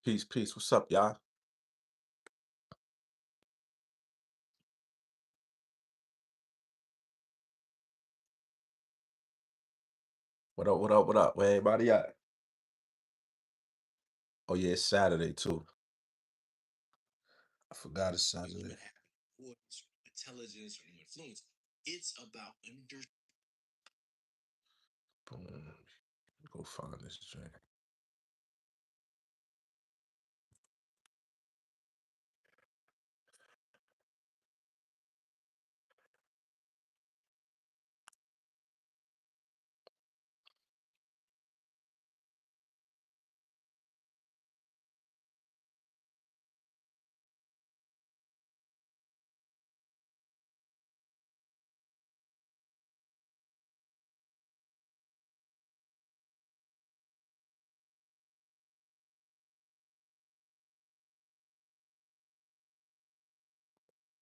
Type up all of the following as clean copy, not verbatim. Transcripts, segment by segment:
Peace, peace. What's up, y'all? What up, what up, what up? Where everybody at? Oh yeah, it's Saturday too. I forgot it's Saturday. Boom. Go find this joint.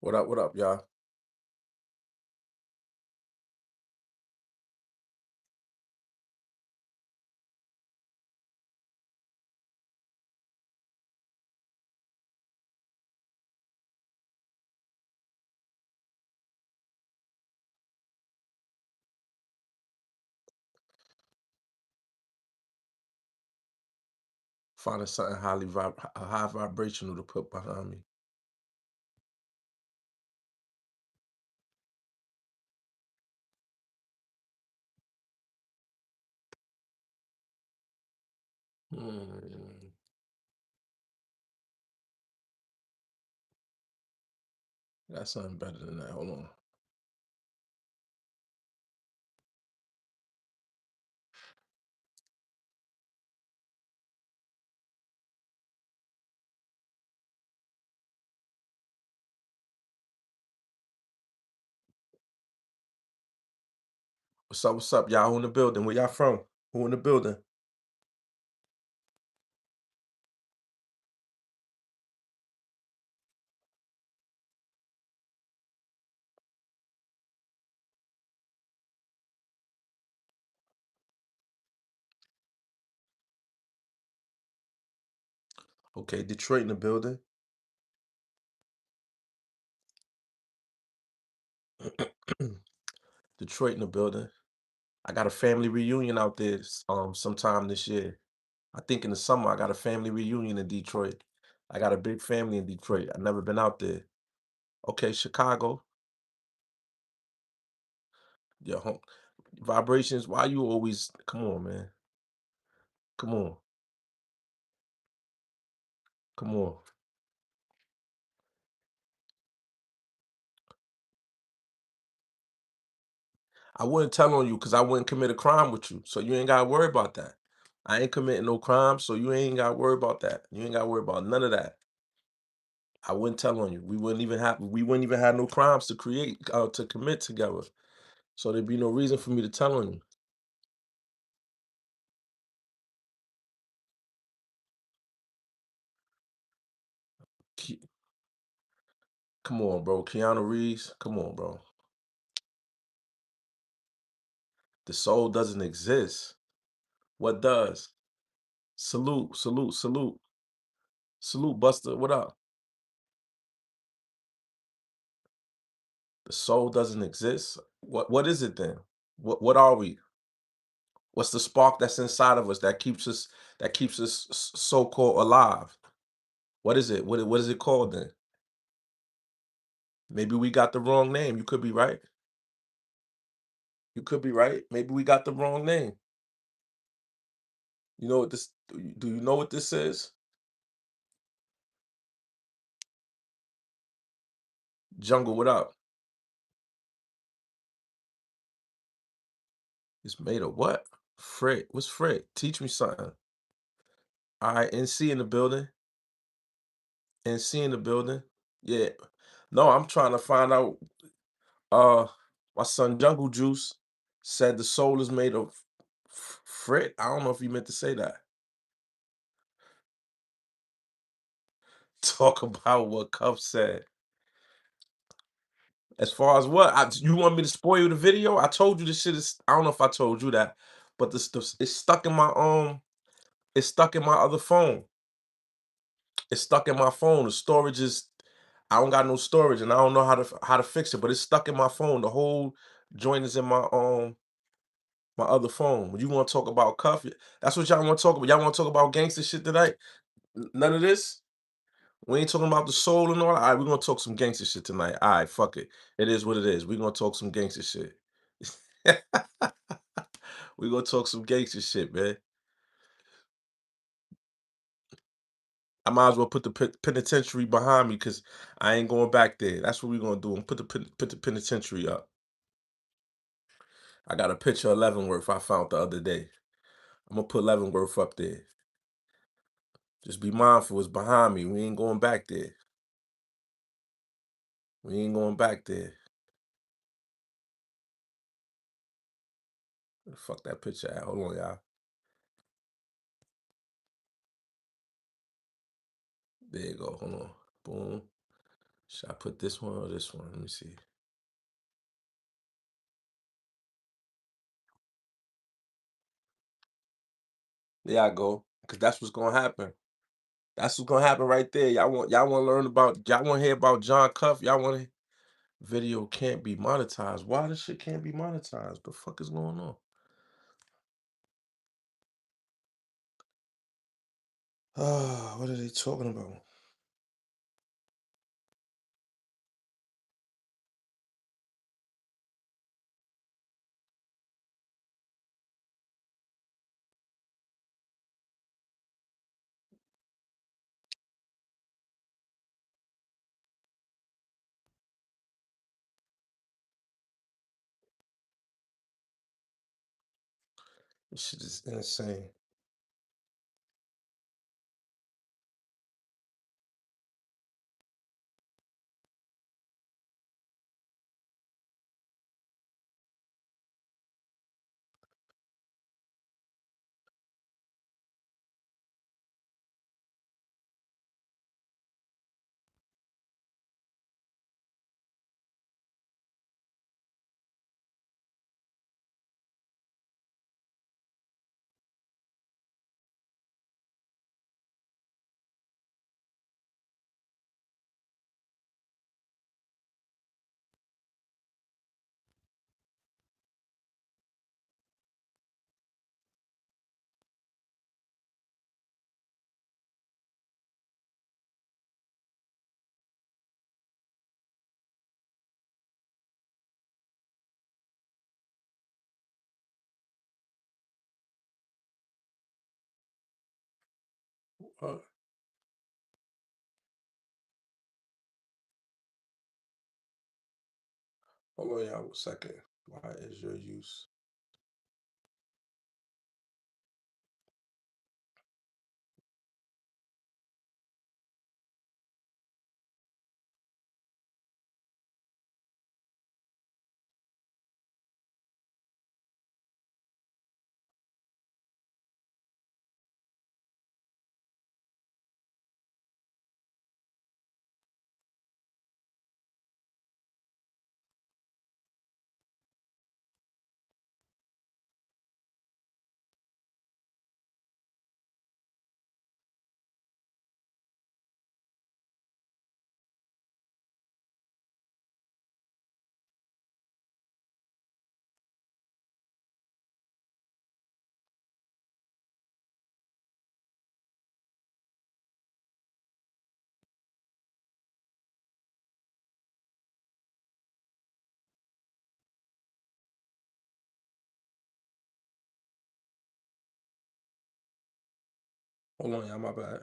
What up, y'all? Finding something high vibrational to put behind me. Hmm. Got something better than that. Hold on. What's up? What's up, y'all? Who in the building? Where y'all from? Who in the building? Okay, Detroit in the building. Detroit in the building. I got a family reunion out there sometime this year. I think in the summer I got a family reunion in Detroit. I got a big family in Detroit. I've never been out there. Okay, Chicago. Your home vibrations. Why you always come on, man. Come on. Come on. I wouldn't tell on you because I wouldn't commit a crime with you. So you ain't gotta worry about that. I ain't committing no crime, so you ain't gotta worry about that. You ain't gotta worry about none of that. I wouldn't tell on you. We wouldn't even have no crimes to create to commit together. So there'd be no reason for me to tell on you. Ke- Come on, bro. Keanu Reeves. Come on, bro. The soul doesn't exist. What does? Salute, salute, salute, salute, Buster. What up? The soul doesn't exist. What is it then? What are we? What's the spark that's inside of us that keeps us so called alive? What is it? What is it called then? Maybe we got the wrong name. You could be right. You could be right. Maybe we got the wrong name. You know what this? Do you know what this is? Jungle. What up? It's made of what? Fred. What's Fred? Teach me something. All right. NC in the building. NC in the building. Yeah. No, I'm trying to find out. Uh, my son Jungle Juice said the soul is made of frit. I don't know if he meant to say that. Talk about what Cuff said. As far as what? You want me to spoil the video? I told you this shit is. I don't know if I told you that, but this it's stuck in my it's stuck in my other phone. It's stuck in my phone. The storage is I don't got no storage, and I don't know how to fix it, but it's stuck in my phone. The whole joint is in my other phone. When you want to talk about cuff, that's what y'all want to talk about. Y'all want to talk about gangster shit tonight? None of this. We ain't talking about the soul and all that. All right, we're gonna talk some gangster shit tonight. All right, fuck it. It is what it is. We're gonna talk some gangster shit. We're gonna talk some gangster shit, man. I might as well put the penitentiary behind me because I ain't going back there. That's what we're gonna do. And put the penitentiary up. I got a picture of Leavenworth I found the other day. I'm gonna put Leavenworth up there. Just be mindful, it's behind me. We ain't going back there. We ain't going back there. Where the fuck that picture at? Hold on, y'all. There you go. Hold on. Boom. Should I put this one or this one? Let me see. There I go. Cause that's what's gonna happen. That's what's gonna happen right there. Y'all want to learn about y'all want to hear about John Cuff? Y'all want to video can't be monetized. Why this shit can't be monetized? The fuck is going on? Ah, what are they talking about? This shit is insane. Uh, Hold on, y'all, a second. Why is your use? Hold on, y'all, my bad.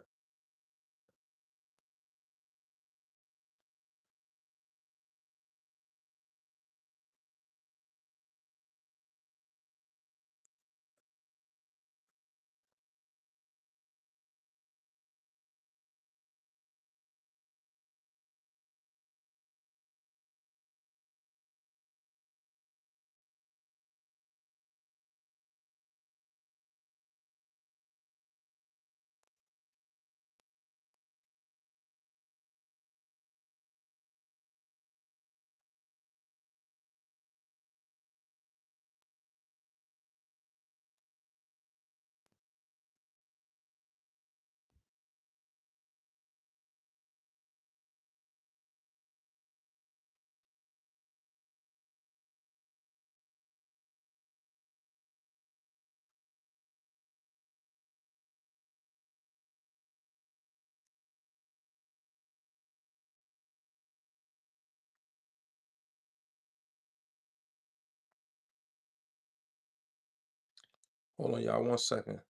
Hold on, y'all, 1 second.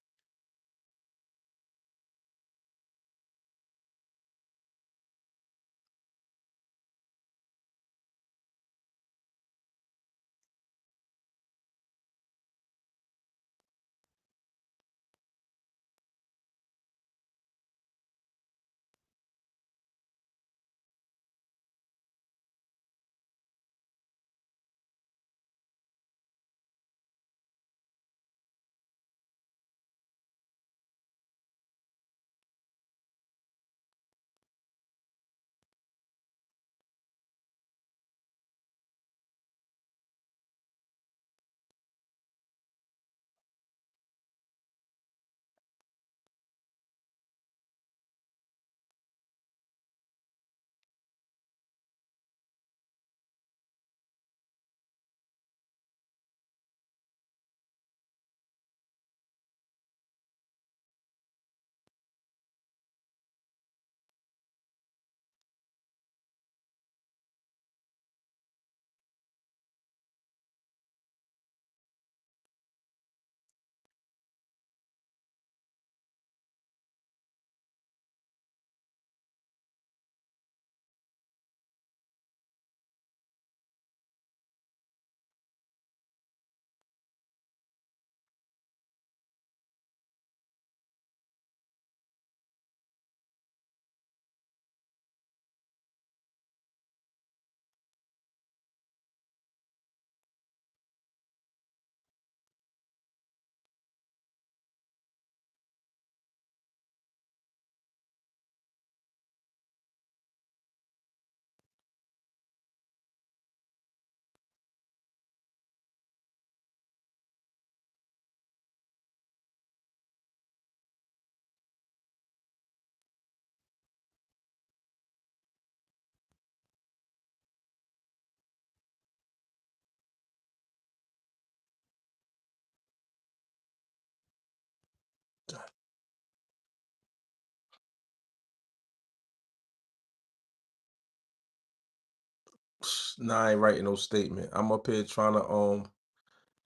Nah, I ain't writing no statement. I'm up here trying to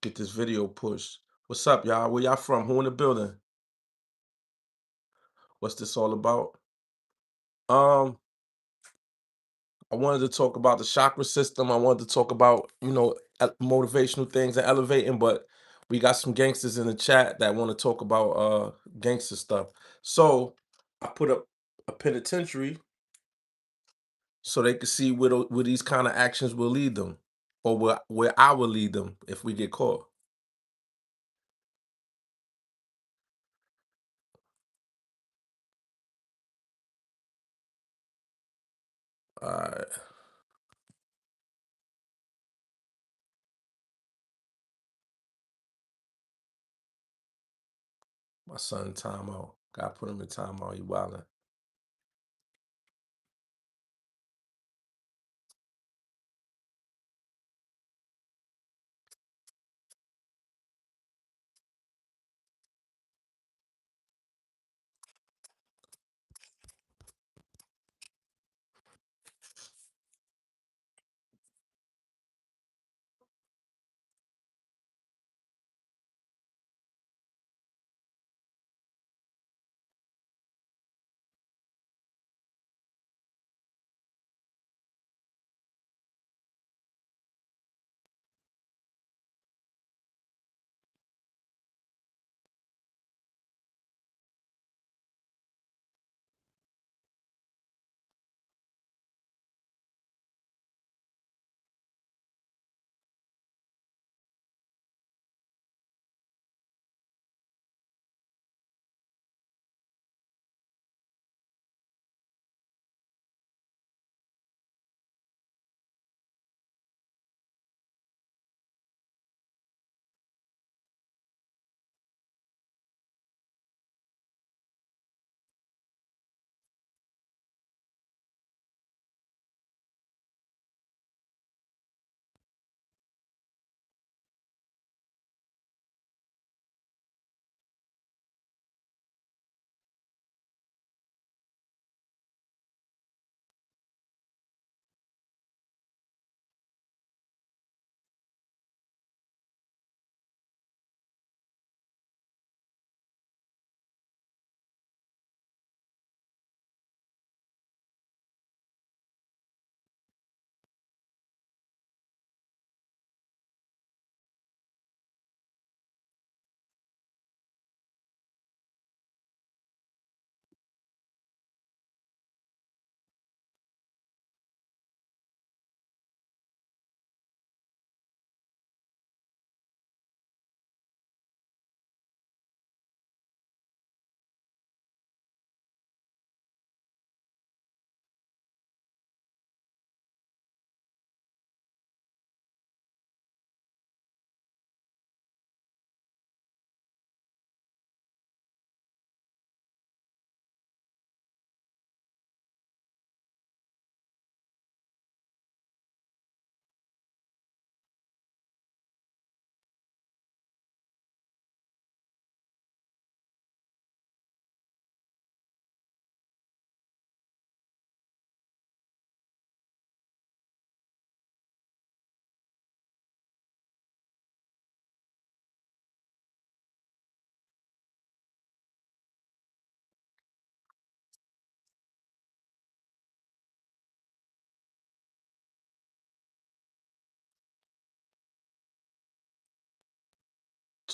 get this video pushed. What's up, y'all? Where y'all from? Who in the building? What's this all about? Um, I wanted to talk about the chakra system. I wanted to talk about, motivational things and elevating, but we got some gangsters in the chat that want to talk about gangster stuff. So I put up a penitentiary so they could see where these kind of actions will lead them, or where I will lead them if we get caught. Alright, my son timeout. Gotta put him in timeout. You wildin'.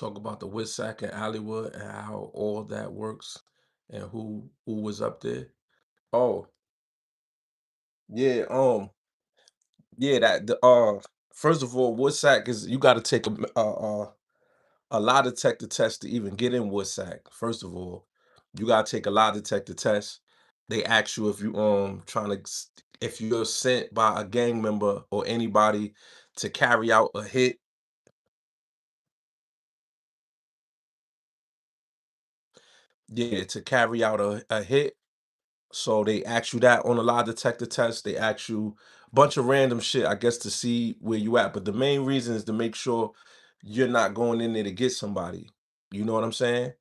talk about the Woodsack and Allenwood and how all that works and who was up there. Oh, yeah, yeah, that the first of all, Woodsack is you got to take a lie detector test to even get in Woodsack. First of all, you got to take a lie detector test. They ask you if you if you're sent by a gang member or anybody to carry out a hit. Yeah, to carry out a hit. So they ask you that on a lie detector test. They ask you a bunch of random shit, I guess, to see where you at. But the main reason is to make sure you're not going in there to get somebody. You know what I'm saying?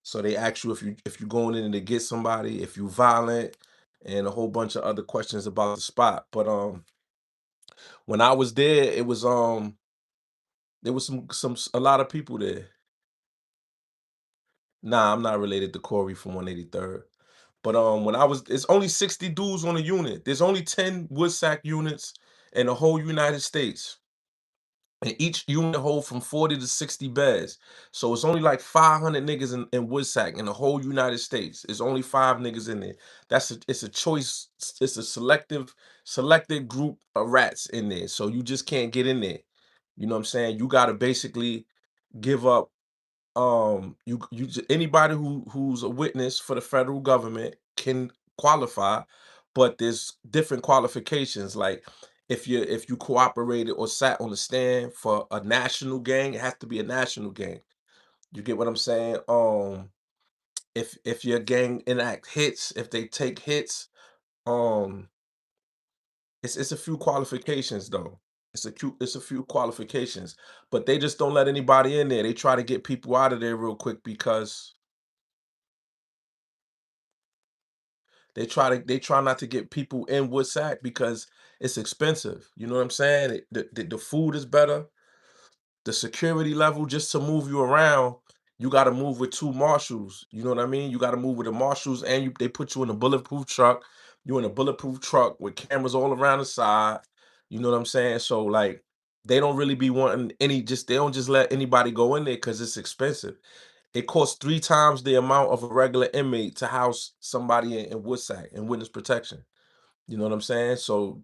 So they ask you if you're going in there to get somebody, if you violent, and a whole bunch of other questions about the spot. But when I was there, there was a lot of people there. Nah, I'm not related to Corey from 183rd. But when I was, it's only 60 dudes on a unit. There's only 10 Woodsack units in the whole United States. And each unit hold from 40 to 60 beds. So it's only like 500 niggas in Woodsack in the whole United States. It's only 5 niggas in there. It's a choice, it's a selected group of rats in there. So you just can't get in there. You know what I'm saying? You gotta basically give up anybody who's a witness for the federal government can qualify, but there's different qualifications. Like if you cooperated or sat on the stand for a national gang, it has to be a national gang. You get what I'm saying? If your gang enact hits, if they take hits, um it's a few qualifications though. It's a few qualifications, but they just don't let anybody in there. They try to get people out of there real quick because they try not to get people in Woodsack because it's expensive. You know what I'm saying? The food is better. The security level just to move you around, you got to move with two marshals. You know what I mean? You got to move with the marshals, and they put you in a bulletproof truck. You in a bulletproof truck with cameras all around the side. You know what I'm saying? So like, they don't really be wanting they don't just let anybody go in there because it's expensive. It costs 3 times the amount of a regular inmate to house somebody in Woodsack in witness protection. You know what I'm saying? So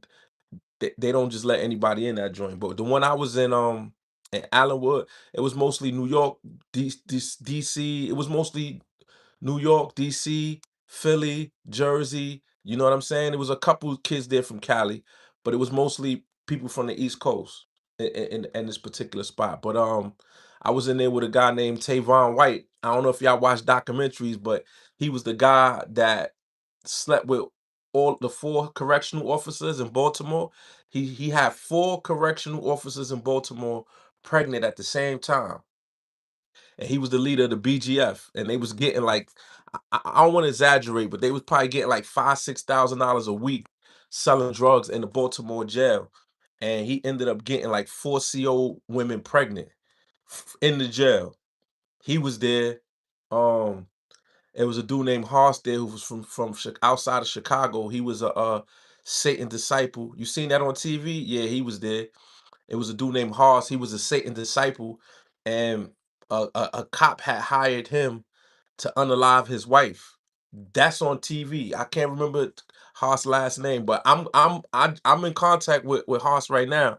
they don't just let anybody in that joint. But the one I was in Allenwood, it was mostly New York, DC. It was mostly New York, DC, Philly, Jersey. You know what I'm saying? There was a couple kids there from Cali, but it was mostly people from the East Coast in this particular spot. But I was in there with a guy named Tavon White. I don't know if y'all watch documentaries, but he was the guy that slept with all the 4 correctional officers in Baltimore. He had 4 correctional officers in Baltimore pregnant at the same time, and he was the leader of the BGF, and they was getting like I don't want to exaggerate, but they was probably getting like $5,000 to $6,000 a week selling drugs in the Baltimore jail, and he ended up getting like 4 CO women pregnant in the jail. He was there. Um, it was a dude named Hoss there who was outside of Chicago. He was a Satan disciple. You seen that on TV? Yeah, he was there. It was a dude named Hoss. He was a Satan disciple, and a cop had hired him to unalive his wife. That's on TV. I can't remember Haas' last name, but I'm in contact with Haas right now.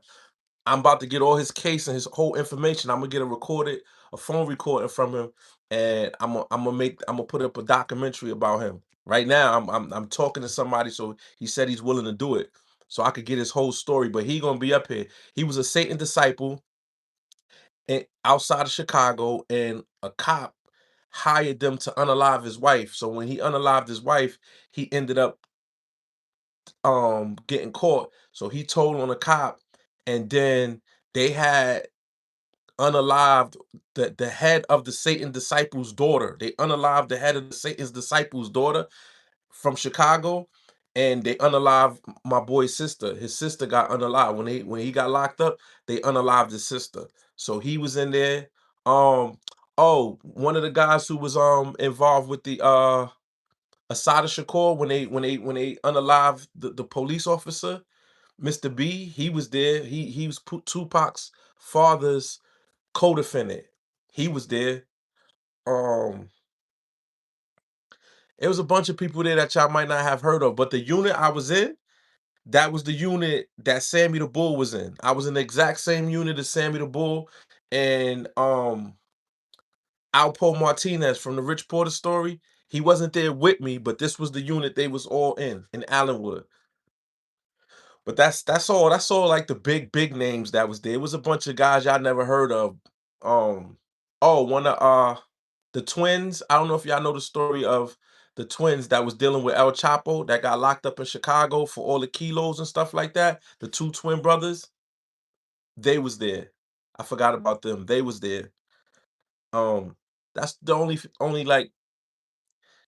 I'm about to get all his case and his whole information. I'm gonna get a phone recording from him, and I'm gonna put up a documentary about him. Right now, I'm talking to somebody, so he said he's willing to do it, so I could get his whole story. But he gonna be up here. He was a Satan disciple outside of Chicago, and a cop hired them to unalive his wife. So when he unalived his wife, he ended up getting caught. So he told on a cop, and then they had unalived the head of the Satan disciple's daughter. They unalived the head of the Satan's disciple's daughter from Chicago, and they unalived my boy's sister. His sister got unalived when he got locked up. They unalived his sister. So he was in there. Oh, one of the guys who was involved with the Asada Shakur when they unalived the police officer, Mr. B, he was there. He was Tupac's father's co-defendant. He was there. Um, it was a bunch of people there that y'all might not have heard of, but the unit I was in, that was the unit that Sammy the Bull was in. I was in the exact same unit as Sammy the Bull and Alpo Martinez from the Rich Porter story. He wasn't there with me, but this was the unit they was all in Allenwood. But that's all like the big names that was there. It was a bunch of guys y'all never heard of. Um oh, one of the twins. I don't know if y'all know the story of the twins that was dealing with El Chapo that got locked up in Chicago for all the kilos and stuff like that. The two twin brothers, they was there. I forgot about them. They was there. That's the only like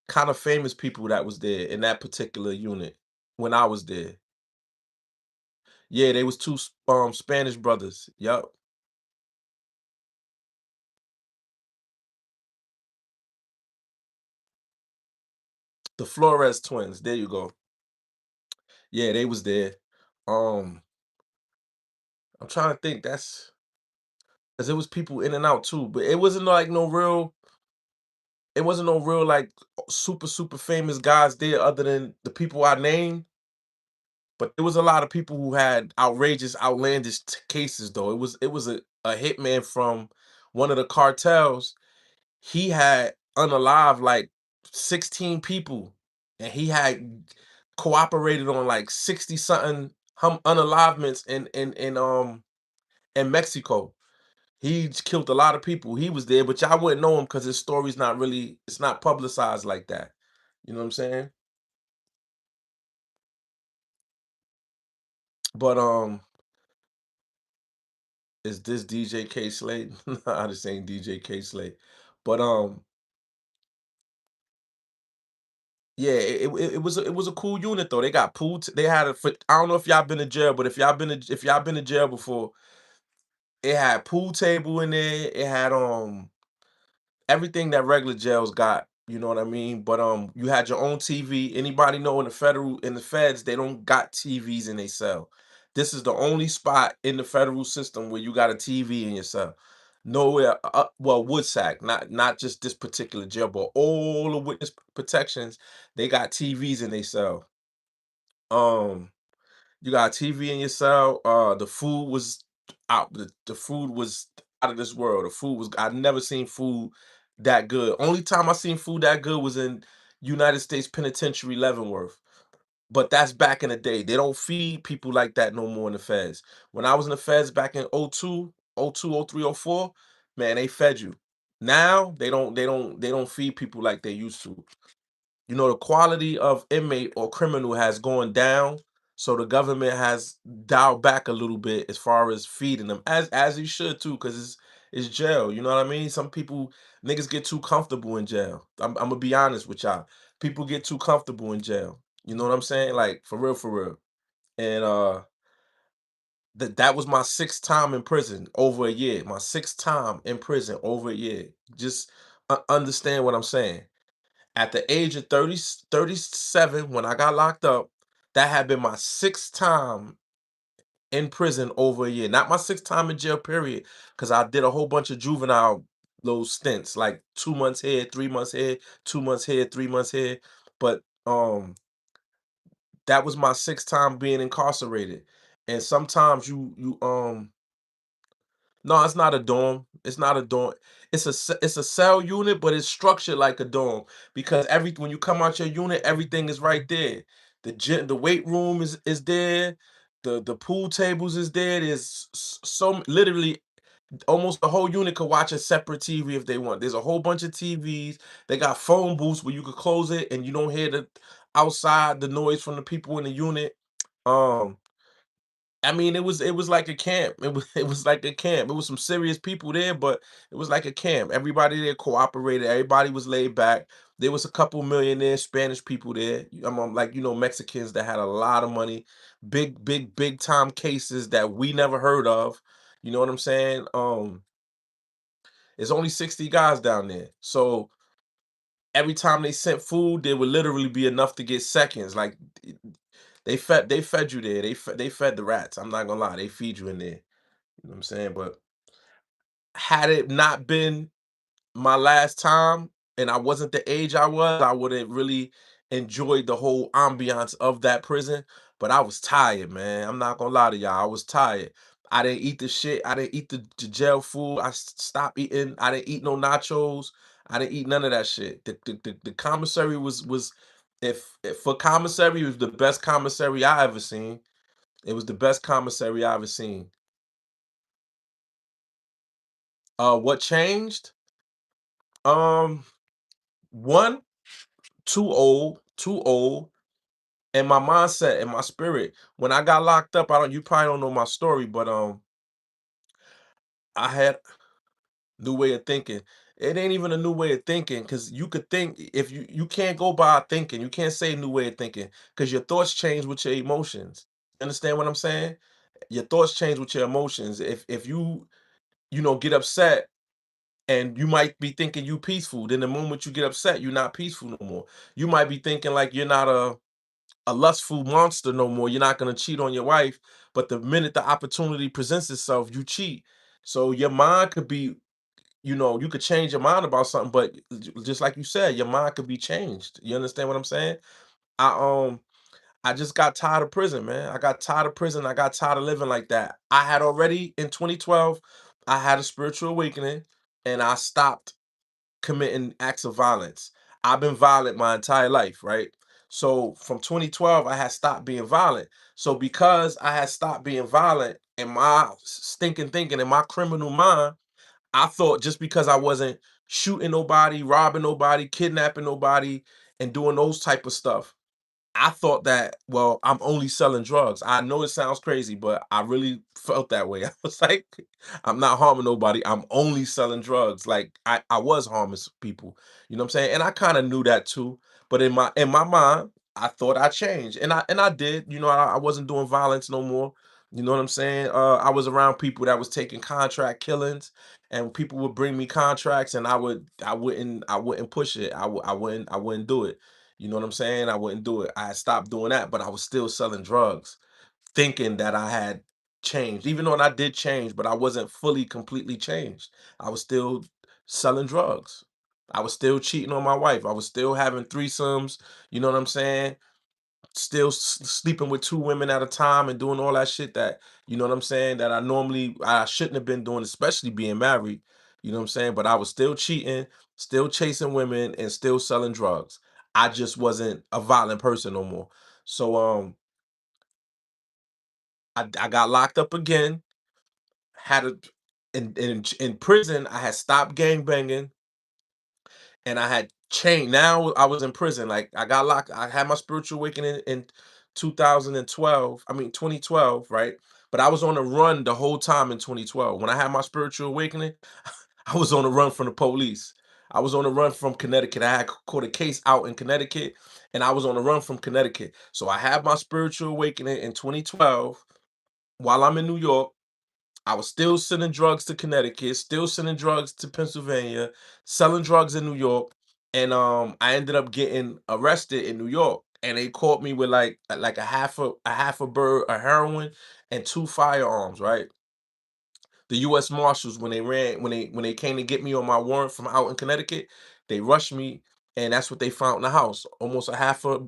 kind of famous people that was there in that particular unit when I was there. Yeah, they was two Spanish brothers. Yup. The Flores twins. There you go. Yeah, they was there. Um, I'm trying to think. That's because it was people in and out too, but it wasn't like no real. It wasn't no real like super famous guys there other than the people I named. But there was a lot of people who had outrageous, outlandish cases though. It was a hitman from one of the cartels. He had unalive like 16 people, and he had cooperated on like 60 something unalivements in Mexico. He killed a lot of people. He was there, but y'all wouldn't know him because his story's not really it's not publicized like that. You know what I'm saying? But is this DJ K Slade? Nah, this ain't DJ K Slade. But yeah, it was a cool unit though. They got pool. They had a. I don't know if y'all been to jail, but if y'all been to jail before, it had pool table in there. It had everything that regular jails got. You know what I mean? But you had your own TV. Anybody know in the feds, they don't got TVs in their cell. This is the only spot in the federal system where you got a TV in your cell. Nowhere, well, Woodsack, not just this particular jail, but all the witness protections, they got TVs in their cell. Um, you got a TV in your cell. The food was out. The food was out of this world. The food was. I've never seen food that good. Only time I seen food that good was in United States Penitentiary Leavenworth. But that's back in the day. They don't feed people like that no more in the feds. When I was in the feds back in '02, '02, '03, '04, man, they fed you. Now they don't feed people like they used to. The quality of inmate or criminal has gone down, so the government has dialed back a little bit as far as feeding them, as you should too, because it's jail. You know what I mean? Some people niggas get too comfortable in jail. I'm gonna be honest with y'all. People get too comfortable in jail. You know what I'm saying? Like for real, for real. And that was my sixth time in prison over a year. My sixth time in prison over a year. Just understand what I'm saying. At the age of 37, when I got locked up, that had been my sixth time in prison over a year. Not my sixth time in jail, period, because I did a whole bunch of juvenile little stints, like 2 months here, 3 months here, 2 months here, 3 months here. But that was my sixth time being incarcerated. And sometimes no, it's not a dorm. It's not a dorm. It's a cell unit, but it's structured like a dorm because every when you come out your unit, everything is right there. The weight room is there. The pool tables is there. There's so literally almost the whole unit could watch a separate TV if they want. There's a whole bunch of TVs. They got phone booths where you could close it and you don't hear the outside the noise from the people in the unit. Um, I mean, it was like a camp. It was like a camp. It was some serious people there, but it was like a camp. Everybody there cooperated. Everybody was laid back. There was a couple millionaire Spanish people there. Like Mexicans that had a lot of money, big time cases that we never heard of. You know what I'm saying? It's only 60 guys down there, so every time they sent food, there would literally be enough to get seconds. Like they fed you there. They fed the rats. I'm not gonna lie, they feed you in there. You know what I'm saying? But Had it not been my last time and I wasn't the age I was, I wouldn't really enjoyed the whole ambiance of that prison. But I was tired, man. I'm not gonna lie to y'all. I was tired. I didn't eat the shit. I didn't eat the jail food. Stopped eating. I didn't eat no nachos. I didn't eat none of that shit. The commissary was if for commissary, it was the best commissary I ever seen. It was the best commissary I ever seen. What changed? Um, one, too old, and my mindset and my spirit. When I got locked up, I don't. You probably don't know my story, but I had new way of thinking. It ain't even a new way of thinking because you could think if you can't go by thinking. You can't say new way of thinking because your thoughts change with your emotions. Understand what I'm saying? Your thoughts change with your emotions. If you get upset and you might be thinking you peaceful, then the moment you get upset, you're not peaceful no more. You might be thinking like you're not a lustful monster no more. You're not gonna cheat on your wife, but the minute the opportunity presents itself, you cheat. So your mind could be, you could change your mind about something, but just like you said, your mind could be changed. You understand what I'm saying? I I just got tired of prison, man. I got tired of prison. I got tired of living like that. I had already in 2012, I had a spiritual awakening and I stopped committing acts of violence. I've been violent my entire life, right? So from 2012, I had stopped being violent. So because I had stopped being violent in my stinking thinking in my criminal mind, I thought just because I wasn't shooting nobody, robbing nobody, kidnapping nobody, and doing those type of stuff, I thought that, well, I'm only selling drugs. I know it sounds crazy, but I really felt that way. I was like, I'm not harming nobody. I'm only selling drugs. Like I was harming people. You know what I'm saying? And I kind of knew that too. But in my mind, I thought I changed. And I did. I wasn't doing violence no more. You know what I'm saying? I was around people that was taking contract killings and people would bring me contracts and I wouldn't push it. I wouldn't do it. You know what I'm saying? I wouldn't do it. I had stopped doing that, but I was still selling drugs, thinking that I had changed. Even though I did change, but I wasn't fully, completely changed. I was still selling drugs. I was still cheating on my wife. I was still having threesomes. You know what I'm saying? Still sleeping with two women at a time and doing all that shit that, you know what I'm saying, that I shouldn't have been doing, especially being married. You know what I'm saying? But I was still cheating, still chasing women, and still selling drugs. I just wasn't a violent person no more. So I got locked up again. Had a in prison. I had stopped gang banging and I had changed. Now I was in prison. Like I got locked. I had my spiritual awakening in 2012. I mean 2012, right? But I was on the run the whole time in 2012. When I had my spiritual awakening, I was on the run from the police. I was on the run from Connecticut. I had caught a case out in Connecticut, and I was on the run from Connecticut. So I had my spiritual awakening in 2012 while I'm in New York. I was still sending drugs to Connecticut, still sending drugs to Pennsylvania, selling drugs in New York, and I ended up getting arrested in New York, and they caught me with like a half a bird of heroin and two firearms. Right, the U.S. Marshals when they came to get me on my warrant from out in Connecticut, they rushed me, and that's what they found in the house, almost a half a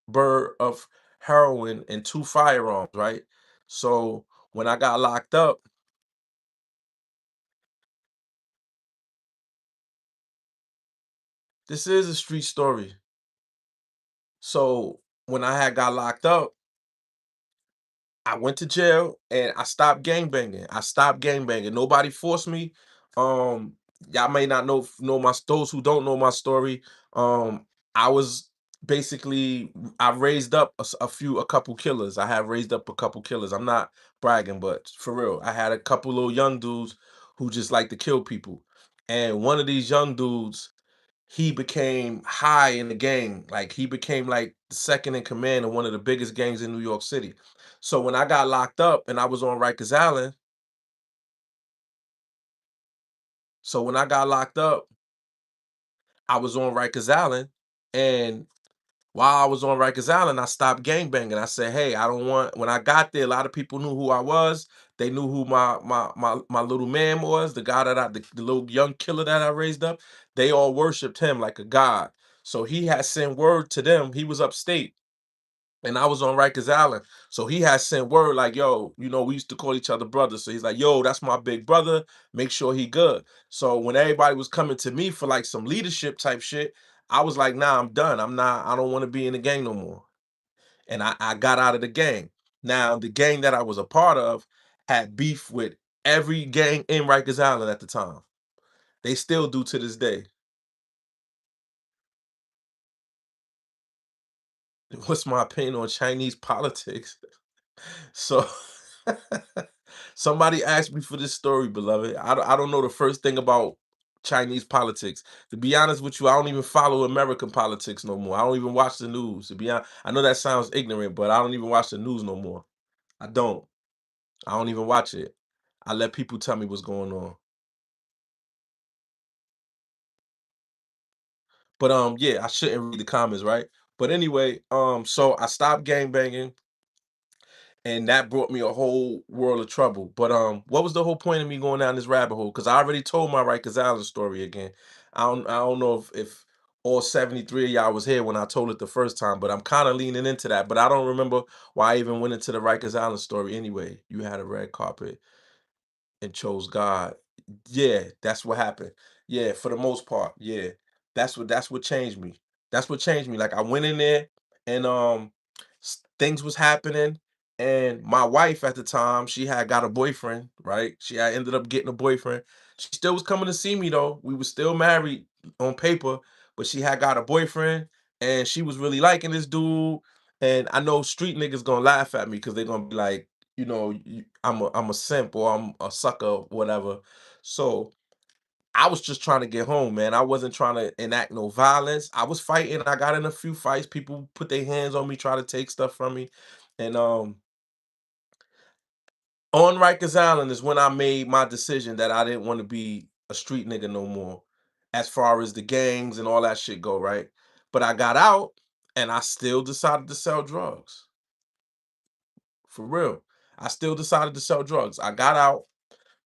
bird of heroin and two firearms. Right, so when I got locked up. This is a street story. So when I had got locked up, I went to jail and I stopped gangbanging. I stopped gangbanging. Nobody forced me. Y'all may not know my those who don't know my story. I was basically I raised up a couple killers. I have raised up a couple killers. I'm not bragging, but for real, I had a couple little young dudes who just like to kill people. And one of these young dudes, he became high in the gang. Like he became like the second in command of one of the biggest gangs in New York City. So when I got locked up and I was on Rikers Island, so when I got locked up, I was on Rikers Island and While I was on Rikers Island, I stopped gangbanging. I said, "Hey, I don't want." When I got there, a lot of people knew who I was. They knew who my little man was, the guy that the little young killer that I raised up. They all worshipped him like a god. So he had sent word to them. He was upstate, and I was on Rikers Island. So he had sent word like, "Yo, we used to call each other brothers." So he's like, "Yo, that's my big brother. Make sure he good." So when everybody was coming to me for like some leadership type shit, I was like, "Nah, I'm done. I'm not. I don't want to be in the gang no more." And I got out of the gang. Now the gang that I was a part of had beef with every gang in Rikers Island at the time. They still do to this day. What's my opinion on Chinese politics? So somebody asked me for this story, beloved. I don't know the first thing about Chinese politics. To be honest with you, I don't even follow American politics no more. I don't even watch the news. To be honest, I know that sounds ignorant, but I don't even watch the news no more. I don't. I don't even watch it. I let people tell me what's going on. But yeah, I shouldn't read the comments, right? But anyway, so I stopped gang banging, and that brought me a whole world of trouble. But what was the whole point of me going down this rabbit hole? Because I already told my Rikers Island story again. I don't know if all 73 of y'all was here when I told it the first time, but I'm kind of leaning into that. But I don't remember why I even went into the Rikers Island story anyway. You had a red carpet and chose God. Yeah, that's what happened. Yeah, for the most part. Yeah. That's what changed me. That's what changed me. Like I went in there and things was happening, and my wife at the time, she had got a boyfriend, right? She had ended up getting a boyfriend. She still was coming to see me though. We were still married on paper, but she had got a boyfriend and she was really liking this dude. And I know street niggas gonna laugh at me because they're gonna be like, I'm a simp or I'm a sucker, whatever. So I was just trying to get home, man. I wasn't trying to enact no violence. I was fighting. I got in a few fights. People put their hands on me, try to take stuff from me. And on Rikers Island is when I made my decision that I didn't want to be a street nigga no more, as far as the gangs and all that shit go, right? But I got out and I still decided to sell drugs. For real. I still decided to sell drugs. I got out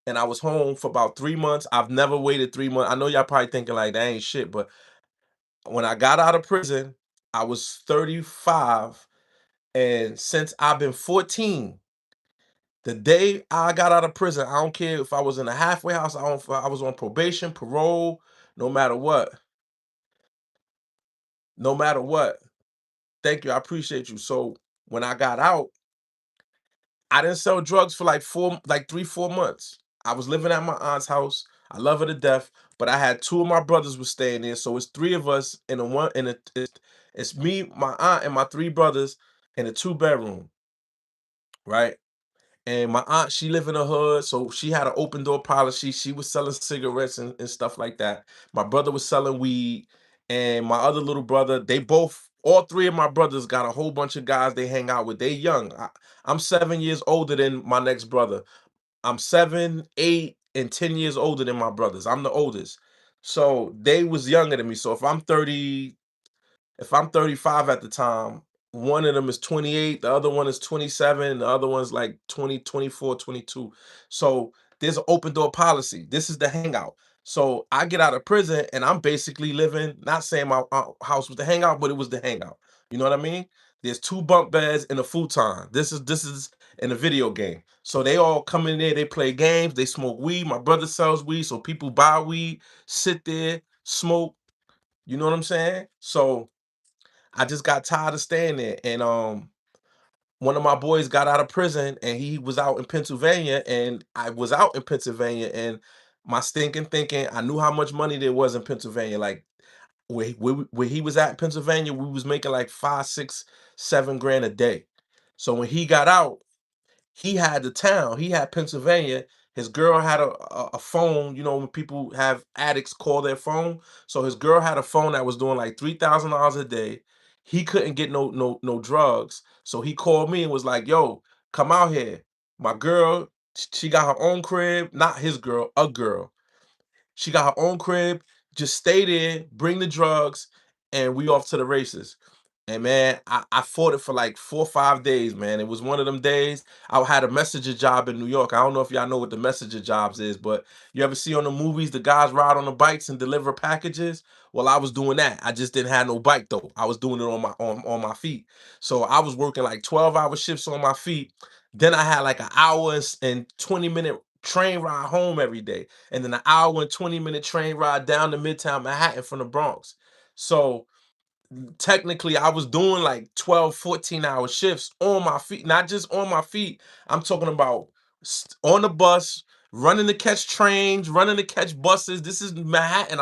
and I was home for about 3 months. I've never waited 3 months. I know y'all probably thinking like that ain't shit, but when I got out of prison, I was 35, and since I've been 14, the day I got out of prison, I don't care if I was in a halfway house, I was on probation, parole, no matter what. No matter what. Thank you. I appreciate you. So when I got out, I didn't sell drugs for like 3, 4 months. I was living at my aunt's house. I love her to death, but I had two of my brothers was staying there, so it's three of us in a one in a it's me, my aunt, and my three brothers in a two-bedroom, right? And my aunt, she lived in the hood, so she had an open door policy. She was selling cigarettes and stuff like that. My brother was selling weed, and my other little brother, all three of my brothers got a whole bunch of guys they hang out with. They young. I'm 7 years older than my next brother. I'm 7, 8, and 10 years older than my brothers. I'm the oldest. So they was younger than me. So if I'm 35 at the time, one of them is 28, the other one is 27, and the other one's like 20, 24, 22. So there's an open door policy. This is the hangout. So I get out of prison and I'm basically living, not saying my house was the hangout, but it was the hangout. You know what I mean? There's two bunk beds and a futon. This is in a video game. So they all come in there, they play games, they smoke weed. My brother sells weed, so people buy weed, sit there, smoke. You know what I'm saying? So I just got tired of staying there. And one of my boys got out of prison and he was out in Pennsylvania and I was out in Pennsylvania and my stinking thinking, I knew how much money there was in Pennsylvania. Like where he was at in Pennsylvania, we was making like 5, 6, 7 grand a day. So when he got out, he had the town. He had Pennsylvania. His girl had a phone. You know when people have addicts call their phone. So his girl had a phone that was doing like $3,000 a day. He couldn't get no drugs. So he called me and was like, "Yo, come out here. My girl, she got her own crib. Not his girl, a girl. She got her own crib. Just stay there. Bring the drugs, and we off to the races." And man, I fought it for like 4 or 5 days, man. It was one of them days. I had a messenger job in New York. I don't know if y'all know what the messenger jobs is, but you ever see on the movies the guys ride on the bikes and deliver packages? Well, I was doing that. I just didn't have no bike though. I was doing it on my feet. So I was working like 12-hour shifts on my feet. Then I had like an hour and 20-minute train ride home every day. And then an hour and 20-minute train ride down to Midtown Manhattan from the Bronx. So technically I was doing like 12, 14-hour shifts on my feet, not just on my feet. I'm talking about on the bus, running to catch trains, running to catch buses. This is Manhattan.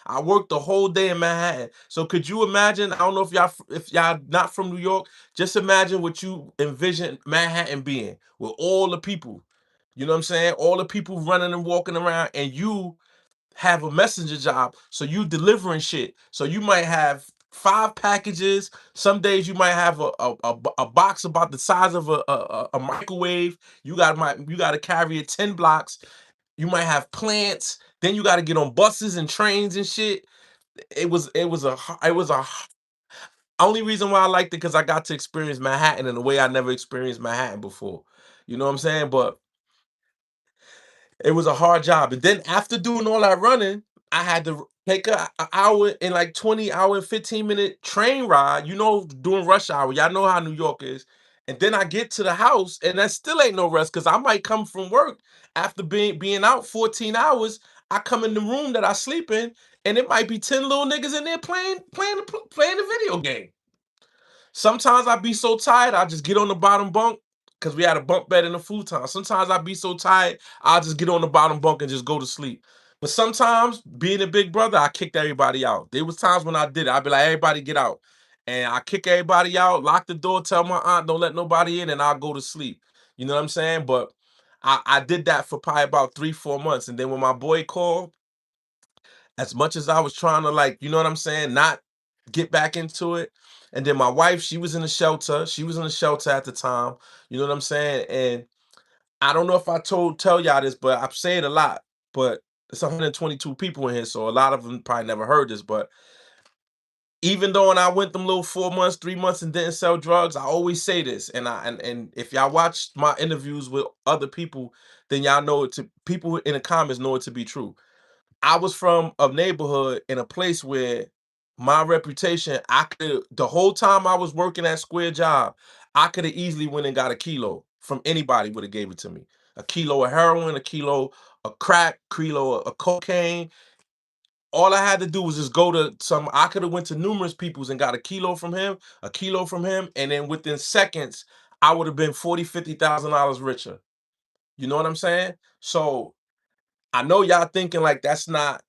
I worked the whole day in Manhattan. So could you imagine? I don't know if y'all not from New York, just imagine what you envision Manhattan being with all the people. You know what I'm saying? All the people running and walking around, and you have a messenger job, so you delivering shit. So you might have 5 packages. Some days you might have a box about the size of a microwave. You got to carry it 10 blocks. You might have plants. Then you got to get on buses and trains and shit. It was a only reason why I liked it because I got to experience Manhattan in a way I never experienced Manhattan before. You know what I'm saying? But it was a hard job. And then after doing all that running, I had to take a hour and like 20 hour and 15-minute train ride, during rush hour. Y'all know how New York is. And then I get to the house and that still ain't no rest because I might come from work after being out 14 hours. I come in the room that I sleep in, and it might be 10 little niggas in there playing the video game. Sometimes I be so tired, I just get on the bottom bunk because we had a bunk bed in the futon. Sometimes I be so tired, I'll just get on the bottom bunk and just go to sleep. But sometimes, being a big brother, I kicked everybody out. There was times when I did it. I'd be like, everybody get out. And I kick everybody out, lock the door, tell my aunt, don't let nobody in, and I'll go to sleep. You know what I'm saying? But I did that for probably about 3, 4 months. And then when my boy called, as much as I was trying to, like, you know what I'm saying, not get back into it. And then my wife, she was in the shelter. She was in the shelter at the time. You know what I'm saying? And I don't know if I tell y'all this, but I've said a lot. But it's 122 people in here, so a lot of them probably never heard this. But even though when I went them little 4 months, 3 months and didn't sell drugs, I always say this. And if y'all watch my interviews with other people, then y'all know it to people in the comments know it to be true. I was from a neighborhood in a place where my reputation, I could the whole time I was working that square job, I could have easily went and got a kilo from anybody would have gave it to me. A kilo of heroin, a kilo of crack, kilo of cocaine. All I had to do was just go to some. I could have went to numerous people's and got a kilo from him, and then within seconds, I would have been 40, $50,000 richer. You know what I'm saying? So I know y'all thinking like that's not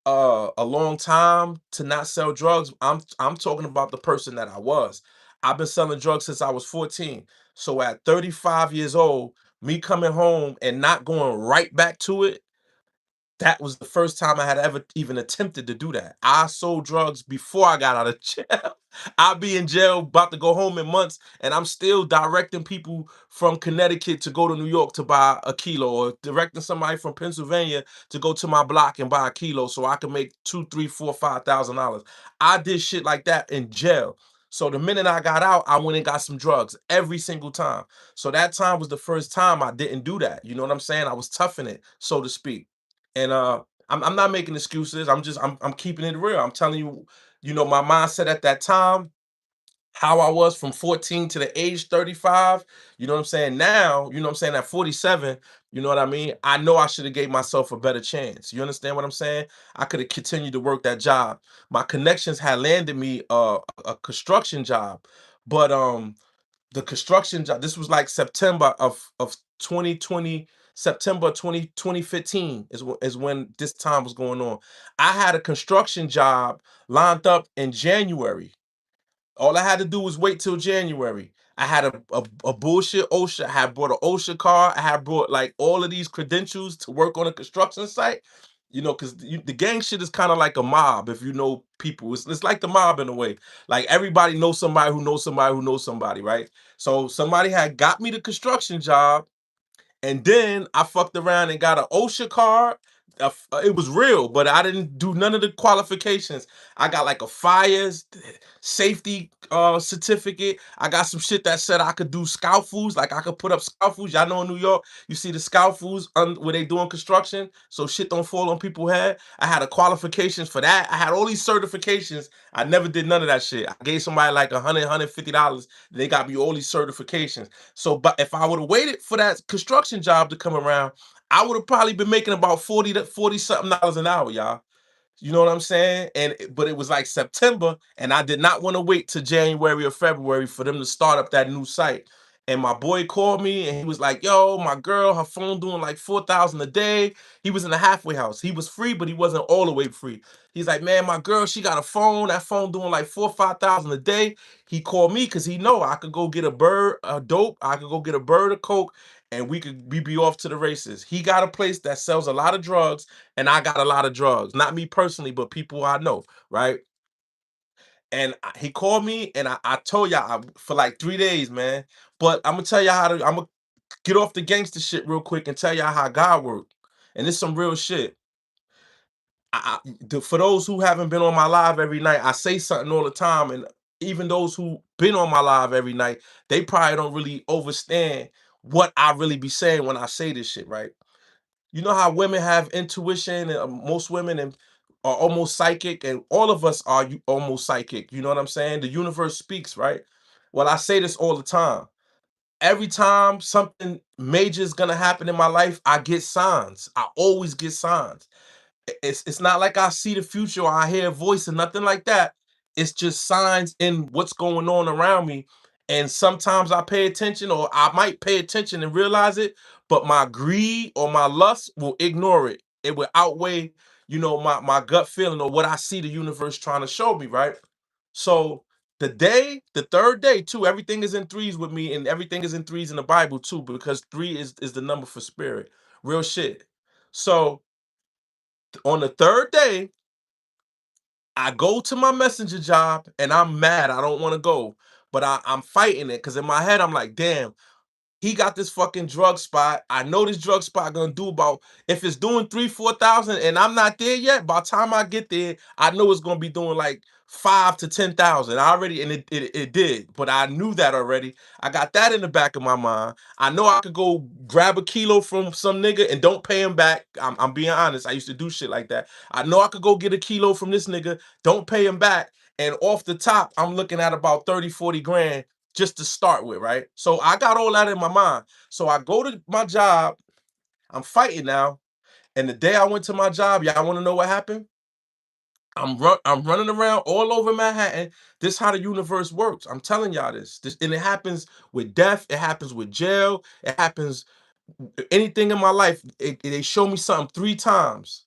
a long time to not sell drugs. I'm talking about the person that I was. I've been selling drugs since I was 14. So at 35 years old, me coming home and not going right back to it, that was the first time I had ever even attempted to do that. I sold drugs before I got out of jail. I'll be in jail about to go home in months, and I'm still directing people from Connecticut to go to New York to buy a kilo, or directing somebody from Pennsylvania to go to my block and buy a kilo so I can make two, three, four, $5,000. I did shit like that in jail. So the minute I got out, I went and got some drugs every single time. So that time was the first time I didn't do that. You know what I'm saying? I was toughing it, so to speak. And I'm not making excuses. I'm keeping it real. I'm telling you, my mindset at that time, how I was from 14 to the age 35. You know what I'm saying? Now, you know what I'm saying, at 47, you know what I mean? I know I should have gave myself a better chance. You understand what I'm saying? I could have continued to work that job. My connections had landed me a construction job. But the construction job, this was like September of 2020, September 2015 is when this time was going on. I had a construction job lined up in January. All I had to do was wait till January. I had a bullshit OSHA. I had brought an OSHA car. I had brought like all of these credentials to work on a construction site. Because the gang shit is kind of like a mob. If you know people, it's like the mob in a way. Like everybody knows somebody who knows somebody who knows somebody, right? So somebody had got me the construction job, and then I fucked around and got an OSHA card. it was real, but I didn't do none of the qualifications. I got like a fires safety certificate. I got some shit that said I could do scaffolds, like I could put up scaffolds. Y'all know in New York, you see the scaffolds where they doing construction, so shit don't fall on people's head. I had a qualifications for that. I had all these certifications. I never did none of that shit. I gave somebody like $150. They got me all these certifications. So, but if I would have waited for that construction job to come around, I would have probably been making about 40 to 40 something dollars an hour, y'all. You know what I'm saying? But it was like September, and I did not want to wait till January or February for them to start up that new site. And my boy called me and he was like, "Yo, my girl, her phone doing like 4,000 a day." He was in a halfway house. He was free, but he wasn't all the way free. He's like, "Man, my girl, she got a phone. That phone doing like 4 or 5,000 a day." He called me because he know I could go get a bird, a dope. I could go get a bird of coke, and we be off to the races. He got a place that sells a lot of drugs, and I got a lot of drugs. Not me personally, but people I know, right? And he called me, and I told y'all for like 3 days, man. But I'm gonna tell y'all how to. I'm gonna get off the gangster shit real quick and tell y'all how God worked. And it's some real shit. For those who haven't been on my live every night, I say something all the time, and even those who been on my live every night, they probably don't really understand what I really be saying when I say this shit, right? You know how women have intuition, and most women are almost psychic, and all of us are almost psychic. You know what I'm saying? The universe speaks, right? Well, I say this all the time. Every time something major is gonna happen in my life, I get signs. I always get signs. It's not like I see the future or I hear a voice or nothing like that. It's just signs in what's going on around me. And sometimes I pay attention, or I might pay attention and realize it, but my greed or my lust will ignore it. It will outweigh, my gut feeling or what I see the universe trying to show me, right? So the third day too, everything is in threes with me, and everything is in threes in the Bible too, because three is the number for spirit. Real shit. So on the third day, I go to my messenger job and I'm mad. I don't want to go, but I'm fighting it because in my head, I'm like, damn, he got this fucking drug spot. I know this drug spot gonna do about, if it's doing 3, 4,000 and I'm not there yet, by the time I get there, I know it's gonna be doing like 5 to 10,000. I already, and it did, but I knew that already. I got that in the back of my mind. I know I could go grab a kilo from some nigga and don't pay him back. I'm being honest. I used to do shit like that. I know I could go get a kilo from this nigga, don't pay him back. And off the top, I'm looking at about 30, 40 grand just to start with, right? So I got all that in my mind. So I go to my job, I'm fighting now. And the day I went to my job, y'all want to know what happened? I'm running around all over Manhattan. This is how the universe works. I'm telling y'all this. And it happens with death, it happens with jail, it happens anything in my life. They show me something 3 times.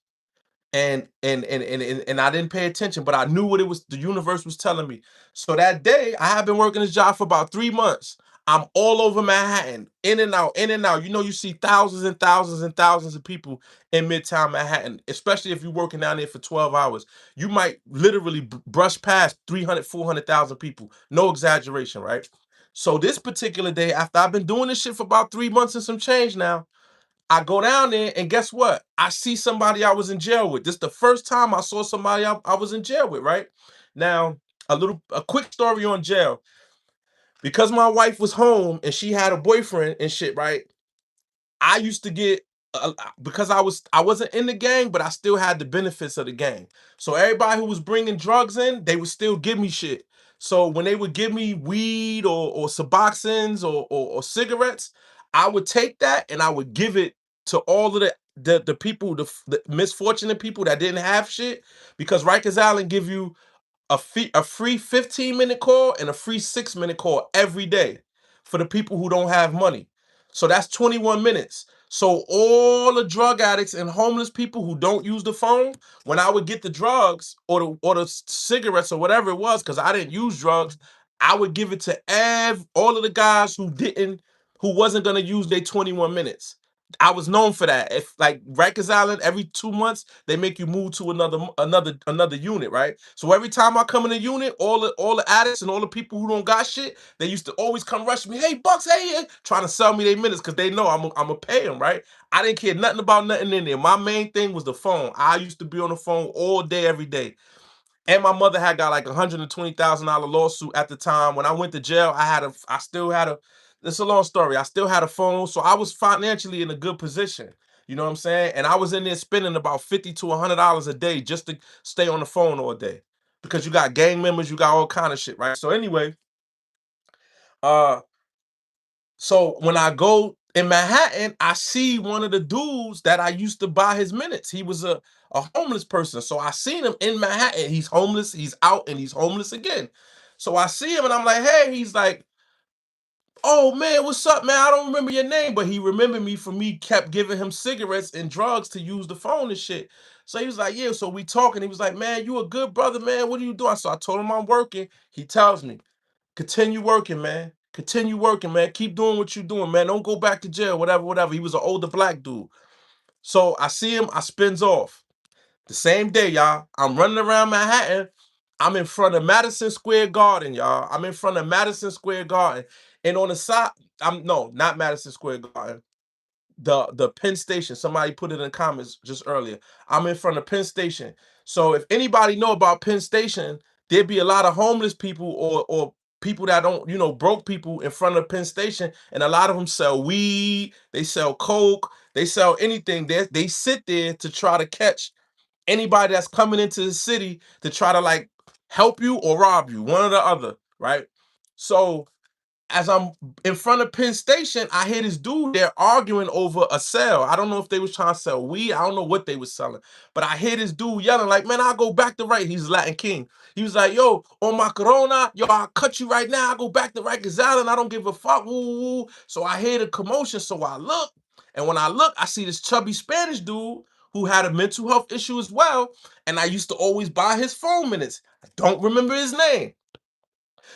And I didn't pay attention, but I knew what it was the universe was telling me. So that day, I have been working this job for about 3 months. I'm all over Manhattan, in and out, in and out. You see thousands and thousands and thousands of people in Midtown Manhattan, especially if you're working down there for 12 hours. You might literally brush past 300, 400,000 people. No exaggeration, right? So this particular day, after I've been doing this shit for about 3 months and some change now, I go down there and guess what? I see somebody I was in jail with. This is the first time I saw somebody I was in jail with, right? Now, a quick story on jail. Because my wife was home and she had a boyfriend and shit, right? I used to get because I wasn't in the gang, but I still had the benefits of the gang. So everybody who was bringing drugs in, they would still give me shit. So when they would give me weed or Suboxones or cigarettes, I would take that and I would give it to all of the people, the misfortunate people that didn't have shit, because Rikers Island give you a free 15-minute call and a free 6-minute call every day for the people who don't have money. So that's 21 minutes. So all the drug addicts and homeless people who don't use the phone, when I would get the drugs or the cigarettes or whatever it was, because I didn't use drugs, I would give it to all of the guys who wasn't gonna use their 21 minutes. I was known for that. If like Rikers Island, every 2 months they make you move to another unit, right? So every time I come in a unit, all the addicts and all the people who don't got shit, they used to always come rush me. Hey Bucks, hey, trying to sell me their minutes because they know I'm a pay them, right? I didn't care nothing about nothing in there. My main thing was the phone. I used to be on the phone all day, every day. And my mother had got like $120,000 lawsuit at the time. When I went to jail, I still had a, it's a long story. I still had a phone. So I was financially in a good position. You know what I'm saying? And I was in there spending about $50 to $100 a day just to stay on the phone all day. Because you got gang members, you got all kind of shit, right? So anyway, uh, so when I go in Manhattan, I see one of the dudes that I used to buy his minutes. He was a homeless person. So I seen him in Manhattan. He's homeless, he's out, and he's homeless again. So I see him and I'm like, hey, he's like, oh man, what's up, man? I don't remember your name, but he remembered me from me kept giving him cigarettes and drugs to use the phone and shit. So he was like, yeah, so we talking. He was like, man, you a good brother, man. What are you doing? So I told him I'm working. He tells me, continue working, man. Continue working, man. Keep doing what you're doing, man. Don't go back to jail, whatever, whatever. He was an older black dude. So I see him, I spins off. The same day, y'all, I'm running around Manhattan. I'm in front of Madison Square Garden, y'all. I'm in front of Madison Square Garden. And on the side, I'm no, not Madison Square Garden. The Penn Station. Somebody put it in the comments just earlier. I'm in front of Penn Station. So if anybody know about Penn Station, there'd be a lot of homeless people or people that don't, broke people in front of Penn Station, and a lot of them sell weed, they sell coke, they sell anything. They sit there to try to catch anybody that's coming into the city to try to like help you or rob you, one or the other, right? So as I'm in front of Penn Station, I hear this dude there arguing over a sale. I don't know if they was trying to sell weed. I don't know what they was selling. But I hear this dude yelling like, man, I'll go back to right. He's Latin King. He was like, yo, on my corona, yo, I'll cut you right now. I go back to Rikers Island. I don't give a fuck. Woo, woo. So I hear the commotion. So I look. And when I look, I see this chubby Spanish dude who had a mental health issue as well. And I used to always buy his phone minutes. I don't remember his name.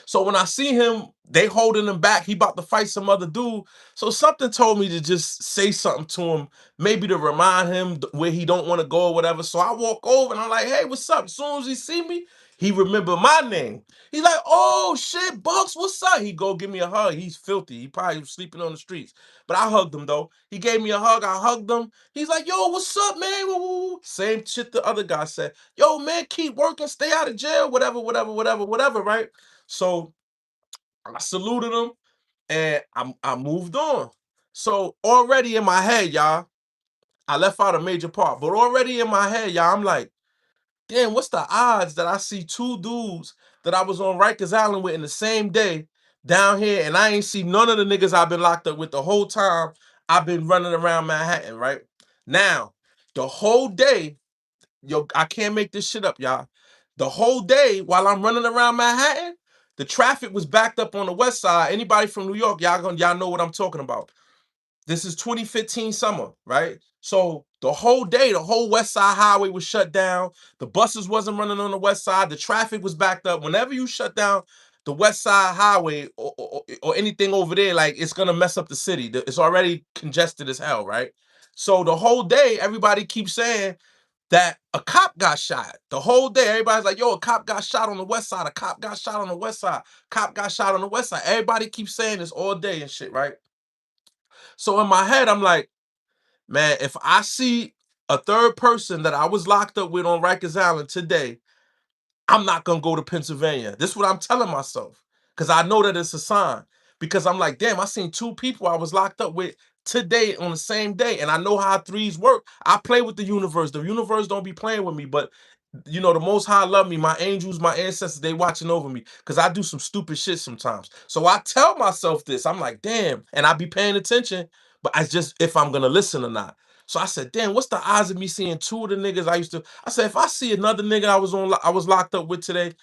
So when I see him, they holding him back. He about to fight some other dude. So something told me to just say something to him, maybe to remind him where he don't want to go or whatever. So I walk over and I'm like, hey, what's up? As soon as he see me, he remember my name. He's like, oh shit, Bucks, what's up? He go give me a hug. He's filthy. He probably was sleeping on the streets. But I hugged him though. He gave me a hug. I hugged him. He's like, yo, what's up, man? Woo, woo, woo. Same shit the other guy said. Yo, man, keep working, stay out of jail, whatever, whatever, whatever, whatever, right? So I saluted him and I moved on. So already in my head, y'all, I left out a major part, but already in my head, y'all, I'm like, damn, what's the odds that I see two dudes that I was on Rikers Island with in the same day down here, and I ain't see none of the niggas I've been locked up with the whole time I've been running around Manhattan, right? Now, the whole day, yo, I can't make this shit up, y'all. The whole day while I'm running around Manhattan, the traffic was backed up on the west side. Anybody from New York, y'all know what I'm talking about. This is 2015 summer, right? So the whole day, the whole West Side Highway was shut down. The buses wasn't running on the west side. The traffic was backed up. Whenever you shut down the West Side Highway or anything over there, like it's gonna mess up the city. It's already congested as hell, right? So the whole day, everybody keeps saying that a cop got shot. The whole day, everybody's like, yo, a cop got shot on the west side. A cop got shot on the west side. Cop got shot on the west side. Everybody keeps saying this all day and shit, right? So in my head, I'm like, man, if I see a third person that I was locked up with on Rikers Island today, I'm not gonna go to Pennsylvania. This is what I'm telling myself. Cause I know that it's a sign. Because I'm like, damn, I seen two people I was locked up with today on the same day. And I know how threes work. I play with the universe. The universe don't be playing with me, but the most high love me. My angels, my ancestors, they watching over me. Cause I do some stupid shit sometimes. So I tell myself this. I'm like, damn, and I be paying attention, but I just if I'm gonna listen or not. So I said, damn, what's the odds of me seeing two of the niggas I said, if I see another nigga I was locked up with today,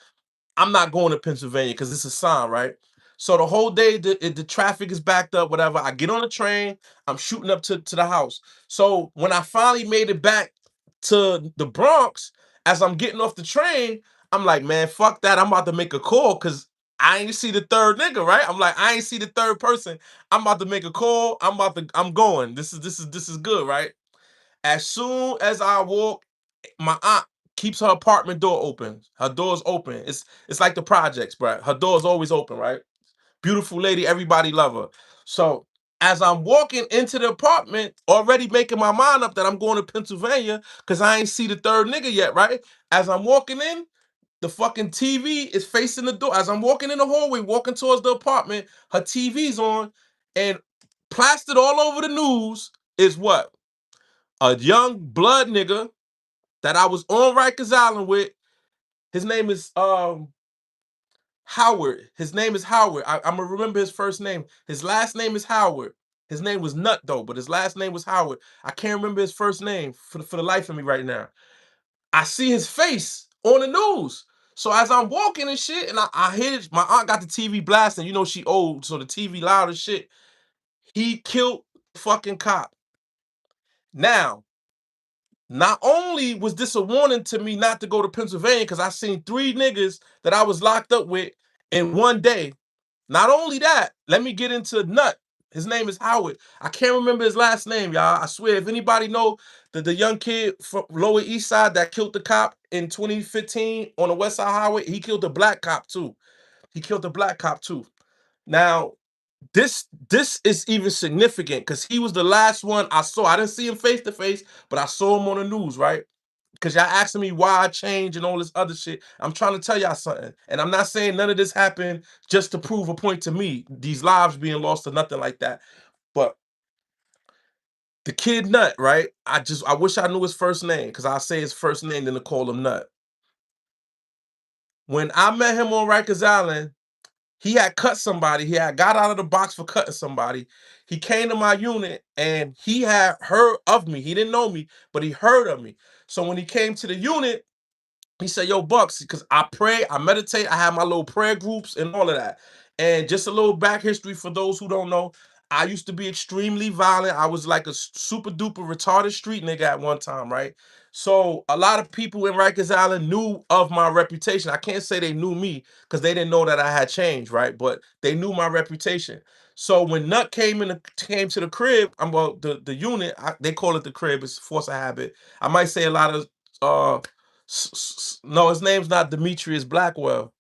I'm not going to Pennsylvania because it's a sign, right? So the whole day, the traffic is backed up, whatever. I get on the train, I'm shooting up to the house. So when I finally made it back to the Bronx, as I'm getting off the train, I'm like, man, fuck that. I'm about to make a call because I ain't see the third nigga, right? I'm like, I ain't see the third person. I'm about to make a call. I'm going. This is good, right? As soon as I walk, my aunt keeps her apartment door open. Her door's open. It's like the projects, bro. Her door's always open, right? Beautiful lady, everybody love her. So as I'm walking into the apartment, already making my mind up that I'm going to Pennsylvania because I ain't see the third nigga yet, right? As I'm walking in, the fucking TV is facing the door. As I'm walking in the hallway, walking towards the apartment, her TV's on, and plastered all over the news is what? A young blood nigga that I was on Rikers Island with. His name is Howard. His name is Howard. I'm gonna remember his first name. His last name is Howard. His name was Nut though, but his last name was Howard. I can't remember his first name for the life of me right now. I see his face on the news. So as I'm walking and shit, and I hear my aunt got the TV blasting. You know she old, so the TV loud as shit. He killed the fucking cop. Now, not only was this a warning to me not to go to Pennsylvania, because I seen 3 niggas that I was locked up with in one day. Not only that, let me get into Nut. His name is Howard. I can't remember his last name, y'all. I swear, if anybody know the young kid from Lower East Side that killed the cop in 2015 on the West Side Highway, he killed the black cop too. He killed the black cop too. Now, this is even significant because he was the last one I saw. I didn't see him face to face, but I saw him on the news, right? Because y'all asking me why I changed and all this other shit. I'm trying to tell y'all something. And I'm not saying none of this happened just to prove a point to me, these lives being lost or nothing like that. But the kid Nut, right? I wish I knew his first name because I say his first name then to call him Nut. When I met him on Rikers Island, he had cut somebody. He had got out of the box for cutting somebody. He came to my unit and he had heard of me. He didn't know me, but he heard of me. So when he came to the unit, he said, yo, Bucks, because I pray, I meditate, I have my little prayer groups and all of that. And just a little back history for those who don't know, I used to be extremely violent. I was like a super duper retarded street nigga at one time, right? So a lot of people in Rikers Island knew of my reputation. I can't say they knew me because they didn't know that I had changed, right? But they knew my reputation. So when Nut came to the crib, well, the unit, they call it the crib, it's force of habit. I might say a lot of no, his name's not Demetrius Blackwell.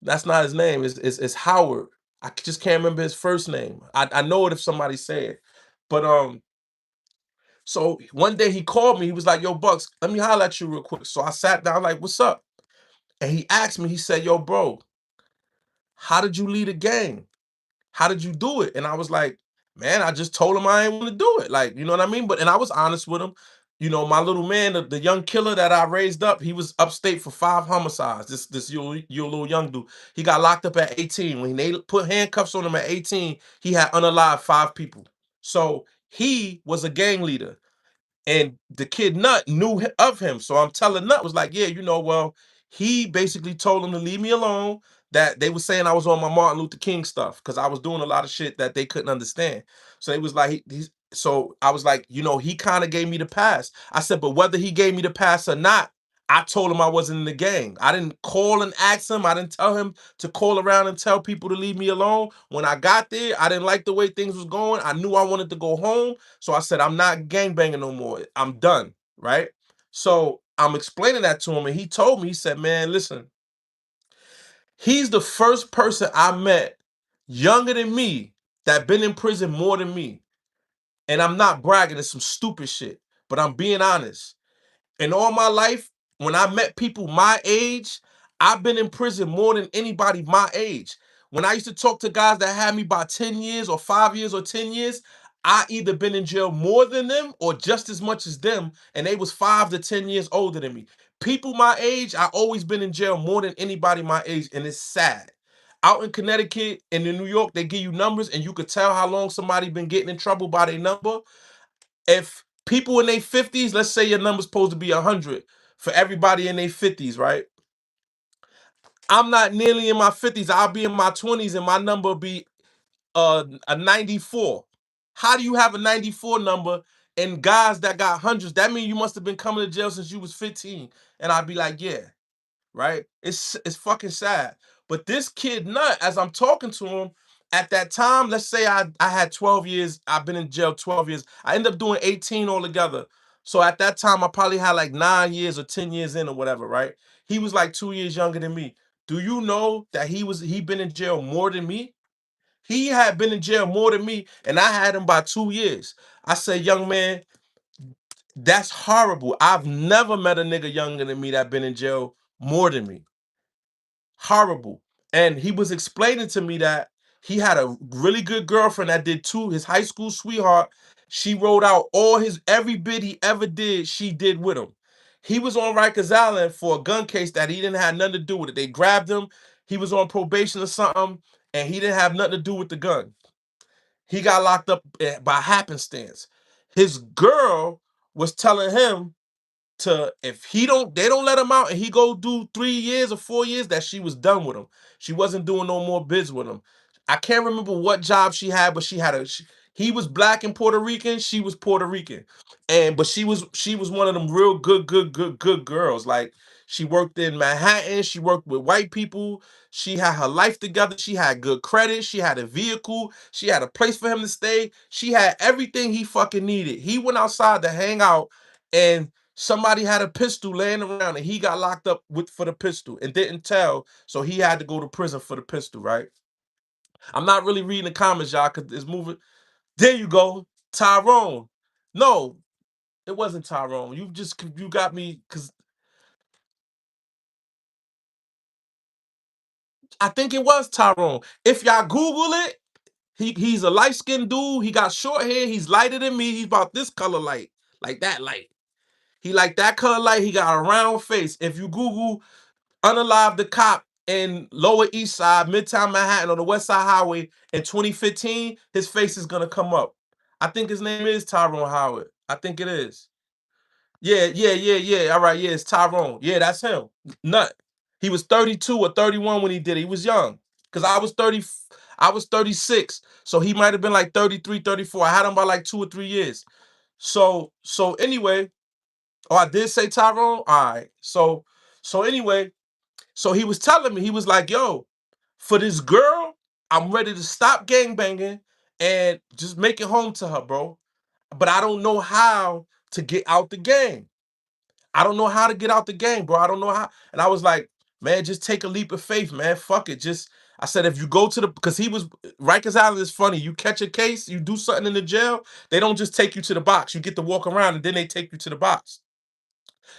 That's not his name. It's Howard. I just can't remember his first name. I know it if somebody say it. But so one day he called me. He was like, "Yo, Bucks, let me holler at you real quick." So I sat down like, "What's up?" And he asked me. He said, "Yo, bro, how did you lead a gang? How did you do it?" And I was like, man, I just told him I ain't want to do it. Like, you know what I mean? And I was honest with him. You know, my little man, the young killer that I raised up, he was upstate for 5 homicides. This your little young dude. He got locked up at 18. When they put handcuffs on him at 18, he had unalived 5 people. So he was a gang leader. And the kid Nut knew of him. So I'm telling Nut was like, yeah, well, he basically told him to leave me alone. That they were saying I was on my Martin Luther King stuff because I was doing a lot of shit that they couldn't understand. So it was like so I was like, he kind of gave me the pass. I said, but whether he gave me the pass or not, I told him I wasn't in the gang. I didn't call and ask him. I didn't tell him to call around and tell people to leave me alone. When I got there, I didn't like the way things was going. I knew I wanted to go home. So I said, I'm not gang banging no more. I'm done, right? So I'm explaining that to him, and he told me, he said, man, listen, he's the first person I met younger than me that been in prison more than me. And I'm not bragging, it's some stupid shit, but I'm being honest. In all my life, when I met people my age, I've been in prison more than anybody my age. When I used to talk to guys that had me by 10 years or 5 years or 10 years, I either been in jail more than them or just as much as them, and they was 5 to 10 years older than me. People my age, I always been in jail more than anybody my age, and it's sad. Out in Connecticut and in New York, they give you numbers, and you could tell how long somebody been getting in trouble by their number. If people in their 50s, let's say your number's supposed to be 100 for everybody in their 50s, right? I'm not nearly in my 50s. I'll be in my 20s and my number be a 94. How do you have a 94 number and guys that got hundreds? That means you must have been coming to jail since you was 15. And I'd be like, yeah. right? It's fucking sad. But this kid nut, as I'm talking to him, at that time, let's say I had 12 years, I've been in jail 12 years. I ended up doing 18 altogether. So at that time, I probably had like 9 years or 10 years in or whatever, right? He was like 2 years younger than me. Do you know that he been in jail more than me? He had been in jail more than me, and I had him by 2 years. I said, young man, that's horrible. I've never met a nigga younger than me that been in jail more than me. Horrible. And he was explaining to me that he had a really good girlfriend that did too. His high school sweetheart, she wrote out all his every bit he ever did, she did with him. He was on Rikers Island for a gun case that he didn't have nothing to do with it. They grabbed him, he was on probation or something, and he didn't have nothing to do with the gun. He got locked up by happenstance. His girl was telling him to, if he don't, they don't let him out and he go do 3 years or 4 years, that she was done with him. She wasn't doing no more biz with him. I can't remember what job she had, but she had he was black and Puerto Rican, she was Puerto Rican. And but she was one of them real good girls. Like, she worked in Manhattan, she worked with white people, she had her life together, she had good credit, she had a vehicle, she had a place for him to stay, she had everything he fucking needed. He went outside to hang out, and somebody had a pistol laying around and he got locked up for the pistol and didn't tell, so he had to go to prison for the pistol, right? I'm not really reading the comments, y'all, because it's moving. There you go, Tyrone. No, it wasn't Tyrone. You got me, because I think it was Tyrone. If y'all Google it, he's a light-skinned dude. He got short hair. He's lighter than me. He's about this color light, like that light. He like that color light. He got a round face. If you Google unalive the cop in Lower East Side, Midtown Manhattan on the West Side Highway in 2015, his face is gonna come up. I think his name is Tyrone Howard. I think it is. Yeah. All right, yeah, it's Tyrone. Yeah, that's him. Nut. He was 32 or 31 when he did it. He was young. Cause I was 36. So he might have been like 33, 34. I had him by like 2 or 3 years. So anyway, oh, I did say Tyrone? All right. So anyway, so he was telling me, he was like, yo, for this girl, I'm ready to stop gangbanging and just make it home to her, bro. But I don't know how to get out the game. I don't know how to get out the game, bro. I don't know how. And I was like, man, just take a leap of faith, man. Fuck it. I said, if you go to the, because Rikers Island is funny. You catch a case, you do something in the jail, they don't just take you to the box. You get to walk around and then they take you to the box.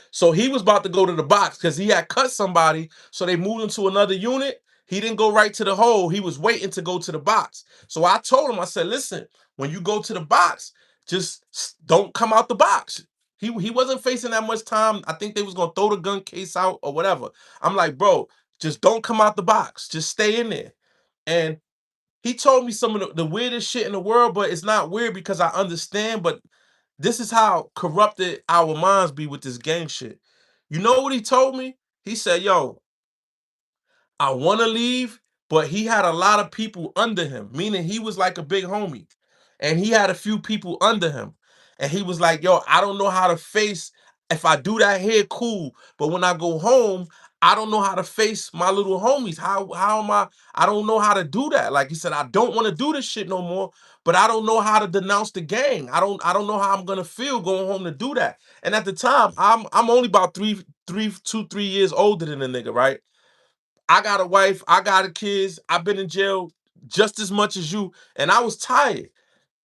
So he was about to go to the box because he had cut somebody. So they moved him to another unit. He didn't go right to the hole. He was waiting to go to the box. So I told him, I said, listen, when you go to the box, just don't come out the box. He wasn't facing that much time. I think they was gonna throw the gun case out or whatever. I'm like, bro, just don't come out the box. Just stay in there. And he told me some of the weirdest shit in the world, but it's not weird because I understand. But this is how corrupted our minds be with this gang shit. You know what he told me? He said, yo, I want to leave, but he had a lot of people under him, meaning he was like a big homie. And he had a few people under him. And he was like, yo, I don't know how to face, if I do that here, cool. But when I go home, I don't know how to face my little homies. How am I don't know how to do that. Like he said, I don't want to do this shit no more, but I don't know how to denounce the gang. I don't know how I'm gonna feel going home to do that. And at the time, I'm only about 3 years older than the nigga, right? I got a wife, I got a kids, I've been in jail just as much as you, and I was tired.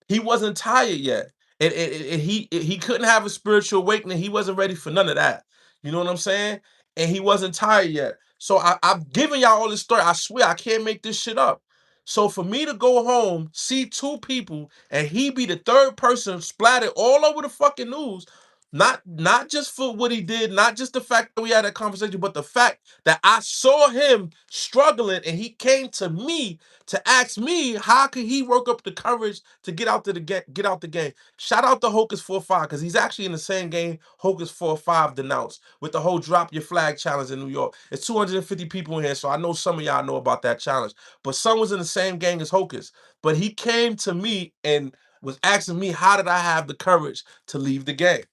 He wasn't tired yet. And he couldn't have a spiritual awakening. He wasn't ready for none of that. You know what I'm saying? And he wasn't tired yet. So I've given y'all all this story. I swear I can't make this shit up. So for me to go home, see two people, and he be the third person splattered all over the fucking news, not just for what he did, not just the fact that we had that conversation, but the fact that I saw him struggling and he came to me to ask me how could he work up the courage to get out the game. Shout out to Hocus 45 because he's actually in the same game Hocus 45 denounced with the whole drop your flag challenge in New York. It's 250 people in here, so I know some of y'all know about that challenge. But some was in the same gang as Hocus. But he came to me and was asking me how did I have the courage to leave the game.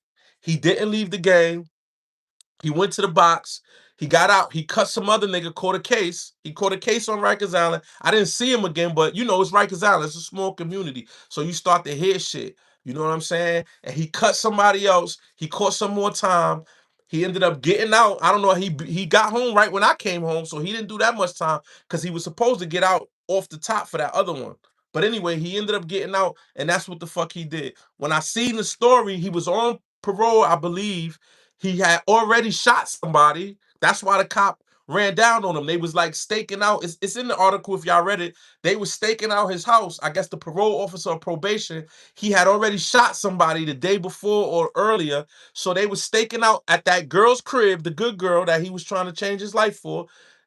He didn't leave the game. He went to the box. He got out. He cut some other nigga, caught a case. He caught a case on Rikers Island. I didn't see him again, but you know, it's Rikers Island. It's a small community. So you start to hear shit. You know what I'm saying? And he cut somebody else. He caught some more time. He ended up getting out. I don't know. He got home right when I came home, so he didn't do that much time because he was supposed to get out off the top for that other one. But anyway, he ended up getting out, and that's what the fuck he did. When I seen the story, he was on parole, I believe. He had already shot somebody. That's why the cop ran down on him. They was like staking out. It's in the article if y'all read it. They was staking out his house. I guess the parole officer on probation, he had already shot somebody the day before or earlier. So they was staking out at that girl's crib, the good girl that he was trying to change his life for.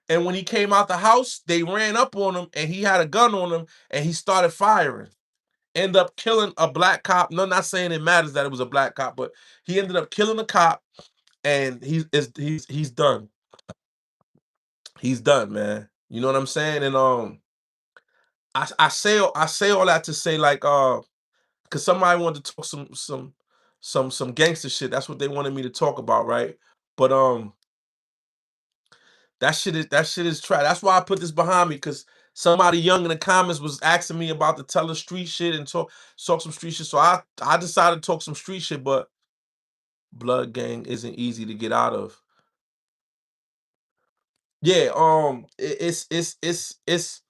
And when he came out the house, they ran up on him and he had a gun on him and he started firing. End up killing a black cop. No, not saying it matters that it was a black cop, but he ended up killing a cop and he's done. He's done, man. You know what I'm saying? And I say all that to say like because somebody wanted to talk some gangster shit. That's what they wanted me to talk about, right? But that shit is trash. That's why I put this behind me because somebody young in the comments was asking me about to tell the street shit and talk some street shit. So I decided to talk some street shit, but blood gang isn't easy to get out of. Yeah, it's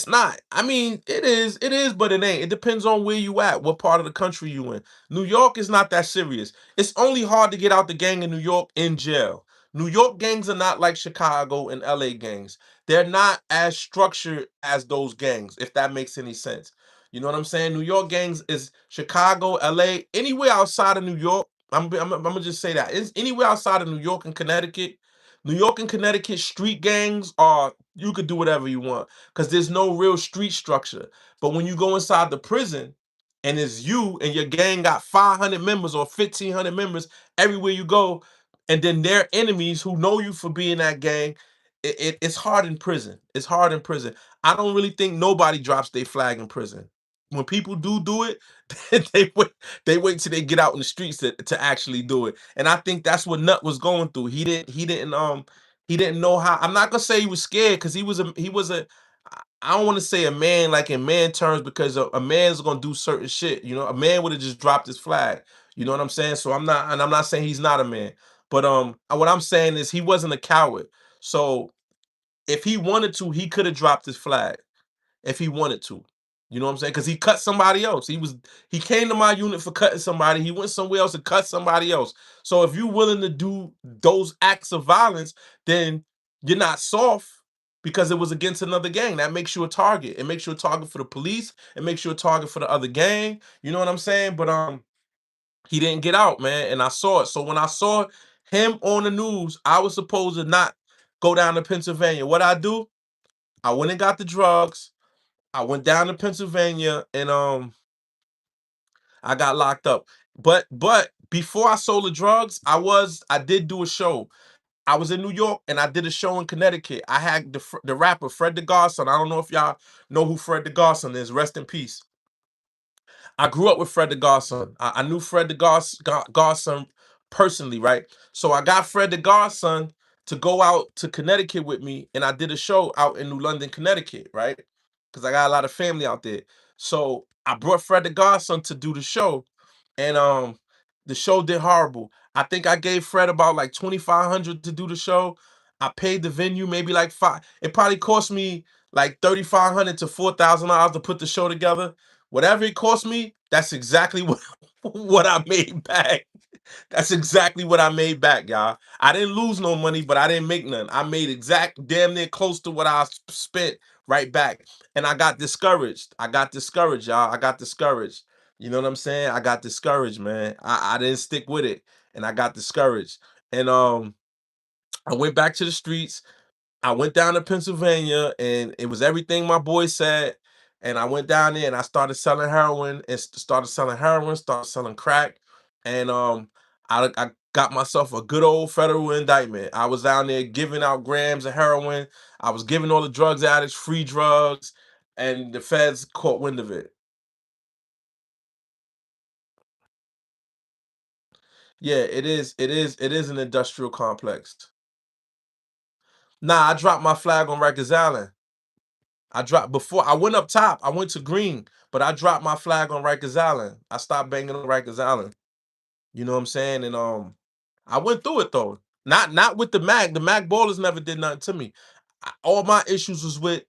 not. I mean, it is, but it ain't. It depends on where you at, what part of the country you in. New York is not that serious. It's only hard to get out the gang in New York in jail. New York gangs are not like Chicago and LA gangs. They're not as structured as those gangs, if that makes any sense. You know what I'm saying? New York gangs is Chicago, LA, anywhere outside of New York. I'm gonna just say that. It's anywhere outside of New York and Connecticut. New York and Connecticut street gangs are you could do whatever you want because there's no real street structure. But when you go inside the prison and it's you and your gang got 500 members or 1,500 members everywhere you go, and then their enemies who know you for being that gang, it's hard in prison. It's hard in prison. I don't really think nobody drops their flag in prison. When people do it, they wait, they wait till they get out in the streets to actually do it. And I think that's what Nut was going through. He didn't know how. I'm not gonna say he was scared because he was a I don't want to say a man like in man terms because a man's gonna do certain shit. You know, a man would have just dropped his flag. You know what I'm saying? So I'm not saying he's not a man, but what I'm saying is he wasn't a coward. So if he wanted to, he could have dropped his flag if he wanted to. You know what I'm saying? Because he cut somebody else. He came to my unit for cutting somebody. He went somewhere else and cut somebody else. So if you're willing to do those acts of violence, then you're not soft because it was against another gang. That makes you a target. It makes you a target for the police. It makes you a target for the other gang. You know what I'm saying? But he didn't get out, man, and I saw it. So when I saw him on the news, I was supposed to not go down to Pennsylvania. What I do? I went and got the drugs. I went down to Pennsylvania and I got locked up. But before I sold the drugs, I did do a show. I was in New York and I did a show in Connecticut. I had the rapper Fred the Godson. I don't know if y'all know who Fred the Godson is. Rest in peace. I grew up with Fred the Godson. I knew Fred the Godson personally, right? So I got Fred the Godson to go out to Connecticut with me, and I did a show out in New London, Connecticut, right? Because I got a lot of family out there. So I brought Fred the Godson to do the show, and the show did horrible. I think I gave Fred about like 2,500 to do the show. I paid the venue maybe like five. It probably cost me like 3,500 to $4,000 to put the show together. Whatever it cost me, that's exactly what what I made back. That's exactly what I made back, y'all. I didn't lose no money, but I didn't make none. I made exact damn near close to what I spent right back. And I got discouraged. I got discouraged, y'all. I got discouraged. You know what I'm saying? I got discouraged, man. I didn't stick with it and I got discouraged. And I went back to the streets. I went down to Pennsylvania and it was everything my boy said. And I went down there and I started selling heroin and started selling heroin, started selling crack. And I got myself a good old federal indictment. I was down there giving out grams of heroin. I was giving all the drugs addicts free drugs, and the feds caught wind of it. Yeah, it is an industrial complex. Nah, I dropped my flag on Rikers Island. I dropped before I went up top. I went to green, but I dropped my flag on Rikers Island. I stopped banging on Rikers Island. You know what I'm saying? And I went through it though. Not with the Mac. The Mac ballers never did nothing to me. All my issues was with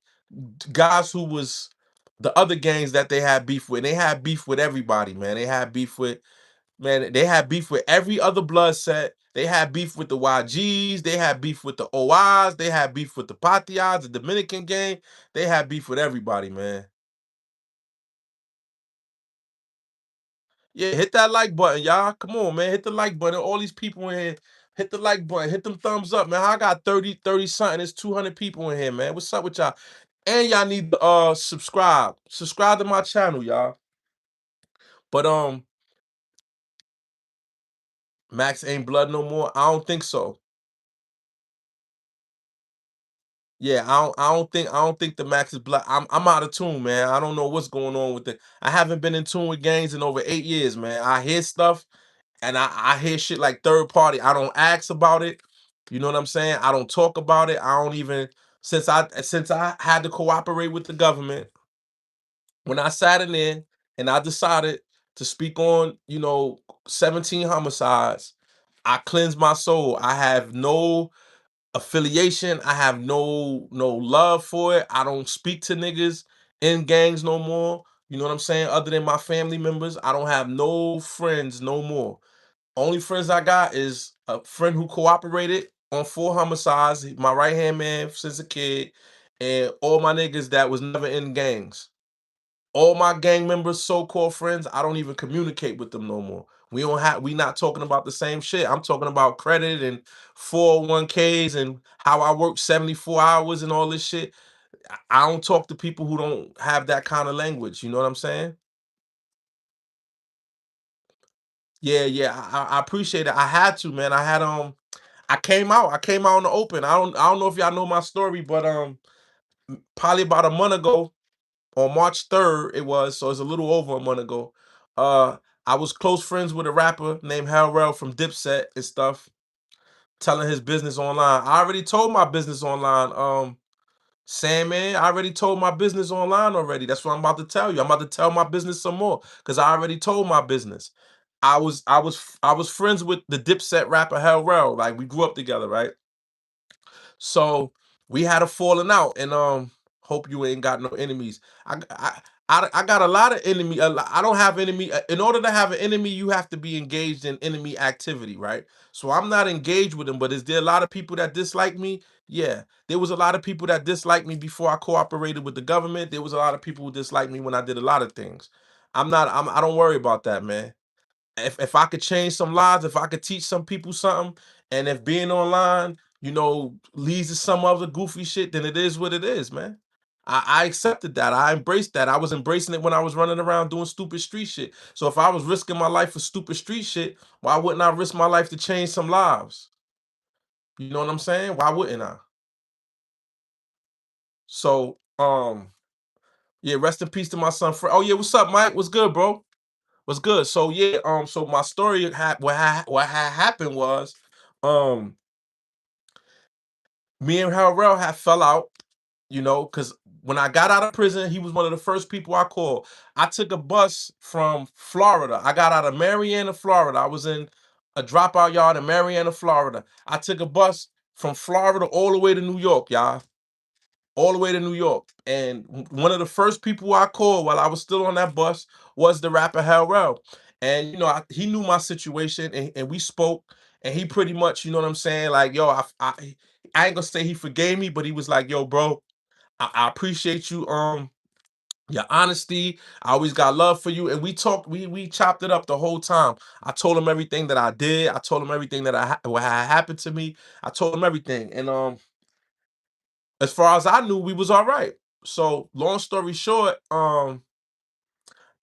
guys who was the other gangs that they had beef with. They had beef with everybody, man. They had beef with Man, they had beef with every other blood set. They had beef with the YGs. They had beef with the OIs. They had beef with the Patias, the Dominican gang. They had beef with everybody, man. Yeah, hit that like button, y'all. Come on, man. Hit the like button. All these people in here, hit the like button. Hit them thumbs up, man. I got 30 something. There's 200 people in here, man. What's up with y'all? And y'all need to subscribe. Subscribe to my channel, y'all. But Max ain't blood no more. I don't think so. Yeah, I don't think the max is black. I'm out of tune, man. I don't know what's going on with it. I haven't been in tune with gangs in over 8 years, man. I hear stuff and I hear shit like third party. I don't ask about it. You know what I'm saying? I don't talk about it. I don't even since I had to cooperate with the government, when I sat in there and I decided to speak on, 17 homicides, I cleansed my soul. I have no affiliation. I have no love for it. I don't speak to niggas in gangs no more. You know what I'm saying? Other than my family members, I don't have no friends no more. Only friends I got is a friend who cooperated on 4 homicides, my right hand man since a kid, and all my niggas that was never in gangs. All my gang members, so-called friends, I don't even communicate with them no more. We not talking about the same shit. I'm talking about credit and 401ks and how I work 74 hours and all this shit. I don't talk to people who don't have that kind of language. You know what I'm saying? Yeah, yeah. I appreciate it. I had to, man. I came out. I came out in the open. I don't know if y'all know my story, but probably about a month ago, on March 3rd, it was, so it's a little over a month ago. Uh, I was close friends with a rapper named Harrell from Dipset and stuff, telling his business online. I already told my business online. Sam, man, I already told my business online already. That's what I'm about to tell you. I'm about to tell my business some more because I already told my business. I was friends with the Dipset rapper Harrell. Like we grew up together, right? So we had a falling out, and hope you ain't got no enemies. I got a lot of enemy. I don't have enemy. In order to have an enemy, you have to be engaged in enemy activity, right? So I'm not engaged with them. But is there a lot of people that dislike me? Yeah, there was a lot of people that disliked me before I cooperated with the government. There was a lot of people who disliked me when I did a lot of things. I don't worry about that, man. If I could change some lives, if I could teach some people something, and if being online, leads to some other goofy shit, then it is what it is, man. I accepted that. I embraced that. I was embracing it when I was running around doing stupid street shit. So if I was risking my life for stupid street shit, why wouldn't I risk my life to change some lives? You know what I'm saying? Why wouldn't I? So, yeah, rest in peace to my son. Oh yeah, what's up, Mike? What's good, bro? What's good? So yeah, so my story what had happened was, um, me and Harrell had fell out, because when I got out of prison, he was one of the first people I called. I took a bus from Florida. I got out of Marietta, Florida. I was in a dropout yard in Marietta, Florida. I took a bus from Florida all the way to New York, y'all, all the way to New York. And one of the first people I called while I was still on that bus was the rapper Harrell. And he knew my situation, and we spoke. And he pretty much, you know what I'm saying, like, yo, I ain't gonna say he forgave me, but he was like, yo, bro, I appreciate you, your honesty. I always got love for you. And we talked, we chopped it up the whole time. I told him everything that I did. I told him everything that what had happened to me. I told him everything. And as far as I knew, we was all right. So long story short, I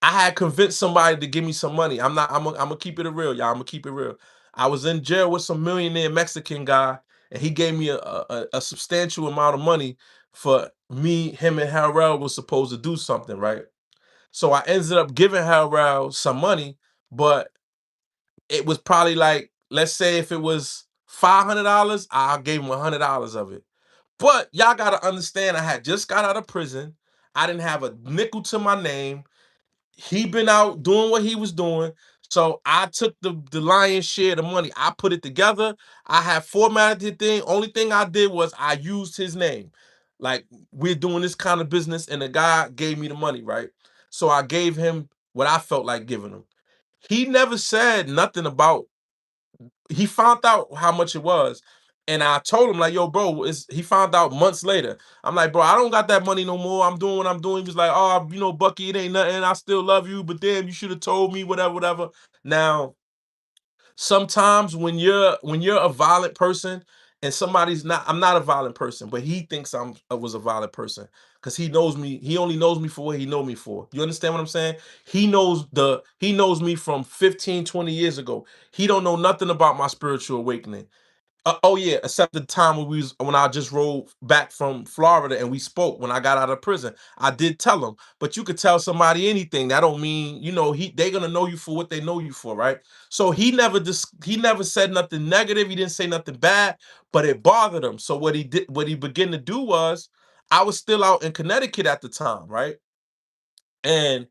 had convinced somebody to give me some money. I'm gonna keep it real, y'all. I'm gonna keep it real. I was in jail with some millionaire Mexican guy, and he gave me a substantial amount of money for me, him and Harrell was supposed to do something, right? So I ended up giving Harrell some money, but it was probably like, let's say if it was $500, I gave him $100 of it. But y'all gotta understand, I had just got out of prison. I didn't have a nickel to my name. He been out doing what he was doing. So I took the lion's share of the money. I put it together. I had formatted the thing. Only thing I did was I used his name. Like, we're doing this kind of business, and the guy gave me the money, right? So I gave him what I felt like giving him. He never said nothing about, he found out how much it was. And I told him, like, yo, bro, he found out months later. I'm like, bro, I don't got that money no more. I'm doing what I'm doing. He was like, oh, Bucky, it ain't nothing. I still love you, but damn, you should have told me, whatever, whatever. Now, sometimes when you're a violent person and somebody's not, I'm not a violent person, but he thinks I was a violent person because he knows me. He only knows me for what he know me for. You understand what I'm saying? He knows me from 15, 20 years ago. He don't know nothing about my spiritual awakening. Oh yeah, except the time when I just rolled back from Florida and we spoke when I got out of prison. I did tell him, but you could tell somebody anything. That don't mean, they're gonna know you for what they know you for, right? So he never said nothing negative. He didn't say nothing bad, but it bothered him. So what he began to do was, I was still out in Connecticut at the time, right? And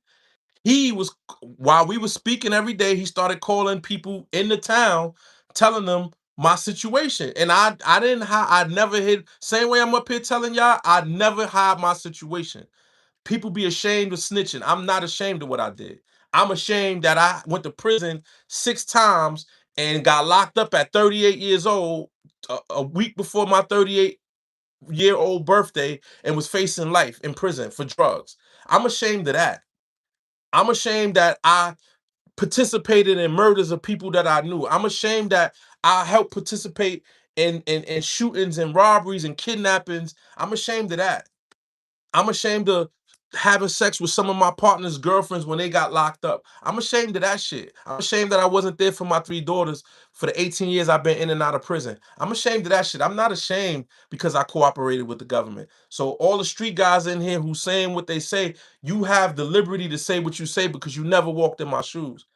he was, while we were speaking every day, he started calling people in the town, telling them my situation. And I didn't hide, I never hid. Same way I'm up here telling y'all, I never hide my situation. People be ashamed of snitching. I'm not ashamed of what I did. I'm ashamed that I went to prison 6 times and got locked up at 38 years old, a week before my 38-year-old birthday, and was facing life in prison for drugs. I'm ashamed of that. I'm ashamed that I participated in murders of people that I knew. I'm ashamed that I helped participate in shootings and robberies and kidnappings. I'm ashamed of that. I'm ashamed of having sex with some of my partner's girlfriends when they got locked up. I'm ashamed of that shit. I'm ashamed that I wasn't there for my 3 daughters for the 18 years I've been in and out of prison. I'm ashamed of that shit. I'm not ashamed because I cooperated with the government. So all the street guys in here who saying what they say, you have the liberty to say what you say because you never walked in my shoes.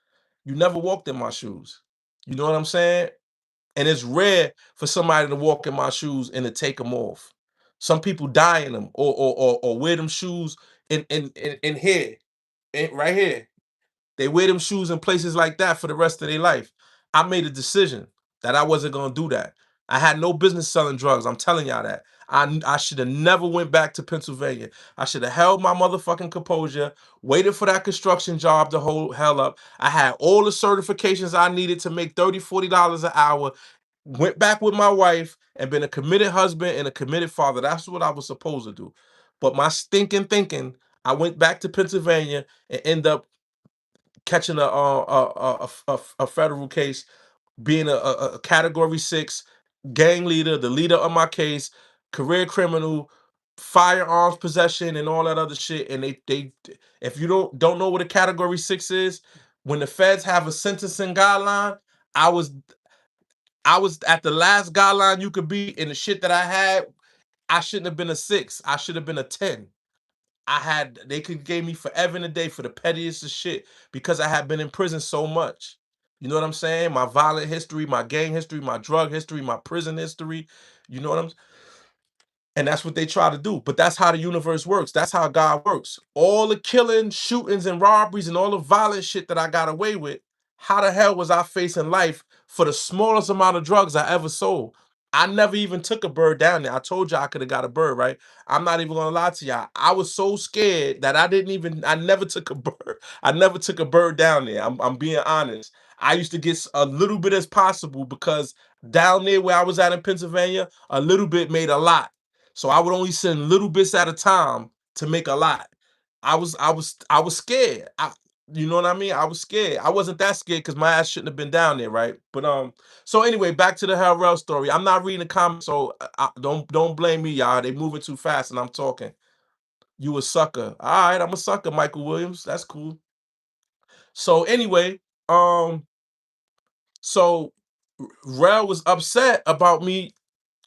You never walked in my shoes. You know what I'm saying? And it's rare for somebody to walk in my shoes and to take them off. Some people die in them, or wear them shoes in here, right here. They wear them shoes in places like that for the rest of their life. I made a decision that I wasn't gonna do that. I had no business selling drugs. I'm telling y'all that. I should have never went back to Pennsylvania. I should have held my motherfucking composure, waited for that construction job to hold hell up. I had all the certifications I needed to make $30, $40 an hour. Went back with my wife and been a committed husband and a committed father. That's what I was supposed to do. But my stinking thinking, I went back to Pennsylvania and end up catching a federal case, being a category 6 gang leader, the leader of my case, career criminal, firearms possession, and all that other shit. And they if you don't know what a category 6 is, when the feds have a sentencing guideline, I was I was at the last guideline you could be, in the shit that I had. I shouldn't have been a 6. I should have been a 10. They could gave me forever and a day for the pettiest of shit because I had been in prison so much. You know what I'm saying? My violent history, my gang history, my drug history, my prison history. You know what I'm And that's what they try to do. But that's how the universe works. That's how God works. All the killing, shootings, and robberies and all the violent shit that I got away with, how the hell was I facing life for the smallest amount of drugs I ever sold? I never even took a bird down there. I told you I could have got a bird, right? I'm not even gonna lie to y'all. I was so scared that I never took a bird. I never took a bird down there. I'm being honest. I used to get a little bit as possible because down there where I was at in Pennsylvania, a little bit made a lot. So I would only send little bits at a time to make a lot. I was scared. You know what I mean? I was scared. I wasn't that scared because my ass shouldn't have been down there, right? But so anyway, back to the Hell Rel story. I'm not reading the comments, so don't blame me, y'all. They moving too fast and I'm talking. You a sucker. All right, I'm a sucker, Michael Williams. That's cool. So anyway, um, so Rel was upset about me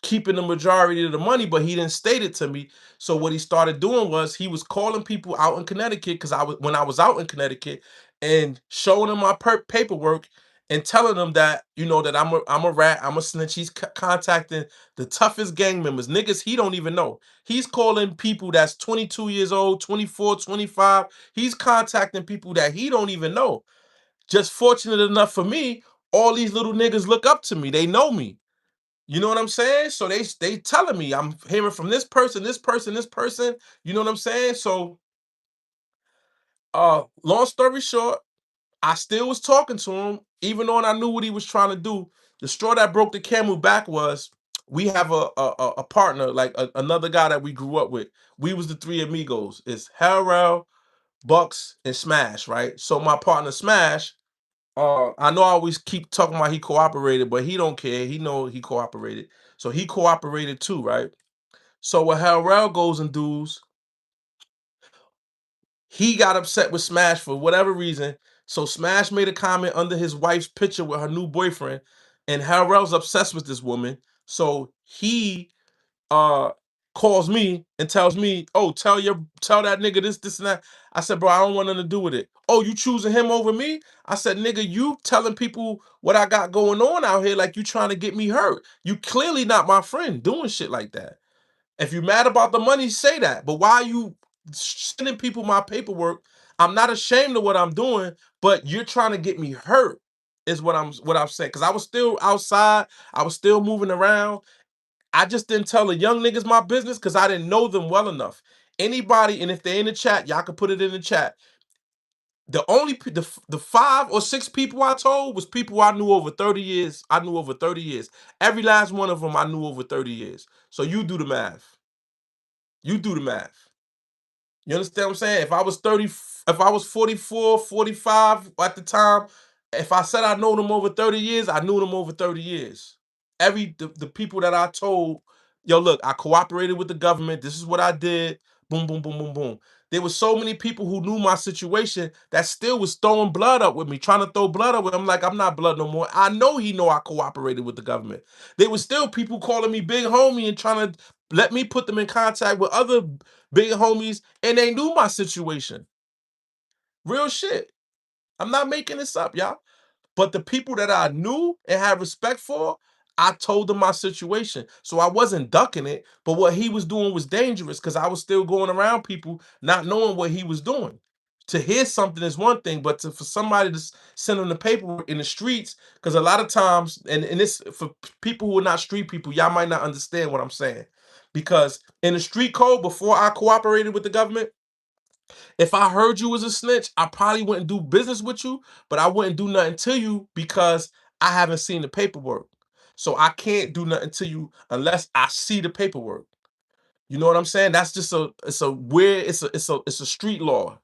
keeping the majority of the money, but he didn't state it to me. So what he started doing was he was calling people out in Connecticut, because when I was out in Connecticut, and showing them my paperwork and telling them that, that I'm a rat, I'm a snitch. He's contacting the toughest gang members, niggas he don't even know. He's calling people that's 22 years old, 24, 25. He's contacting people that he don't even know. Just fortunate enough for me, all these little niggas look up to me. They know me. You know what I'm saying? So they telling me, I'm hearing from this person, this person, this person. You know what I'm saying? So long story short, I still was talking to him, even though I knew what he was trying to do. The straw that broke the camel back was, we have a partner, like another guy that we grew up with. We was the three amigos. It's Harrell, Bucks, and Smash, right? So my partner Smash, I know I always keep talking about he cooperated, but he don't care. He know he cooperated. So he cooperated too, right? So what Harrell goes and does, he got upset with Smash for whatever reason. So Smash made a comment under his wife's picture with her new boyfriend, and Harrell's obsessed with this woman. So he uh calls me and tells me, "Oh, tell that nigga this, this, and that." I said, "Bro, I don't want nothing to do with it." "Oh, you choosing him over me?" I said, "Nigga, you telling people what I got going on out here like you trying to get me hurt. You clearly not my friend doing shit like that. If you're mad about the money, say that. But why are you sending people my paperwork? I'm not ashamed of what I'm doing, but you're trying to get me hurt." Is what I'm saying. Cause I was still outside, I was still moving around. I just didn't tell the young niggas my business because I didn't know them well enough. Anybody, and if they're in the chat, y'all can put it in the chat. The only the 5 or 6 people I told was people I knew over 30 years. I knew over 30 years. Every last one of them I knew over 30 years. So you do the math. You do the math. You understand what I'm saying? If I was 30, if I was 44, 45 at the time, if I said I know them over 30 years, I knew them over 30 years. The people that I told, yo, look, I cooperated with the government. This is what I did. Boom, boom, boom, boom, boom. There were so many people who knew my situation that still was throwing blood up with me, trying to throw blood up with me. I'm like, I'm not blood no more. I know he know I cooperated with the government. There was still people calling me big homie and trying to let me put them in contact with other big homies, and they knew my situation. Real shit. I'm not making this up, y'all. But the people that I knew and had respect for, I told them my situation. So I wasn't ducking it, but what he was doing was dangerous because I was still going around people not knowing what he was doing. To hear something is one thing, but for somebody to send them the paperwork in the streets, because a lot of times, and this for people who are not street people, y'all might not understand what I'm saying. Because in the street code, before I cooperated with the government, if I heard you was a snitch, I probably wouldn't do business with you, but I wouldn't do nothing to you because I haven't seen the paperwork. So I can't do nothing to you unless I see the paperwork. You know what I'm saying? That's just it's a weird, it's a street law.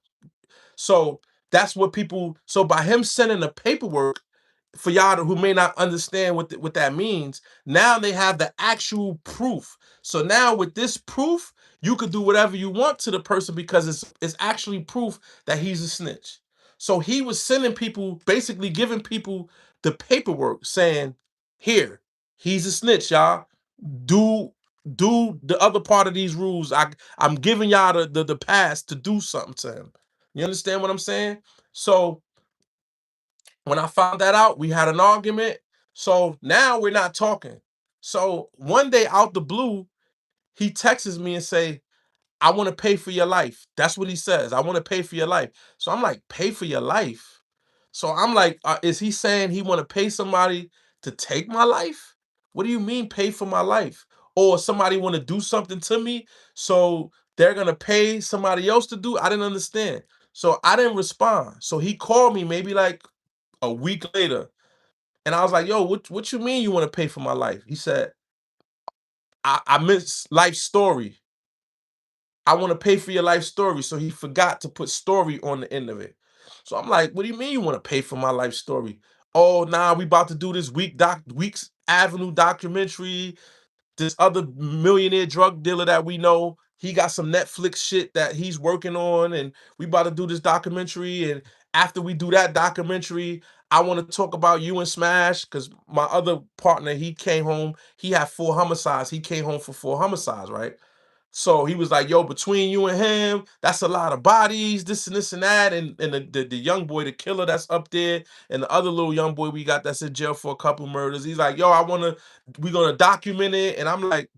So that's what people. So by him sending the paperwork, for y'all who may not understand what that means, now they have the actual proof. So now with this proof, you could do whatever you want to the person because it's actually proof that he's a snitch. So he was sending people, basically giving people the paperwork saying, "Here, he's a snitch, y'all. Do do the other part of these rules. I'm giving y'all the pass to do something to him." You understand what I'm saying? So when I found that out, we had an argument. So now we're not talking. So one day out the blue, he texts me and say, "I want to pay for your life." That's what he says. "I want to pay for your life." So I'm like, "Pay for your life?" So I'm like, is he saying he want to pay somebody to take my life? What do you mean pay for my life? Or somebody want to do something to me, so they're gonna pay somebody else to do? I didn't understand. So I didn't respond. So he called me maybe like a week later. And I was like, "Yo, what you mean you want to pay for my life?" He said, I miss life story. I want to pay for your life story." So he forgot to put story on the end of it. So I'm like, "What do you mean you want to pay for my life story?" "Oh, nah, we about to do this Weeks Avenue documentary. This other millionaire drug dealer that we know, he got some Netflix shit that he's working on, and we about to do this documentary. And after we do that documentary, I want to talk about you and Smash because my other partner, he came home, he had 4 homicides. He came home for 4 homicides, right?" So he was like, yo, between you and him, that's a lot of bodies, this and this and that. And the young boy, the killer that's up there, and the other little young boy we got that's in jail for a couple murders. He's like, yo, we're gonna document it. And I'm like,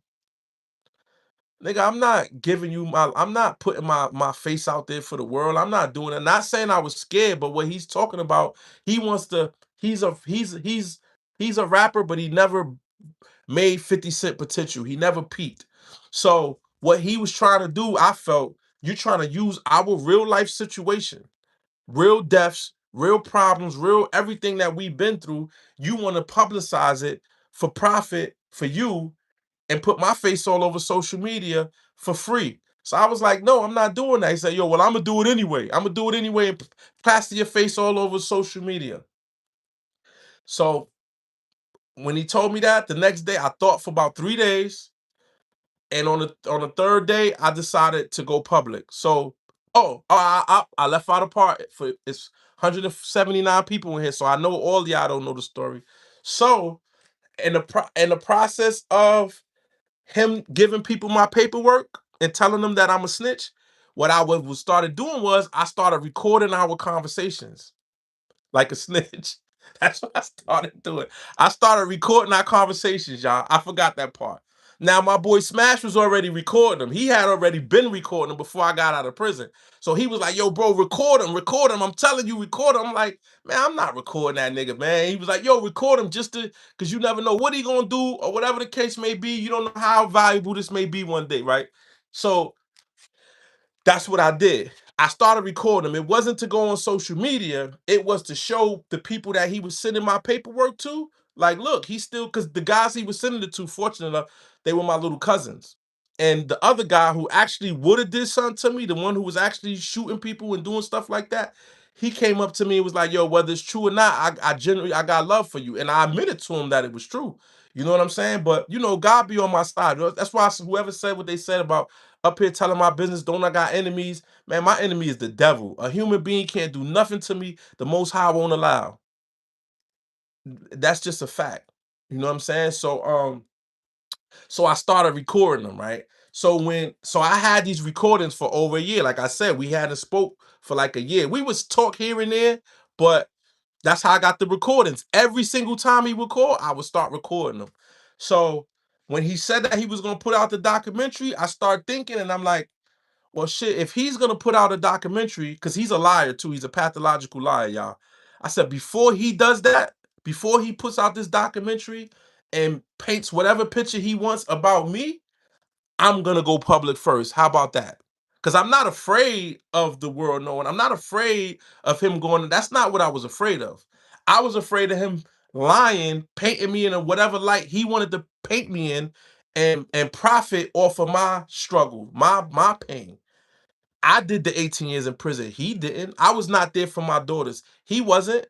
nigga, I'm not putting my face out there for the world. I'm not doing it. Not saying I was scared, but what he's talking about, he wants to, he's a rapper, but he never made 50 Cent potential. He never peaked. So what he was trying to do, I felt, you're trying to use our real life situation, real deaths, real problems, real everything that we've been through. You want to publicize it for profit for you and put my face all over social media for free. So I was like, no, I'm not doing that. He said, yo, well, I'm gonna do it anyway. I'm gonna do it anyway and plaster your face all over social media. So when he told me that, the next day I thought for about 3 days. And on the third day, I decided to go public. So, I left out a part for it's 179 people in here, so I know all y'all don't know the story. So, in the process of him giving people my paperwork and telling them that I'm a snitch, what I was started doing was I started recording our conversations like a snitch. That's what I started doing. I started recording our conversations, y'all. I forgot that part. Now, my boy Smash was already recording them. He had already been recording them before I got out of prison. So he was like, yo, bro, record him, record him. I'm telling you, record him. I'm like, man, I'm not recording that nigga, man. He was like, yo, record him because you never know what he gonna do or whatever the case may be. You don't know how valuable this may be one day, right? So that's what I did. I started recording him. It wasn't to go on social media. It was to show the people that he was sending my paperwork to, like, look, he's still, because the guys he was sending it to, fortunate enough, they were my little cousins. And the other guy who actually would have did something to me, the one who was actually shooting people and doing stuff like that, he came up to me and was like, yo, whether it's true or not, I got love for you. And I admitted to him that it was true. You know what I'm saying? But God be on my side. That's why whoever said what they said about up here telling my business, don't I got enemies? Man, my enemy is the devil. A human being can't do nothing to me. The Most High won't allow. That's just a fact. You know what I'm saying? So I started recording them, right? So I had these recordings for over a year. Like I said, we hadn't spoke for like a year. We was talk here and there, but that's how I got the recordings. Every single time he would call, I would start recording them. So when he said that he was gonna put out the documentary, I started thinking, and I'm like, well, shit, if he's gonna put out a documentary, because he's a liar too, he's a pathological liar, y'all. I said, before he does that, before he puts out this documentary and paints whatever picture he wants about me, I'm gonna go public first. How about that? Because I'm not afraid of the world knowing. I'm not afraid of him going. That's not what I was afraid of. I was afraid of him lying, painting me in a whatever light he wanted to paint me in, and profit off of my struggle, my pain. I did the 18 years in prison. He didn't. I was not there for my daughters. He wasn't.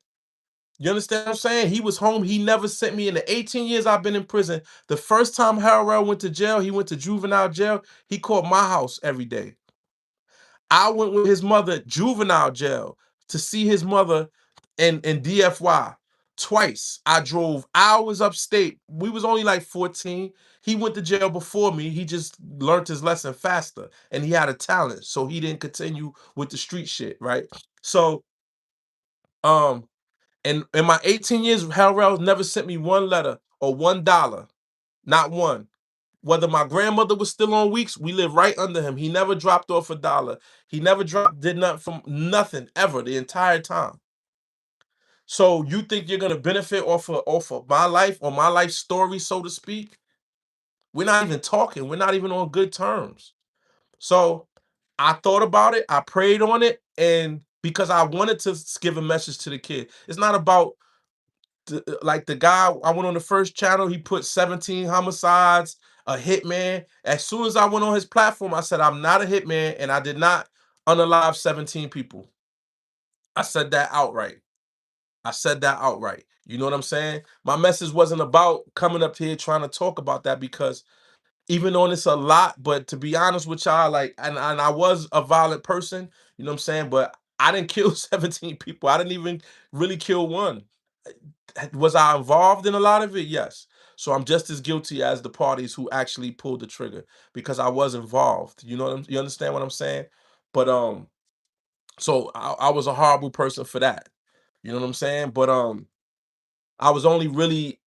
You understand what I'm saying? He was home. He never sent me in the 18 years I've been in prison. The first time Harrell went to jail, he went to juvenile jail. He called my house every day. I went with his mother, juvenile jail, to see his mother in DFY twice. I drove hours upstate. We was only like 14. He went to jail before me. He just learned his lesson faster, and he had a talent, so he didn't continue with the street shit, right? So, um, and in my 18 years, Harrell never sent me one letter or $1, not one. Whether my grandmother was still on weeks, we lived right under him. He never dropped off a dollar. He never did nothing from nothing ever the entire time. So you think you're gonna benefit off of my life or my life story, so to speak? We're not even talking. We're not even on good terms. So I thought about it. I prayed on it, and because I wanted to give a message to the kid, it's not about like the guy I went on the first channel, he put 17 homicides, a hitman. As soon as I went on his platform, I said, I'm not a hitman, and I did not unalive 17 people. I said that outright. I said that outright. You know what I'm saying? My message wasn't about coming up here trying to talk about that because even though it's a lot, but to be honest with y'all, like, and I was a violent person, you know what I'm saying? But I didn't kill 17 people. I didn't even really kill one. Was I involved in a lot of it? Yes. So I'm just as guilty as the parties who actually pulled the trigger because I was involved. You understand what I'm saying? But so I was a horrible person for that. You know what I'm saying? But I was only really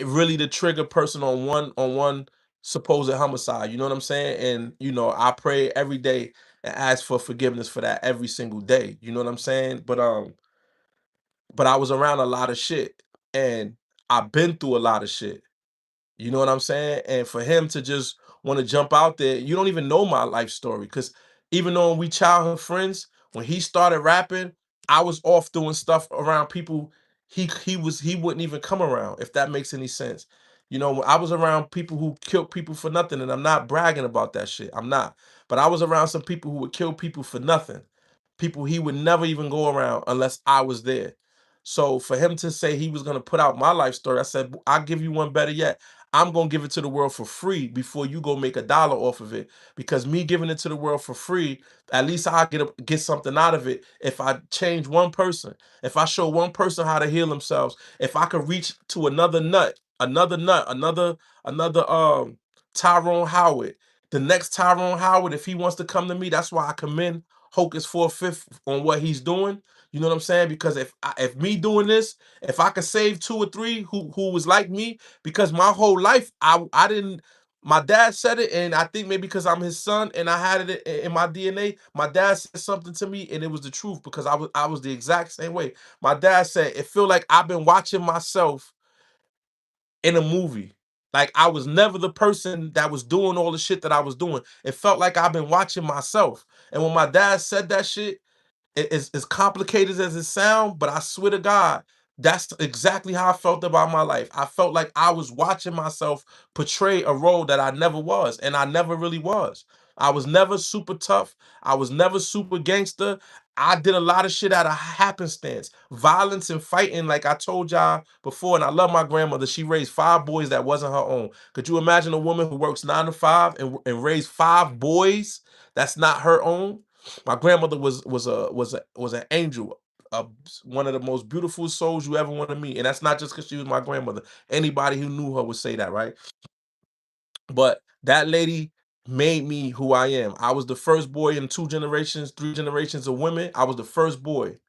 really the trigger person on one supposed homicide. You know what I'm saying? And I pray every day and ask for forgiveness for that every single day. You know what I'm saying? But I was around a lot of shit, and I've been through a lot of shit. You know what I'm saying? And for him to just want to jump out there, you don't even know my life story. Cause even though we childhood friends, when he started rapping, I was off doing stuff around people he wouldn't even come around, if that makes any sense. I was around people who killed people for nothing, and I'm not bragging about that shit. I'm not. But I was around some people who would kill people for nothing. People he would never even go around unless I was there. So for him to say he was gonna put out my life story, I said, I'll give you one better yet. I'm gonna give it to the world for free before you go make a dollar off of it. Because me giving it to the world for free, at least I get something out of it. If I change one person, if I show one person how to heal themselves, if I could reach to another Tyrone Howard, the next Tyrone Howard, if he wants to come to me, that's why I commend Hocus for a fifth on what he's doing. You know what I'm saying? Because if me doing this, if I could save two or three who was like me, because my whole life I didn't. My dad said it, and I think maybe because I'm his son and I had it in my DNA. My dad said something to me, and it was the truth because I was the exact same way. My dad said it feel like I've been watching myself in a movie. Like I was never the person that was doing all the shit that I was doing. It felt like I've been watching myself. And when my dad said that shit, as complicated as it sounds, but I swear to God, that's exactly how I felt about my life. I felt like I was watching myself portray a role that I never was, and I never really was. I was never super tough. I was never super gangster. I did a lot of shit out of happenstance, violence and fighting, like I told y'all before. And I love my grandmother. She raised 5 boys that wasn't her own. Could you imagine a woman who works 9 to 5 and raised 5 boys that's not her own? My grandmother was an angel, uh, one of the most beautiful souls you ever want to meet, and that's not just because she was my grandmother. Anybody who knew her would say that, right? But that lady made me who I am. I was the first boy in 2 generations, 3 generations of women. I was the first boy.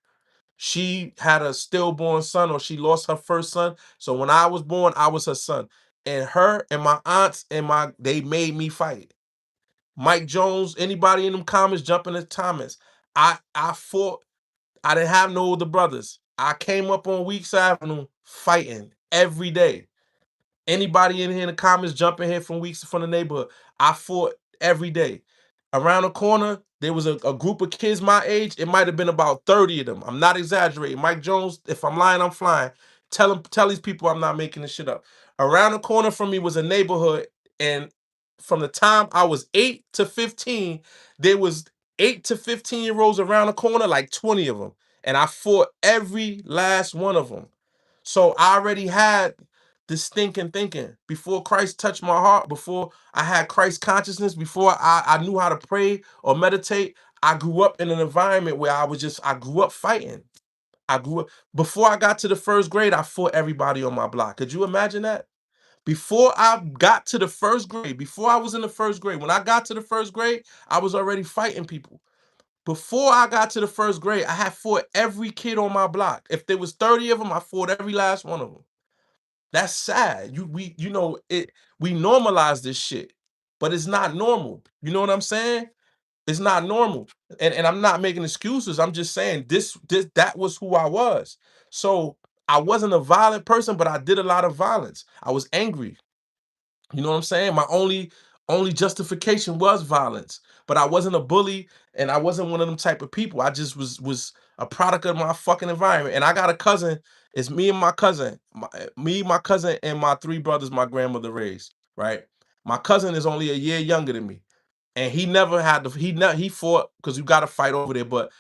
She had a stillborn son, or she lost her first son. So when I was born, I was her son. And her and my aunts and they made me fight. Mike Jones, anybody in them comments, jump in the comments. I fought. I didn't have no older brothers. I came up on Weeks Avenue fighting every day. Anybody in here in the comments, jump in here from Weeks from the neighborhood. I fought every day. Around the corner, there was a group of kids my age. It might have been about 30 of them. I'm not exaggerating. Mike Jones, if I'm lying, I'm flying. Tell these people I'm not making this shit up. Around the corner from me was a neighborhood, and from the time I was 8 to 15, there was 8 to 15-year-olds around the corner, like 20 of them. And I fought every last one of them. So I already had this stinking thinking before Christ touched my heart, before I had Christ consciousness, before I knew how to pray or meditate. I grew up in an environment where I grew up fighting. I grew up before I got to the first grade, I fought everybody on my block. Could you imagine that? Before I got to the first grade, before I was in the first grade, when I got to the first grade, I was already fighting people. Before I got to the first grade, I had fought every kid on my block. If there was 30 of them, I fought every last one of them. That's sad. We normalize this shit, but it's not normal. You know what I'm saying? It's not normal. And I'm not making excuses. I'm just saying this that was who I was. So I wasn't a violent person, but I did a lot of violence. I was angry. You know what I'm saying? My only justification was violence. But I wasn't a bully, and I wasn't one of them type of people. I just was a product of my fucking environment. And I got a cousin. It's me and my cousin. My cousin, and my 3 brothers my grandmother raised, right? My cousin is only a year younger than me. And he never had to he fought because you gotta fight over there, but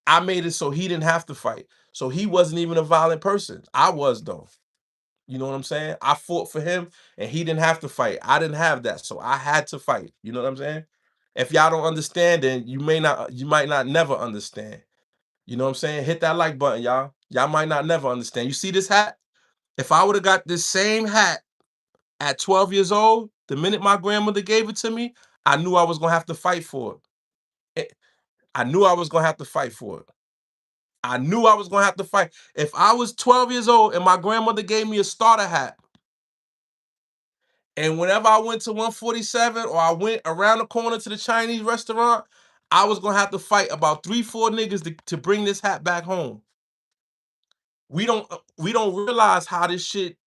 I made it so he didn't have to fight. So he wasn't even a violent person. I was though. You know what I'm saying? I fought for him and he didn't have to fight. I didn't have that. So I had to fight. You know what I'm saying? If y'all don't understand, then you might not never understand. You know what I'm saying? Hit that like button, y'all. Y'all might not never understand. You see this hat? If I would have got this same hat At 12 years old, the minute my grandmother gave it to me, I knew I was gonna have to fight for it. Eh, I knew I was gonna have to fight for it. I knew I was gonna have to fight. If I was 12 years old and my grandmother gave me a starter hat, and whenever I went to 147 or I went around the corner to the Chinese restaurant, I was gonna have to fight about 3, 4 niggas to bring this hat back home. We don't realize how this shit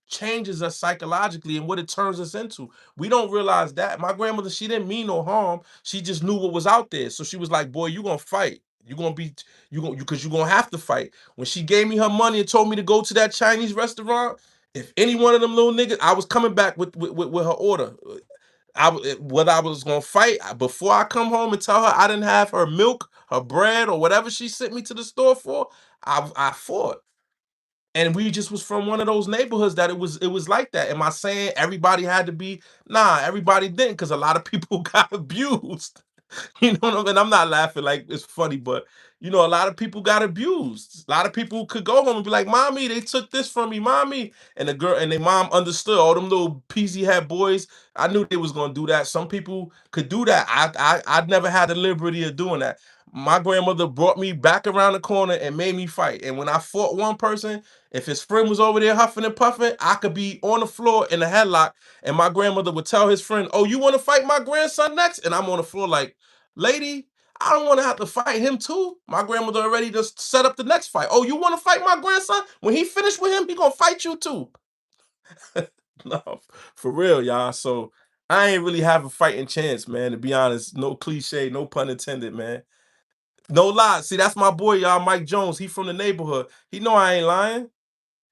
changes us psychologically and what it turns us into. We don't realize that. My grandmother, she didn't mean no harm. She just knew what was out there. So she was like, boy, you gonna fight. You gonna be because you're gonna have to fight. When she gave me her money and told me to go to that Chinese restaurant, if any one of them little niggas, I was coming back with her order. Whether I was gonna fight before I come home and tell her I didn't have her milk, her bread, or whatever she sent me to the store for, I fought. And we just was from one of those neighborhoods that it was like that. Am I saying everybody had to be? Nah, everybody didn't, because a lot of people got abused. You know what I mean? I'm not laughing like it's funny, but a lot of people got abused. A lot of people could go home and be like, "Mommy, they took this from me, mommy." And the girl and their mom understood. All them little peasy head boys, I knew they was gonna do that. Some people could do that. I never had the liberty of doing that. My grandmother brought me back around the corner and made me fight. And when I fought one person, if his friend was over there huffing and puffing, I could be on the floor in a headlock, and my grandmother would tell his friend, "Oh, you want to fight my grandson next?" And I'm on the floor like, lady, I don't want to have to fight him too. My grandmother already just set up the next fight. Oh, you want to fight my grandson? When he finished with him, he gonna fight you too. No, for real, y'all. So I ain't really have a fighting chance, man. To be honest, no cliche, no pun intended, man. No lie. See, that's my boy, y'all, Mike Jones. He from the neighborhood. He know I ain't lying.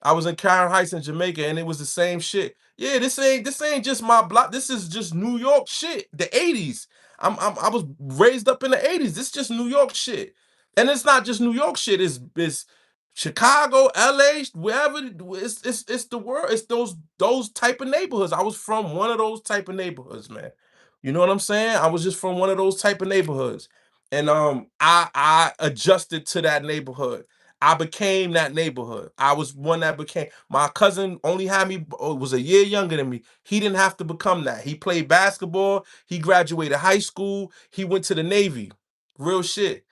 I was in Karen Heights in Jamaica, and it was the same shit. Yeah, this ain't just my block. This is just New York shit. The '80s. I was raised up in the '80s. This is just New York shit, and it's not just New York shit. It's Chicago, LA, wherever. It's the world. It's those type of neighborhoods. I was from one of those type of neighborhoods, man. You know what I'm saying? I was just from one of those type of neighborhoods, and I adjusted to that neighborhood. I became that neighborhood. I was one that became. My cousin only had me, was a year younger than me. He didn't have to become that. He played basketball. He graduated high school. He went to the Navy. Real shit.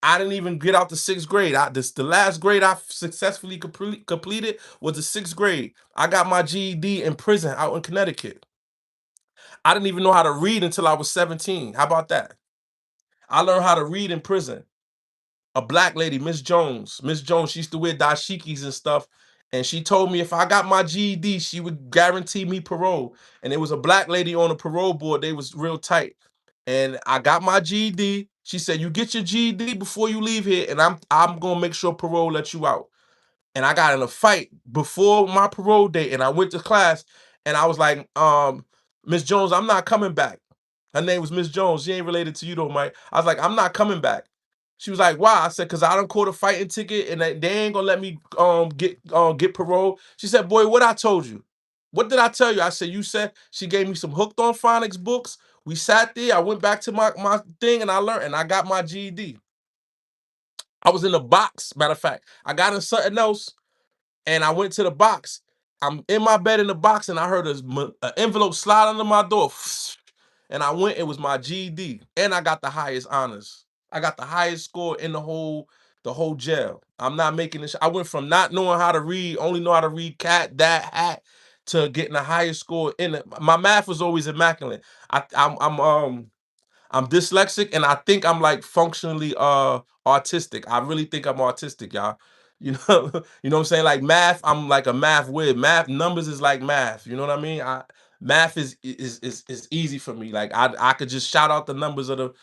I didn't even get out the sixth grade. The last grade I successfully completed was the sixth grade. I got my GED in prison out in Connecticut. I didn't even know how to read until I was 17. How about that? I learned how to read in prison. A black lady, Miss Jones. Miss Jones, she used to wear dashikis and stuff. And she told me if I got my GED, she would guarantee me parole. And it was a black lady on the parole board. They was real tight. And I got my GED. She said, "You get your GED before you leave here, and I'm gonna make sure parole lets you out." And I got in a fight before my parole date, and I went to class, and I was like, Miss Jones, I'm not coming back. Her name was Miss Jones. She ain't related to you though, Mike. I was like, I'm not coming back. She was like, why? I said, cause I done caught a fighting ticket, and they ain't gonna let me get parole. She said, boy, what I told you? What did I tell you? I said, you said. She gave me some Hooked on Phonics books. We sat there. I went back to my thing, and I learned, and I got my GED. I was in the box. Matter of fact, I got in something else, and I went to the box. I'm in my bed in the box, and I heard an envelope slide under my door. And I went, it was my GED, and I got the highest honors. I got the highest score in the whole jail. I'm not making this. I went from not knowing how to read, only know how to read cat, that, hat, to getting the highest score in it. My math was always immaculate. I'm dyslexic, and I think I'm like functionally autistic. I really think I'm autistic, y'all. You know, you know what I'm saying? Like math, I'm like a math whiz. Math numbers is like math. You know what I mean? Math is easy for me. Like I could just shout out the numbers of the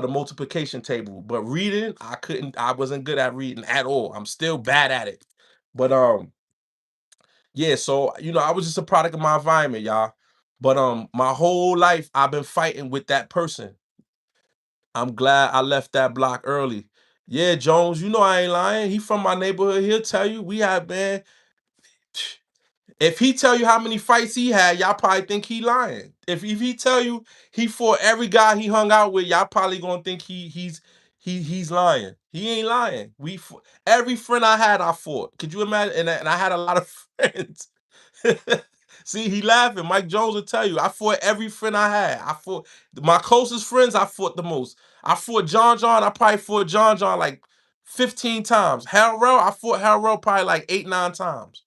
multiplication table. But reading, I couldn't, I wasn't good at reading at all. I'm still bad at it. But yeah, so I was just a product of my environment, y'all. But my whole life I've been fighting with that person. I'm glad I left that block early. Yeah, Jones, I ain't lying. He from my neighborhood. He'll tell you we had, man. If he tell you how many fights he had, y'all probably think he lying. If he tell you he fought every guy he hung out with, y'all probably gonna think he's lying. He ain't lying. Every friend I had, I fought. Could you imagine? And I had a lot of friends. See, he laughing. Mike Jones will tell you. I fought every friend I had. I fought my closest friends. I fought the most. I fought John John. I probably fought John John like 15 times. Harold, I fought Harold probably like 8, 9 times.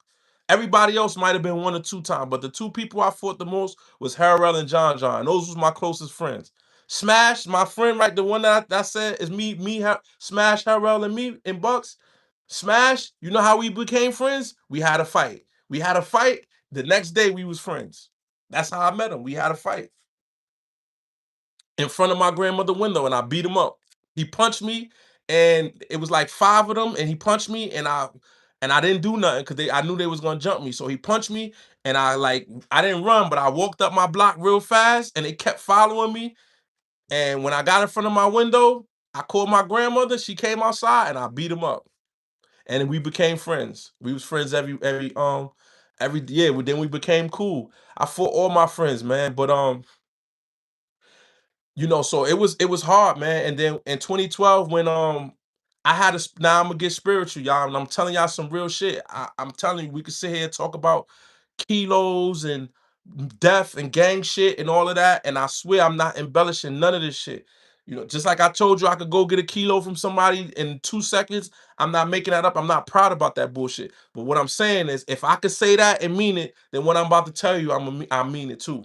Everybody else might have been 1 or 2 times, but the two people I fought the most was Harold and John John. Those was my closest friends. Smash, my friend, right? The one that I said is Smash, Harold, and me in Bucks. Smash, you know how we became friends? We had a fight. We had a fight. The next day we was friends. That's how I met him. We had a fight in front of my grandmother window, and I beat him up. He punched me, and it was like 5 of them, and he punched me, and I didn't do nothing because I knew they was gonna jump me. So he punched me, and I didn't run, but I walked up my block real fast, and they kept following me. And when I got in front of my window, I called my grandmother. She came outside, and I beat him up, and we became friends. We was friends every year. Then we became cool. I fought all my friends, man, but so it was hard, man. And then in 2012, when I had a now I'm gonna get spiritual, y'all, and I'm telling y'all some real shit. I'm telling you, we could sit here and talk about kilos and death and gang shit and all of that, and I swear I'm not embellishing none of this shit. Just like I told you, I could go get a kilo from somebody in 2 seconds. I'm not making that up. I'm not proud about that bullshit. But what I'm saying is, if I could say that and mean it, then what I'm about to tell you, I mean it too.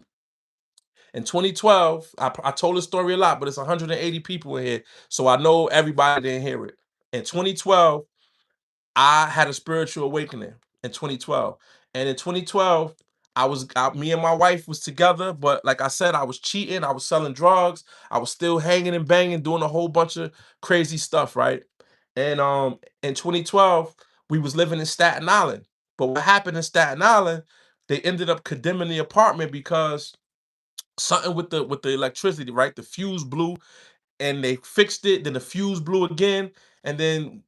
In 2012, I told the story a lot, but it's 180 people in here, so I know everybody didn't hear it. In 2012, I had a spiritual awakening in 2012, and in 2012, me and my wife was together, but like I said, I was cheating, I was selling drugs, I was still hanging and banging, doing a whole bunch of crazy stuff, right? And in 2012, we was living in Staten Island, but what happened in Staten Island? They ended up condemning the apartment because something with the electricity, right? The fuse blew, and they fixed it. Then the fuse blew again, and then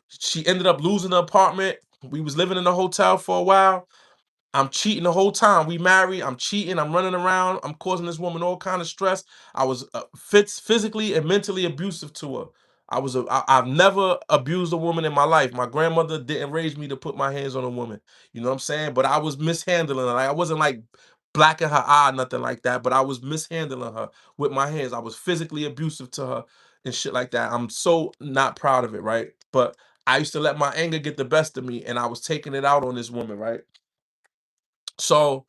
she ended up losing the apartment. We was living in a hotel for a while. I'm cheating the whole time. We married. I'm cheating. I'm running around. I'm causing this woman all kind of stress. I was physically and mentally abusive to her. I've never abused a woman in my life. My grandmother didn't raise me to put my hands on a woman. You know what I'm saying? But I was mishandling her. Like, I wasn't like blacking her eye, nothing like that. But I was mishandling her with my hands. I was physically abusive to her and shit like that. I'm so not proud of it, right? But I used to let my anger get the best of me, and I was taking it out on this woman, right? So,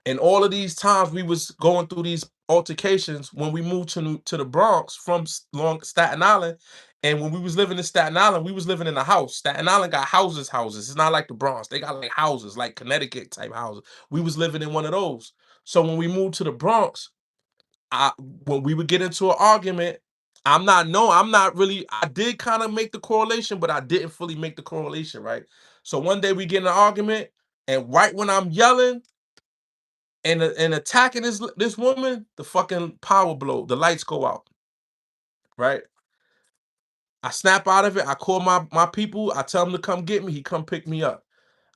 and all of these times we was going through these altercations when we moved to the Bronx from Long Staten Island. And when we was living in Staten Island, we was living in a house. Staten Island got houses. It's not like the Bronx. They got like houses, like Connecticut type houses. We was living in one of those. So when we moved to the Bronx, when we would get into an argument, I'm not really, I did kind of make the correlation, but I didn't fully make the correlation, right? So one day we get in an argument, and right when I'm yelling, and attacking this woman, the fucking power blow, the lights go out, right? I snap out of it. I call my people. I tell them to come get me. He come pick me up.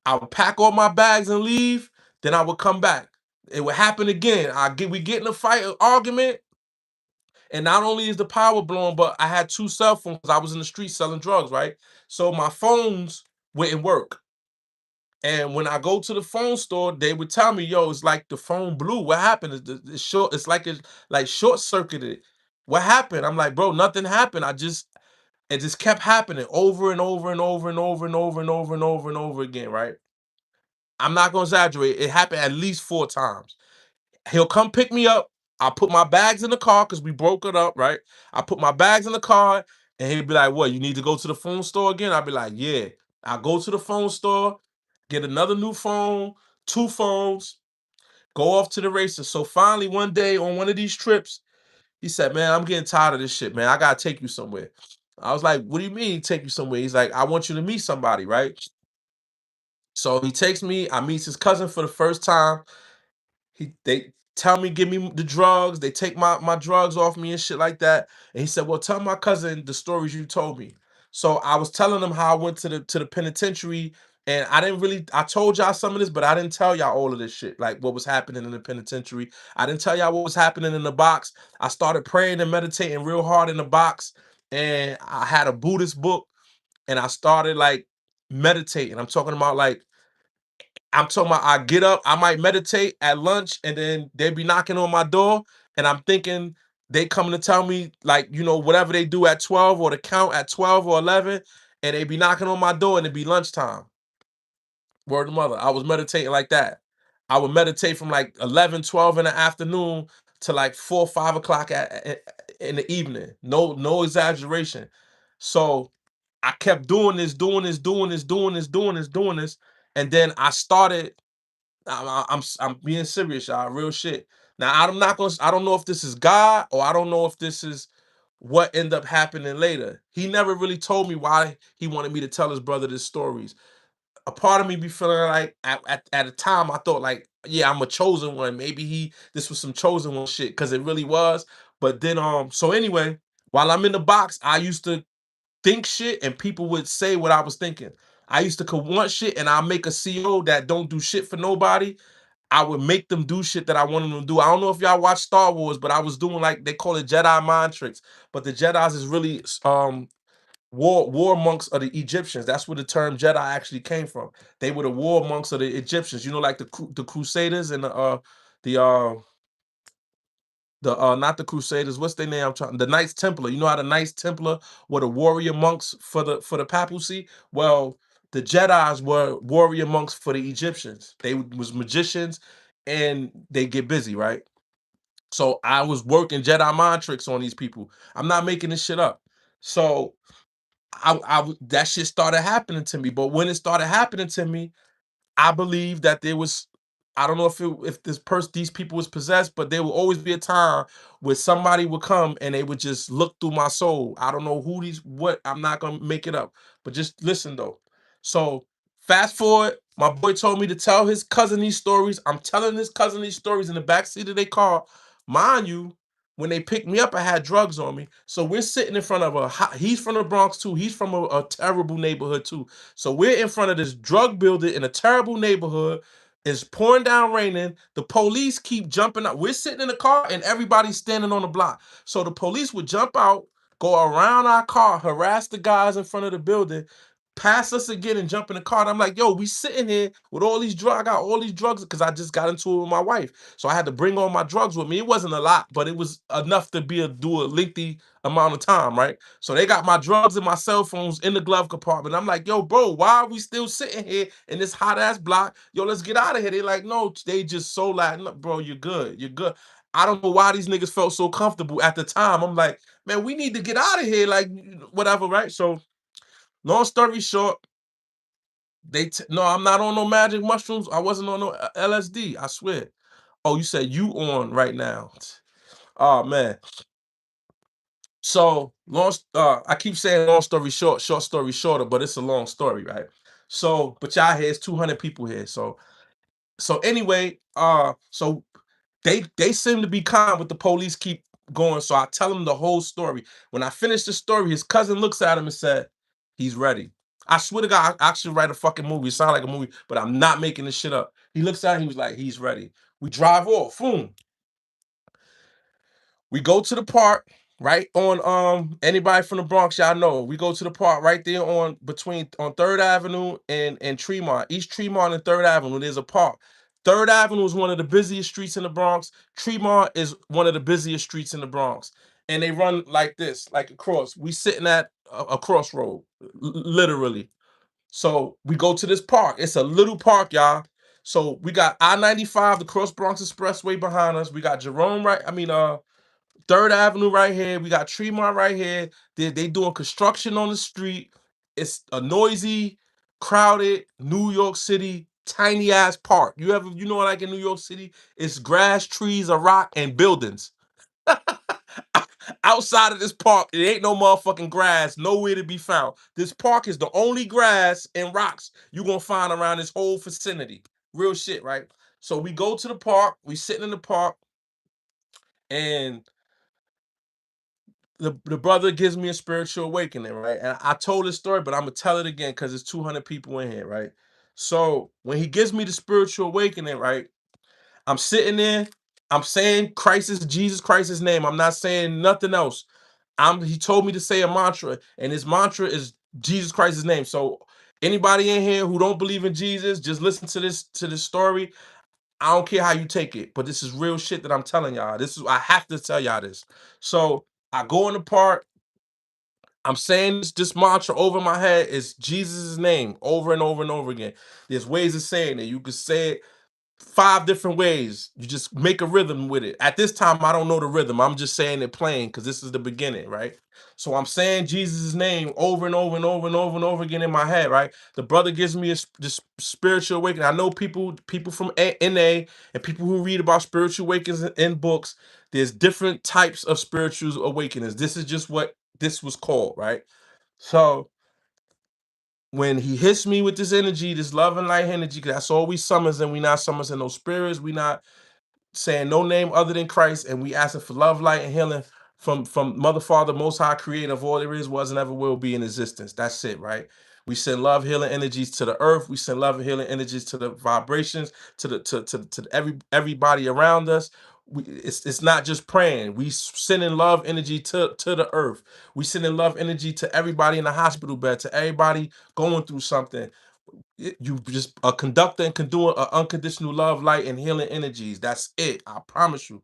I would pack all my bags and leave. Then I would come back. It would happen again. We get in a fight, an argument, and not only is the power blown, but I had 2 cell phones. I was in the street selling drugs, right? So my phones wouldn't work. And when I go to the phone store, they would tell me, "Yo, it's like the phone blew. What happened? It's short. It's like short circuited. What happened?" I'm like, "Bro, nothing happened. It just kept happening over and over and over and over and over and over and over and over again, right?" I'm not gonna exaggerate. It happened at least 4 times. He'll come pick me up. I'll put my bags in the car because we broke it up, right? I put my bags in the car, and he'd be like, "What? You need to go to the phone store again?" I'd be like, "Yeah." I go to the phone store, get another new phone, 2 phones, go off to the races. So finally, one day on one of these trips, he said, "Man, I'm getting tired of this shit, man. I gotta take you somewhere." I was like, "What do you mean take you somewhere?" He's like, "I want you to meet somebody, right?" So he takes me. I meet his cousin for the first time. They tell me, give me the drugs. They take my drugs off me and shit like that. And he said, "Well, tell my cousin the stories you told me." So I was telling him how I went to the penitentiary, and I told y'all some of this, but I didn't tell y'all all of this shit, like what was happening in the penitentiary. I didn't tell y'all what was happening in the box. I started praying and meditating real hard in the box, and I had a Buddhist book, and I started like meditating. I'm talking about like I'm talking about I get up, I might meditate at lunch, and then they be knocking on my door, and I'm thinking they coming to tell me, like, whatever they do at 12 or the count at 12 or 11, and they be knocking on my door and it be lunchtime. Word to mother. I was meditating like that. I would meditate from like 11, 12 in the afternoon to like 4, 5 o'clock in the evening. No exaggeration. So I kept doing this, doing this, doing this, doing this, doing this, doing this. And then I started, I'm being serious, y'all, real shit. Now I'm not gonna, I don't know if this is God or I don't know if this is what ended up happening later. He never really told me why he wanted me to tell his brother this stories. A part of me be feeling like at a time I thought like, yeah, I'm a chosen one. Maybe this was some chosen one shit, because it really was. But then so anyway, while I'm in the box, I used to think shit and people would say what I was thinking. I used to want shit and I'll make a CO that don't do shit for nobody. I would make them do shit that I wanted them to do. I don't know if y'all watch Star Wars, but I was doing, like, they call it Jedi mind tricks. But the Jedis is really war monks of the Egyptians. That's where the term Jedi actually came from. They were the war monks of the Egyptians. Like the Crusaders and the not the Crusaders. What's their name? The Knights Templar. You know how the Knights Templar were the warrior monks for the papacy? Well, the Jedis were warrior monks for the Egyptians. They was magicians and they get busy, right? So I was working Jedi mind tricks on these people. I'm not making this shit up. So that shit started happening to me. But when it started happening to me, I believe that there was, I don't know if these people was possessed, but there will always be a time where somebody would come and they would just look through my soul. I don't know what, I'm not gonna make it up, but just listen though. So fast forward, my boy told me to tell his cousin these stories. I'm telling his cousin these stories in the backseat of their car. Mind you, when they picked me up, I had drugs on me. So we're sitting in front of he's from the Bronx too. He's from a terrible neighborhood too. So we're in front of this drug building in a terrible neighborhood. It's pouring down raining. The police keep jumping out. We're sitting in the car and everybody's standing on the block. So the police would jump out, go around our car, harass the guys in front of the building, pass us again and jump in the car. And I'm like, yo, we sitting here with all these drugs. I got all these drugs because I just got into it with my wife. So I had to bring all my drugs with me. It wasn't a lot, but it was enough to do a lengthy amount of time, right? So they got my drugs and my cell phones in the glove compartment. I'm like, yo, bro, why are we still sitting here in this hot ass block? Yo, let's get out of here. They like, no, they just so like, no, bro, you're good. You're good. I don't know why these niggas felt so comfortable at the time. I'm like, man, we need to get out of here. Like, whatever, right? So long story short, no, I'm not on no magic mushrooms. I wasn't on no LSD. I swear. Oh, you said you on right now. Oh man. So I keep saying long story short, short story shorter, but it's a long story, right? So, but y'all here, it's 200 people here. So anyway, so they seem to be calm, but the police keep going. So I tell him the whole story. When I finish the story, his cousin looks at him and said, "He's ready." I swear to God, I actually write a fucking movie. It sounds like a movie, but I'm not making this shit up. He looks at him, he was like, "He's ready." We drive off. Boom. We go to the park right on anybody from the Bronx, y'all know. We go to the park right there on 3rd Avenue and Tremont. East Tremont and 3rd Avenue, there's a park. 3rd Avenue is one of the busiest streets in the Bronx. Tremont is one of the busiest streets in the Bronx. And they run like this, like across. We sitting at a crossroad, literally. So we go to this park. It's a little park, y'all. So we got I-95, the Cross Bronx Expressway behind us. We got Jerome 3rd Avenue right here. We got Tremont right here. They doing construction on the street. It's a noisy, crowded New York City tiny ass park. You know, like in New York City, it's grass, trees, a rock, and buildings. Outside of this park, it ain't no motherfucking grass, nowhere to be found. This park is the only grass and rocks you gonna find around this whole vicinity. Real shit, right? So we go to the park, we sitting in the park, and the brother gives me a spiritual awakening, right? And I told this story, but I'm gonna tell it again because there's 200 people in here, right? So when he gives me the spiritual awakening, right? I'm sitting there, I'm saying Jesus Christ's name. I'm not saying nothing else. He told me to say a mantra, and his mantra is Jesus Christ's name. So Anybody in here who don't believe in Jesus, just listen to this story. I don't care how you take it, but this is real shit that I'm telling y'all. I have to tell y'all this. So I go in the park. I'm saying this mantra over my head is Jesus' name over and over and over again. There's ways of saying it. You could say it 5 different ways. You just make a rhythm with it. At this time, I don't know the rhythm. I'm just saying it plain because this is the beginning, right? So I'm saying Jesus' name over and over and over and over and over again in my head, right? The brother gives me this spiritual awakening. I know people from NA and people who read about spiritual awakenings in books. There's different types of spiritual awakenings. This is just what this was called, right? So when he hits me with this energy, this love and light energy, 'cause that's all we summons, and we not summoning no spirits, we not saying no name other than Christ, and we asking for love, light, and healing from Mother, Father, Most High, Creator of all there is, was, and ever will be in existence. That's it, right? We send love, healing energies to the earth. We send love and healing energies to the vibrations, to everybody around us. It's not just praying. We sending love energy to the earth. We sending love energy to everybody in the hospital bed, to everybody going through something. You just a conductor and can do unconditional love, light, and healing energies. That's it. I promise you.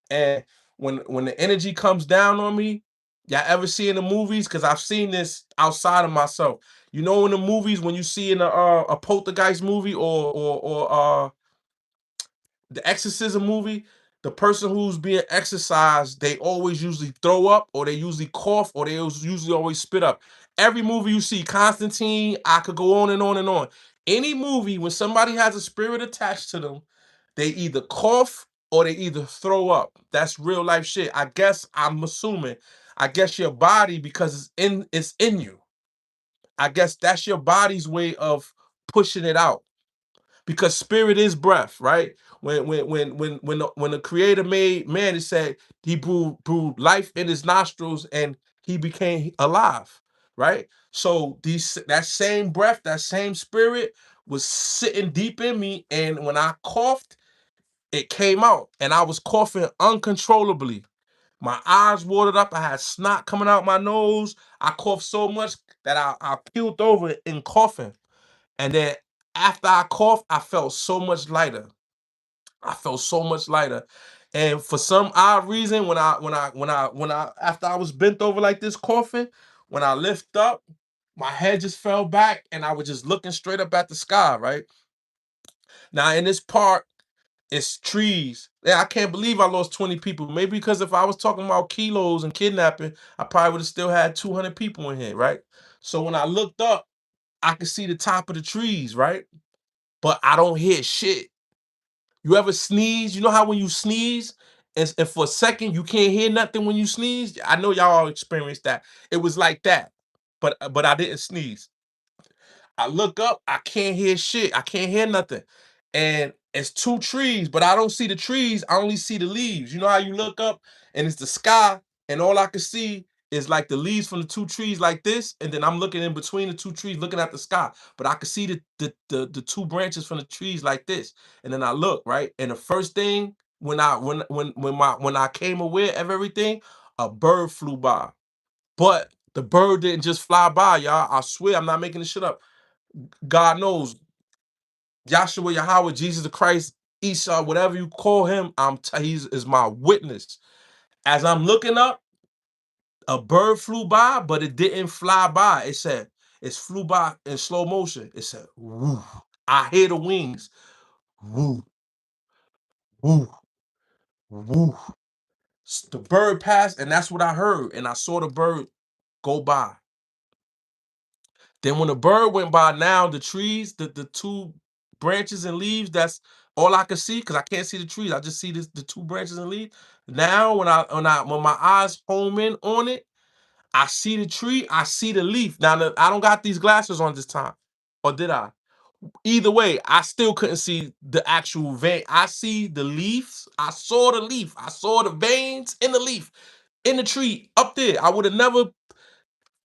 And when the energy comes down on me, y'all ever see in the movies? Because I've seen this outside of myself. You know, in the movies when you see in a poltergeist movie or the exorcism movie, the person who's being exorcised, they always usually throw up or they usually cough or they usually always spit up. Every movie you see, Constantine, I could go on and on and on. Any movie when somebody has a spirit attached to them, they either cough or they either throw up. That's real life shit. I guess I'm assuming. I guess your body, because it's in you. I guess that's your body's way of pushing it out, because spirit is breath, right? When the creator made man, it said he blew life in his nostrils and he became alive, right? So that same breath, that same spirit was sitting deep in me, and when I coughed, it came out, and I was coughing uncontrollably. My eyes watered up. I had snot coming out my nose. I coughed so much that I peeled over in coughing. And then after I coughed, I felt so much lighter. I felt so much lighter. And for some odd reason, when I after I was bent over like this coughing, when I lift up, my head just fell back and I was just looking straight up at the sky, right? Now in this park, it's trees. Yeah, I can't believe I lost 20 people. Maybe because if I was talking about kilos and kidnapping, I probably would have still had 200 people in here, right? So when I looked up, I could see the top of the trees, right? But I don't hear shit. You ever sneeze? You know how when you sneeze, and for a second you can't hear nothing when you sneeze? I know y'all all experienced that. It was like that, but I didn't sneeze. I look up, I can't hear shit. I can't hear nothing. And it's two trees, but I don't see the trees. I only see the leaves. You know how you look up and it's the sky, and all I can see is like the leaves from the two trees like this, and then I'm looking in between the two trees, looking at the sky. But I can see the two branches from the trees like this. And then I look, right? And the first thing when I came aware of everything, a bird flew by. But the bird didn't just fly by, y'all. I swear I'm not making this shit up. God knows, Yahshua, Yahweh, Jesus the Christ, Esau, whatever you call him, he's is my witness. As I'm looking up, a bird flew by, but it didn't fly by. It flew by in slow motion. It said, woo. I hear the wings. Woo, woo, woo. The bird passed, and that's what I heard. And I saw the bird go by. Then when the bird went by, now the trees, the two branches and leaves, that's all I can see because I can't see the trees. I just see the two branches and leaves. Now when my eyes home in on it, I see the tree, I see the leaf. Now I don't got these glasses on this time. Or did I? Either way, I still couldn't see the actual vein. I see the leaves. I saw the leaf. I saw the veins in the leaf, in the tree, up there. I would have never,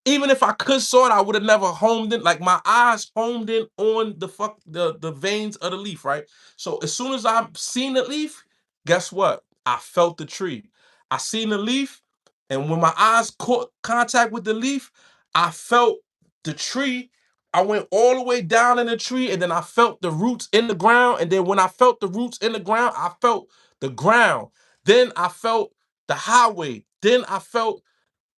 even if I could saw it, I would have never homed in. Like my eyes homed in on the veins of the leaf, right? So as soon as I seen the leaf, guess what? I felt the tree. I seen the leaf, and when my eyes caught contact with the leaf, I felt the tree I went all the way down in the tree, and then I felt the roots in the ground. And then when I felt the roots in the ground, I felt the ground. Then I felt the highway. Then I felt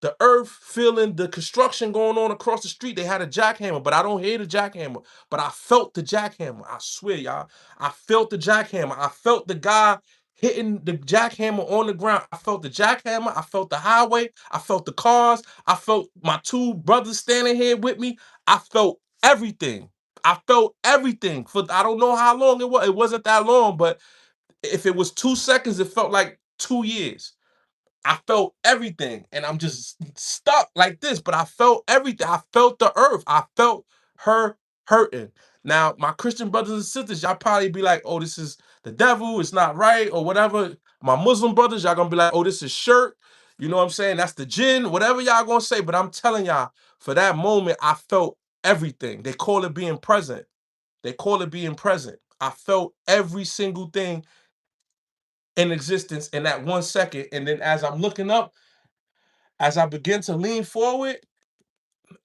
the earth, feeling the construction going on across the street. They had a jackhammer, but I don't hear the jackhammer. But I felt the jackhammer. I swear, y'all. I felt the jackhammer. I felt the guy hitting the jackhammer on the ground. I felt the jackhammer. I felt the highway. I felt the cars. I felt my two brothers standing here with me. I felt everything. I felt everything for I don't know how long it was. It wasn't that long, but if it was 2 seconds, it felt like 2 years. I felt everything, and I'm just stuck like this, but I felt everything. I felt the earth. I felt her hurting. Now, my Christian brothers and sisters, y'all probably be like, oh, this is the devil, it's not right, or whatever. My Muslim brothers, y'all gonna be like, oh, this is shirk. You know what I'm saying? That's the jinn, whatever y'all gonna say. But I'm telling y'all, for that moment, I felt everything. They call it being present. They call it being present. I felt every single thing in existence in that 1 second. And then as I'm looking up, as I begin to lean forward,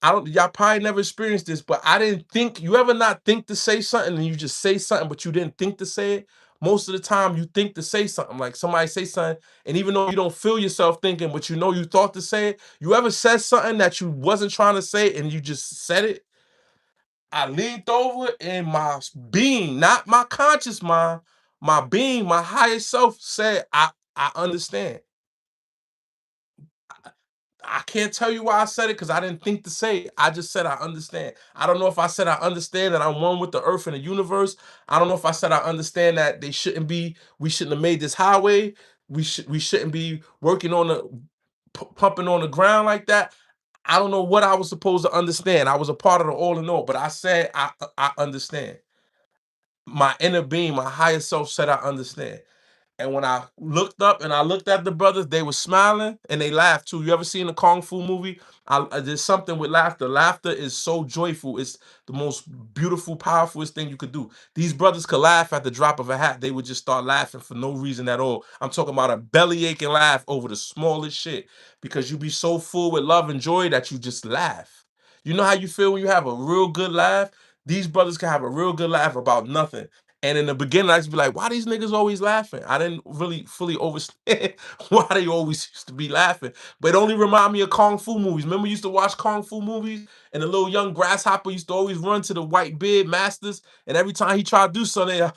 I don't y'all probably never experienced this, but I didn't think you ever not think to say something and you just say something, but you didn't think to say it. Most of the time you think to say something, like somebody say something, and even though you don't feel yourself thinking, but you know you thought to say it, you ever said something that you wasn't trying to say and you just said it? I leaned over and my being, not my conscious mind, my being, my higher self said, I understand. I can't tell you why I said it because I didn't think to say it. I just said I understand. I don't know if I said I understand that I'm one with the earth and the universe. I don't know if I said I understand that we shouldn't have made this highway. We shouldn't be working on the pumping on the ground like that. I don't know what I was supposed to understand. I was a part of the all in all, but I said I understand. My inner being, my higher self said I understand. And when I looked up and I looked at the brothers, they were smiling and they laughed too. You ever seen a kung fu movie? There's something with laughter. Laughter is so joyful. It's the most beautiful, powerfulest thing you could do. These brothers could laugh at the drop of a hat. They would just start laughing for no reason at all. I'm talking about a belly aching laugh over the smallest shit because you be so full with love and joy that you just laugh. You know how you feel when you have a real good laugh? These brothers can have a real good laugh about nothing. And in the beginning, I used to be like, why these niggas always laughing? I didn't really fully understand why they always used to be laughing. But it only remind me of Kung Fu movies. Remember we used to watch Kung Fu movies? And the little young grasshopper used to always run to the white beard masters. And every time he tried to do something,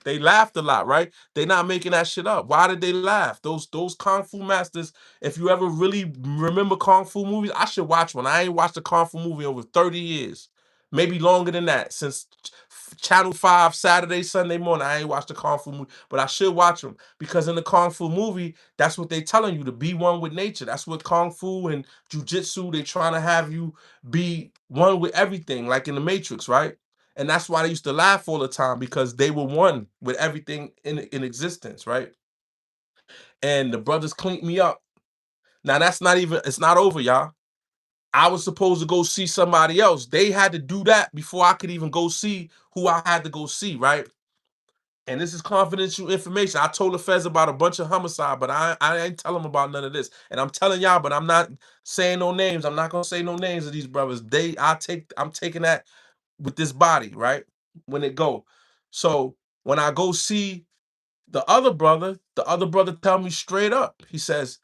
they laughed a lot, right? They not making that shit up. Why did they laugh? Those Kung Fu masters, if you ever really remember Kung Fu movies, I should watch one. I ain't watched a Kung Fu movie in over 30 years. Maybe longer than that, since Channel 5 Saturday, Sunday morning. I ain't watched the Kung Fu movie, but I should watch them because in the Kung Fu movie, that's what they telling you to be one with nature. That's what Kung Fu and Jiu-Jitsu, they trying to have you be one with everything, like in the Matrix, right? And that's why they used to laugh all the time because they were one with everything in existence, right? And the brothers cleaned me up. Now that's not even, it's not over, y'all. I was supposed to go see somebody else. They had to do that before I could even go see who I had to go see, right? And this is confidential information. I told the feds about a bunch of homicide, but I ain't tell them about none of this. And I'm telling y'all, but I'm not saying no names. I'm not gonna say no names of these brothers. I'm taking that with this body, right? When it go. So when I go see the other brother tell me straight up. He says,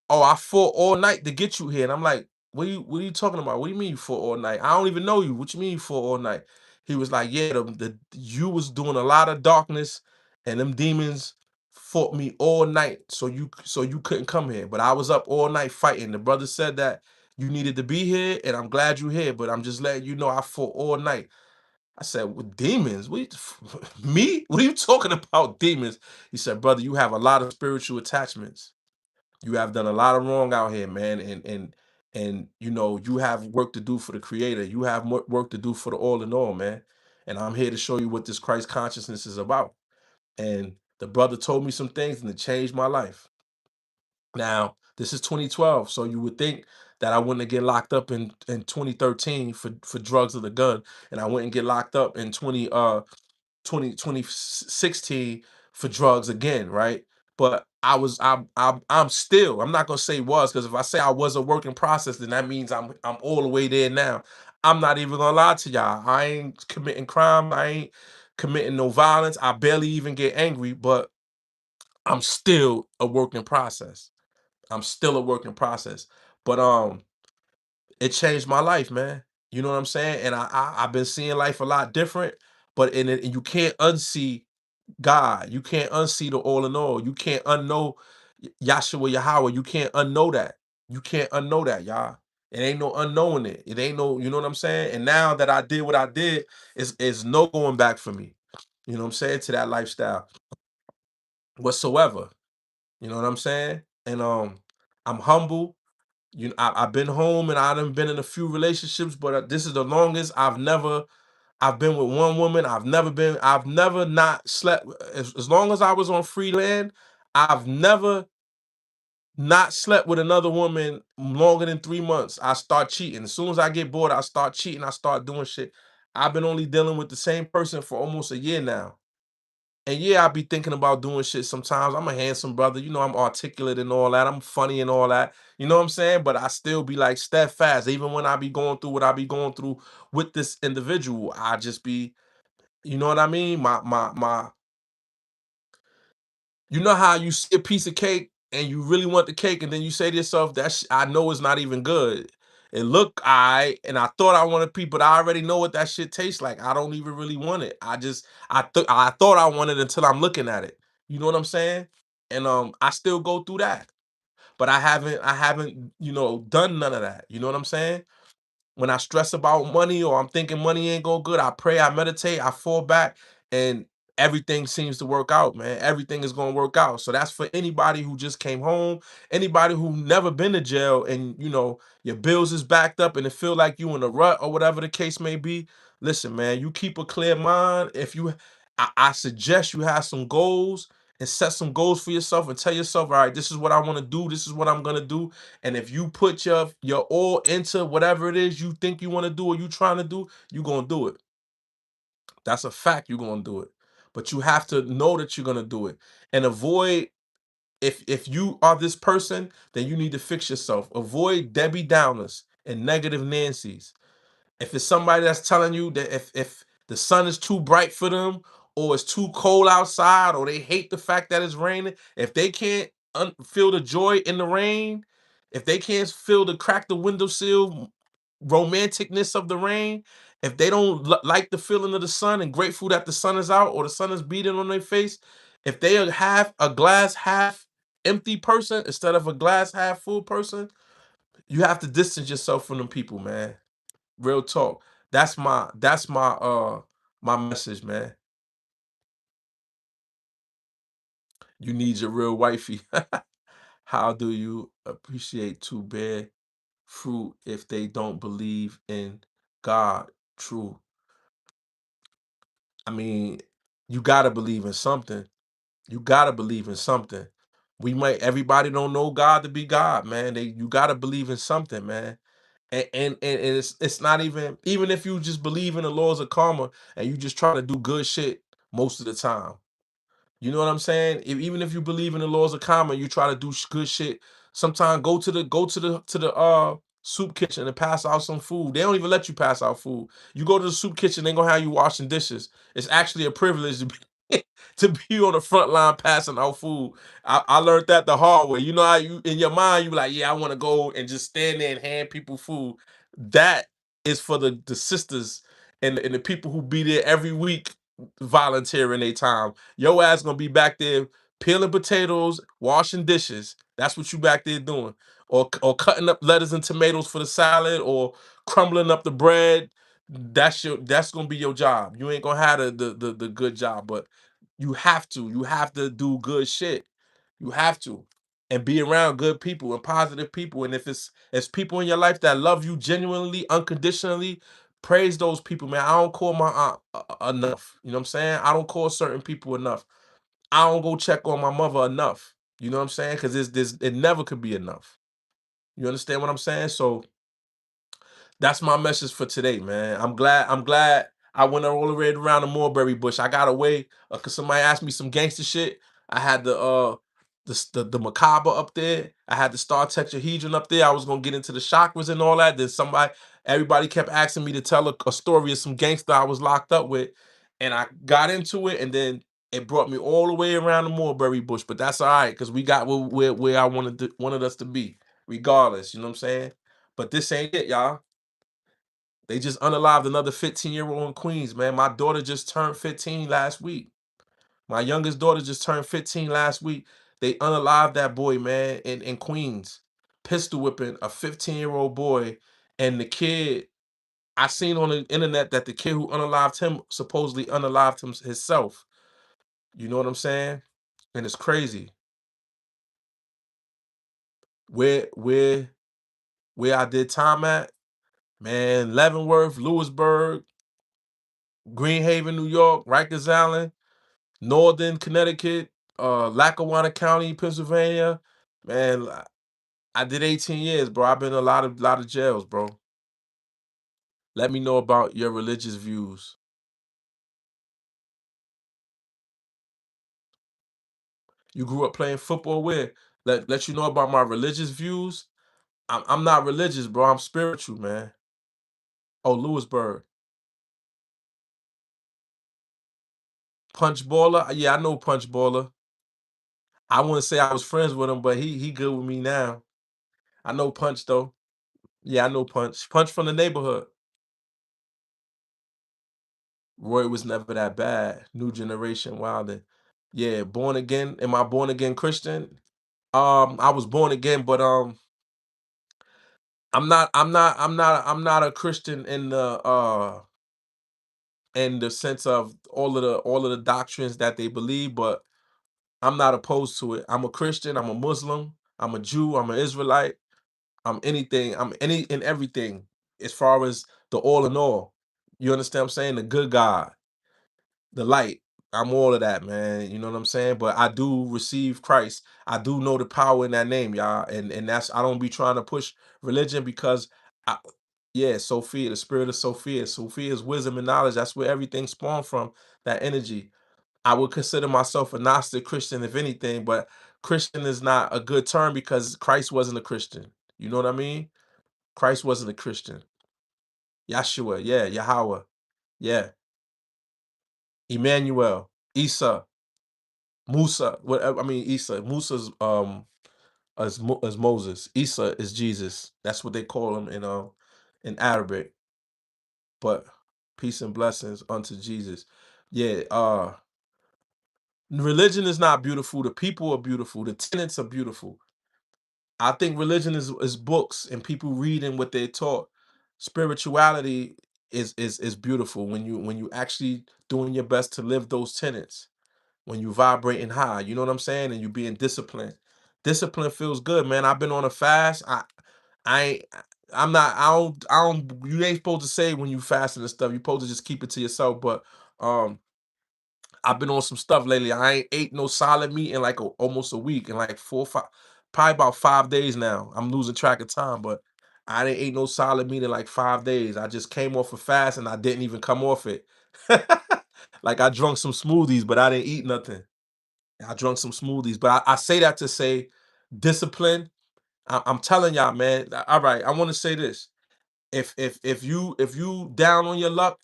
oh, I fought all night to get you here. And I'm like, what are you talking about? What do you mean you fought all night? I don't even know you. What you mean you fought all night? He was like, yeah, you was doing a lot of darkness and them demons fought me all night. So you couldn't come here. But I was up all night fighting. The brother said that you needed to be here, and I'm glad you're here, but I'm just letting you know I fought all night. I said, with demons? Me? What are you talking about, demons? He said, brother, you have a lot of spiritual attachments. You have done a lot of wrong out here, man, and you know you have work to do for the Creator. You have work to do for the all in all, man. And I'm here to show you what this Christ consciousness is about. And the brother told me some things, and it changed my life. Now this is 2012, so you would think that I wouldn't get locked up in 2013 for drugs of the gun, and I wouldn't get locked up in 2016 for drugs again, right? But I'm still, I'm not gonna say was, because if I say I was a work in process, then that means I'm all the way there now. I'm not even gonna lie to y'all. I ain't committing crime. I ain't committing no violence. I barely even get angry, but I'm still a work in process. I'm still a work in process. But it changed my life, man. You know what I'm saying? And I've been seeing life a lot different, but in it, you can't unsee God. You can't unsee the all in all. You can't unknow Yahshua Yahweh. You can't unknow that. You can't unknow that, y'all. It ain't no unknowing it. It ain't no, you know what I'm saying? And now that I did what I did, is no going back for me. You know what I'm saying? To that lifestyle whatsoever. You know what I'm saying? And I'm humble. I've been home and I done been in a few relationships, but this is the longest I've been with one woman. I've never not slept as long as I was on free land. I've never not slept with another woman longer than 3 months. I start cheating. As soon as I get bored, I start cheating. I start doing shit. I've been only dealing with the same person for almost a year now. And yeah, I be thinking about doing shit sometimes. I'm a handsome brother. You know, I'm articulate and all that. I'm funny and all that. You know what I'm saying? But I still be like steadfast. Even when I be going through what I be going through with this individual, I just be, you know what I mean? You know how you see a piece of cake and you really want the cake, and then you say to yourself, I know it's not even good. It look I and I thought I wanted people, but I already know what that shit tastes like. I don't even really want it. I thought I wanted it until I'm looking at it. You know what I'm saying? And I still go through that. But I haven't, done none of that. You know what I'm saying? When I stress about money or I'm thinking money ain't go good, I pray, I meditate, I fall back, and everything seems to work out, man. Everything is gonna work out. So that's for anybody who just came home, anybody who never been to jail, and your bills is backed up and it feel like you in a rut or whatever the case may be. Listen, man, you keep a clear mind. I suggest you have some goals and set some goals for yourself and tell yourself, all right, this is what I want to do, this is what I'm gonna do. And if you put your all into whatever it is you think you want to do or you trying to do, you gonna do it. That's a fact. You're gonna do it. But you have to know that you're gonna do it. And avoid, if you are this person, then you need to fix yourself. Avoid Debbie Downers and negative Nancy's. If it's somebody that's telling you that if the sun is too bright for them, or it's too cold outside, or they hate the fact that it's raining, if they can't feel the joy in the rain, if they can't feel the crack the windowsill romanticness of the rain, if they don't like the feeling of the sun and grateful that the sun is out or the sun is beating on their face, if they are half a glass half empty person instead of a glass half full person, you have to distance yourself from them people, man. Real talk. That's my message, man. You need your real wifey. How do you appreciate to bear fruit if they don't believe in God? True. I mean, you gotta believe in something. You gotta believe in something. Everybody don't know God to be God, man. You gotta believe in something, man. And it's not even if you just believe in the laws of karma and you just try to do good shit most of the time. You know what I'm saying? Even if you believe in the laws of karma, you try to do good shit. Sometimes go to the soup kitchen and pass out some food. They don't even let you pass out food. You go to the soup kitchen, they gonna have you washing dishes. It's actually a privilege to be to be on the front line passing out food. I learned that the hard way. You know how you in your mind you be like, yeah, I want to go and just stand there and hand people food. That is for the sisters and the people who be there every week volunteering their time. Your ass gonna be back there peeling potatoes, washing dishes. That's what you back there doing. Or cutting up lettuce and tomatoes for the salad, or crumbling up the bread. That's gonna be your job. You ain't gonna have the good job, but you have to do good shit. You have to. And be around good people and positive people. And if it's people in your life that love you genuinely, unconditionally, praise those people, man. I don't call my aunt enough. You know what I'm saying? I don't call certain people enough. I don't go check on my mother enough. You know what I'm saying? Because it never could be enough. You understand what I'm saying? So that's my message for today, man. I'm glad I went all the way around the mulberry bush. I got away because somebody asked me some gangster shit. I had to the macabre up there. I had the star tetrahedron up there. I was gonna get into the chakras and all that. Then everybody kept asking me to tell a story of some gangster I was locked up with, and I got into it, and then it brought me all the way around the mulberry bush. But that's all right, because we got where I wanted us to be, regardless. You know what I'm saying? But this ain't it, y'all. They just unalived another 15-year-old in Queens, man. My daughter just turned 15 last week. My youngest daughter just turned 15 last week. They unalived that boy, man, in Queens. Pistol whipping a 15-year-old boy. And the kid, I seen on the internet that the kid who unalived him supposedly unalived himself. You know what I'm saying? And it's crazy. Where where where I did time at, man, Leavenworth, Lewisburg, Greenhaven, New York, Rikers Island, Northern Connecticut, Lackawanna County, Pennsylvania. Man, I did 18 years, bro. I've been in a lot of jails, bro. Let me know about your religious views. You grew up playing football where? Let you know about my religious views. I'm not religious, bro. I'm spiritual, man. Oh, Lewisburg. Punch Baller. Yeah, I know Punch Baller. I wouldn't say I was friends with him, but he good with me now. I know Punch though. Yeah, I know Punch. Punch from the neighborhood. Roy was never that bad. New generation Wilder. Yeah, born again. Am I born again Christian? I was born again, but I'm not a Christian in the sense of all of the doctrines that they believe, but I'm not opposed to it. I'm a Christian, I'm a Muslim, I'm a Jew, I'm an Israelite, I'm anything, I'm any and everything as far as the all in all. You understand what I'm saying? The good God, the light. I'm all of that, man. You know what I'm saying? But I do receive Christ. I do know the power in that name, y'all. And that's I don't be trying to push religion because I yeah, Sophia, the spirit of Sophia. Sophia is wisdom and knowledge. That's where everything spawned from, that energy. I would consider myself a Gnostic Christian, if anything, but Christian is not a good term because Christ wasn't a Christian. You know what I mean? Christ wasn't a Christian. Yeshua, yeah, Yahweh, yeah, Emmanuel, Isa, Musa, whatever. I mean, Isa. Musa's as Moses. Isa is Jesus. That's what they call him in Arabic. But peace and blessings unto Jesus. Yeah. Religion is not beautiful. The people are beautiful. The tenets are beautiful. I think religion is books and people reading what they're taught. Spirituality is beautiful when you actually doing your best to live those tenets. When you vibrating high, you know what I'm saying, and you being disciplined. Discipline feels good, man. I've been on a fast. I ain't. I'm not. I don't. You ain't supposed to say when you fasting and stuff. You supposed to just keep it to yourself. But um, I've been on some stuff lately. I ain't ate no solid meat in like almost a week, in like 4 5, probably about 5 days now. I'm losing track of time, but I didn't eat no solid meat in like 5 days. I just came off a fast and I didn't even come off it. Like I drunk some smoothies, but I didn't eat nothing. I drunk some smoothies, but I say that to say discipline. I'm telling y'all, man. All right, I want to say this: if you down on your luck,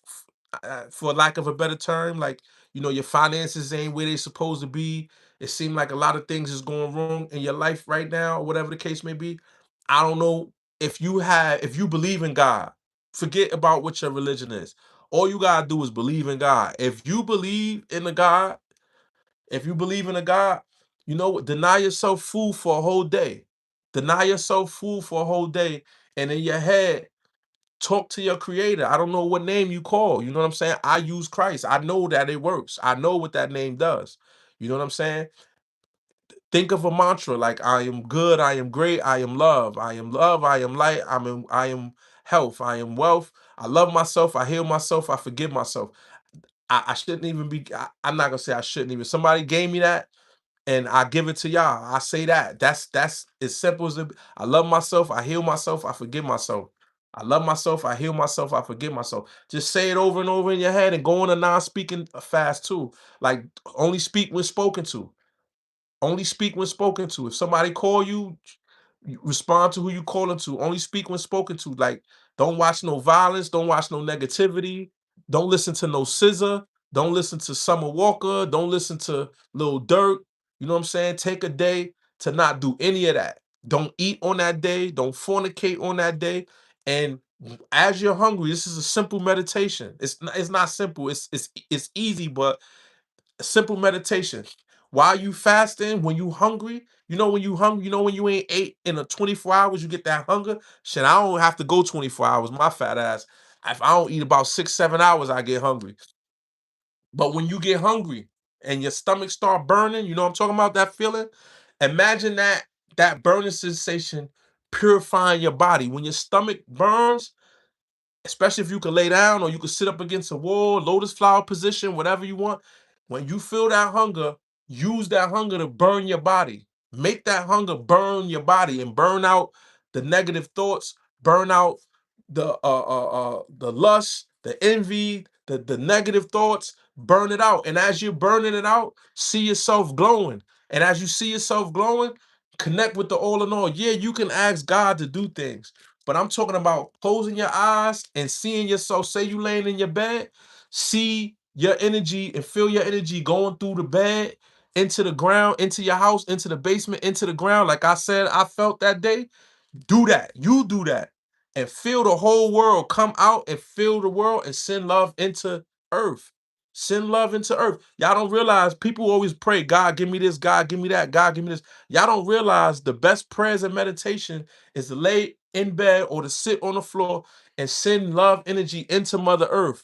for lack of a better term, like your finances ain't where they supposed to be. It seems like a lot of things is going wrong in your life right now, or whatever the case may be. I don't know if you believe in God. Forget about what your religion is. All you gotta do is believe in God. If you believe in a God, you know what? Deny yourself food for a whole day. Deny yourself food for a whole day, and in your head, talk to your creator. I don't know what name you call. You know what I'm saying? I use Christ. I know that it works. I know what that name does. You know what I'm saying? Think of a mantra like I am good, I am great, I am love, I am love, I am light, I am health, I am wealth. I love myself, I heal myself, I forgive myself. I shouldn't even be I'm not gonna say I shouldn't even. Somebody gave me that and I give it to y'all. I say that. That's as simple as it. I love myself. I heal myself. I forgive myself. I love myself. I heal myself. I forgive myself. Just say it over and over in your head and go on a non-speaking fast too. Like only speak when spoken to. Only speak when spoken to. If somebody call you, you respond to who you calling to. Only speak when spoken to. Like, don't watch no violence. Don't watch no negativity. Don't listen to no scissor. Don't listen to Summer Walker. Don't listen to Lil Durk. You know what I'm saying? Take a day to not do any of that. Don't eat on that day. Don't fornicate on that day. And as you're hungry, this is a simple meditation. It's not simple. It's easy, but simple meditation. While you fasting, when you hungry, when you hungry, when you ain't ate in a 24 hours, you get that hunger. Shit, I don't have to go 24 hours. My fat ass. If I don't eat about 6, 7 hours, I get hungry. But when you get hungry and your stomach start burning, you know what I'm talking about, that feeling? Imagine that burning sensation purifying your body. When your stomach burns, especially if you could lay down or you could sit up against a wall, lotus flower position, whatever you want. When you feel that hunger, use that hunger to burn your body. Make that hunger burn your body and burn out the negative thoughts, burn out the lust, the envy, the negative thoughts, burn it out. And as you're burning it out, see yourself glowing. And as you see yourself glowing, connect with the all in all. Yeah, you can ask God to do things. But I'm talking about closing your eyes and seeing yourself. Say you laying in your bed, see your energy and feel your energy going through the bed, into the ground, into your house, into the basement, into the ground. Like I said, I felt that day. Do that. You do that. And feel the whole world come out and feel the world and send love into earth. Send love into earth. Y'all don't realize people always pray, God, give me this, God, give me that, God, give me this. Y'all don't realize the best prayers and meditation is to lay in bed or to sit on the floor and send love energy into Mother Earth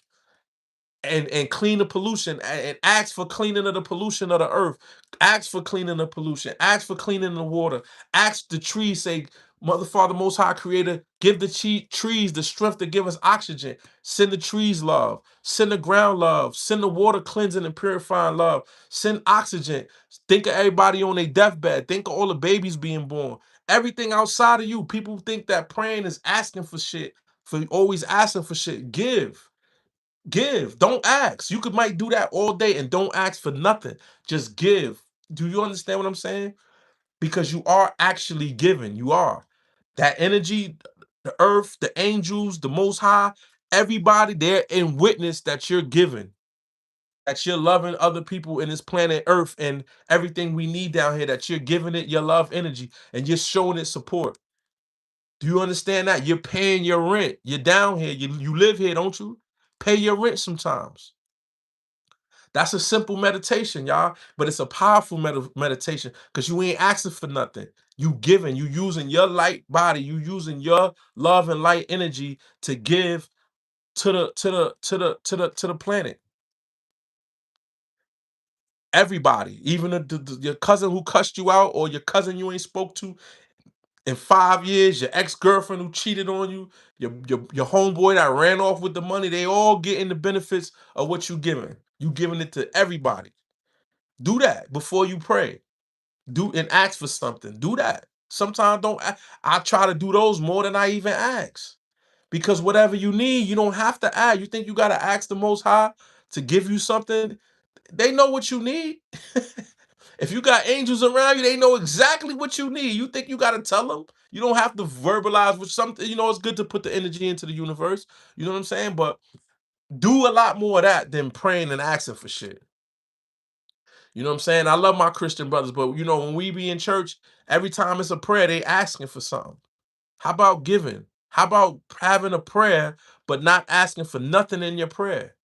and clean the pollution and ask for cleaning of the pollution of the earth. Ask for cleaning the pollution. Ask for cleaning the water. Ask the trees, say, Mother, Father, Most High Creator, give the trees the strength to give us oxygen. Send the trees love. Send the ground love. Send the water cleansing and purifying love. Send oxygen. Think of everybody on their deathbed. Think of all the babies being born. Everything outside of you. People think that praying is asking for shit, for always asking for shit. Give. Give. Don't ask. You could might do that all day and don't ask for nothing. Just give. Do you understand what I'm saying? Because you are actually giving. You are. That energy, the earth, the angels, the most high, everybody, they're in witness that you're giving. That you're loving other people in this planet Earth and everything we need down here, that you're giving it your love energy and you're showing it support. Do you understand that? You're paying your rent. You're down here. You live here, don't you? Pay your rent sometimes. That's a simple meditation, y'all, but it's a powerful meditation because you ain't asking for nothing. You giving, you using your light body, you using your love and light energy to give to the planet. Everybody, even your cousin who cussed you out, or your cousin you ain't spoke to in 5 years, your ex-girlfriend who cheated on you, your homeboy that ran off with the money, they all getting the benefits of what you giving. You giving it to everybody. Do that before you pray. Do and ask for something. Do that. Sometimes don't. I try to do those more than I even ask. Because whatever you need, you don't have to ask. You think you gotta ask the Most High to give you something? They know what you need. If you got angels around you, they know exactly what you need. You think you gotta tell them? You don't have to verbalize with something. It's good to put the energy into the universe. You know what I'm saying? But do a lot more of that than praying and asking for shit. You know what I'm saying? I love my Christian brothers, but when we be in church, every time it's a prayer, they asking for something. How about giving? How about having a prayer, but not asking for nothing in your prayer?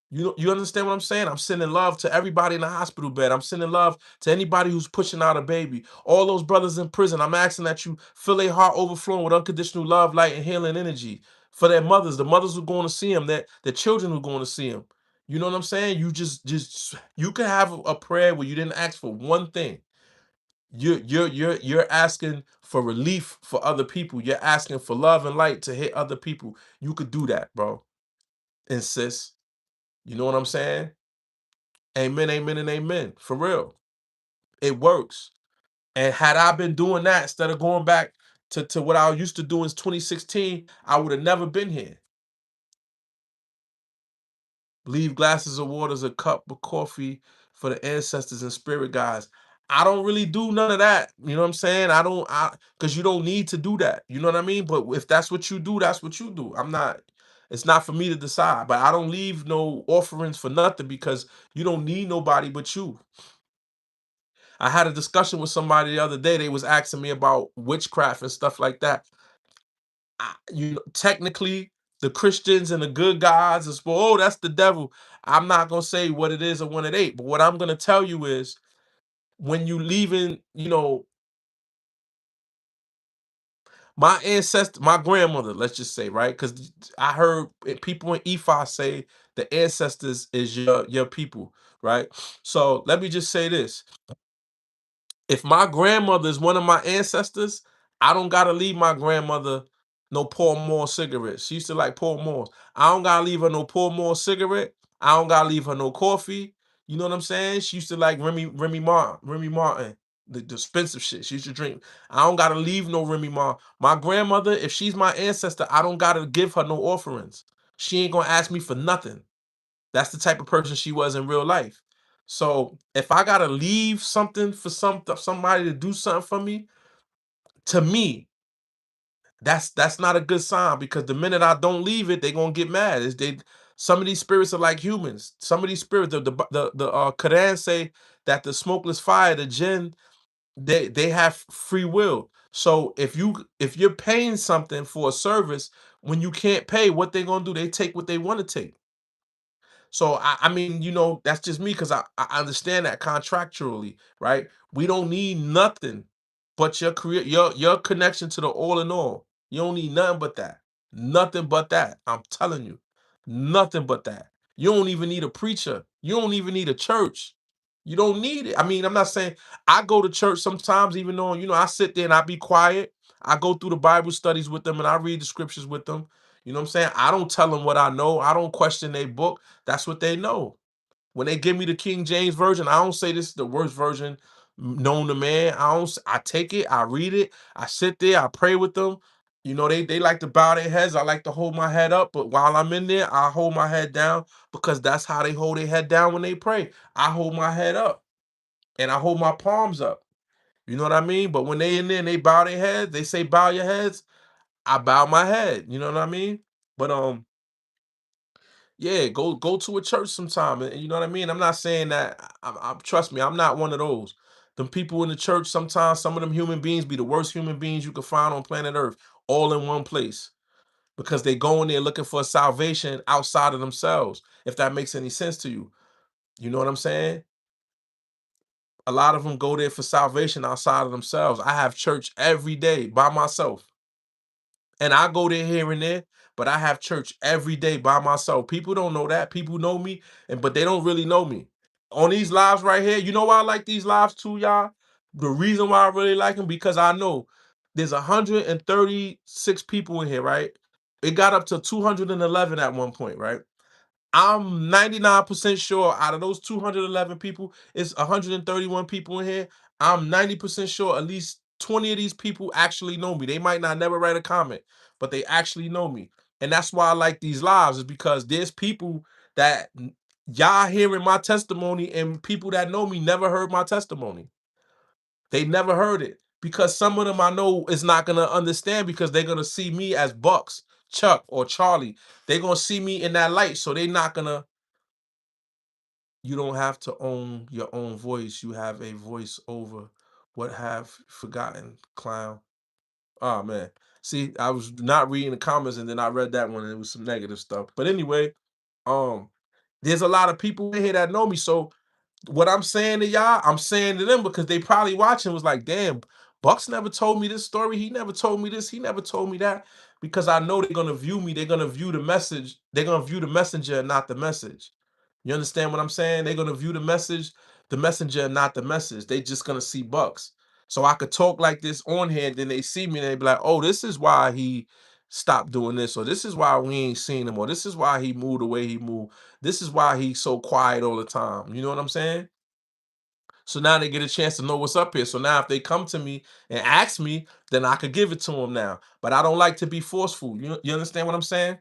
You understand what I'm saying? I'm sending love to everybody in the hospital bed. I'm sending love to anybody who's pushing out a baby. All those brothers in prison, I'm asking that you fill their heart overflowing with unconditional love, light, and healing energy for their mothers. The mothers who are going to see them, their children who are going to see them. You know what I'm saying? You just you can have a prayer where you didn't ask for one thing. You're asking for relief for other people. You're asking for love and light to hit other people. You could do that, bro. And sis. You know what I'm saying? Amen, amen, and amen. For real. It works. And had I been doing that instead of going back to what I used to do in 2016, I would have never been here. Leave glasses of water, a cup of coffee for the ancestors and spirit guides. I don't really do none of that. You know what I'm saying? Because you don't need to do that. You know what I mean? But if that's what you do, that's what you do. It's not for me to decide. But I don't leave no offerings for nothing because you don't need nobody but you. I had a discussion with somebody the other day. They was asking me about witchcraft and stuff like that. Technically, the Christians and the good guys is for, oh, that's the devil. I'm not gonna say what it is or what it ain't. But what I'm gonna tell you is when you leaving, my ancestor, my grandmother, let's just say, right? Because I heard people in Ifa say the ancestors is your people, right? So let me just say this: if my grandmother is one of my ancestors, I don't gotta leave my grandmother no Paul Moore cigarette. She used to like Paul Moore's. I don't gotta leave her no Paul Moore cigarette. I don't gotta leave her no coffee. You know what I'm saying? She used to like Remy Martin, the expensive shit. She used to drink. I don't gotta leave no Remy Martin. My grandmother, if she's my ancestor, I don't gotta give her no offerings. She ain't gonna ask me for nothing. That's the type of person she was in real life. So if I gotta leave something for somebody to do something for me, to me, that's not a good sign because the minute I don't leave it, they gonna get mad. Some of these spirits are like humans. Some of these spirits, the Quran say that the smokeless fire, the jinn, they have free will. So if you're paying something for a service, when you can't pay, what they gonna do? They take what they want to take. So I mean, that's just me because I understand that contractually, right? We don't need nothing but your connection to the all in all. You don't need nothing but that. Nothing but that. I'm telling you. Nothing but that. You don't even need a preacher. You don't even need a church. You don't need it. I mean, I'm not saying I go to church sometimes, even though, I sit there and I be quiet. I go through the Bible studies with them and I read the scriptures with them. You know what I'm saying? I don't tell them what I know. I don't question their book. That's what they know. When they give me the King James version, I don't say this is the worst version known to man. I take it, I read it, I sit there, I pray with them. They like to bow their heads. I like to hold my head up, but while I'm in there, I hold my head down because that's how they hold their head down when they pray. I hold my head up and I hold my palms up. You know what I mean? But when they in there and they bow their heads, they say bow your heads, I bow my head. You know what I mean? But yeah, go to a church sometime, and you know what I mean. I'm not saying that. Trust me, I'm not one of those. Them people in the church sometimes, some of them human beings be the worst human beings you could find on planet Earth, all in one place because they go in there looking for salvation outside of themselves. If that makes any sense to you, you know what I'm saying. A lot of them go there for salvation outside of themselves. I have church every day by myself. And I go there here and there, but I have church every day by myself. People don't know that. People know me, but they don't really know me. On these lives right here, you know why I like these lives too, y'all? The reason why I really like them because I know there's 136 people in here, right? It got up to 211 at one point, right? I'm 99% sure out of those 211 people, it's 131 people in here. I'm 90% sure at least 20 of these people actually know me. They might not never write a comment, but they actually know me. And that's why I like these lives, is because there's people that y'all hearing my testimony and people that know me never heard my testimony. They never heard it because some of them I know is not gonna understand because they're gonna see me as Bucks, Chuck, or Charlie. They're gonna see me in that light, so they're not gonna. You don't have to own your own voice. You have a voice over what have forgotten, clown. Oh man. See, I was not reading the comments and then I read that one and it was some negative stuff. But anyway, um, there's a lot of people in here that know me. So what I'm saying to y'all, I'm saying to them because they probably watching was like, damn, Bucks never told me this story. He never told me this. He never told me that. Because I know they're gonna view me. They're gonna view the message. They're gonna view the messenger and not the message. You understand what I'm saying? They're gonna view the messenger, and not the message. They just gonna see Bucks. So I could talk like this on here, and then they see me and they be like, oh, this is why he stopped doing this, or this is why we ain't seen him, or this is why he moved the way he moved. This is why he's so quiet all the time. You know what I'm saying? So now they get a chance to know what's up here. So now if they come to me and ask me, then I could give it to them now. But I don't like to be forceful. You understand what I'm saying?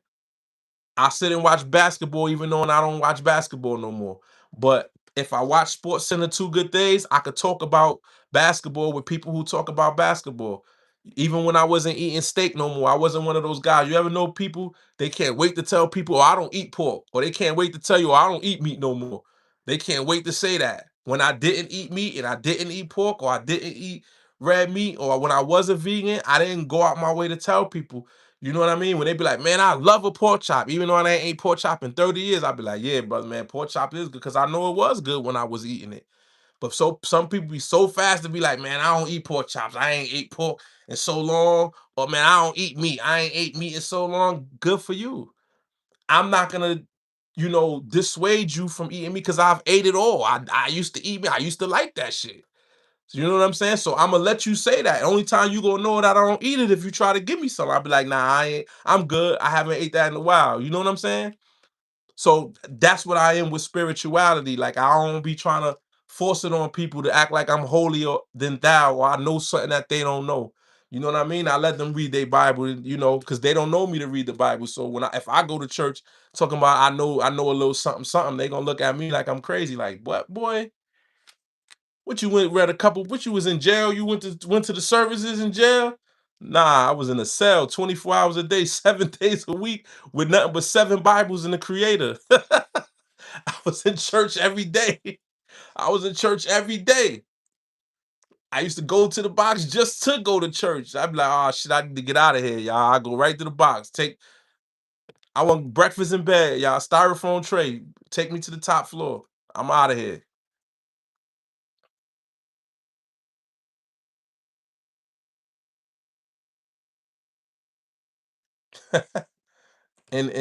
I sit and watch basketball even though I don't watch basketball no more. But if I watch Sports Center 2 Good Days, I could talk about basketball with people who talk about basketball. Even when I wasn't eating steak no more, I wasn't one of those guys. You ever know people, they can't wait to tell people, "Oh, I don't eat pork," or they can't wait to tell you, "Oh, I don't eat meat no more." They can't wait to say that. When I didn't eat meat and I didn't eat pork or I didn't eat red meat or when I was a vegan, I didn't go out my way to tell people. You know what I mean? When they be like, "Man, I love a pork chop," even though I ain't ate pork chop in 30 years, I'd be like, "Yeah, brother, man, pork chop is good," because I know it was good when I was eating it. But so some people be so fast to be like, "Man, I don't eat pork chops. I ain't ate pork in so long," or "Man, I don't eat meat. I ain't ate meat in so long." Good for you. I'm not gonna, dissuade you from eating meat because I've ate it all. I used to eat meat. I used to like that shit. So you know what I'm saying? So I'm gonna let you say that. Only time you gonna know that I don't eat it if you try to give me some. I'll be like, "Nah, I ain't. I'm good. I haven't ate that in a while." You know what I'm saying? So that's what I am with spirituality. Like I don't be trying to force it on people to act like I'm holier than thou or I know something that they don't know. You know what I mean? I let them read their Bible, because they don't know me to read the Bible. So if I go to church talking about I know a little something something, they gonna look at me like I'm crazy. Like what, boy? What you went read a couple? What you was in jail? You went to the services in jail? Nah, I was in a cell 24 hours a day, 7 days a week, with nothing but 7 Bibles and the Creator. I was in church every day. I was in church every day. I used to go to the box just to go to church. I'd be like, "Oh shit, I need to get out of here, y'all." I go right to the box. I want breakfast in bed, y'all. Styrofoam tray. Take me to the top floor. I'm out of here. And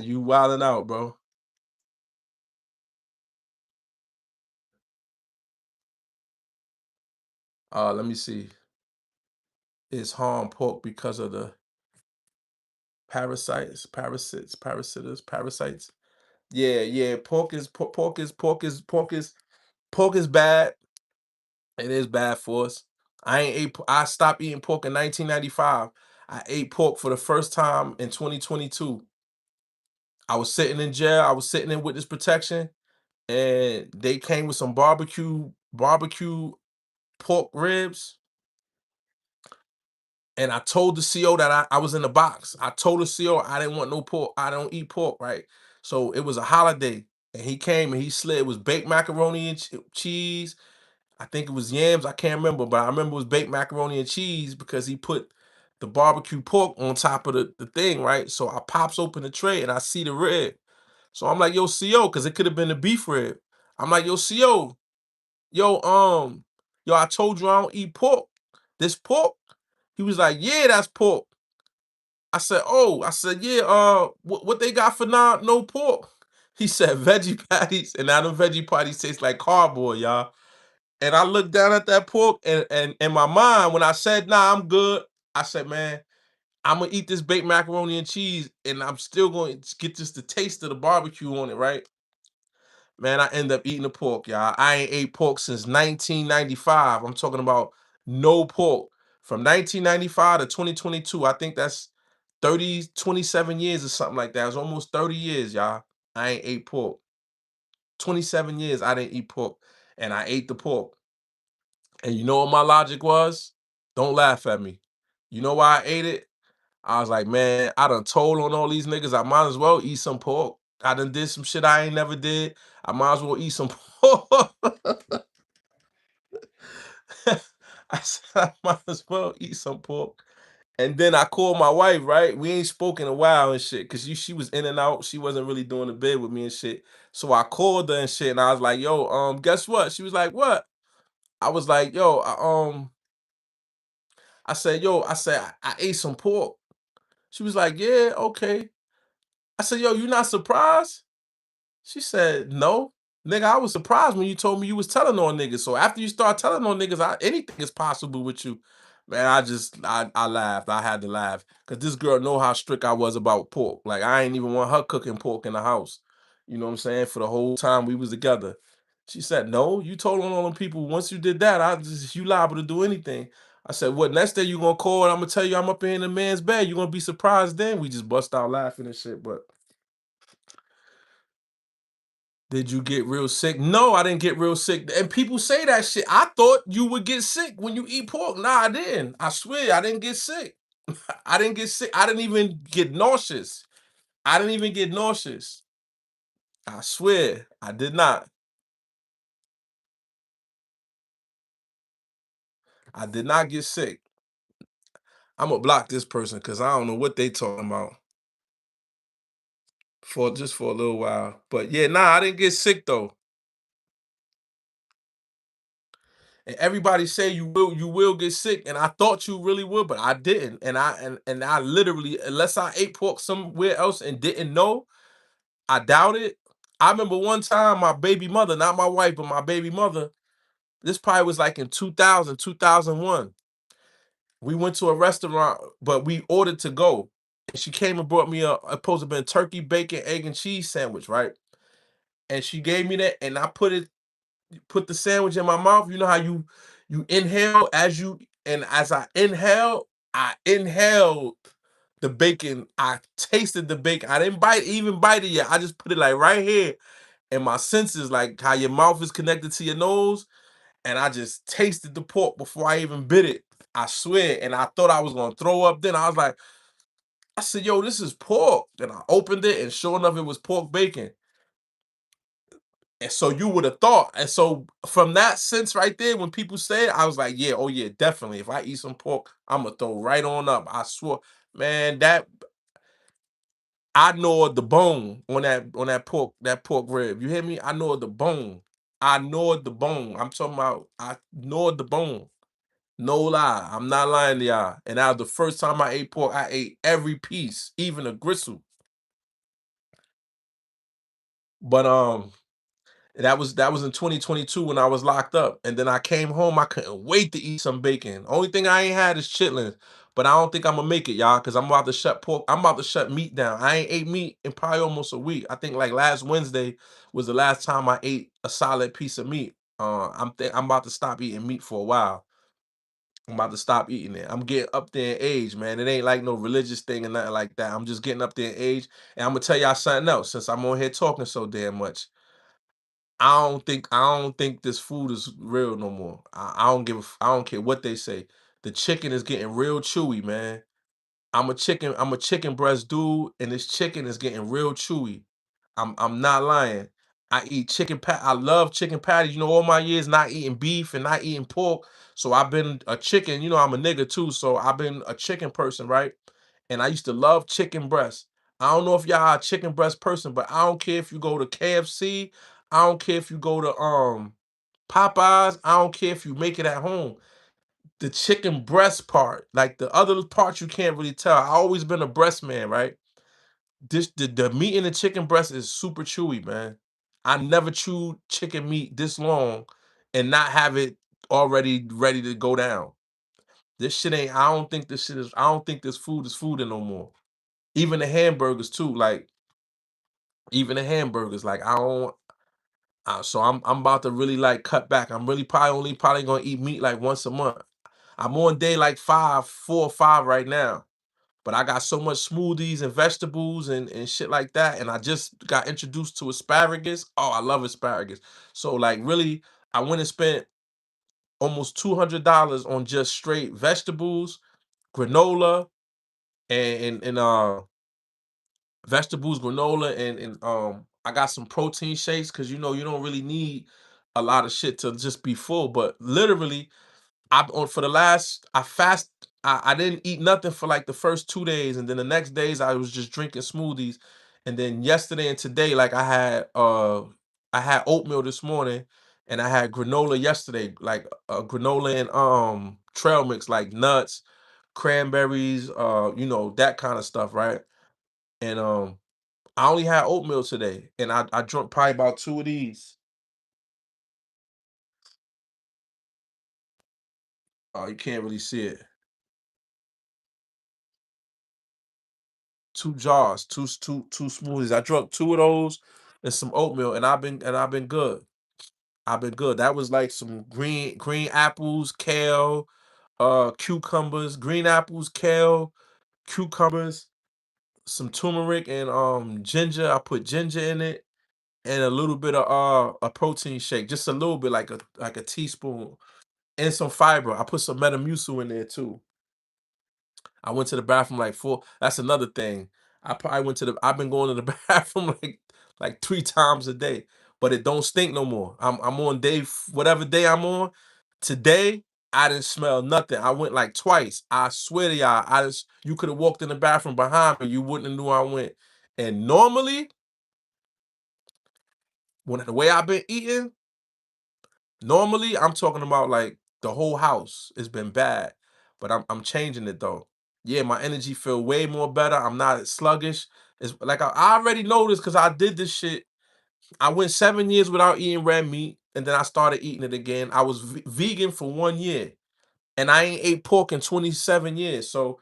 you wilding out, bro. Let me see. It's harm pork because of the parasites. Yeah, yeah. Pork is bad. It is bad for us. I stopped eating pork in 1995. I ate pork for the first time in 2022. I was sitting in jail. I was sitting in witness protection, and they came with some barbecue pork ribs. And I told the CO that I was in the box. I told the CO I didn't want no pork. I don't eat pork, right? So it was a holiday, and he came and he slid. It was baked macaroni and cheese. I think it was yams. I can't remember, but I remember it was baked macaroni and cheese because he put the barbecue pork on top of the thing, right? So I pops open the tray and I see the rib. So I'm like, "Yo, CO," because it could have been the beef rib. I'm like, "Yo, CO, yo, I told you I don't eat pork. This pork?" He was like, "Yeah, that's pork." I said, "Oh," I said, "Yeah, what they got for no pork?" He said, "Veggie patties," and now them veggie patties taste like cardboard, y'all. And I looked down at that pork, and in my mind, when I said, "Nah, I'm good," I said, "Man, I'm gonna eat this baked macaroni and cheese, and I'm still going to get just the taste of the barbecue on it, right?" Man, I end up eating the pork, y'all. I ain't ate pork since 1995. I'm talking about no pork. From 1995 to 2022, I think that's 27 years or something like that. It's almost 30 years, y'all. I ain't ate pork. 27 years I didn't eat pork, and I ate the pork. And you know what my logic was? Don't laugh at me. You know why I ate it? I was like, "Man, I done told on all these niggas. I might as well eat some pork. I done did some shit I ain't never did. I might as well eat some pork." I said, "I might as well eat some pork." And then I called my wife, right? We ain't spoken a while and shit, cause she was in and out. She wasn't really doing the bed with me and shit. So I called her and shit, and I was like, "Yo, guess what?" She was like, "What?" I was like, "Yo, I said, yo, I said, I ate some pork." She was like, "Yeah, okay." I said, "Yo, you not surprised?" She said, "No. Nigga, I was surprised when you told me you was telling on niggas. So after you start telling on niggas, anything is possible with you." Man, I laughed. I had to laugh. Cause this girl know how strict I was about pork. Like I ain't even want her cooking pork in the house. You know what I'm saying? For the whole time we was together. She said, "No, you told on all them people. Once you did that, you liable to do anything." I said, "What next day you gonna call and I'm gonna tell you I'm up in the man's bed. You gonna be surprised then." We just bust out laughing and shit. But Did you get real sick? No, I didn't get real sick. And people say that shit. I thought you would get sick when you eat pork. Nah, I didn't. I swear, I didn't get sick. I didn't get sick. I didn't even get nauseous. I didn't even get nauseous. I swear, I did not. I did not get sick. I'm gonna block this person because I don't know what they talking about for just for a little while. But yeah, nah, I didn't get sick though. And everybody say you will get sick, and I thought you really would, but I didn't. And I literally, unless I ate pork somewhere else and didn't know, I doubt it. I remember one time my baby mother, not my wife, but my baby mother, this probably was like in 2000, 2001. We went to a restaurant, but we ordered to go. And she came and brought me a supposed to been turkey, bacon, egg, and cheese sandwich, right? And she gave me that, and I put the sandwich in my mouth. You know how you inhale as you and as I inhaled the bacon. I tasted the bacon. I didn't even bite it yet. I just put it like right here. And my senses, like how your mouth is connected to your nose, and I just tasted the pork before I even bit it. I swear. And I thought I was gonna throw up. Then I was like, I said, yo, this is pork. And I opened it, and sure enough, it was pork bacon. And so you would have thought. And so from that sense right there, when people say it, I was like, yeah, oh yeah, definitely. If I eat some pork, I'm gonna throw right on up. I swear, man, that I gnawed the bone on that pork rib. You hear me? I gnawed the bone. I gnawed the bone. I'm talking about I gnawed the bone. No lie. I'm not lying to y'all. And that was the first time I ate pork. I ate every piece, even the gristle. But that was in 2022 when I was locked up, and then I came home. I couldn't wait to eat some bacon. Only thing I ain't had is chitlins, but I don't think I'm gonna make it, y'all, because I'm about to shut pork. I'm about to shut meat down. I ain't ate meat in probably almost a week. I think like last Wednesday was the last time I ate a solid piece of meat. I'm about to stop eating meat for a while. I'm about to stop eating it. I'm getting up there in age, man. It ain't like no religious thing or nothing like that. I'm just getting up there in age, and I'm gonna tell y'all something else. Since I'm on here talking so damn much, I don't think this food is real no more. I don't care what they say. The chicken is getting real chewy, man. I'm a chicken breast dude, and this chicken is getting real chewy. I'm not lying. I love chicken patties. You know, all my years not eating beef and not eating pork. So I've been a chicken, I'm a nigga too. So I've been a chicken person, right? And I used to love chicken breast. I don't know if y'all are a chicken breast person, but I don't care if you go to KFC. I don't care if you go to Popeyes. I don't care if you make it at home. The chicken breast part, like the other parts you can't really tell. I always been a breast man, right? The meat in the chicken breast is super chewy, man. I never chewed chicken meat this long and not have it already ready to go down. This shit ain't. I don't think this shit is. I don't think this food is food no more. Even the hamburgers too. Like even the hamburgers. Like I don't. So I'm about to really like cut back. I'm really probably gonna eat meat like once a month. I'm on day like 4 or 5 right now. But I got so much smoothies and vegetables and shit like that. And I just got introduced to asparagus. Oh, I love asparagus. So like really, I went and spent almost $200 on just straight vegetables, granola, and vegetables, granola, and I got some protein shakes because you don't really need a lot of shit to just be full. But literally, I on for the last I fast I didn't eat nothing for like the first 2 days, and then the next days I was just drinking smoothies. And then yesterday and today, like I had oatmeal this morning, and I had granola yesterday, like granola and trail mix, like nuts, cranberries, that kind of stuff, right? And I only had oatmeal today, and I drank probably about two of these. Oh, you can't really see it. Two jars, two smoothies. I drunk two of those and some oatmeal, and I've been good. I've been good. That was like some green apples, kale, cucumbers, green apples, kale, cucumbers, some turmeric and ginger. I put ginger in it, and a little bit of a protein shake, just a little bit, like a teaspoon, and some fiber. I put some Metamucil in there too. I went to the bathroom like four. That's another thing. I probably went to the. I've been going to the bathroom like 3 times a day, but it don't stink no more. I'm on whatever day I'm on. Today I didn't smell nothing. I went like twice. I swear to y'all, you could have walked in the bathroom behind me, you wouldn't have knew I went. And normally, when the way I've been eating, normally I'm talking about like the whole house has been bad, but I'm changing it though. Yeah, my energy feel way more better. I'm not as sluggish. It's like I already know this because I did this shit. I went 7 years without eating red meat, and then I started eating it again. I was vegan for 1 year, and I ain't ate pork in 27 years. So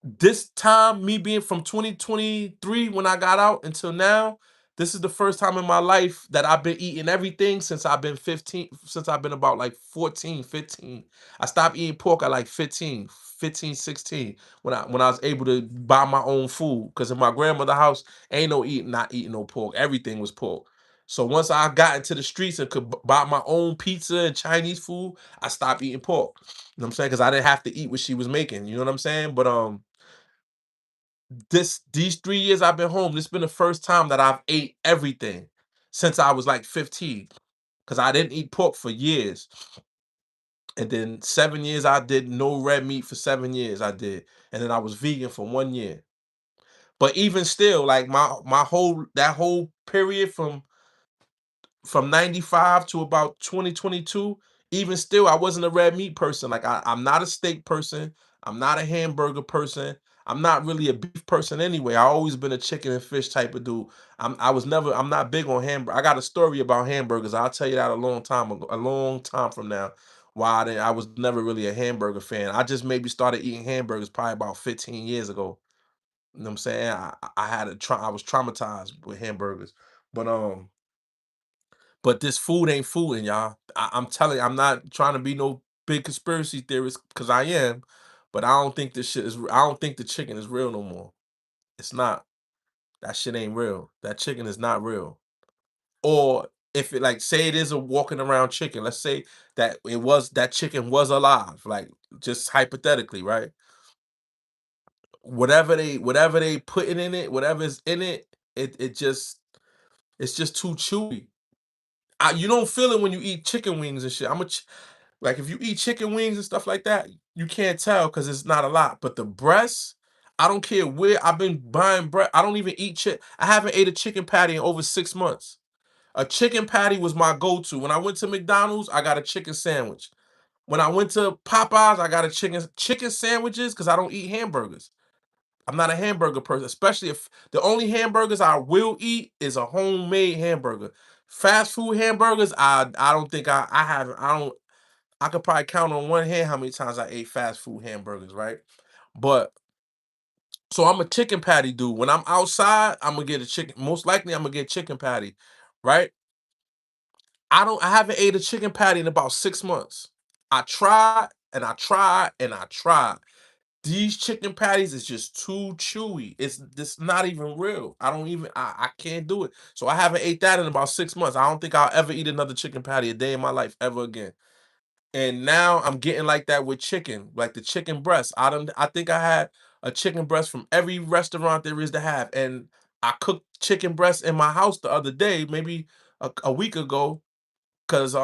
this time, me being from 2023 when I got out until now, this is the first time in my life that I've been eating everything since I've been 15, since I've been about like 14, 15. I stopped eating pork at like 15, 16 when I was able to buy my own food. Because in my grandmother's house, ain't no not eating no pork. Everything was pork. So once I got into the streets and could buy my own pizza and Chinese food, I stopped eating pork. You know what I'm saying? Because I didn't have to eat what she was making. You know what I'm saying? But these 3 years I've been home, this been the first time that I've ate everything since I was like 15. Because I didn't eat pork for years. And then 7 years I did no red meat for 7 years I did. And then I was vegan for 1 year. But even still, like my whole that whole period from 95 to about 2022, even still, I wasn't a red meat person. Like I'm not a steak person. I'm not a hamburger person. I'm not really a beef person anyway. I always been a chicken and fish type of dude. I'm not big on hamburger. I got a story about hamburgers. I'll tell you that a long time ago, a long time from now. Why I was never really a hamburger fan. I just maybe started eating hamburgers probably about 15 years ago. You know what I'm saying? I was traumatized with hamburgers. But this food ain't fooding, y'all. I'm telling you, I'm not trying to be no big conspiracy theorist because I am, but I don't think this shit is. I don't think the chicken is real no more. It's not. That shit ain't real. That chicken is not real. Or if it like say it is a walking around chicken. Let's say that chicken was alive. Like just hypothetically, right? Whatever they putting in it, whatever's in it, it's just too chewy. You don't feel it when you eat chicken wings and shit. Like if you eat chicken wings and stuff like that, you can't tell because it's not a lot. But the breasts, I don't care where I've been buying breast. I don't even eat chick. I haven't ate a chicken patty in over 6 months. A chicken patty was my go-to. When I went to McDonald's, I got a chicken sandwich. When I went to Popeyes, I got a chicken sandwiches because I don't eat hamburgers. I'm not a hamburger person, especially if the only hamburgers I will eat is a homemade hamburger. Fast food hamburgers, I don't think I haven't. I could probably count on one hand how many times I ate fast food hamburgers, right? But so I'm a chicken patty dude. When I'm outside, I'm gonna get a chicken. Most likely, I'm gonna get chicken patty, right? I haven't ate a chicken patty in about 6 months. I tried and I tried and I tried. These chicken patties is just too chewy. It's not even real. I can't do it. So I haven't ate that in about 6 months. I don't think I'll ever eat another chicken patty a day in my life ever again. And now I'm getting like that with chicken, like the chicken breast. I think I had a chicken breast from every restaurant there is to have. And I cooked chicken breast in my house the other day, maybe a week ago, because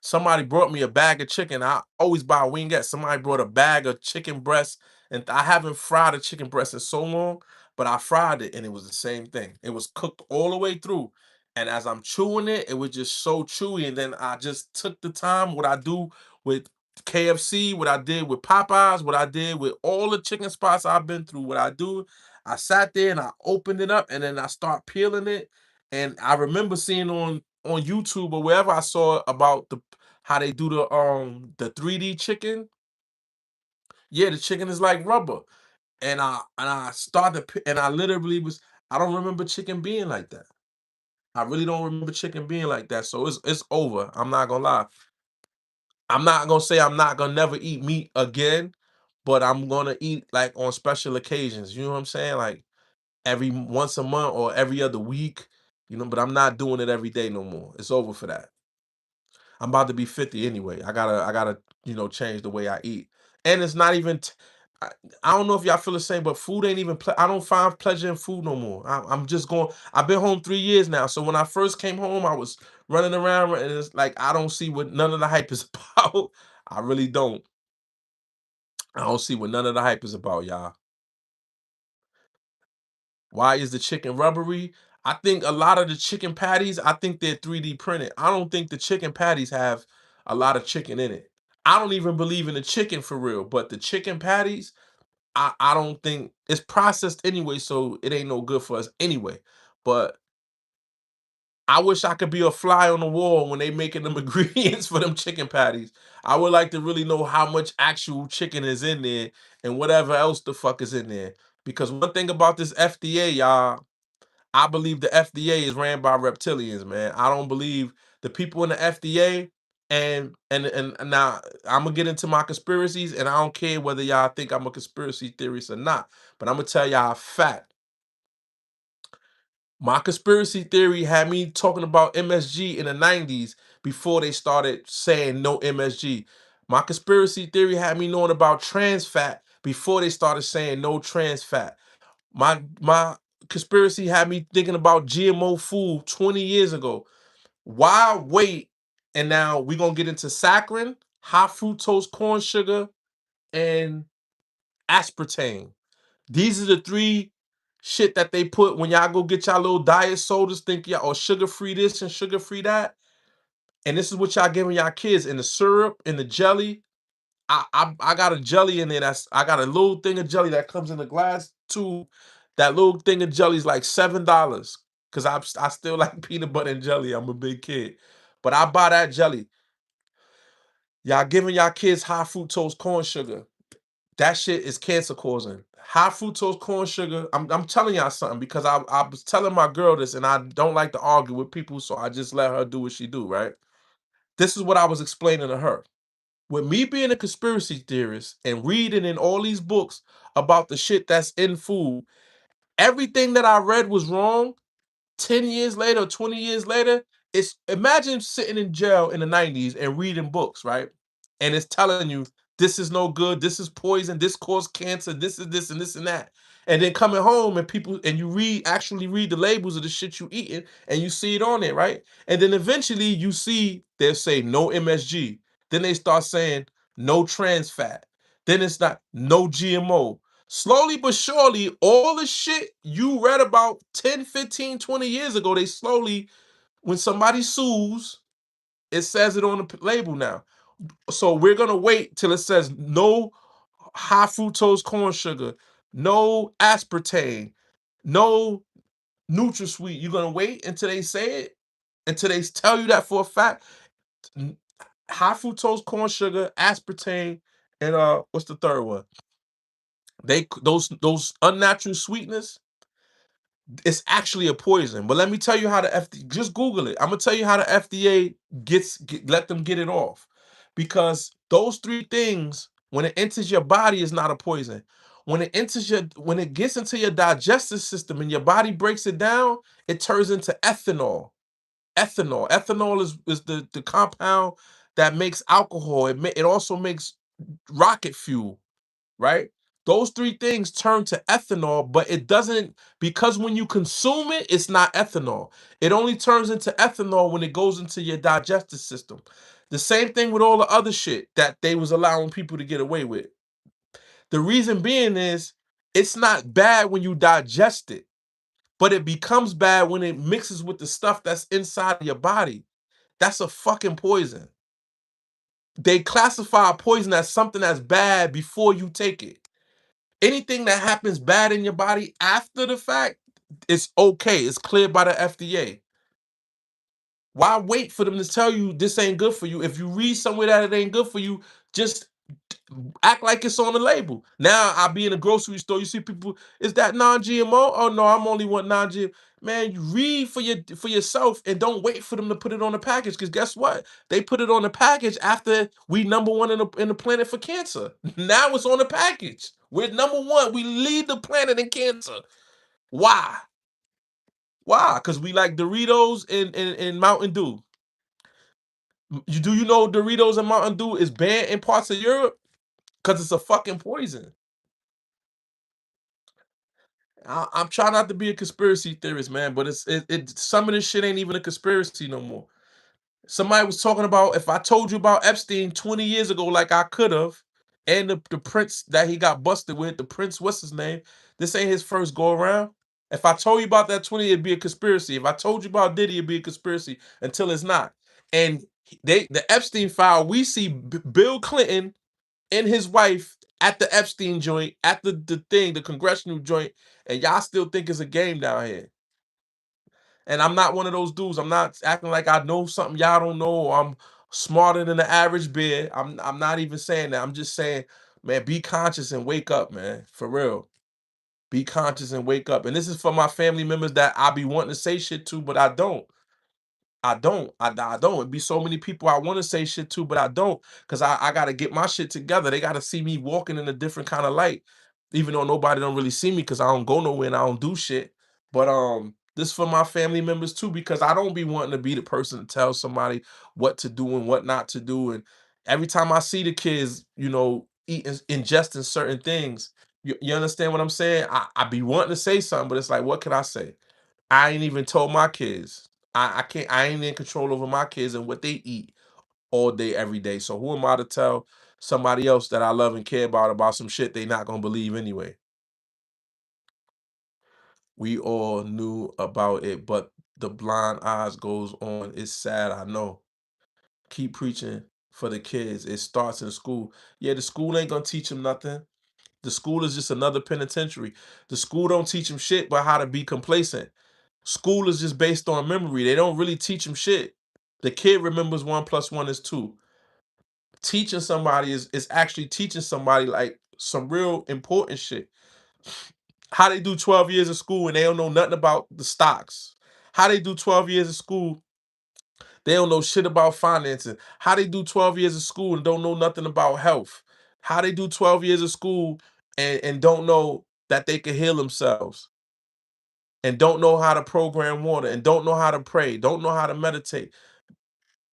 somebody brought me a bag of chicken. I always buy wingettes. Somebody brought a bag of chicken breast, and I haven't fried a chicken breast in so long, but I fried it, and it was the same thing. It was cooked all the way through, and as I'm chewing it, it was just so chewy. And then I just took the time. What I do with KFC, what I did with Popeyes, what I did with all the chicken spots I've been through. What I do, I sat there and I opened it up, and then I start peeling it. And I remember seeing on YouTube or wherever I saw about the how they do the 3D chicken. Yeah, the chicken is like rubber. And I started and I literally was I don't remember chicken being like that. I really don't remember chicken being like that. So it's over. I'm not gonna lie. I'm not gonna say I'm not gonna never eat meat again, but I'm gonna eat like on special occasions. You know what I'm saying? Like every once a month or every other week. But I'm not doing it every day no more. It's over for that. I'm about to be 50 anyway. I gotta, change the way I eat. And it's not even I, I don't know if y'all feel the same, but food ain't even I don't find pleasure in food no more. I'm just going. I've been home 3 years now. So when I first came home, I was running around and it's like I don't see what none of the hype is about. I really don't. I don't see what none of the hype is about, y'all. Why is the chicken rubbery? I think a lot of the chicken patties, I think they're 3D printed. I don't think the chicken patties have a lot of chicken in it. I don't even believe in the chicken for real, but the chicken patties, I don't think it's processed anyway, so it ain't no good for us anyway. But I wish I could be a fly on the wall when they making them ingredients for them chicken patties. I would like to really know how much actual chicken is in there and whatever else the fuck is in there. Because one thing about this FDA, y'all, I believe the FDA is ran by reptilians, man. I don't believe the people in the FDA and now I'm gonna get into my conspiracies, and I don't care whether y'all think I'm a conspiracy theorist or not, but I'm gonna tell y'all a fact. My conspiracy theory had me talking about MSG in the 90s before they started saying no MSG. My conspiracy theory had me knowing about trans fat before they started saying no trans fat. My conspiracy had me thinking about GMO food 20 years ago. Why wait? And now we're gonna get into saccharin, high fructose corn sugar, and aspartame. These are the three shit that they put when y'all go get y'all little diet sodas, think y'all or sugar free this and sugar free that. And this is what y'all giving y'all kids in the syrup, in the jelly. I got a jelly in there. I got a little thing of jelly that comes in a glass tube. That little thing of jelly is like $7 because I still like peanut butter and jelly. I'm a big kid, but I buy that jelly. Y'all giving y'all kids high fructose corn sugar. That shit is cancer causing. High fructose corn sugar. I'm telling y'all something because I was telling my girl this and I don't like to argue with people, so I just let her do what she do. Right. This is what I was explaining to her. With me being a conspiracy theorist and reading in all these books about the shit that's in food, everything that I read was wrong. 10 years later, 20 years later, it's imagine sitting in jail in the 90s and reading books, right? And it's telling you this is no good, this is poison, this causes cancer, this is this and this and that. And then coming home and people and you actually read the labels of the shit you eating and you see it on there, right? And then eventually you see they'll say no MSG. Then they start saying no trans fat. Then it's not no GMO. Slowly but surely, all the shit you read about 10, 15, 20 years ago, they slowly, when somebody sues, it says it on the label now. So we're gonna wait till it says no high fructose corn sugar, no aspartame, no NutraSweet. You're gonna wait until they say it, until they tell you that for a fact. High fructose corn sugar, aspartame, and what's the third one? Those unnatural sweetness, it's actually a poison. But let me tell you how the FDA, just Google it. I'm gonna tell you how the FDA let them get it off. Because those three things, when it enters your body, is not a poison. When it gets into your digestive system and your body breaks it down, it turns into ethanol. Ethanol is the compound that makes alcohol. It also makes rocket fuel, right? Those three things turn to ethanol, but it doesn't, because when you consume it, it's not ethanol. It only turns into ethanol when it goes into your digestive system. The same thing with all the other shit that they was allowing people to get away with. The reason being is it's not bad when you digest it, but it becomes bad when it mixes with the stuff that's inside of your body. That's a fucking poison. They classify poison as something that's bad before you take it. Anything that happens bad in your body after the fact, it's okay. It's cleared by the FDA. Why wait for them to tell you this ain't good for you? If you read somewhere that it ain't good for you, just act like it's on the label. Now I be in a grocery store, you see people, is that non-GMO? Oh no, I'm only want non-GMO. Man, you read for yourself and don't wait for them to put it on the package. Because guess what? They put it on the package after we number one in the planet for cancer. Now it's on the package. We're number one. We lead the planet in cancer. Why? Why? Because we like Doritos and Mountain Dew. You know Doritos and Mountain Dew is banned in parts of Europe because it's a fucking poison. I'm trying not to be a conspiracy theorist, man, but some of this shit ain't even a conspiracy no more. Somebody was talking about if I told you about Epstein 20 years ago, like I could have, and the prince that he got busted with, the prince, what's his name? This ain't his first go around. If I told you about that 20, it'd be a conspiracy. If I told you about Diddy, it'd be a conspiracy until it's not. And the Epstein file, we see Bill Clinton and his wife at the Epstein joint, at the congressional joint, and y'all still think it's a game down here. And I'm not one of those dudes. I'm not acting like I know something y'all don't know, or I'm smarter than the average bear. I'm not even saying that. I'm just saying, man, be conscious and wake up, man. For real. Be conscious and wake up. And this is for my family members that I be wanting to say shit to, but I don't. I don't. It'd be so many people I want to say shit to, but I don't, because I gotta get my shit together. They gotta see me walking in a different kind of light, even though nobody don't really see me because I don't go nowhere and I don't do shit. But this for my family members too, because I don't be wanting to be the person to tell somebody what to do and what not to do. And every time I see the kids, eating, ingesting certain things, you understand what I'm saying? I be wanting to say something, but it's like, what can I say? I ain't even told my kids. I can't. I ain't in control over my kids and what they eat all day, every day. So who am I to tell somebody else that I love and care about some shit they not gonna believe anyway? We all knew about it, but the blind eyes goes on. It's sad, I know. Keep preaching for the kids. It starts in school. Yeah, the school ain't gonna teach them nothing. The school is just another penitentiary. The school don't teach them shit but how to be complacent. School is just based on memory. They don't really teach them shit. The kid remembers one plus one is two. Teaching somebody is actually teaching somebody like some real important shit. How they do 12 years of school and they don't know nothing about the stocks. How they do 12 years of school, they don't know shit about financing. How they do 12 years of school and don't know nothing about health. How they do 12 years of school and don't know that they can heal themselves, and don't know how to program water, and don't know how to pray, don't know how to meditate,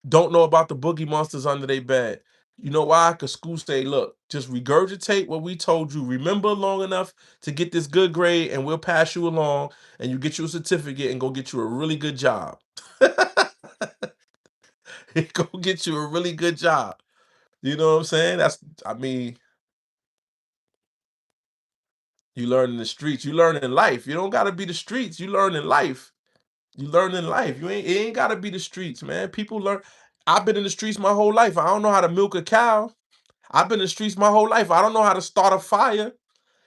don't know about the boogie monsters under their bed. You know why? Because school say, look, just regurgitate what we told you. Remember long enough to get this good grade, and we'll pass you along, and you get you a certificate and go get you a really good job. Go get you a really good job. You know what I'm saying? I mean, you learn in the streets, you learn in life. You don't gotta be the streets, you learn in life. You learn in life. It ain't gotta be the streets, man. People learn. I've been in the streets my whole life. I don't know how to milk a cow. I've been in the streets my whole life. I don't know how to start a fire.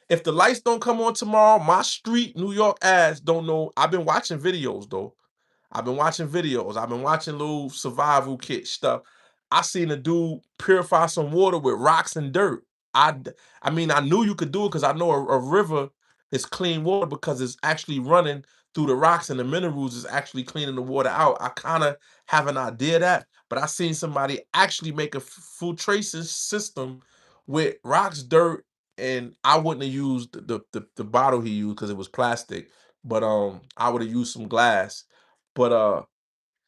If the lights don't come on tomorrow, my street New York ass don't know. I've been watching videos though. I've been watching videos. I've been watching little survival kit stuff. I seen a dude purify some water with rocks and dirt. I mean, I knew you could do it because I know a river is clean water because it's actually running through the rocks and the minerals is actually cleaning the water out. I kind of have an idea of that, but I seen somebody actually make a filtration system with rocks, dirt, and I wouldn't have used the bottle he used because it was plastic, but I would have used some glass. But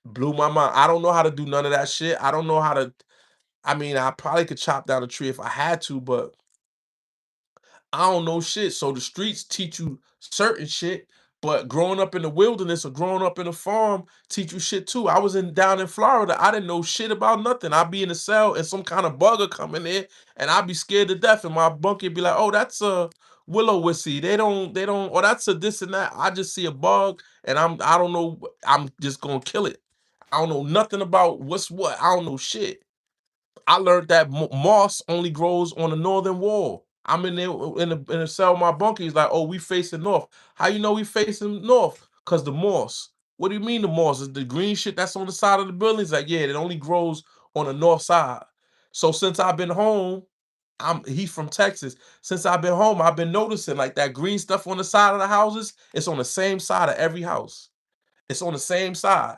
blew my mind. I don't know how to do none of that shit. I don't know how to. I mean, I probably could chop down a tree if I had to, but I don't know shit. So the streets teach you certain shit, but growing up in the wilderness or growing up in a farm teach you shit too. I was in down in Florida. I didn't know shit about nothing. I'd be in a cell and some kind of bugger coming in, and I'd be scared to death. And my bunkie be like, "Oh, that's a willow wissie. They don't. Or that's a this and that." I just see a bug, and I don't know. I'm just gonna kill it. I don't know nothing about what's what. I don't know shit. I learned that moss only grows on the northern wall. I'm in there in the cell. My bunkie is like, "Oh, we facing north." How you know we facing north? Cause the moss. What do you mean the moss? Is the green shit that's on the side of the building? He's like, yeah, it only grows on the north side. So since I've been home, he's from Texas. Since I've been home, I've been noticing like that green stuff on the side of the houses. It's on the same side of every house. It's on the same side.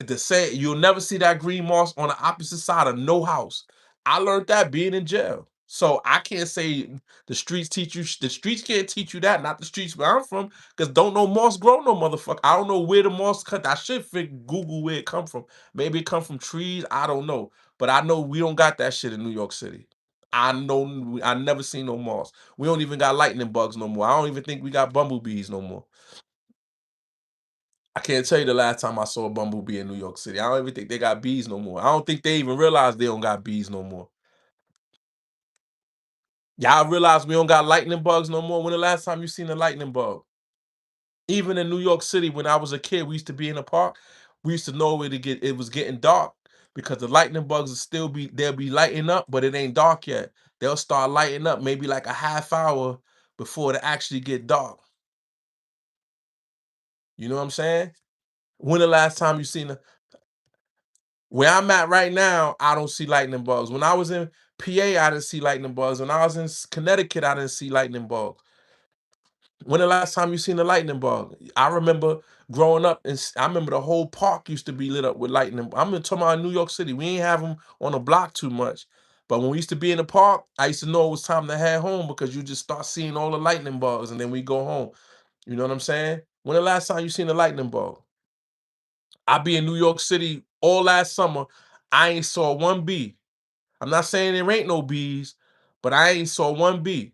The same, you'll never see that green moss on the opposite side of no house. I learned that being in jail. So I can't say the streets can't teach you that, not the streets where I'm from, because don't no moss grow no motherfucker. I don't know where the moss cut. I should Google where it come from. Maybe it come from trees. I don't know. But I know we don't got that shit in New York City. I know I never seen no moss. We don't even got lightning bugs no more. I don't even think we got bumblebees no more. I can't tell you the last time I saw a bumblebee in New York City. I don't even think they got bees no more. I don't think they even realize they don't got bees no more. Y'all realize we don't got lightning bugs no more? When the last time you seen a lightning bug? Even in New York City, when I was a kid, we used to be in the park. We used to know where to get it was getting dark because the lightning bugs will still be they'll be lighting up, but it ain't dark yet. They'll start lighting up maybe like a half hour before it actually get dark. You know what I'm saying? When the last time you seen a where I'm at right now, I don't see lightning bugs. When I was in PA, I didn't see lightning bugs. When I was in Connecticut, I didn't see lightning bugs. When the last time you seen a lightning bug? I remember growing up, and I remember the whole park used to be lit up with lightning. I'm talking about New York City. We ain't have them on the block too much, but when we used to be in the park, I used to know it was time to head home because you just start seeing all the lightning bugs, and then we go home. You know what I'm saying? When the last time you seen a lightning bug? I be in New York City all last summer. I ain't saw one bee. I'm not saying there ain't no bees, but I ain't saw one bee.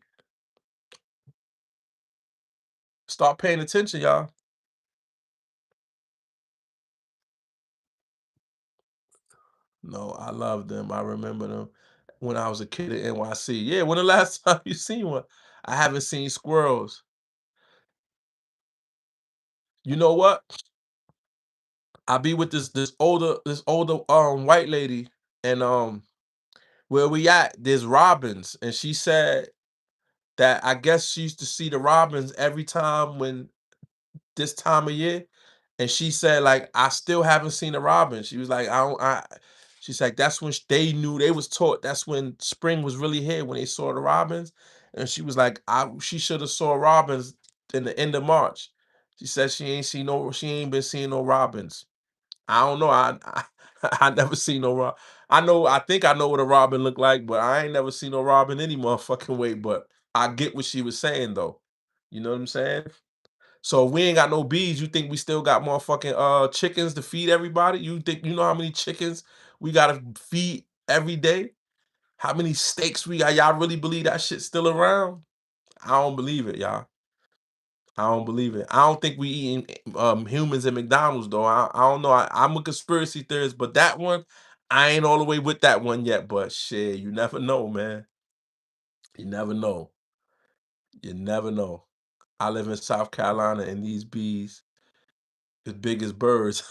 Start paying attention, y'all. No, I love them. I remember them when I was a kid in NYC. Yeah, when the last time you seen one? I haven't seen squirrels. You know what? I be with this older white lady, and where we at, there's robins, and she said that I guess she used to see the robins every time when this time of year, and she said, like, "I still haven't seen a robin." She was like, "I don't I" she's like, "That's when they knew they was taught that's when spring was really here, when they saw the robins." And she was like, she should have saw robins in the end of March." She said she ain't been seeing no robins. I don't know, I never seen no I think I know what a robin look like, but I ain't never seen no robin any motherfucking way, but I get what she was saying, though. You know what I'm saying? So if we ain't got no bees, you think we still got motherfucking chickens to feed everybody? You think you know how many chickens we gotta feed every day? How many steaks we got? Y'all really believe that shit still around? I don't believe it, y'all. I don't believe it. I don't think we eating humans at McDonald's though. I don't know. I'm a conspiracy theorist, but that one, I ain't all the way with that one yet. But shit, you never know, man. You never know. You never know. I live in South Carolina, and these bees as big as birds.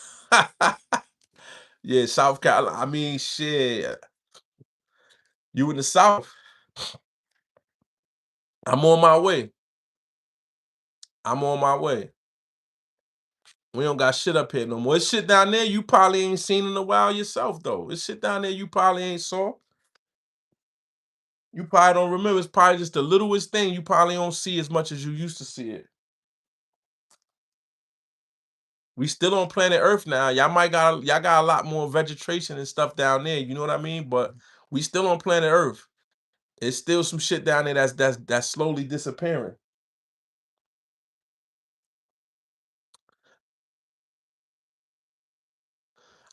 Yeah, South Carolina. I mean, shit. You in the South? I'm on my way. I'm on my way. We don't got shit up here no more. It's shit down there you probably ain't seen in a while yourself, though. It's shit down there you probably ain't saw. You probably don't remember. It's probably just the littlest thing you probably don't see as much as you used to see it. We still on planet Earth now. Y'all got a lot more vegetation and stuff down there. You know what I mean? But we still on planet Earth. It's still some shit down there that's slowly disappearing.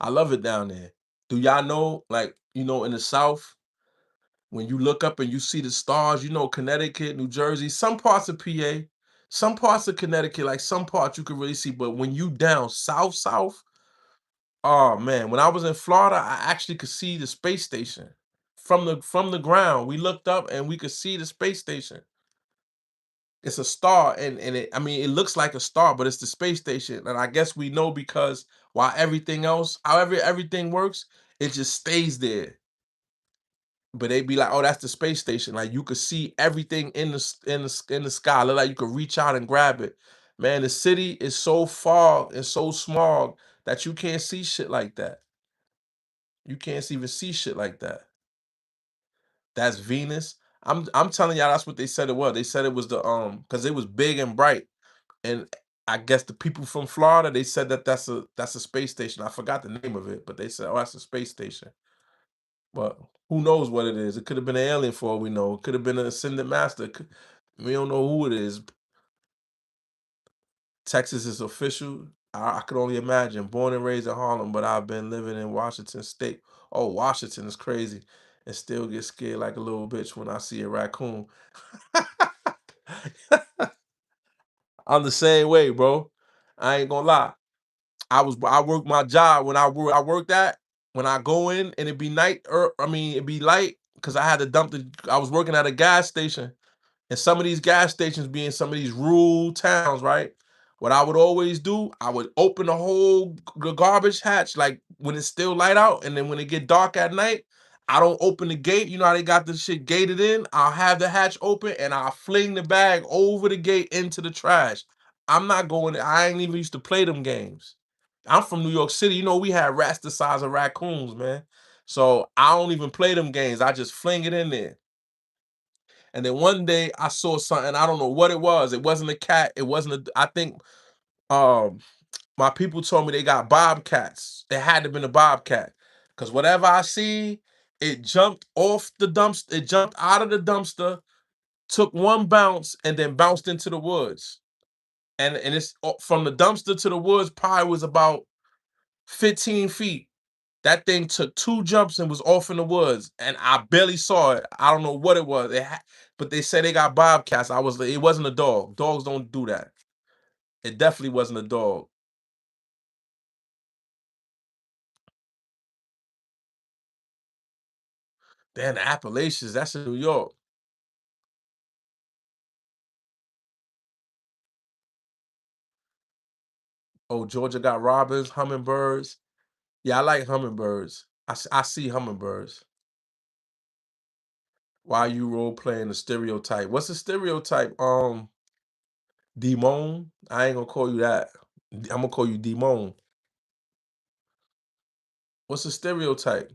I love it down there. Do y'all know, like, in the South, when you look up and you see the stars, Connecticut, New Jersey, some parts of PA, some parts of Connecticut, like some parts you can really see, but when you down south, oh man, when I was in Florida, I actually could see the space station from the ground. We looked up and we could see the space station. It's a star, and I mean, it looks like a star, but it's the space station. And I guess we know because while everything else, however everything works, it just stays there. But they'd be like, "Oh, that's the space station." Like you could see everything in the sky. Look like you could reach out and grab it. Man, the city is so far and so small that you can't see shit like that. You can't even see shit like that. That's Venus. I'm telling y'all, that's what they said it was. They said it was because it was big and bright. And I guess the people from Florida, they said that that's a space station. I forgot the name of it, but they said, "Oh, that's a space station." But Who knows what it is? It could have been an alien for all we know. It could have been an ascended master. We don't know who it is. Texas is official. I could only imagine. Born and raised in Harlem, but I've been living in Washington State. Oh, Washington is crazy. And still get scared like a little bitch when I see a raccoon. I'm the same way, bro. I ain't gonna lie. I work my job when I work that when I go in and it be night I mean it be light because I had to dump the I was working at a gas station and some of these gas stations be in some of these rural towns, right? What I would always do, I would open the whole garbage hatch, like when it's still light out, and then when it get dark at night, I don't open the gate. You know how they got this shit gated in? I'll have the hatch open and I'll fling the bag over the gate into the trash. I'm not going, I ain't even used to play them games. I'm from New York City. You know, we had rats the size of raccoons, man. So I don't even play them games. I just fling it in there. And then one day I saw something, I don't know what it was. It wasn't a cat. It wasn't I think um my people told me they got bobcats. It had to have been a bobcat. Cause whatever I see, it jumped off the dumpster, it jumped out of the dumpster, took one bounce, and then bounced into the woods. And it's from the dumpster to the woods probably was about 15 feet. That thing took 2 jumps and was off in the woods, and I barely saw it. I don't know what it was. But they said they got bobcats. I was like, it wasn't a dog. Dogs don't do that. It definitely wasn't a dog. Damn, the Appalachians, that's in New York. Oh, Georgia got robins, hummingbirds. Yeah, I like hummingbirds. I see hummingbirds. Why you role playing the stereotype? What's the stereotype? Demon. I ain't gonna call you that. I'm gonna call you Demon. What's the stereotype?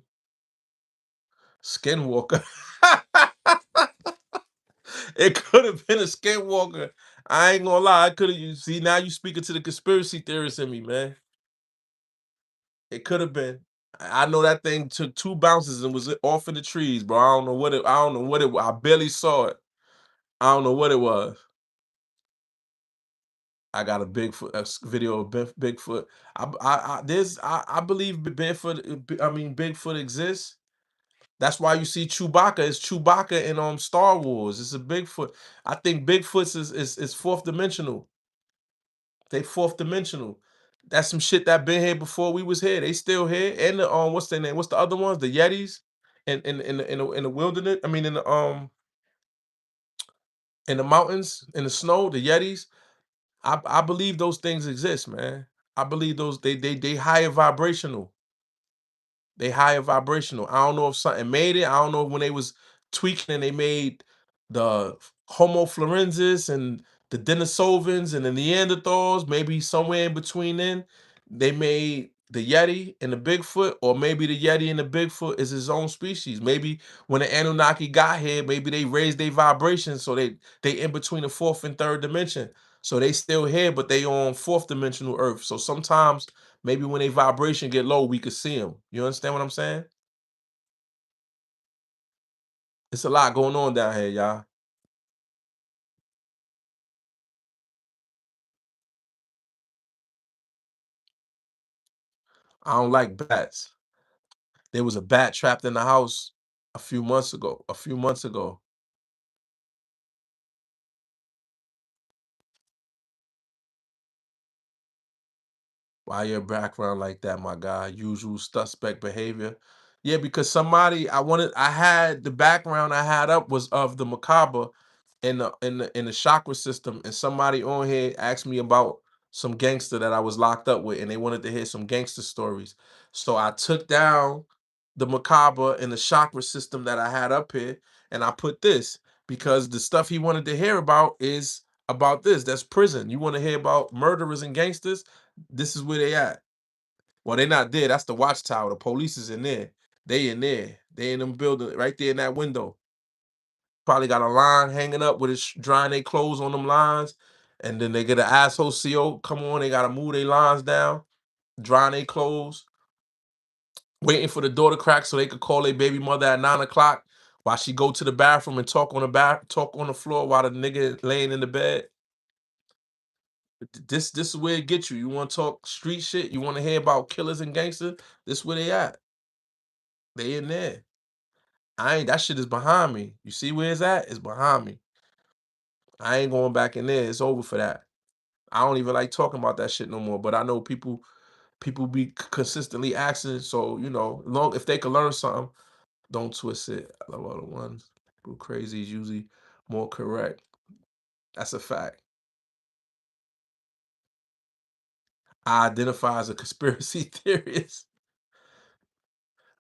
Skinwalker. It could have been a skinwalker. I ain't gonna lie. I could have. You see now you speaking to the conspiracy theorist in me, man. It could have been. I know that thing took 2 bounces and was off in the trees, bro. I don't know what it. I don't know what it. I barely saw it. I don't know what it was. I got a Bigfoot video of Bigfoot. I believe Bigfoot. I mean Bigfoot exists. That's why you see Chewbacca. It's Chewbacca in Star Wars. It's a Bigfoot. I think Bigfoot's is fourth dimensional. They fourth dimensional. That's some shit that been here before we was here. They still here. And the what's their name? What's the other ones? The Yetis in the wilderness. I mean in the mountains, in the snow, the Yetis. I believe those things exist, man. I believe those they higher vibrational. They higher vibrational. I don't know if something made it. I don't know if when they was tweaking and they made the Homo florensis and the Denisovans and the Neanderthals, maybe somewhere in between then, they made the Yeti and the Bigfoot, or maybe the Yeti and the Bigfoot is his own species. Maybe when the Anunnaki got here, maybe they raised their vibrations so they in between the fourth and third dimension. So they still here, but they on fourth dimensional Earth. So sometimes maybe when they vibration get low, we could see them. You understand what I'm saying? It's a lot going on down here, y'all. I don't like bats. There was a bat trapped in the house a few months ago. A few months ago. Why your background like that, my guy? Usual suspect behavior. Yeah, because I had the background I had up was of the macabre in the chakra system, and somebody on here asked me about some gangster that I was locked up with, and they wanted to hear some gangster stories. So I took down the macabre and the chakra system that I had up here, and I put this because the stuff he wanted to hear about is about this. That's prison. You want to hear about murderers and gangsters? This is where they at. Well, they not there. That's the watchtower. The police is in there. They in there. They in them building right there in that window. Probably got a line hanging up with it drying their clothes on them lines. And then they get an asshole CO come on. They gotta move their lines down, drying their clothes. waiting for the door to crack so they could call their baby mother at 9 o'clock while she go to the bathroom and talk on the floor while the nigga laying in the bed. This is where it gets you. You want to talk street shit? You want to hear about killers and gangsters? This where they at. They in there. I ain't that shit is behind me. You see where it's at? It's behind me. I ain't going back in there. It's over for that. I don't even like talking about that shit no more. But I know people be consistently asking. So, long if they can learn something, don't twist it. I love all the ones. People crazy is usually more correct. That's a fact. I identify as a conspiracy theorist.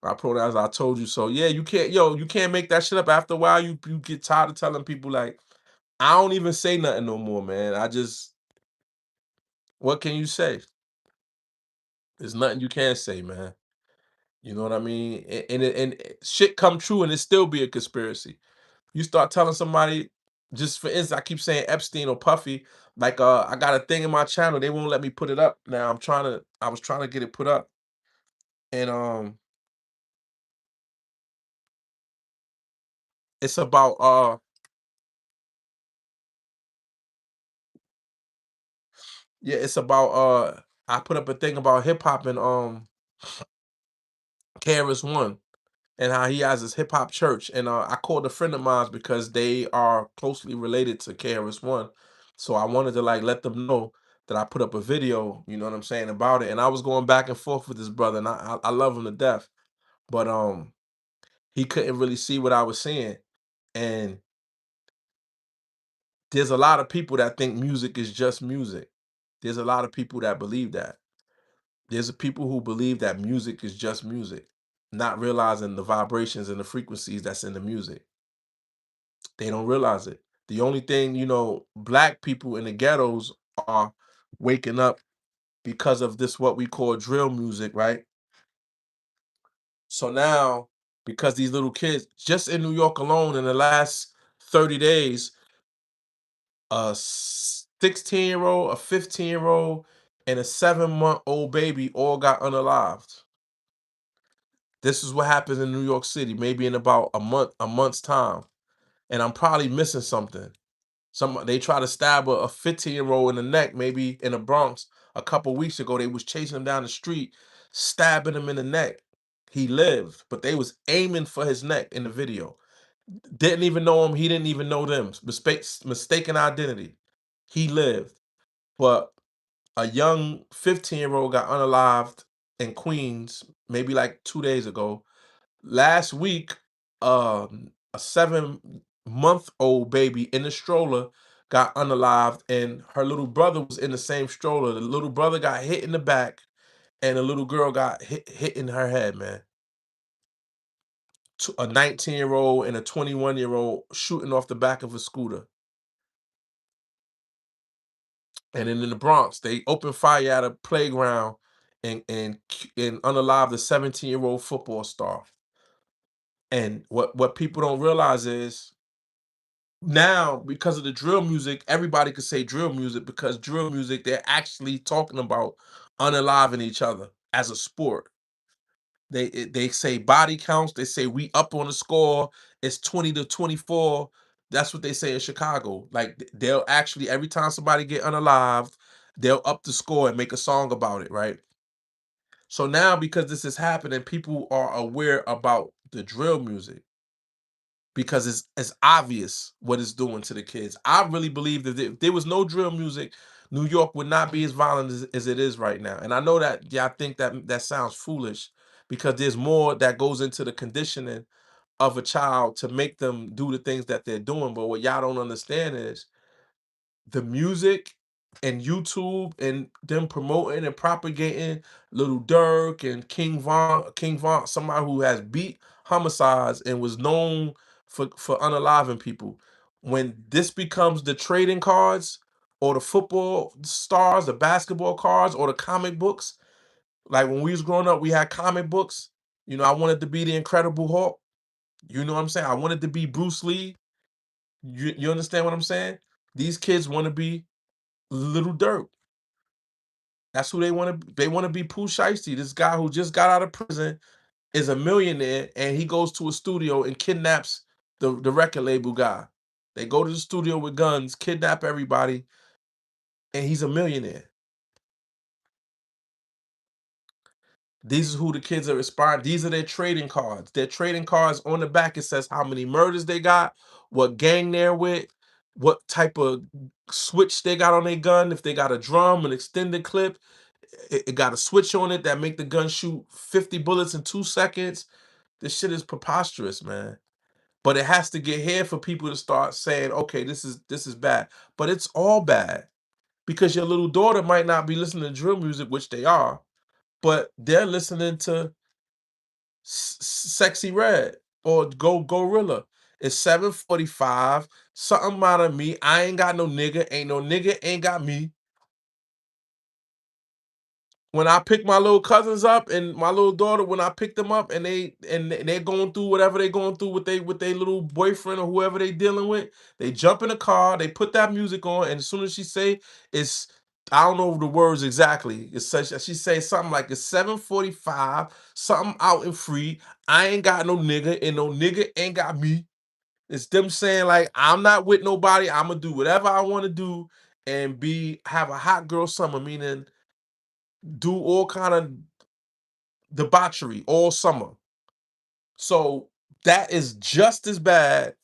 I pronouns I told you so. Yeah, you can't make that shit up. After a while, you get tired of telling people like, I don't even say nothing no more, man. What can you say? There's nothing you can say, man. You know what I mean? Shit come true and it still be a conspiracy. You start telling somebody, just for instance, I keep saying Epstein or Puffy, like I got a thing in my channel, they won't let me put it up. Now I was trying to get it put up. And it's about yeah, it's about I put up a thing about hip hop and KRS One and how he has his hip hop church. And I called a friend of mine because they are closely related to KRS One. So I wanted to like let them know that I put up a video, you know what I'm saying, about it. And I was going back and forth with this brother, and I love him to death. But he couldn't really see what I was saying. And there's a lot of people that think music is just music. There's a lot of people that believe that. There's people who believe that music is just music, not realizing the vibrations and the frequencies that's in the music. They don't realize it. The only thing, black people in the ghettos are waking up because of this, what we call drill music, right? So now, because these little kids, just in New York alone, in the last 30 days, a 16-year-old, a 15-year-old, and a 7-month-old baby all got unalived. This is what happens in New York City, maybe in about a month's time. And I'm probably missing something. They try to stab a 15-year-old in the neck, maybe in the Bronx a couple weeks ago. They was chasing him down the street, stabbing him in the neck. He lived, but they was aiming for his neck in the video. Didn't even know him. He didn't even know them. Mistaken identity. He lived, but a young 15-year-old got unalived in Queens, maybe like 2 days ago. Last week, a 7-month-old baby in the stroller got unalived, and her little brother was in the same stroller. The little brother got hit in the back, and the little girl got hit in her head, man. A 19-year-old and a 21-year-old shooting off the back of a scooter. And then in the Bronx, they opened fire at a playground and unalived the 17-year-old football star. And what people don't realize is now, because of the drill music, everybody could say drill music, because drill music, they're actually talking about unaliving each other as a sport. They say body counts, they say we up on the score, it's 20-24. That's what they say in Chicago. Like they'll actually, every time somebody get unalived, they'll up the score and make a song about it, right? So now, because this is happening, people are aware about the drill music, because it's obvious what it's doing to the kids. I really believe that if there was no drill music, New York would not be as violent as it is right now. And I know that y'all think that sounds foolish, because there's more that goes into the conditioning of a child to make them do the things that they're doing. But what y'all don't understand is the music and YouTube and them promoting and propagating Little Dirk and King Von, somebody who has beat homicides and was known for unaliving people. When this becomes the trading cards or the football stars, the basketball cards, or the comic books, like when we was growing up, we had comic books. I wanted to be the Incredible Hulk. You know what I'm saying? I wanted to be Bruce Lee. You understand what I'm saying? These kids want to be Little Dirk. That's who they want to. They want to be Pooh Shiesty, this guy who just got out of prison, is a millionaire and he goes to a studio and kidnaps the record label guy. They go to the studio with guns, kidnap everybody, and he's a millionaire. These are who the kids are aspiring. These are their trading cards. Their trading cards on the back, it says how many murders they got, what gang they're with, what type of switch they got on their gun. If they got a drum, an extended clip, it got a switch on it that make the gun shoot 50 bullets in 2 seconds. This shit is preposterous, man. But it has to get here for people to start saying, okay, this is bad. But it's all bad because your little daughter might not be listening to drill music, which they are, but they're listening to Sexy Red or Gorilla. It's 7:45. Something out of me. I ain't got no nigga. Ain't no nigga. Ain't got me. When I pick my little cousins up and my little daughter, when I pick them up and they're going through whatever they going through with they little boyfriend or whoever they dealing with, they jump in the car, they put that music on, and as soon as she say it's, I don't know the words exactly. It says she say something like it's 7:45, something out and free. I ain't got no nigga, and no nigga ain't got me. It's them saying like I'm not with nobody. I'm gonna do whatever I want to do and be have a hot girl summer, meaning do all kind of debauchery all summer. So that is just as bad,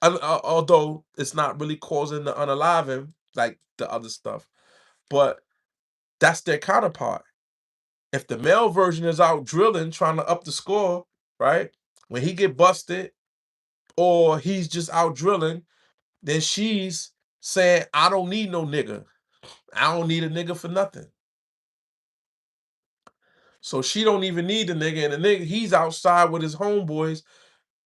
although it's not really causing the unaliving like the other stuff. But that's their counterpart. If the male version is out drilling, trying to up the score, right? When he get busted or he's just out drilling, then she's saying, I don't need no nigga. I don't need a nigga for nothing. So she don't even need the nigga, and the nigga, he's outside with his homeboys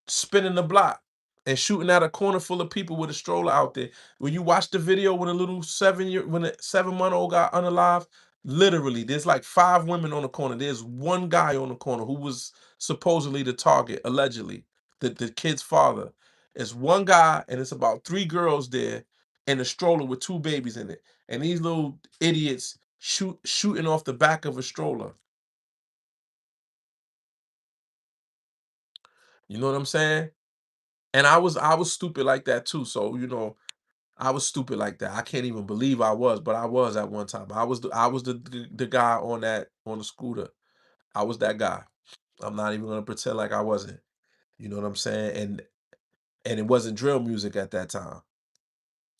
spinning the block and shooting at a corner full of people with a stroller out there. When you watch the video when a little 7 year when a 7 month old got unalive, literally there's like 5 women on the corner. There's one guy on the corner who was supposedly the target, allegedly, the kid's father. It's one guy and it's about 3 girls there in a stroller with 2 babies in it. And these little idiots shooting off the back of a stroller. You know what I'm saying? And I was stupid like that too. So, I was stupid like that. I can't even believe I was, but I was at one time. I was the guy on the scooter. I was that guy. I'm not even gonna pretend like I wasn't. You know what I'm saying? And it wasn't drill music at that time.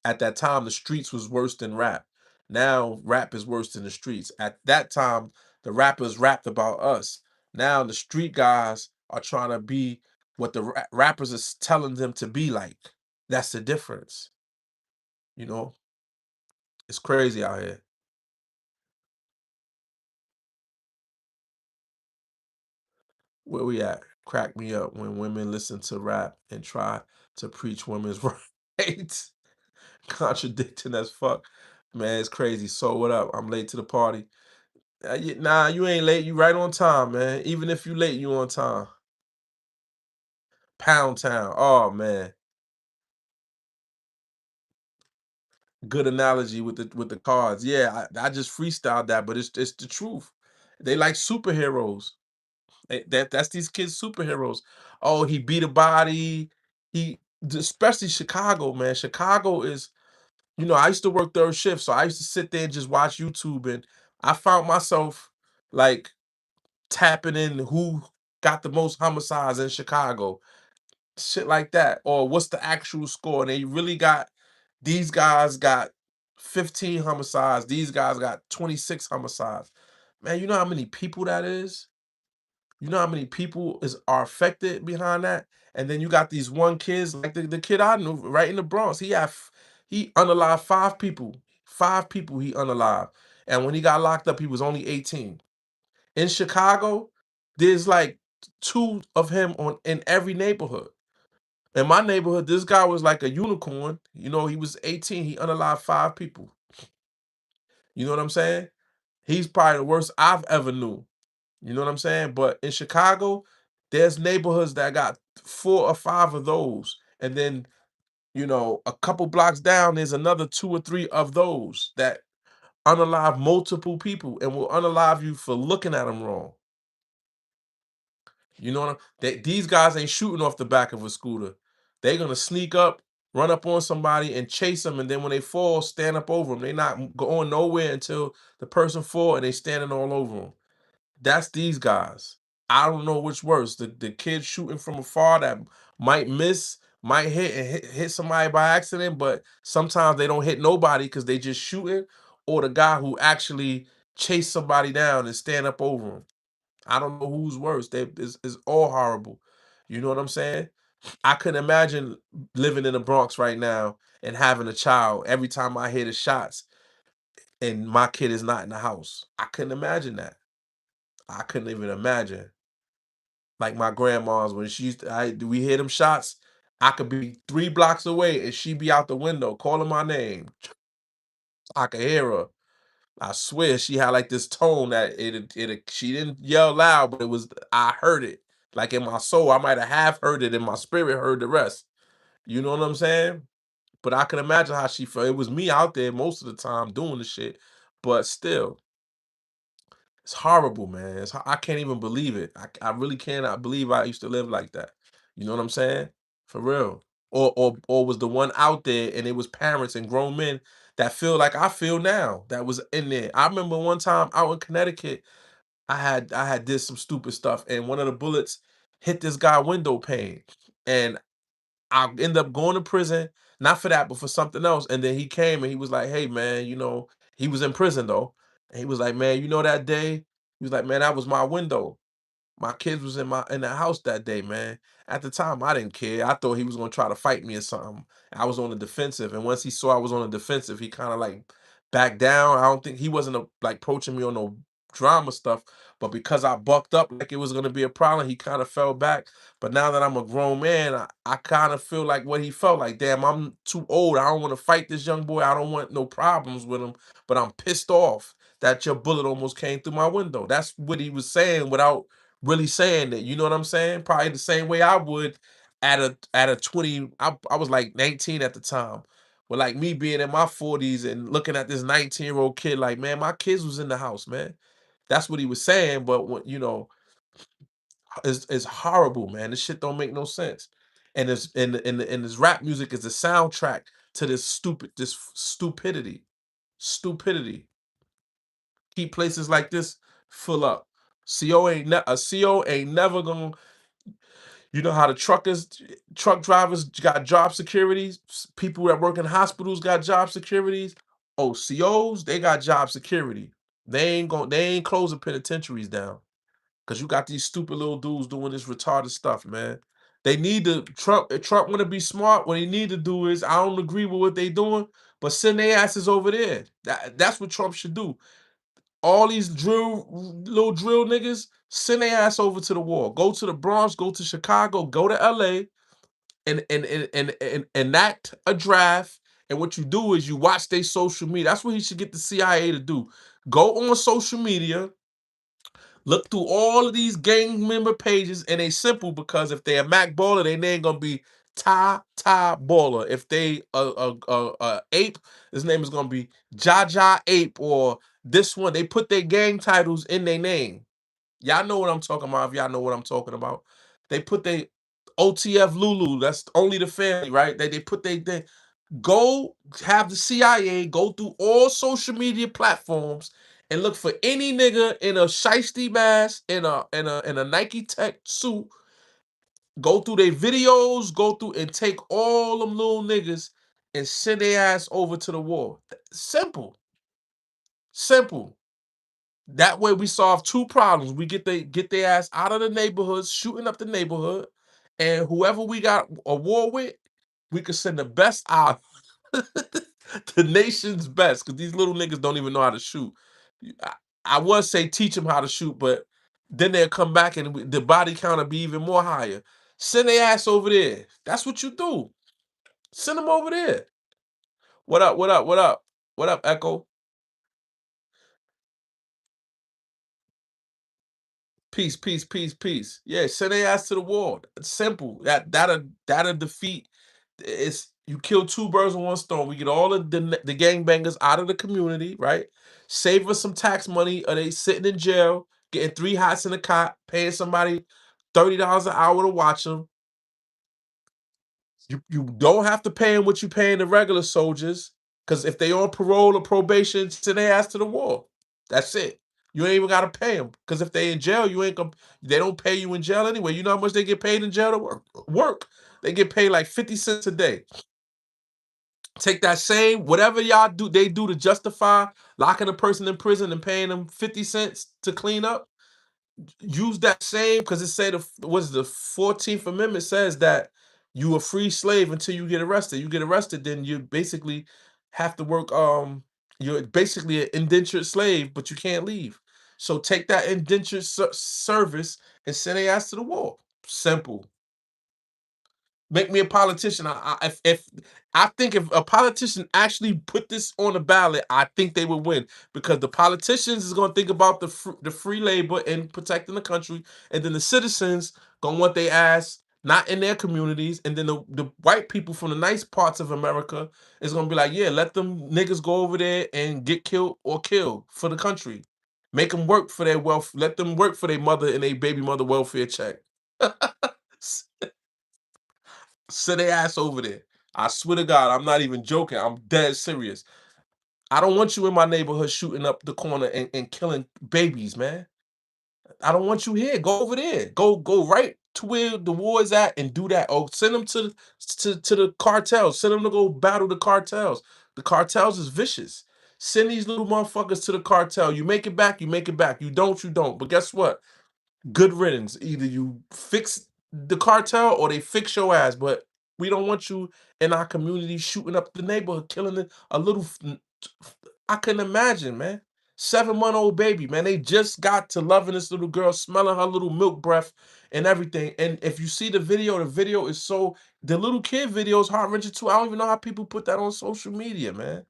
At that time, the streets was worse than rap. Now rap is worse than the streets. At that time, the rappers rapped about us. Now the street guys are trying to be what the rappers is telling them to be like. That's the difference. You know, it's crazy out here. Where we at? Crack me up when women listen to rap and try to preach women's rights. Contradicting as fuck. Man, it's crazy. So what up? I'm late to the party. Nah, you ain't late. You right on time, man. Even if you late, you on time. Pound Town. Oh man, good analogy with the cards. Yeah, I just freestyled that, but it's the truth. They like superheroes. That's these kids superheroes. Oh, he beat a body. Especially Chicago, man. Chicago is, I used to work third shift, so I used to sit there and just watch YouTube, and I found myself like tapping in who got the most homicides in Chicago, shit like that, or what's the actual score. And they really got these guys got 15 homicides. These guys got 26 homicides. Man, you know how many people that is? You know how many people are affected behind that? And then you got these one kids, like the kid I knew right in the Bronx. He unalived 5 people. 5 people he unalived. And when he got locked up, he was only 18. In Chicago, there's like two of him on in every neighborhood. In my neighborhood, this guy was like a unicorn. He was 18. He unalived 5 people. You know what I'm saying? He's probably the worst I've ever knew. You know what I'm saying? But in Chicago, there's neighborhoods that got 4 or 5 of those. And then, a couple blocks down, there's another 2 or 3 of those that unalive multiple people and will unalive you for looking at them wrong. You know what these guys ain't shooting off the back of a scooter. They're gonna sneak up, run up on somebody and chase them, and then when they fall, stand up over them. They not going nowhere until the person fall and they standing all over them. That's these guys. I don't know which worse. The kid shooting from afar that might miss, might hit and hit somebody by accident, but sometimes they don't hit nobody because they just shooting, or the guy who actually chase somebody down and stand up over him. I don't know who's worse. It's all horrible. You know what I'm saying? I couldn't imagine living in the Bronx right now and having a child every time I hear the shots and my kid is not in the house. I couldn't imagine that. I couldn't even imagine. Like my grandma's when she used to, do we hear them shots? I could be 3 blocks away and she be out the window calling my name. I could hear her. I swear she had like this tone that she didn't yell loud, but it was I heard it. Like in my soul, I might have half heard it and my spirit heard the rest. You know what I'm saying? But I can imagine how she felt. It was me out there most of the time doing the shit, but still, it's horrible, man. I can't even believe it. I really cannot believe I used to live like that. You know what I'm saying? For real. Or was the one out there and it was parents and grown men that feel like I feel now that was in there. I remember one time out in Connecticut, I had did some stupid stuff and one of the bullets hit this guy window pane. And I ended up going to prison, not for that, but for something else. And then he came and he was like, "Hey, man, he was in prison though." And he was like, "Man, that day?" He was like, "Man, that was my window. My kids was in the house that day, man." At the time, I didn't care. I thought he was gonna try to fight me or something. I was on the defensive, and once he saw I was on the defensive, he kind of like backed down. I don't think he wasn't like approaching me on no drama stuff, but because I bucked up like it was gonna be a problem, he kind of fell back. But now that I'm a grown man, I kind of feel like what he felt like. Damn, I'm too old. I don't want to fight this young boy. I don't want no problems with him. But I'm pissed off that your bullet almost came through my window. That's what he was saying without really saying that, you know what I'm saying? Probably the same way I would at a 20. I was like 19 at the time. But like me being in my 40s and looking at this 19-year-old kid, like, man, my kids was in the house, man. That's what he was saying. But when, it's horrible, man. This shit don't make no sense. And this rap music is the soundtrack to this stupidity. Stupidity. Keep places like this full up. CO ain't never gonna. You know how the truck drivers got job securities, people that work in hospitals got job securities. Oh, COs, they got job security. They ain't closing penitentiaries down. Cause you got these stupid little dudes doing this retarded stuff, man. They need to Trump want to be smart. What he need to do is I don't agree with what they doing, but send their asses over there. That's what Trump should do. All these little drill niggas, send their ass over to the war. Go to the Bronx, go to Chicago, go to LA, and enact a draft. And what you do is you watch their social media. That's what he should get the CIA to do. Go on social media, look through all of these gang member pages, and they simple because if they a Mac baller, their name gonna be Ty Baller. If they ape, his name is gonna be Jaja Ape or this one. They put their gang titles in their name. Y'all know what I'm talking about. If y'all know what I'm talking about, they put they OTF Lulu. That's only the family, right? They put they go have the CIA go through all social media platforms and look for any nigga in a shiesty mask in a Nike Tech suit. Go through their videos, go through and take all them little niggas and send their ass over to the war. Simple, simple. That way we solve two problems. We get their ass out of the neighborhoods, shooting up the neighborhood, and whoever we got a war with, we could send the best out. The nation's best, because these little niggas don't even know how to shoot. I, I would say teach them how to shoot, but then they'll come back and the body count will be even more higher. Send their ass over there. That's what you do. Send them over there. What up? What up? What up? What up, Echo? Peace, peace, peace, peace. Yeah, send their ass to the wall. It's simple. That'll defeat. It's you kill two birds with one stone. We get all of the gangbangers out of the community, right? Save us some tax money. Are they sitting in jail, getting 3 hots in a cot, paying somebody $30 an hour to watch them. You don't have to pay them what you paying the regular soldiers, because if they on parole or probation, send their ass to the wall. That's it. You ain't even gotta pay them, because if they in jail, you ain't gonna. They don't pay you in jail anyway. You know how much they get paid in jail to work? Work. They get paid like 50 cents a day. Take that same whatever y'all do, they do to justify locking a person in prison and paying them 50 cents to clean up. Use that same, because it said was the 14th Amendment says that you a free slave until you get arrested. You get arrested, then you basically have to work. You're basically an indentured slave, but you can't leave. So take that indentured service and send their ass to the wall. Simple. Make me a politician. If I think if a politician actually put this on the ballot, I think they would win, because the politicians is going to think about the free labor and protecting the country, and then the citizens gonna want their ass not in their communities, and then the white people from the nice parts of America is gonna be like, yeah, let them niggas go over there and get killed or killed for the country. Make them work for their wealth. Let them work for their mother and their baby mother welfare check. Sit their ass over there. I swear to God, I'm not even joking. I'm dead serious. I don't want you in my neighborhood shooting up the corner and killing babies, man. I don't want you here. Go over there. Go right to where the war is at and do that. Oh, send them to the cartels. Send them to go battle the cartels. The cartels is vicious. Send these little motherfuckers to the cartel. You make it back, you make it back. You don't, you don't. But guess what? Good riddance. Either you fix the cartel or they fix your ass. But we don't want you in our community shooting up the neighborhood, killing a little. I couldn't imagine, man. 7-month-old baby, man. They just got to loving this little girl, smelling her little milk breath and everything. And if you see the video is so. The little kid video is heart wrenching too. I don't even know how people put that on social media, man.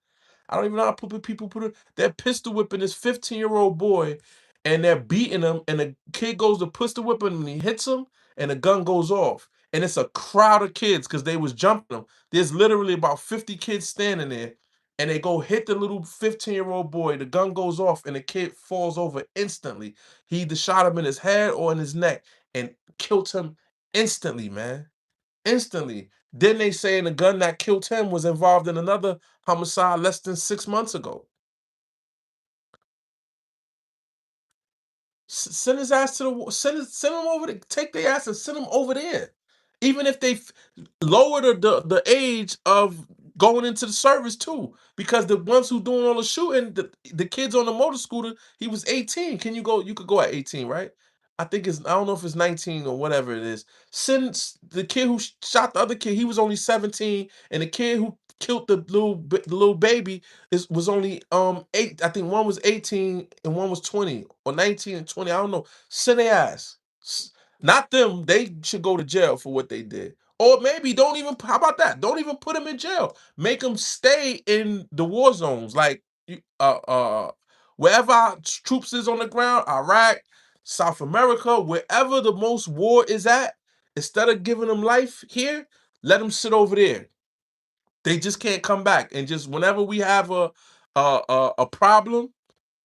I don't even know how people put it. They're pistol whipping this 15-year-old boy, and they're beating him, and the kid goes to pistol whip him, and he hits him, and the gun goes off. And it's a crowd of kids because they was jumping him. There's literally about 50 kids standing there, and they go hit the little 15-year-old boy. The gun goes off, and the kid falls over instantly. He either shot him in his head or in his neck and killed him instantly, man. Instantly. Then they saying the gun that killed him was involved in another homicide less than 6 months ago. Send his ass to the send him over there. Take their ass and send him over there. Even if they lower the age of going into the service too, because the ones who doing all the shooting, the kids on the motor scooter, he was 18. Can you go? You could go at 18, right? I don't know if it's 19 or whatever it is. Since the kid who shot the other kid, he was only 17, and the kid who killed the little baby was only 8. I think one was 18 and one was 20, or 19 and 20. I don't know. Send their ass. Not them. They should go to jail for what they did. Or maybe don't even. How about that? Don't even put them in jail. Make them stay in the war zones, like wherever our troops is on the ground, Iraq, South America, wherever the most war is at. Instead of giving them life here, let them sit over there. They just can't come back. And just whenever we have a problem,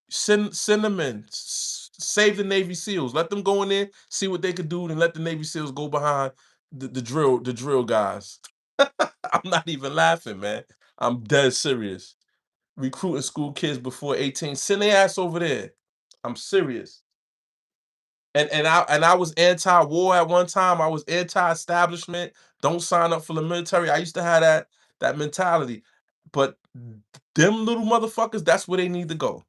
send them in. Save the Navy SEALs. Let them go in there, see what they could do, and let the Navy SEALs go behind the drill guys. I'm not even laughing, man. I'm dead serious. Recruiting school kids before 18. Send their ass over there. I'm serious. And I was anti-war at one time. I was anti-establishment. Don't sign up for the military. I used to have that mentality. But them little motherfuckers, that's where they need to go.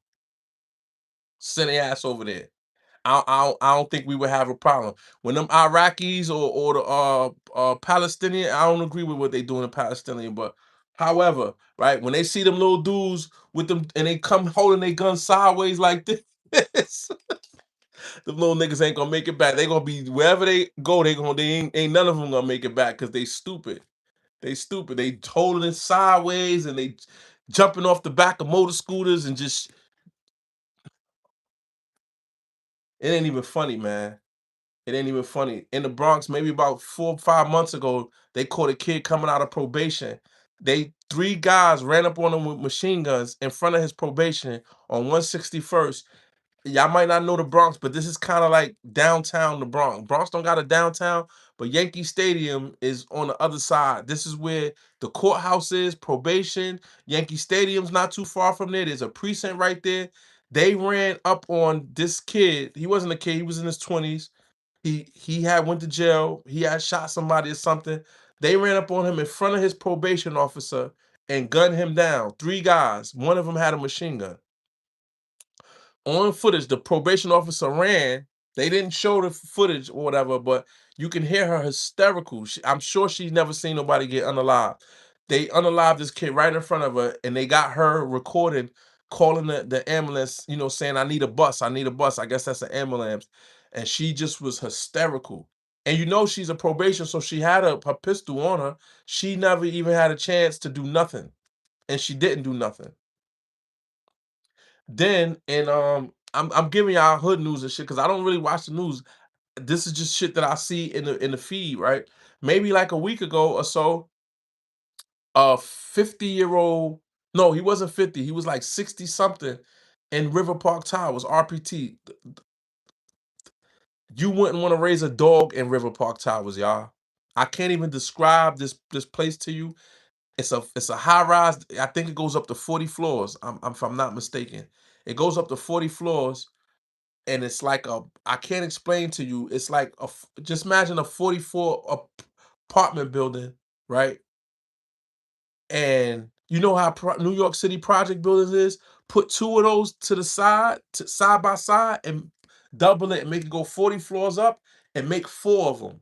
Send their ass over there. I don't think we would have a problem. When them Iraqis or the Palestinian, I don't agree with what they do in Palestinian, but however, right, when they see them little dudes with them and they come holding their gun sideways like this, the little niggas ain't gonna make it back. They gonna be wherever they go. They ain't none of them gonna make it back because they stupid. They stupid. They holding it sideways and they jumping off the back of motor scooters and just it ain't even funny, man. It ain't even funny. In the Bronx, maybe about 4 or 5 months ago, they caught a kid coming out of probation. Three guys ran up on him with machine guns in front of his probation on 161st. Y'all might not know the Bronx, but this is kind of like downtown the Bronx. Bronx don't got a downtown, but Yankee Stadium is on the other side. This is where the courthouse is, probation. Yankee Stadium's not too far from there. There's a precinct right there. They ran up on this kid. He wasn't a kid, he was in his 20s. He had went to jail. He had shot somebody or something. They ran up on him in front of his probation officer and gunned him down. Three guys. One of them had a machine gun. On footage, the probation officer ran. They didn't show the footage or whatever, but you can hear her hysterical. I'm sure she's never seen nobody get unalived. They unalived this kid right in front of her, and they got her recorded calling the ambulance, saying, I need a bus, I need a bus. I guess that's an ambulance. And she just was hysterical. And she's a probation, so she had her pistol on her. She never even had a chance to do nothing. And she didn't do nothing. Then and I'm giving y'all hood news and shit because I don't really watch the news. This is just shit that I see in the feed, right? Maybe like a week ago or so, a 50-year-old, no, he wasn't 50, he was like 60 something in River Park Towers, RPT. You wouldn't want to raise a dog in River Park Towers, y'all. I can't even describe this place to you. It's a high rise. I think it goes up to 40 floors. If I'm not mistaken. It goes up to 40 floors. And it's like I can't explain to you. It's like just imagine a 44 apartment building, right? And you know how New York City project buildings is? Put two of those to the side, side by side, and double it and make it go 40 floors up and make four of them.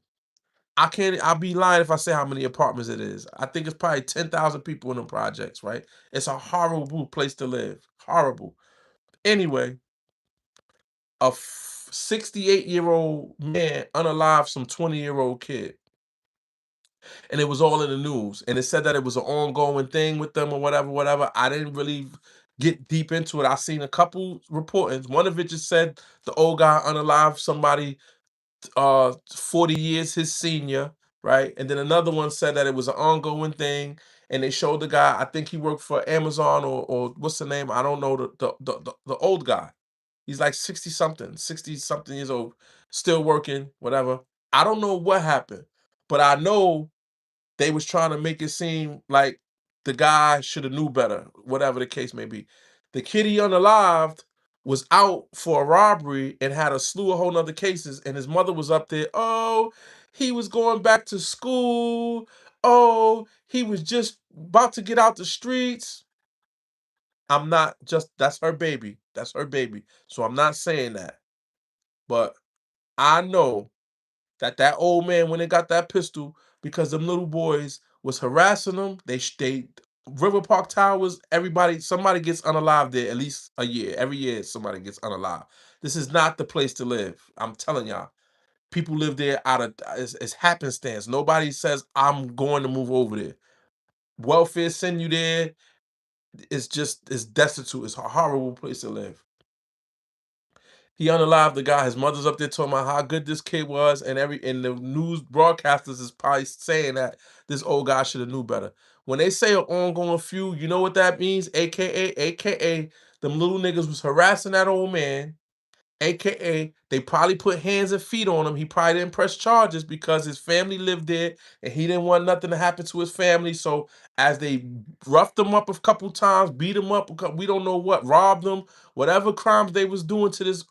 I'll be lying if I say how many apartments it is. I think it's probably 10,000 people in the projects, right? It's a horrible place to live. Horrible. Anyway, a 68-year-old man unalive some 20-year-old kid. And it was all in the news. And it said that it was an ongoing thing with them or whatever, whatever. I didn't really get deep into it. I seen a couple reportings. One of it just said the old guy unalive somebody 40 years his senior, right? And then another one said that it was an ongoing thing. And they showed the guy, I think he worked for Amazon or what's the name? I don't know, the old guy. He's like 60 something years old, still working, whatever. I don't know what happened, but I know they was trying to make it seem like the guy should have knew better, whatever the case may be. The kid he unalived was out for a robbery and had a slew of whole nother cases, and his mother was up there. Oh, he was going back to school. Oh, he was just about to get out the streets. I'm not just that's her baby. That's her baby. So I'm not saying that. But I know that old man when they got that pistol because them little boys was harassing them. They River Park Towers. Somebody gets unalived there at least a year. Every year somebody gets unalived. This is not the place to live. I'm telling y'all. People live there out of it's happenstance. Nobody says I'm going to move over there. Welfare send you there. It's destitute. It's a horrible place to live. He unalived the guy. His mother's up there talking about how good this kid was, and the news broadcasters is probably saying that this old guy should have knew better. When they say an ongoing feud, you know what that means? AKA, them little niggas was harassing that old man. AKA, they probably put hands and feet on him. He probably didn't press charges because his family lived there and he didn't want nothing to happen to his family. So as they roughed him up a couple times, beat him up, we don't know what, robbed him, whatever crimes they was doing to this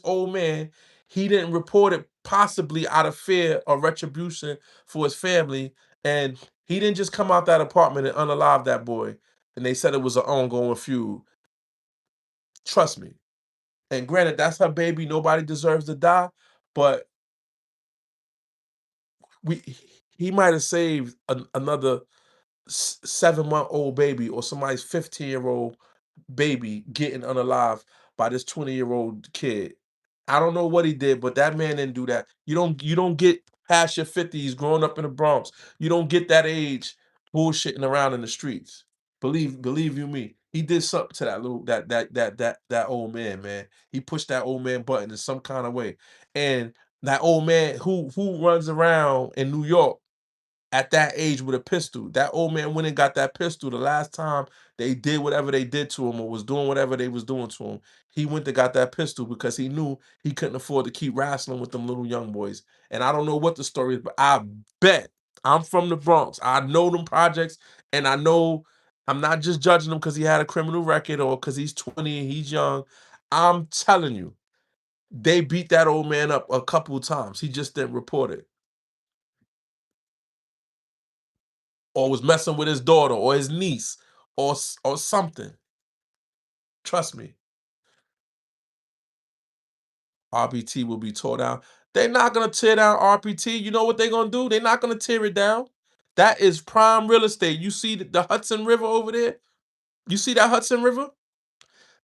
old man, he didn't report it possibly out of fear or retribution for his family. And he didn't just come out that apartment and unalive that boy. And they said it was an ongoing feud. Trust me. And granted, that's her baby. Nobody deserves to die, but we he might have saved another 7-month-old baby or somebody's 15-year-old baby getting unalive by this 20-year-old kid. I don't know what he did, but that man didn't do that. You don't get past your 50s growing up in the Bronx. You don't get that age bullshitting around in the streets. Believe you me. He did something to that little that old man, man. He pushed that old man button in some kind of way. And that old man who runs around in New York at that age with a pistol. That old man went and got that pistol the last time they did whatever they did to him or was doing whatever they was doing to him. He went and got that pistol because he knew he couldn't afford to keep wrestling with them little young boys. And I don't know what the story is, but I bet I'm from the Bronx. I know them projects, and I know I'm not just judging him because he had a criminal record or because he's 20 and he's young. I'm telling you, they beat that old man up a couple of times. He just didn't report it. Or was messing with his daughter or his niece or something. Trust me, RBT will be tore down. They're not gonna tear down RPT. You know what they're gonna do? They're not gonna tear it down. That is prime real estate. You see the Hudson River over there? You see that Hudson River?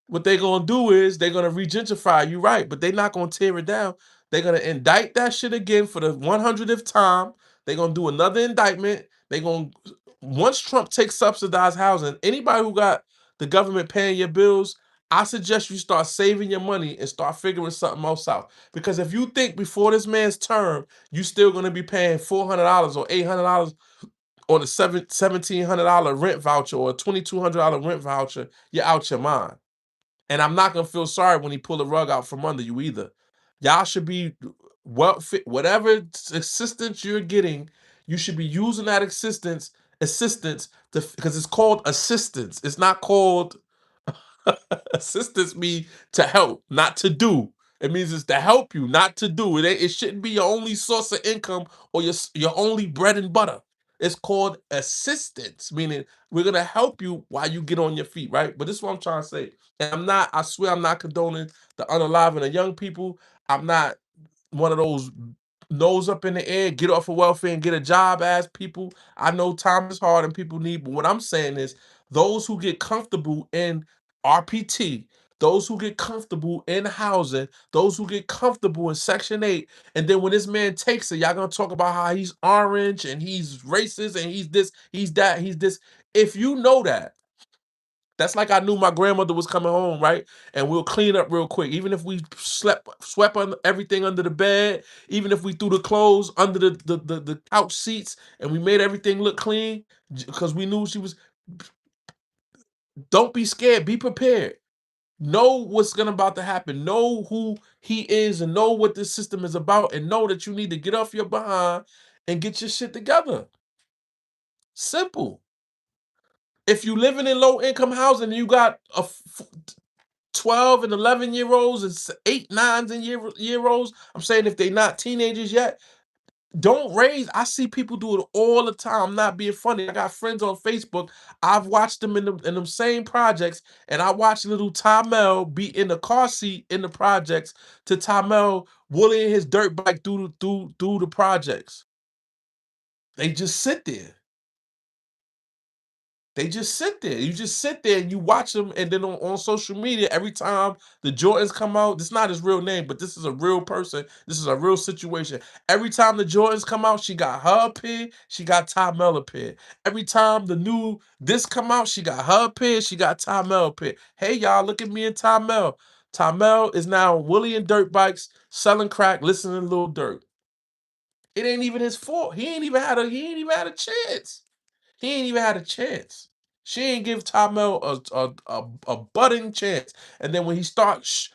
What they gonna do is they're gonna regentrify. You right, but they're not gonna tear it down. They're gonna indict that shit again for the 100th time. They're gonna do another indictment. They gonna once Trump takes subsidized housing, anybody who got the government paying your bills, I suggest you start saving your money and start figuring something else out. Because if you think before this man's term, you still gonna be paying $400 or $800 on a $1,700 rent voucher or a $2,200 rent voucher, you're out your mind. And I'm not gonna feel sorry when he pull the rug out from under you either. Y'all should be well fit, whatever assistance you're getting, you should be using that assistance to because it's called assistance. It's not called assistance mean to help, not to do. It means it's to help you, not to do. It shouldn't be your only source of income or your only bread and butter. It's called assistance, meaning we're gonna help you while you get on your feet, right? But this is what I'm trying to say. And I swear I'm not condoning the unalive and the young people. I'm not one of those nose up in the air, get off of welfare and get a job as people. I know time is hard and people need, but what I'm saying is those who get comfortable in RPT, those who get comfortable in housing, those who get comfortable in Section 8, and then when this man takes it, y'all gonna talk about how he's orange and he's racist and he's this, he's that, he's this. If you know that, that's like I knew my grandmother was coming home, right? And we'll clean up real quick. Even if we swept everything under the bed, even if we threw the clothes under the couch seats and we made everything look clean because we knew she was. Don't be scared. Be prepared. Know what's gonna about to happen. Know who he is and know what this system is about and know that you need to get off your behind and get your shit together. Simple. If you living in low income housing and you got 12 and 11 year olds and 8, 9 and year olds. I'm saying if they're not teenagers yet, don't raise. I see people do it all the time. I'm not being funny. I got friends on Facebook. I've watched them in them same projects, and I watched little Tamel be in the car seat in the projects to Tamel wheeling his dirt bike through the projects. They just sit there. They just sit there. You just sit there and you watch them, and then on social media, every time the Jordans come out, this is not his real name, but this is a real person. This is a real situation. Every time the Jordans come out, she got her pair, she got Ty Mel pair. Every time the new this come out, she got her pair, she got Ty Mel pair. Hey y'all, look at me and Ty Mel. Ty Mel is now Willie and dirt bikes, selling crack, listening to Lil Durk. It ain't even his fault. He ain't even had a chance. He ain't even had a chance. She ain't give Tamel a budding chance. And then when he starts,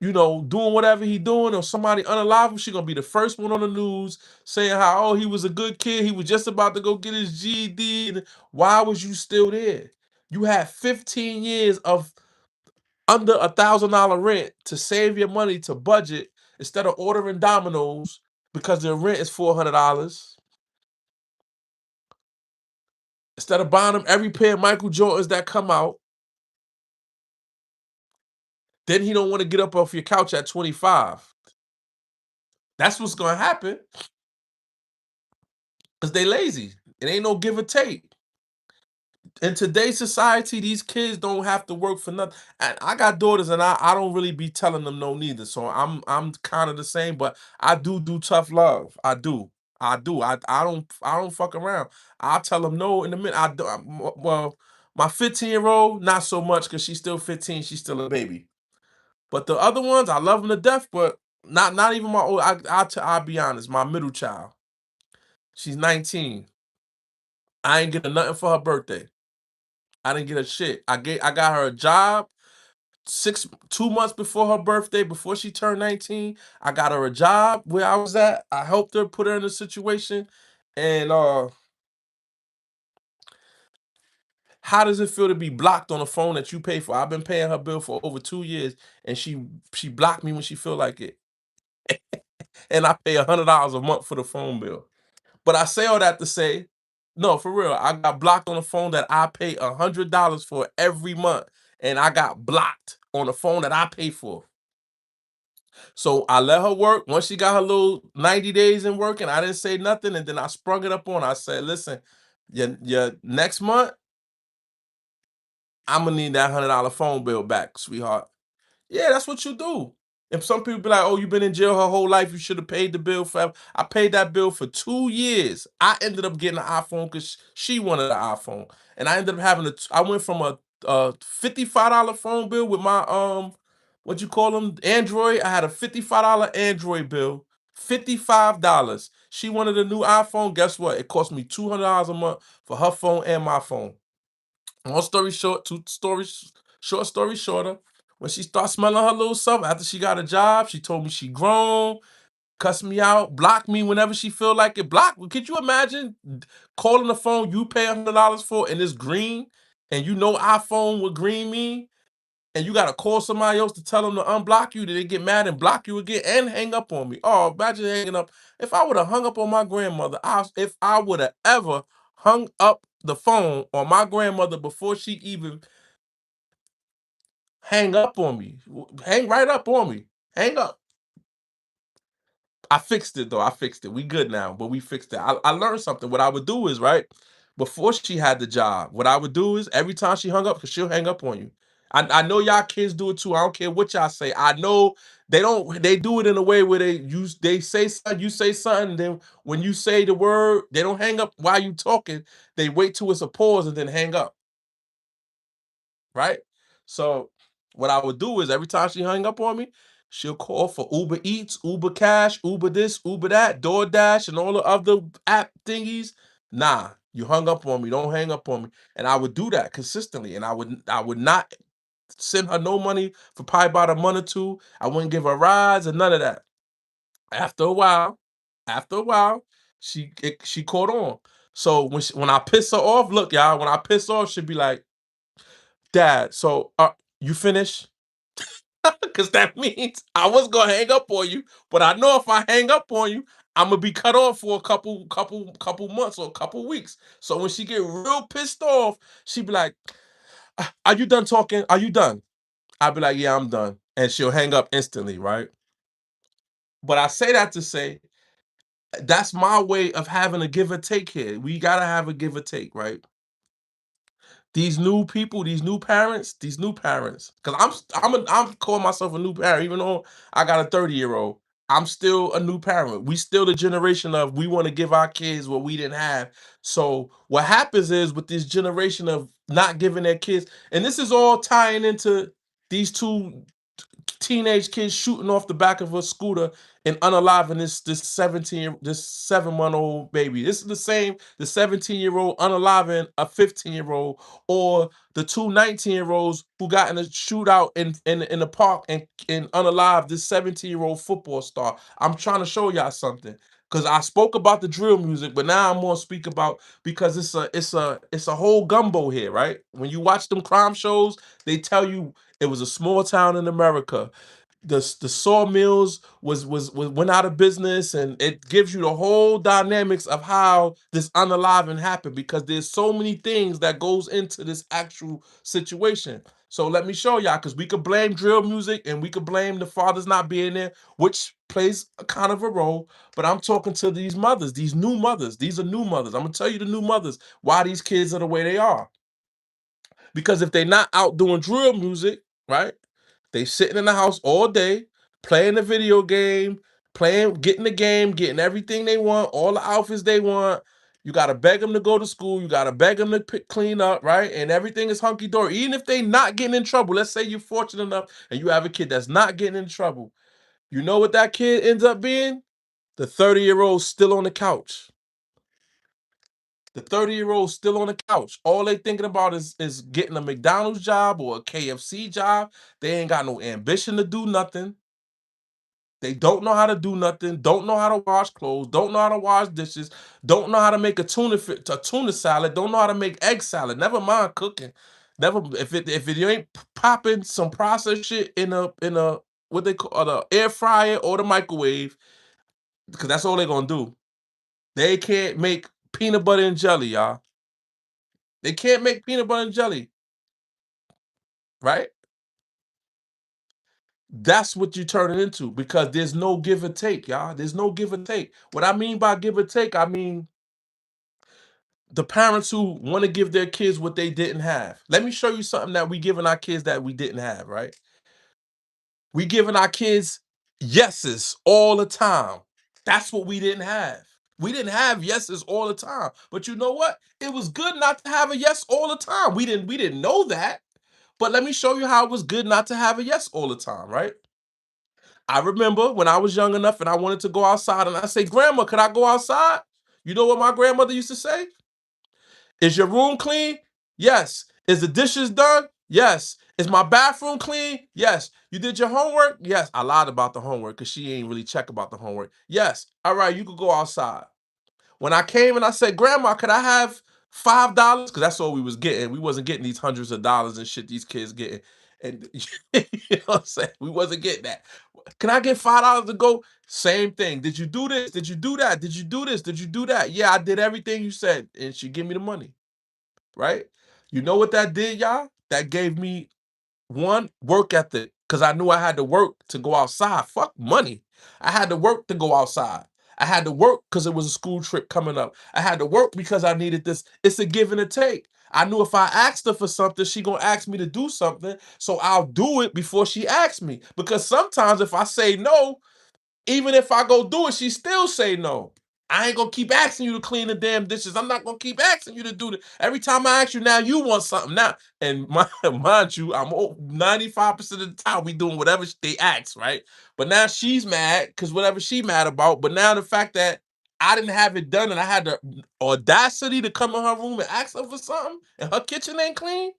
doing whatever he doing or somebody unalive, she gonna be the first one on the news saying how, oh, he was a good kid. He was just about to go get his GED. And why was you still there? You had 15 years of under $1,000 rent to save your money to budget instead of ordering Domino's because their rent is $400. Instead of buying them every pair of Michael Jordans that come out, then he don't want to get up off your couch at 25. That's what's gonna happen because they lazy. It ain't no give or take. In today's society, these kids don't have to work for nothing. And I got daughters, and I don't really be telling them no neither. So I'm kind of the same, but I do tough love. I do. I do. I don't fuck around. I'll tell them no in a minute. Well, my 15-year-old, not so much because she's still 15. She's still a baby. But the other ones, I love them to death, but not even my old. I'll be honest, my middle child. She's 19. I ain't getting nothing for her birthday. I didn't get a shit. I got her a job 2 months before her birthday, before she turned 19. I got her a job where I was at. I helped her, put her in a situation. And how does it feel to be blocked on a phone that you pay for? I've been paying her bill for over 2 years, and she blocked me when she feel like it. And I pay $100 a month for the phone bill. But I say all that to say, no, for real, I got blocked on a phone that I pay $100 for every month, and I got blocked on a phone that I pay for. So I let her work. Once she got her little 90 days in working, I didn't say nothing, and then I sprung it up on her. I said, listen, your next month, I'm gonna need that $100 phone bill back, sweetheart. Yeah, that's what you do. If some people be like, "Oh, you've been in jail her whole life, you should have paid the bill forever." I paid that bill for 2 years. I ended up getting an iPhone because she wanted an iPhone, and I ended up having a. I went from a $55 phone bill with my what you call them, Android. I had a $55 Android bill, $55. She wanted a new iPhone. Guess what? It cost me $200 a month for her phone and my phone. Long story short, short story shorter, when she started smelling her little something after she got a job, she told me she grown, cussed me out, blocked me whenever she feel like it. Block. Could you imagine calling the phone you pay $100 for and it's green, and you know iPhone what green mean, and you gotta call somebody else to tell them to unblock you, then they get mad and block you again and hang up on me. Oh, imagine hanging up. If I would have hung up on my grandmother, if I would have ever hung up the phone on my grandmother before she even hang up on me, hang right up on me, hang up. I fixed it though. I fixed it. We good now, but we fixed it. I learned something. What I would do is right before she had the job. What I would do is every time she hung up, because she'll hang up on you. I know y'all kids do it too. I don't care what y'all say. I know they don't. They do it in a way where they say something, you say something. And then when you say the word, they don't hang up while you talking. They wait till it's a pause and then hang up. Right. So what I would do is every time she hung up on me, she'll call for Uber Eats, Uber Cash, Uber this, Uber that, DoorDash, and all the other app thingies. Nah, you hung up on me. Don't hang up on me. And I would do that consistently. And I would not send her no money for probably about a month or two. I wouldn't give her rides or none of that. After a while, after a while, she caught on. So when I piss her off, look, y'all, when I piss off, she'd be like, Dad, so you finished? Because that means I was gonna hang up on you, but I know if I hang up on you, I'm gonna be cut off for a couple months or a couple weeks. So when she get real pissed off, she be like, "Are you done talking? Are you done?" I'll be like, "Yeah, I'm done," and she'll hang up instantly, right? But I say that to say that's my way of having a give or take here. We gotta have a give or take, right? These new people, these new parents, because I'm calling myself a new parent, even though I got a 30-year-old. I'm still a new parent. We still the generation of we want to give our kids what we didn't have. So what happens is with this generation of not giving their kids, and this is all tying into these two teenage kids shooting off the back of a scooter and unaliving this 7-month-old baby. This is the same the 17-year-old unaliving a 15-year-old, or the two 19-year-olds who got in a shootout in the park and unalive this 17-year-old football star. I'm trying to show y'all something. Because I spoke about the drill music, but now I'm gonna speak about because it's a whole gumbo here, right? When you watch them crime shows, they tell you it was a small town in America. The sawmills was went out of business, and it gives you the whole dynamics of how this unaliving happened because there's so many things that goes into this actual situation. So let me show y'all because we could blame drill music and we could blame the fathers not being there, which plays a kind of a role. But I'm talking to these mothers, these new mothers. These are new mothers. I'm gonna tell you the new mothers why these kids are the way they are. Because if they're not out doing drill music, right? They sitting in the house all day, playing the video game, getting the game, getting everything they want, all the outfits they want. You gotta beg them to go to school. You gotta beg them to clean up, right? And everything is hunky dory. Even if they not getting in trouble, let's say you're fortunate enough and you have a kid that's not getting in trouble. You know what that kid ends up being? The 30-year-old still on the couch. The 30-year-old still on the couch. All they thinking about is getting a McDonald's job or a KFC job. They ain't got no ambition to do nothing. They don't know how to do nothing, don't know how to wash clothes, don't know how to wash dishes, don't know how to make a tuna salad, don't know how to make egg salad. Never mind cooking. Never if it ain't popping some processed shit in a what they call the air fryer or the microwave, because that's all they're gonna do. They can't make peanut butter and jelly, y'all. They can't make peanut butter and jelly, right? That's what you turn it into because there's no give and take, y'all. There's no give and take. What I mean by give and take, I mean the parents who want to give their kids what they didn't have. Let me show you something that we giving our kids that we didn't have, right? We giving our kids yeses all the time. That's what we didn't have. We didn't have yeses all the time. But you know what? It was good not to have a yes all the time. We didn't know that. But let me show you how it was good not to have a yes all the time, right? I remember when I was young enough and I wanted to go outside and I say, "Grandma, could I go outside?" You know what my grandmother used to say? Is your room clean? Yes. Is the dishes done? Yes. Is my bathroom clean? Yes. You did your homework? Yes. I lied about the homework because she ain't really check about the homework. Yes. All right, you could go outside. When I came and I said, "Grandma, could I have $5?" Because that's all we was getting. We wasn't getting these hundreds of dollars and shit these kids getting. And you know what I'm saying? We wasn't getting that. Can I get $5 to go? Same thing. Did you do this? Did you do that? Did you do this? Did you do that? Yeah, I did everything you said. And she give me the money, right? You know what that did, y'all? That gave me one, work ethic, because I knew I had to work to go outside. Fuck money. I had to work to go outside. I had to work because it was a school trip coming up. I had to work because I needed this. It's a give and a take. I knew if I asked her for something, she gonna ask me to do something. So I'll do it before she asks me. Because sometimes if I say no, even if I go do it, she still say no. I ain't gonna keep asking you to clean the damn dishes. I'm not gonna keep asking you to do it. Every time I ask you now, you want something now. And mind you, 95% of the time we doing whatever they ask, right? But now she's mad because whatever she mad about. But now the fact that I didn't have it done and I had the audacity to come in her room and ask her for something and her kitchen ain't clean,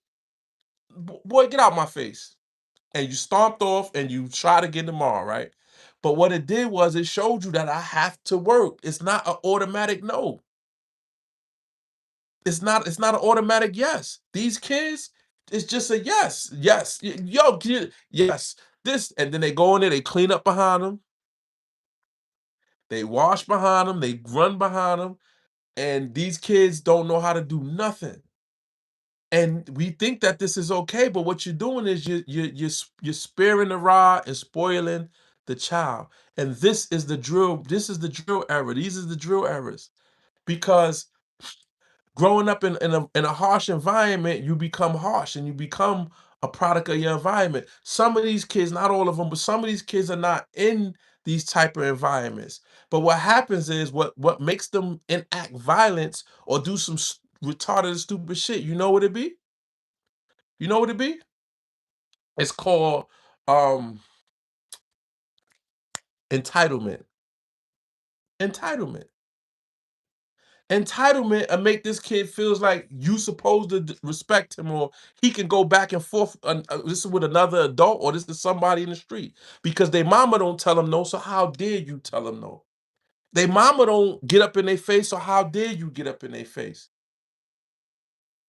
boy, get out my face. And you stomped off and you try to get tomorrow, right? But what it did was it showed you that I have to work. It's not an automatic no. It's not an automatic yes. These kids, it's just a yes. Yes. Yo, yes. This, and then they go in there, they clean up behind them, they wash behind them, they run behind them, and these kids don't know how to do nothing. And we think that this is okay, but what you're doing is you're sparing the rod and spoiling the child. And this is the drill. This is the drill error. These are the drill errors because growing up in a harsh environment, you become harsh and you become a product of your environment. Some of these kids, not all of them, but some of these kids are not in these type of environments. But what happens is what makes them enact violence or do some retarded, stupid shit. You know what it be? You know what it be? It's called um entitlement. Entitlement. Entitlement and make this kid feels like you supposed to respect him or he can go back and forth. This is with another adult or this is somebody in the street because they mama don't tell them no. So how dare you tell them no? They mama don't get up in their face. So how dare you get up in their face?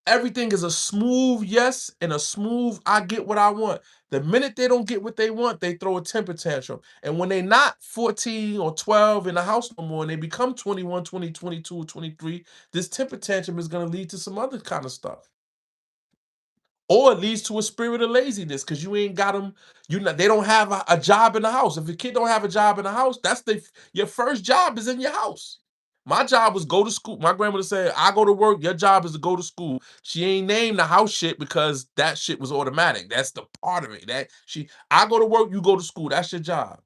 Everything is a smooth yes and a smooth I get what I want. The minute they don't get what they want, they throw a temper tantrum. And when they not 14 or 12 in the house no more and they become 21, 20, 22, or 23, this temper tantrum is going to lead to some other kind of stuff. Or it leads to a spirit of laziness because you ain't got them. They don't have a job in the house. If a kid don't have a job in the house, your first job is in your house. My job was go to school. My grandmother said, "I go to work. Your job is to go to school." She ain't named the house shit because that shit was automatic. That's the part of it. I go to work. You go to school. That's your job.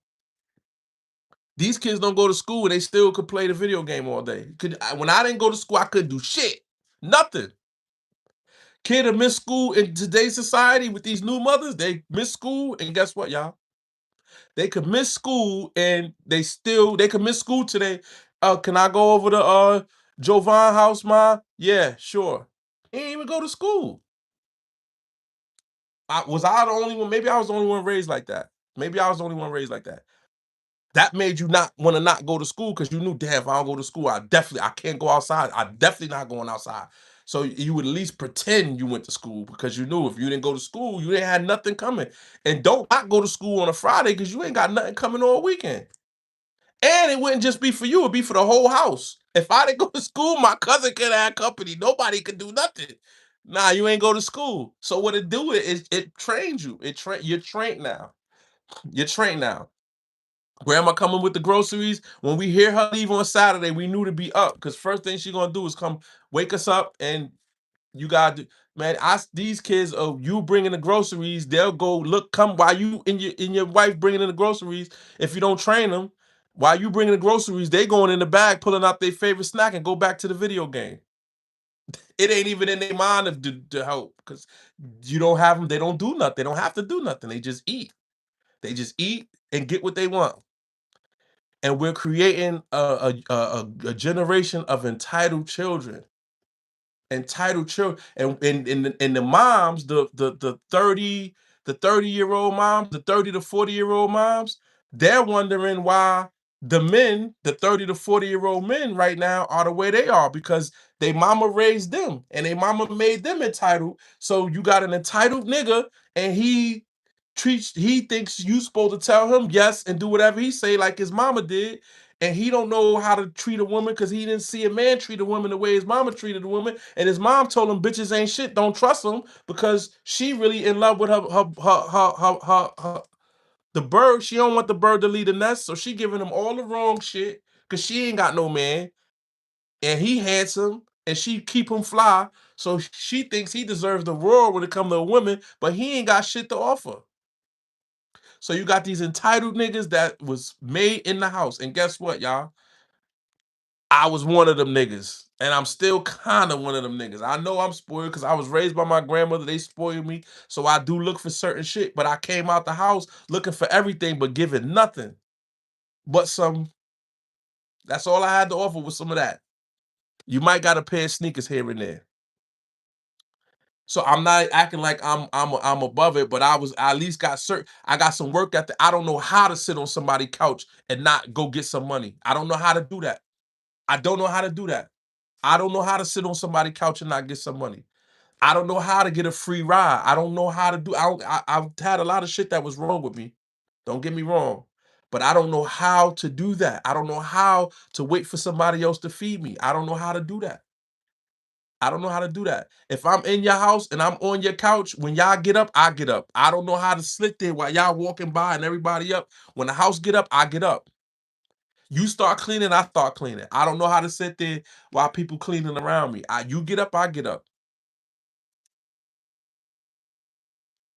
These kids don't go to school and they still could play the video game all day. When I didn't go to school, I couldn't do shit. Nothing. Kid will miss school in today's society with these new mothers. They miss school, and guess what, y'all? They could miss school, and they could miss school today. Can I go over to Jovan house, ma? Yeah, sure. He didn't even go to school. Was I the only one? Maybe I was the only one raised like that. Maybe I was the only one raised like that. That made you not want to not go to school because you knew, damn, if I don't go to school, I can't go outside. I definitely not going outside. So you would at least pretend you went to school because you knew if you didn't go to school, you didn't have nothing coming. And don't not go to school on a Friday because you ain't got nothing coming all weekend. And it wouldn't just be for you, it'd be for the whole house. If I didn't go to school, my cousin could have company. Nobody could do nothing. Nah, you ain't go to school. So what it do is it trains you. You're trained now. You're trained now. Grandma coming with the groceries. When we hear her leave on Saturday, we knew to be up because first thing she gonna do is come wake us up and you got to, man. These kids, oh, you bringing the groceries, they'll go look, come while you and your wife bringing in the groceries. If you don't train them, while you bringing the groceries, they going in the bag, pulling out their favorite snack and go back to the video game. It ain't even in their mind to help because you don't have them. They don't do nothing. They don't have to do nothing. They just eat. They just eat and get what they want. And we're creating a generation of entitled children, and the moms, the 30-year-old moms, the 30 to 40-year-old moms, they're wondering why the men, the 30 to 40-year-old men right now are the way they are because they mama raised them and they mama made them entitled. So you got an entitled nigga and he thinks you supposed to tell him yes and do whatever he say like his mama did, and he don't know how to treat a woman because he didn't see a man treat a woman the way his mama treated a woman, and his mom told him bitches ain't shit, don't trust them because she really in love with her the bird. She don't want the bird to leave the nest, so she giving him all the wrong shit because she ain't got no man, and he handsome and she keep him fly, so she thinks he deserves the world when it come to a woman, but he ain't got shit to offer. So you got these entitled niggas that was made in the house. And guess what, y'all? I was one of them niggas. And I'm still kind of one of them niggas. I know I'm spoiled because I was raised by my grandmother. They spoiled me. So I do look for certain shit. But I came out the house looking for everything but giving nothing. But that's all I had to offer was some of that. You might got a pair of sneakers here and there. So I'm not acting like I'm above it, but I at least I got some work ethic. I don't know how to sit on somebody's couch and not go get some money. I don't know how to do that. I don't know how to do that. I don't know how to sit on somebody's couch and not get some money. I don't know how to get a free ride. I don't know how to do. I've had a lot of shit that was wrong with me. Don't get me wrong, but I don't know how to do that. I don't know how to wait for somebody else to feed me. I don't know how to do that. I don't know how to do that. If I'm in your house and I'm on your couch, when y'all get up, I get up. I don't know how to sit there while y'all walking by and everybody up. When the house get up, I get up. You start cleaning, I start cleaning. I don't know how to sit there while people cleaning around me. You get up, I get up.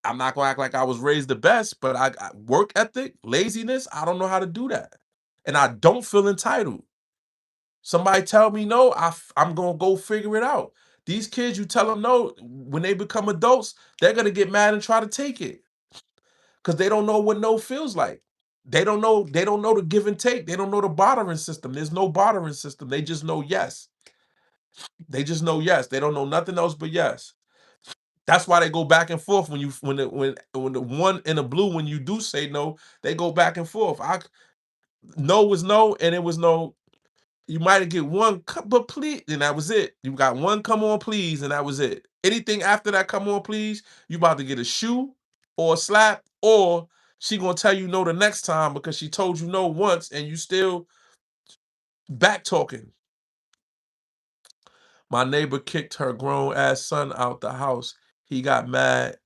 I'm not gonna act like I was raised the best, but I work ethic, laziness, I don't know how to do that. And I don't feel entitled. Somebody tell me no, I'm gonna go figure it out. These kids, you tell them no, when they become adults, they're gonna get mad and try to take it because they don't know what no feels like. They don't know the give and take. They don't know the bartering system. There's no bartering system. They just know yes. They just know yes. They don't know nothing else but yes. That's why they go back and forth when the one in the blue, when you do say no, they go back and forth. No was no, and it was no. You might get one, but please, and that was it. You got one, come on, please, and that was it. Anything after that, come on, please, you about to get a shoe or a slap, or she gonna tell you no the next time because she told you no once and you still back talking. My neighbor kicked her grown ass son out the house. He got mad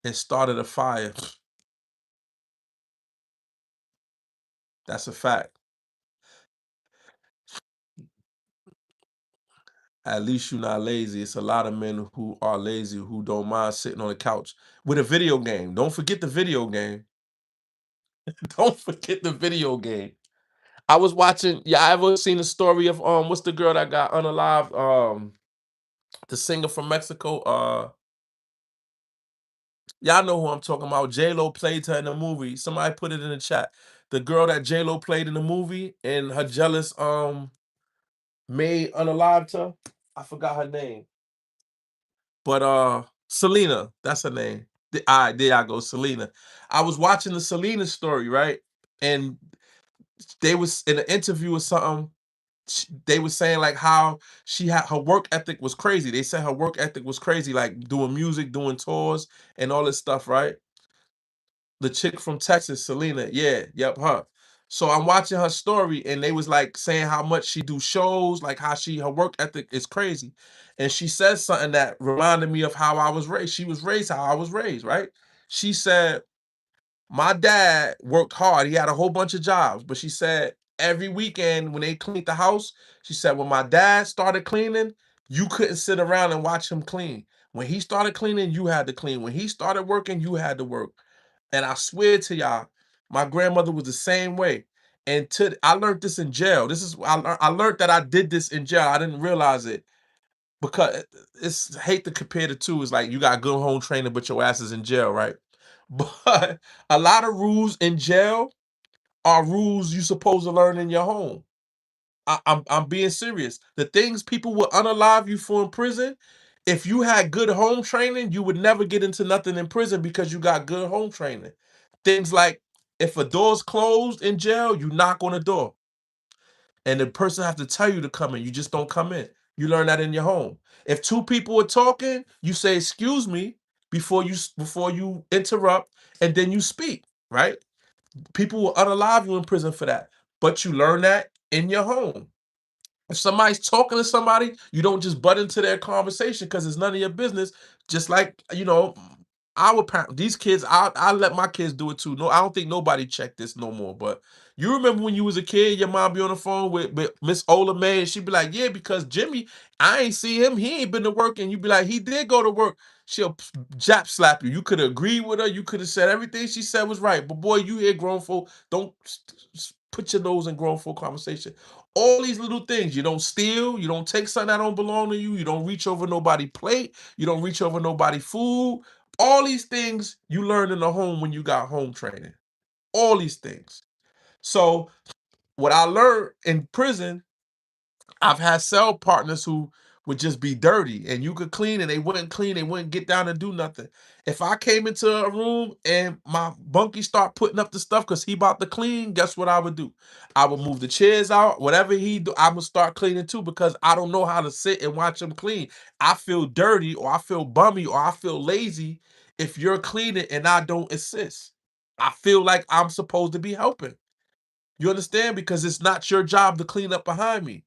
and started a fire. That's a fact. At least you're not lazy. It's a lot of men who are lazy who don't mind sitting on the couch with a video game. Don't forget the video game. Don't forget the video game. I was watching. Yeah, I ever seen the story of what's the girl that got unalived? The singer from Mexico. Y'all know who I'm talking about. J Lo played her in the movie. Somebody put it in the chat. The girl that J Lo played in the movie and her jealous maid unalived her. I forgot her name. But Selena, that's her name. There I go, Selena. I was watching the Selena story, right? And they was in an interview or something. They was saying like how she had her work ethic was crazy. They said her work ethic was crazy, like doing music, doing tours, and all this stuff, right? The chick from Texas, Selena. Yeah, yep, her. So I'm watching her story, and they was like saying how much she do shows, like how her work ethic is crazy. And she says something that reminded me of how I was raised. She was raised how I was raised, right? She said, my dad worked hard. He had a whole bunch of jobs, but she said every weekend when they cleaned the house, she said when my dad started cleaning, you couldn't sit around and watch him clean. When he started cleaning, you had to clean. When he started working, you had to work. And I swear to y'all, my grandmother was the same way. And I learned this in jail. I learned that I did this in jail. I didn't realize it because it's hate to compare the two. It's like you got good home training, but your ass is in jail, right? But a lot of rules in jail are rules you supposed to learn in your home. I'm being serious. The things people will unalive you for in prison, if you had good home training, you would never get into nothing in prison because you got good home training. Things like if a door's closed in jail, you knock on the door. And the person have to tell you to come in. You just don't come in. You learn that in your home. If two people are talking, you say, excuse me, before you interrupt, and then you speak, right? People will unalive you in prison for that. But you learn that in your home. If somebody's talking to somebody, you don't just butt into their conversation because it's none of your business. Just like, our parents, these kids, I let my kids do it too. No, I don't think nobody checked this no more. But you remember when you was a kid, your mom be on the phone with Miss Ola May, and she'd be like, yeah, because Jimmy, I ain't see him. He ain't been to work. And you'd be like, he did go to work. She'll jap slap you. You could have agreed with her. You could have said everything she said was right. But boy, you hear grown folk, don't put your nose in grown folk conversation. All these little things. You don't steal. You don't take something that don't belong to you. You don't reach over nobody's plate. You don't reach over nobody's food. All these things you learn in the home when you got home training. All these things. So what I learned in prison, I've had cell partners who would just be dirty and you could clean and they wouldn't clean, they wouldn't get down and do nothing. If I came into a room and my bunkie start putting up the stuff because he about to clean, guess what I would do? I would move the chairs out, whatever he do, I would start cleaning too because I don't know how to sit and watch him clean. I feel dirty or I feel bummy or I feel lazy if you're cleaning and I don't assist. I feel like I'm supposed to be helping. You understand? Because it's not your job to clean up behind me.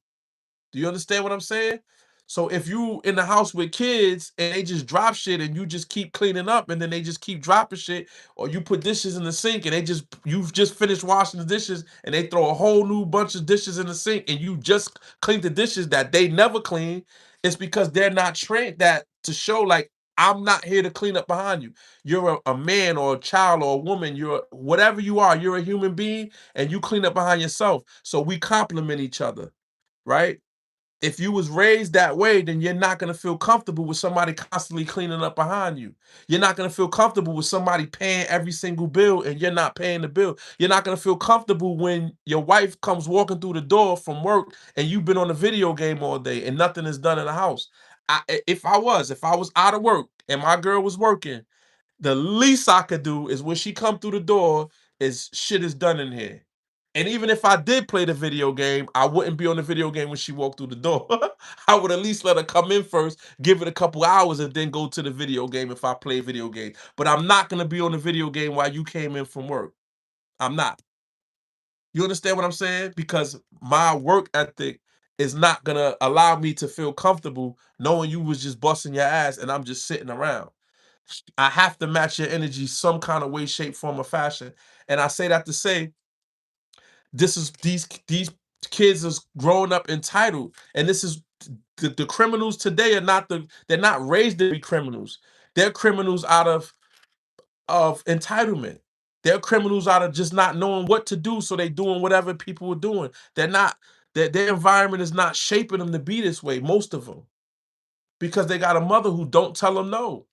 Do you understand what I'm saying? So if you in the house with kids and they just drop shit and you just keep cleaning up and then they just keep dropping shit, or you put dishes in the sink and you've just finished washing the dishes and they throw a whole new bunch of dishes in the sink and you just cleaned the dishes that they never clean, it's because they're not trained that to show like I'm not here to clean up behind you. You're a man or a child or a woman, whatever you are, you're a human being and you clean up behind yourself. So we complement each other, right? If you was raised that way, then you're not gonna feel comfortable with somebody constantly cleaning up behind you. You're not gonna feel comfortable with somebody paying every single bill and you're not paying the bill. You're not gonna feel comfortable when your wife comes walking through the door from work and you've been on a video game all day and nothing is done in the house. If I was out of work and my girl was working, the least I could do is when she come through the door is shit is done in here. And even if I did play the video game, I wouldn't be on the video game when she walked through the door. I would at least let her come in first, give it a couple hours, and then go to the video game if I play video game. But I'm not gonna be on the video game while you came in from work. I'm not. You understand what I'm saying? Because my work ethic is not gonna allow me to feel comfortable knowing you was just busting your ass and I'm just sitting around. I have to match your energy some kind of way, shape, form, or fashion. And I say that to say these kids is growing up entitled, and this is the criminals today are not they're not raised to be criminals. They're criminals out of entitlement. They're criminals out of just not knowing what to do, so they doing whatever people are doing. They're not their environment is not shaping them to be this way. Most of them because they got a mother who don't tell them no.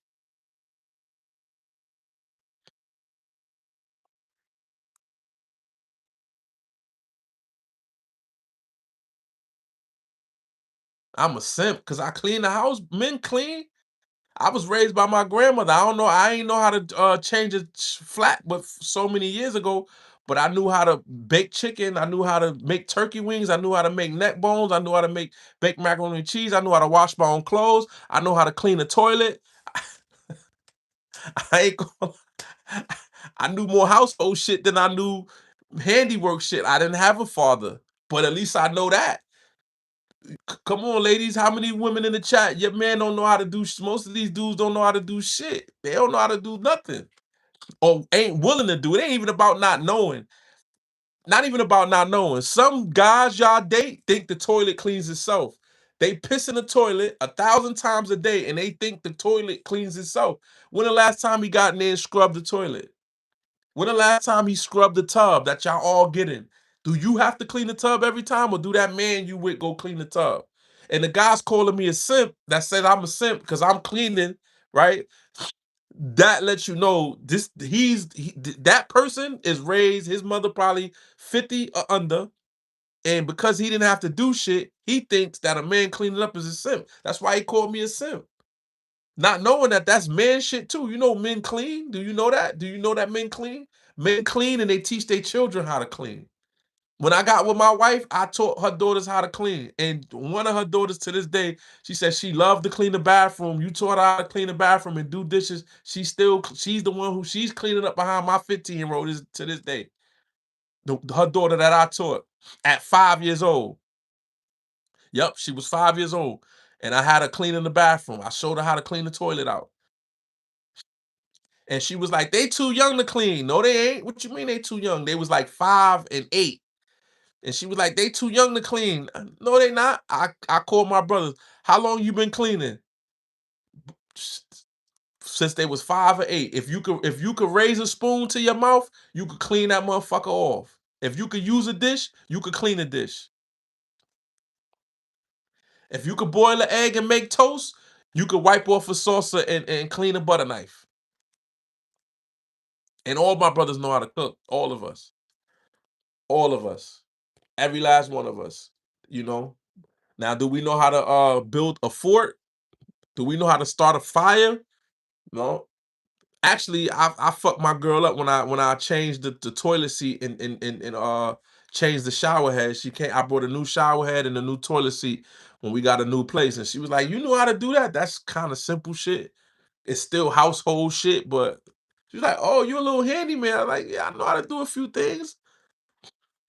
I'm a simp because I clean the house. Men clean. I was raised by my grandmother. I don't know. I ain't know how to change a flat, but so many years ago. But I knew how to bake chicken. I knew how to make turkey wings. I knew how to make neck bones. I knew how to make bake macaroni and cheese. I knew how to wash my own clothes. I know how to clean a toilet. I ain't gonna. I knew more household shit than I knew handiwork shit. I didn't have a father, but at least I know that. Come on, ladies. How many women in the chat? Your man don't know how to do. Most of these dudes don't know how to do shit. They don't know how to do nothing, or ain't willing to do. It ain't even about not knowing. Not even about not knowing. Some guys y'all date think the toilet cleans itself. They piss in the toilet 1,000 times a day, and they think the toilet cleans itself. When the last time he got in there and scrubbed the toilet? When the last time he scrubbed the tub that y'all all get in? Do you have to clean the tub every time, or do that man you with go clean the tub? And the guy's calling me a simp that said I'm a simp because I'm cleaning, right? That lets you know that person is raised, his mother probably 50 or under, and because he didn't have to do shit, he thinks that a man cleaning up is a simp. That's why he called me a simp. Not knowing that that's man shit too. You know men clean? Do you know that? Do you know that men clean? Men clean and they teach their children how to clean. When I got with my wife, I taught her daughters how to clean. And one of her daughters to this day, she says she loved to clean the bathroom. You taught her how to clean the bathroom and do dishes. She's the one who she's cleaning up behind my 15-year-old to this day. Her daughter that I taught at 5 years old. Yep, she was 5 years old. And I had her clean in the bathroom. I showed her how to clean the toilet out. And she was like, they too young to clean. No, they ain't. What you mean they too young? They was like 5 and 8. And she was like, they too young to clean. No, they not. I called my brothers. How long you been cleaning? Since they was 5 or 8. If you could raise a spoon to your mouth, you could clean that motherfucker off. If you could use a dish, you could clean a dish. If you could boil an egg and make toast, you could wipe off a saucer and clean a butter knife. And all my brothers know how to cook. All of us. All of us. Every last one of us. You know? Now, do we know how to build a fort? Do we know how to start a fire? No. Actually, I fucked my girl up when I changed the toilet seat and changed the shower head. I bought a new shower head and a new toilet seat when we got a new place. And she was like, you know how to do that? That's kind of simple shit. It's still household shit, but she's like, oh, you're a little handyman. I'm like, yeah, I know how to do a few things.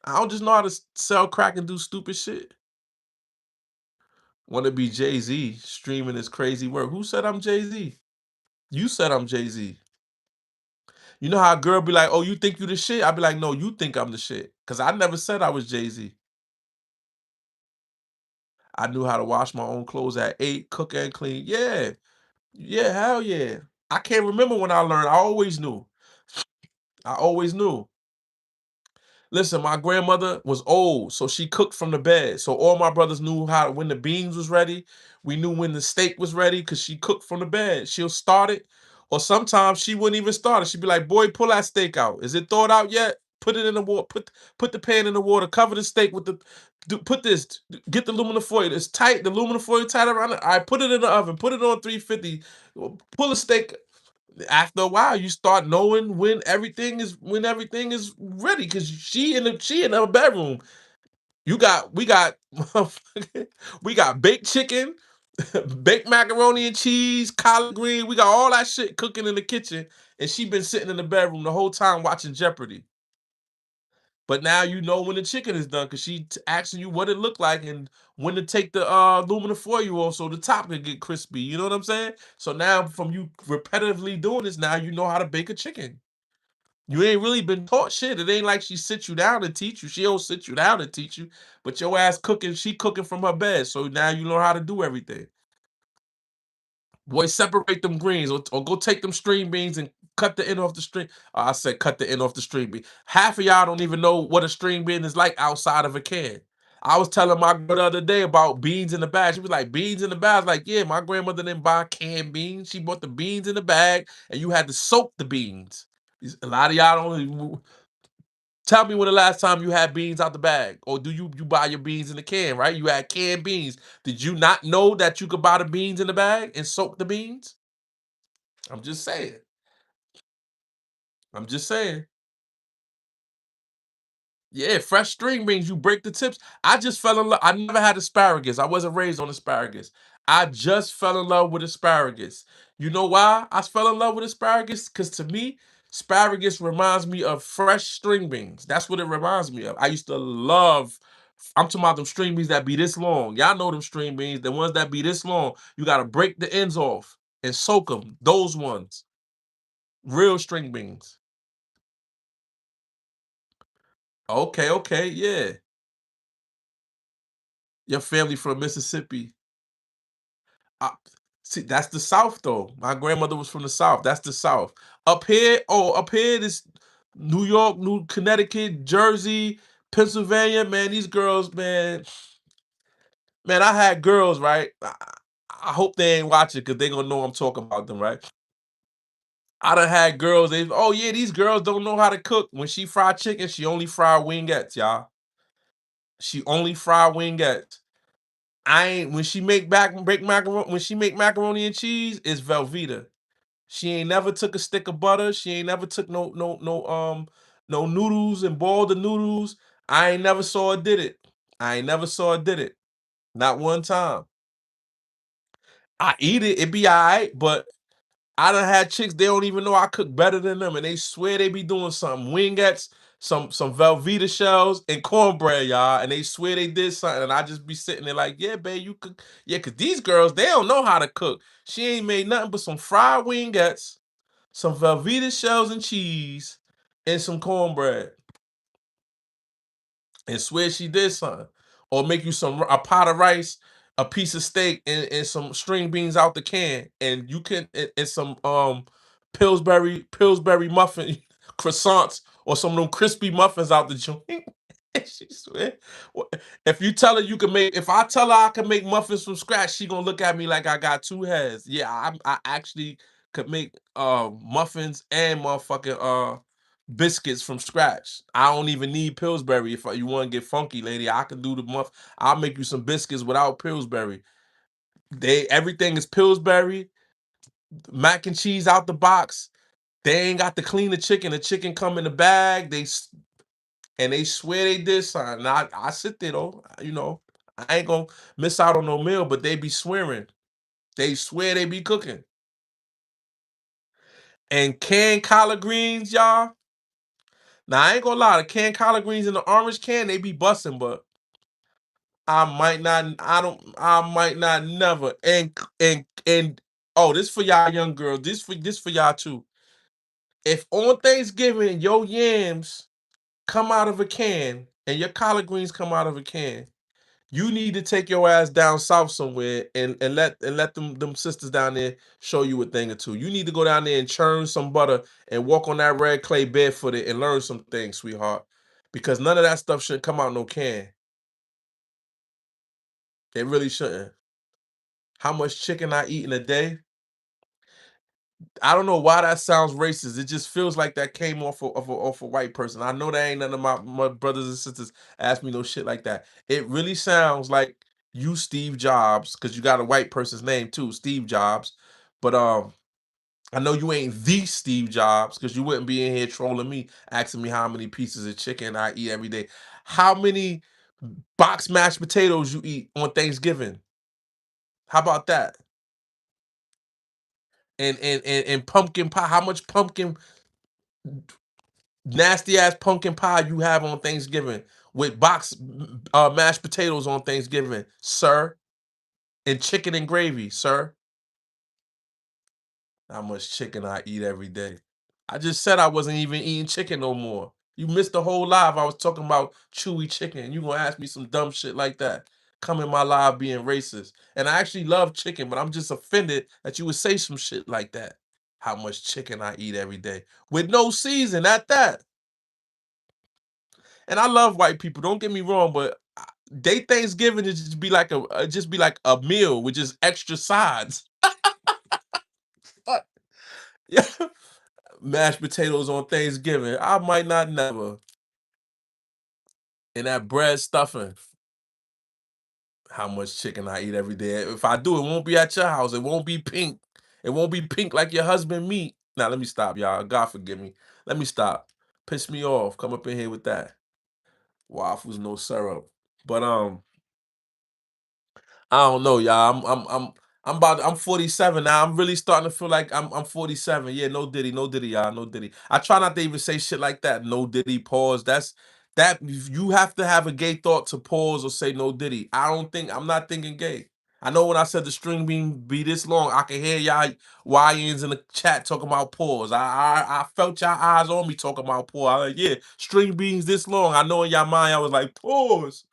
I don't just know how to sell crack and do stupid shit. Want to be Jay-Z streaming his crazy work. Who said I'm Jay-Z? You said I'm Jay-Z. You know how a girl be like, oh, you think you the shit? I be like, no, you think I'm the shit. Because I never said I was Jay-Z. I knew how to wash my own clothes at 8, cook and clean. Yeah. Yeah, hell yeah. I can't remember when I learned. I always knew. I always knew. Listen, my grandmother was old, so she cooked from the bed. So all my brothers knew how when the beans was ready. We knew when the steak was ready because she cooked from the bed. She'll start it, or sometimes she wouldn't even start it. She'd be like, "Boy, pull that steak out. Is it thawed out yet? Put it in the water. Put the pan in the water. Cover the steak with the. Put this. Get the aluminum foil. It's tight. The aluminum foil tight around it. I put it in the oven. Put it on 350. Pull the steak after a while you start knowing when everything is ready because she in her bedroom. We got we got baked chicken, baked macaroni and cheese, collard green. We got all that shit cooking in the kitchen, and she been sitting in the bedroom the whole time watching Jeopardy. But now you know when the chicken is done because asking you what it looked like and when to take the aluminum foil off so the top can get crispy. You know what I'm saying? So now from you repetitively doing this, now you know how to bake a chicken. You ain't really been taught shit. It ain't like she sit you down and teach you. She don't sit you down and teach you, but your ass cooking, she cooking from her bed. So now you know how to do everything. Boy, separate them greens or go take them string beans and cut the end off the string. I said cut the end off the string bean. Half of y'all don't even know what a string bean is like outside of a can. I was telling my girl the other day about beans in the bag. She was like, beans in the bag? I was like, yeah, my grandmother didn't buy canned beans. She bought the beans in the bag and you had to soak the beans. A lot of y'all don't. Tell me when the last time you had beans out the bag, or do you buy your beans in the can? Right? You had canned beans. Did you not know that you could buy the beans in the bag and soak the beans? I'm just saying. I'm just saying. Yeah, fresh string beans, you break the tips. I just fell in love. I never had asparagus. I wasn't raised on asparagus. I just fell in love with asparagus. You know why I fell in love with asparagus? Because to me, asparagus reminds me of fresh string beans. That's what it reminds me of. I used to love, I'm talking about them string beans that be this long. Y'all know them string beans, the ones that be this long. You got to break the ends off and soak them. Those ones. Real string beans. Okay, okay, yeah. Your family from Mississippi. Uh, See, that's the South though. My grandmother was from the South. That's the South. Up here, this New York, New Connecticut, Jersey, Pennsylvania, man, these girls, man, I had girls, right? I hope they ain't watching because they gonna know I'm talking about them, right? I done had girls, oh yeah, these girls don't know how to cook. When she fry chicken, she only fry wingettes, y'all. She only fry wingettes. I ain't when she make back break macaroni when she make macaroni and cheese, it's Velveeta. She ain't never took a stick of butter. She ain't never took no noodles and boiled the noodles. I ain't never saw her did it. I ain't never saw her did it. Not one time. I eat it, it be alright, but I done had chicks, they don't even know I cook better than them, and they swear they be doing something. Wingettes, some Velveeta shells, and cornbread, y'all, and they swear they did something, and I just be sitting there like, yeah, babe, you cook. Yeah, because these girls, they don't know how to cook. She ain't made nothing but some fried wingettes, some Velveeta shells and cheese, and some cornbread, and swear she did something. Or make you a pot of rice, a piece of steak, and some string beans out the can, and you can and some Pillsbury muffin croissants or some of them crispy muffins out the joint. She swear. If you tell her you can make, if I tell her I can make muffins from scratch, she gonna look at me like I got two heads. Yeah, I actually could make muffins and motherfucking biscuits from scratch. I don't even need Pillsbury. If you want to get funky, lady, I can do the muff. I'll make you some biscuits without Pillsbury. Everything is Pillsbury, mac and cheese out the box. They ain't got to clean the chicken. The chicken come in the bag. And they swear they did something. I sit there though, I ain't gonna miss out on no meal, but they be swearing. They swear they be cooking. And canned collard greens, y'all. Now I ain't gonna lie, the canned collard greens in the orange can, they be busting, but I might not never. And oh, this for y'all young girls. This for y'all too. If on Thanksgiving your yams come out of a can and your collard greens come out of a can, you need to take your ass down south somewhere and let them sisters down there show you a thing or two. You need to go down there and churn some butter and walk on that red clay barefooted and learn some things, sweetheart. Because none of that stuff should come out no can. It really shouldn't. How much chicken I eat in a day? I don't know why that sounds racist. It just feels like that came off a white person. I know that ain't none of my brothers and sisters ask me no shit like that. It really sounds like you, Steve Jobs, because you got a white person's name too, Steve Jobs. But I know you ain't the Steve Jobs because you wouldn't be in here trolling me, asking me how many pieces of chicken I eat every day. How many box mashed potatoes you eat on Thanksgiving? How about that? And pumpkin pie. How much pumpkin nasty ass pumpkin pie you have on Thanksgiving with box mashed potatoes on Thanksgiving, sir, and chicken and gravy, sir? How much chicken I eat every day? I just said I wasn't even eating chicken no more. You missed the whole live. I was talking about chewy chicken. You gonna ask me some dumb shit like that? Come in my live being racist. And I actually love chicken, but I'm just offended that you would say some shit like that. How much chicken I eat every day with no season at that. And I love white people. Don't get me wrong, but they Thanksgiving is just be like a meal with just extra sides. Yeah, mashed potatoes on Thanksgiving. I might not never. And that bread stuffing. How much chicken I eat every day. If I do, it won't be at your house. It won't be pink. It won't be pink like your husband meat. Now let me stop, y'all. God forgive me. Let me stop. Piss me off. Come up in here with that. Waffles, no syrup. But I don't know, y'all. I'm 47 now. I'm really starting to feel like I'm 47. Yeah, no Diddy, no Diddy, y'all, no Diddy. I try not to even say shit like that. No Diddy, pause. That you have to have a gay thought to pause or say no Diddy. I'm not thinking gay. I know when I said the string bean be this long, I can hear y'all YNs in the chat talking about pause. I felt y'all eyes on me talking about pause. I like, yeah, string beans this long. I know in y'all mind I was like, pause.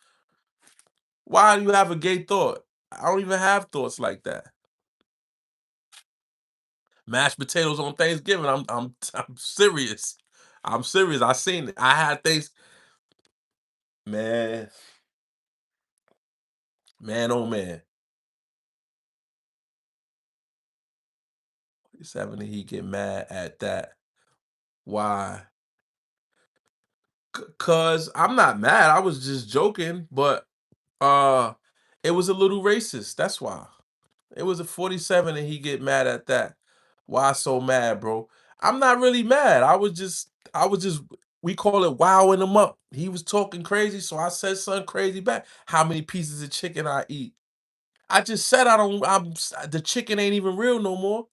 Why do you have a gay thought? I don't even have thoughts like that. Mashed potatoes on Thanksgiving. I'm serious. I'm serious. I seen it. I had things. Man, man, oh man. 7 and he get mad at that. Why? Cause I'm not mad. I was just joking, but uh it was a little racist. That's why. It was a 47 and he get mad at that. Why so mad, bro? I'm not really mad. I was just we call it wowing him up. He was talking crazy, so I said something crazy back. How many pieces of chicken I eat? I just said I don't the chicken ain't even real no more.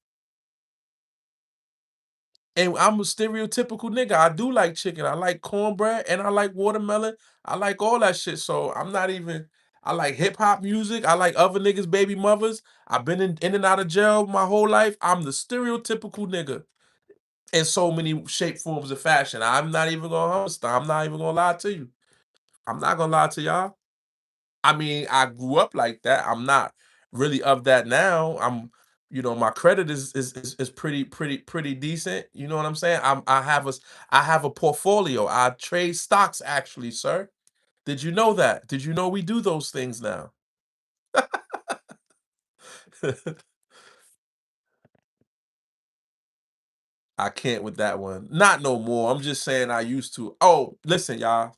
And I'm a stereotypical nigga. I do like chicken. I like cornbread and I like watermelon. I like all that shit. So I'm not even. I like hip hop music. I like other niggas' baby mothers. I've been in and out of jail my whole life. I'm the stereotypical nigga in so many shape, forms, of fashion. I'm not even gonna lie to you. I'm not gonna lie to y'all. I mean, I grew up like that. I'm not really of that now. My credit is pretty decent. You know what I'm saying? I have a portfolio. I trade stocks actually, sir. Did you know that? Did you know we do those things now? I can't with that one. Not no more. I'm just saying I used to. Oh, listen, y'all.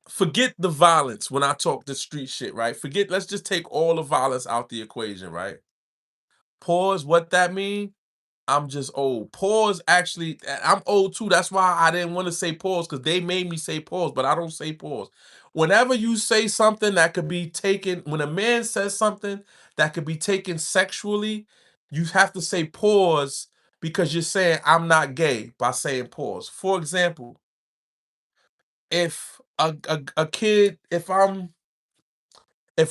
Forget the violence when I talk the street shit, right? Let's just take all the violence out the equation, right? Pause, what that mean? I'm just old. Pause actually, I'm old too. That's why I didn't want to say pause because they made me say pause, but I don't say pause. Whenever you say something that could be taken, when a man says something that could be taken sexually, you have to say pause because you're saying I'm not gay by saying pause. For example, if a kid, if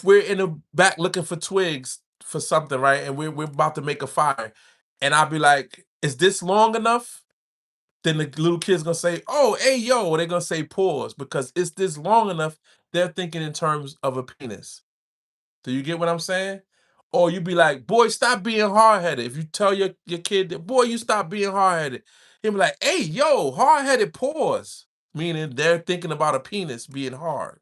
we're in the back looking for twigs for something, right? And we're about to make a fire, and I'll be like, is this long enough? Then the little kid's gonna say, "Oh, hey, yo," or they're gonna say pause because it's this long enough. They're thinking in terms of a penis. Do you get what I'm saying? Or you be like, "Boy, stop being hard headed." If you tell your kid that, "Boy, you stop being hard headed," he'll be like, "Hey, yo, hard headed pause," meaning they're thinking about a penis being hard.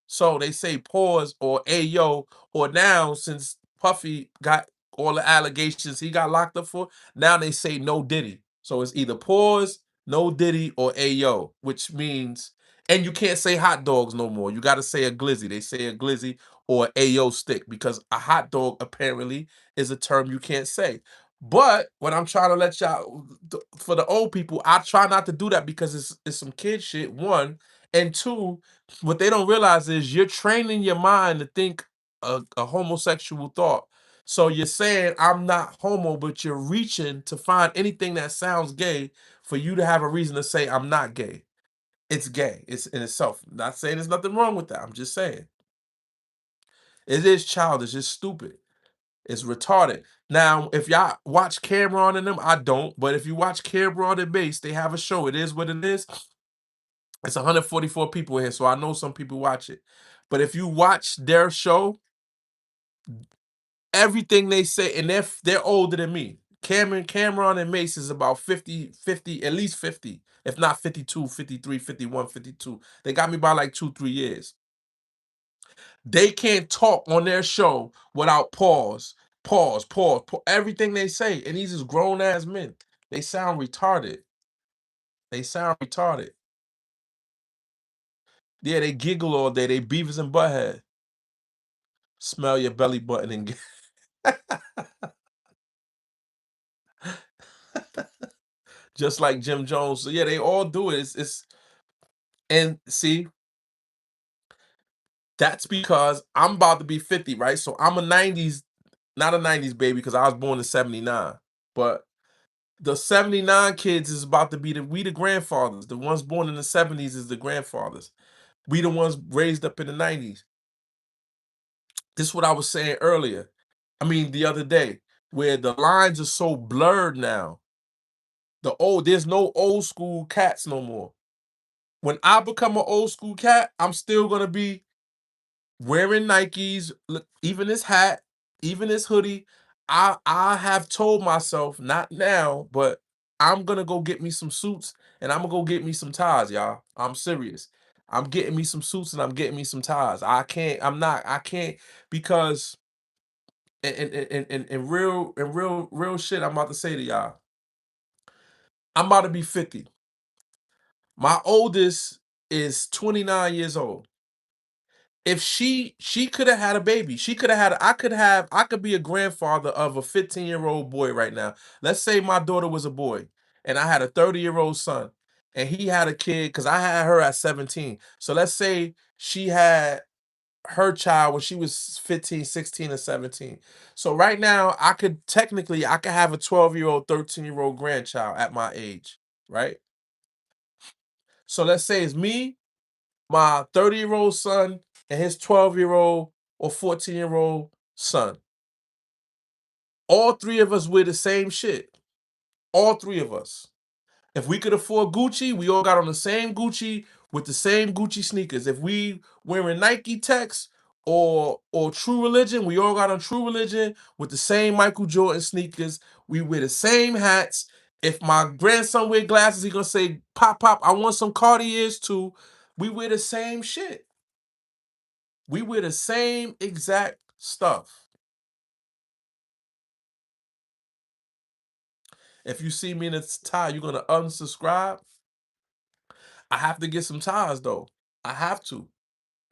So they say pause or ayo, or now since Puffy got all the allegations he got locked up for, now they say no Diddy. So it's either pause, no Diddy, or ayo, which means, and you can't say hot dogs no more. You got to say a glizzy. They say a glizzy or ayo stick because a hot dog apparently is a term you can't say. But what I'm trying to let y'all, for the old people, I try not to do that because it's some kid shit. One, and two, what they don't realize is you're training your mind to think a homosexual thought. So you're saying I'm not homo, but you're reaching to find anything that sounds gay for you to have a reason to say I'm not gay. It's gay. It's in itself. Not saying there's nothing wrong with that. I'm just saying it is childish. It's stupid. It's retarded. Now, if y'all watch Cameron and them, I don't. But if you watch Cameron and Base, they have a show. It is what it is. It's 144 people here, so I know some people watch it. But if you watch their show, everything they say, and they're older than me. Cameron and Mace is about 50, at least 50, if not 52, 53, 51, 52. They got me by like 2, 3 years. They can't talk on their show without pause. Everything they say, and these is grown ass men. They sound retarded. They sound retarded. Yeah, they giggle all day. They Beavis and Butthead. Smell your belly button and just like Jim Jones. So yeah, they all do it. It's and see, that's because I'm about to be 50, right? So I'm a 90s, not a 90s baby because I was born in 79. But the 79 kids is about to be the grandfathers. The ones born in the 70s is the grandfathers. We the ones raised up in the 90s. This is what I was saying earlier. I mean, the other day, where the lines are so blurred now. There's no old school cats no more. When I become an old school cat, I'm still gonna be wearing Nikes, look, even this hat, even this hoodie. I have told myself, not now, but I'm gonna go get me some suits and I'm gonna go get me some ties, y'all. I'm serious. I'm getting me some suits and I'm getting me some ties. I can't because and real shit I'm about to say to y'all. I'm about to be 50. My oldest is 29 years old. If she could have had a baby, she could have had I could be a grandfather of a 15-year-old boy right now. Let's say my daughter was a boy and I had a 30-year-old son and he had a kid because I had her at 17. So let's say she had her child when she was 15, 16, or 17. So right now I could have a 12-year-old, 13-year-old grandchild at my age, right? So let's say it's me, my 30-year-old son, and his 12-year-old or 14-year-old son. All three of us wear the same shit. All three of us. If we could afford Gucci, we all got on the same Gucci with the same Gucci sneakers. If we wearing Nike Techs or True Religion, we all got on True Religion with the same Michael Jordan sneakers. We wear the same hats. If my grandson wear glasses, he gonna say, "Pop, pop, I want some Cartiers too." We wear the same shit. We wear the same exact stuff. If you see me in a tie, you're gonna unsubscribe. I have to get some ties though. I have to.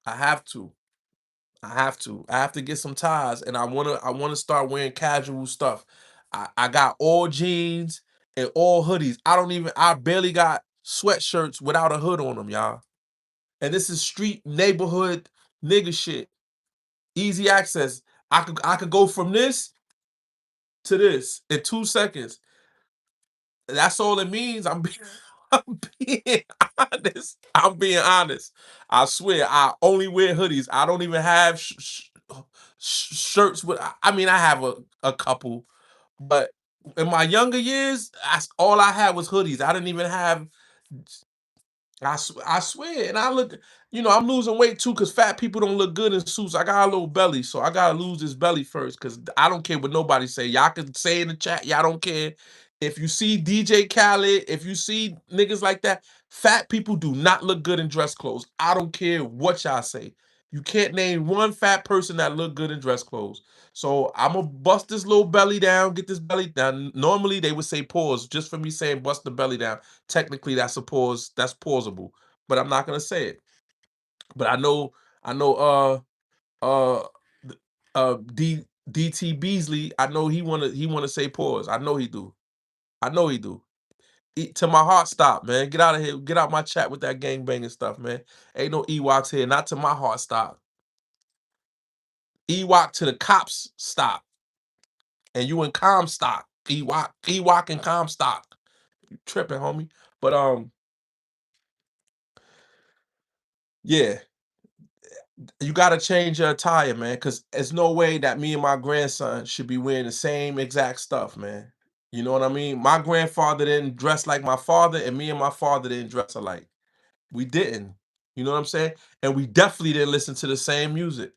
I have to. I have to. I have to get some ties, and I wanna start wearing casual stuff. I got all jeans and all hoodies. I barely got sweatshirts without a hood on them, y'all. And this is street neighborhood nigga shit. Easy access. I could go from this to this in 2 seconds. That's all it means. I'm being honest. I'm being honest. I swear, I only wear hoodies. I don't even have shirts with. I mean, I have a couple, but in my younger years, that's all I had was hoodies. I didn't even have I swear, and I'm losing weight too because fat people don't look good in suits. I got a little belly, so I gotta lose this belly first because I don't care what nobody say. Y'all can say in the chat, y'all don't care. If you see DJ Khaled, if you see niggas like that, fat people do not look good in dress clothes. I don't care what y'all say. You can't name one fat person that look good in dress clothes. So I'm gonna bust this little belly down, get this belly down. Normally they would say pause just for me saying bust the belly down. Technically, that's a pause. That's pausable, but I'm not gonna say it. But I know. Uh, DT Beasley. I know he wanna say pause. I know he do. I know he do. To my heart stop, man. Get out of here. Get out my chat with that gangbanging stuff, man. Ain't no Ewoks here. Not to my heart stop. Ewok to the cops stop. And you in Comstock. Ewok and Comstock. You tripping, homie. But yeah. You gotta change your attire, man, because there's no way that me and my grandson should be wearing the same exact stuff, man. You know what I mean? My grandfather didn't dress like my father, and me and my father didn't dress alike. We didn't. You know what I'm saying? And we definitely didn't listen to the same music.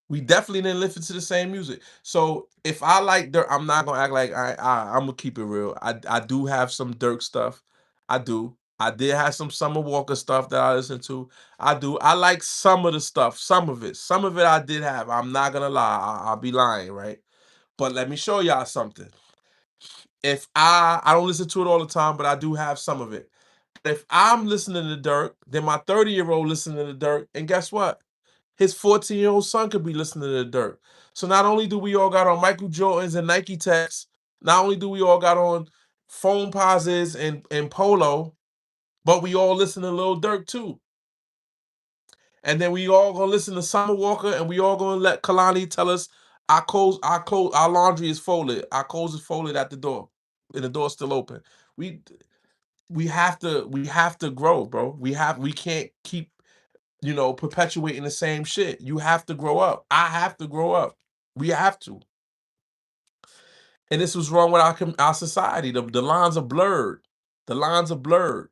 We definitely didn't listen to the same music. So if I like Dirk, I'm not gonna act like I'm gonna keep it real. I do have some Dirk stuff. I do. I did have some Summer Walker stuff that I listen to. I do. I like some of the stuff, some of it. Some of it I did have. I'm not gonna lie. I'll be lying, right? But let me show y'all something. If I don't listen to it all the time, but I do have some of it. If I'm listening to Dirk, then my 30-year-old listening to Dirk, and guess what? His 14-year-old son could be listening to Dirk. So not only do we all got on Michael Jordans and Nike Techs, not only do we all got on phone pauses and polo, but we all listen to Lil Durk too. And then we all gonna listen to Summer Walker, and we all gonna let Kalani tell us our laundry is folded, our clothes is folded at the door, and the door's still open. We we have to grow, bro. We can't keep perpetuating the same shit. You have to grow up. I have to grow up. We have to. And this was wrong with our society. The lines are blurred. The lines are blurred.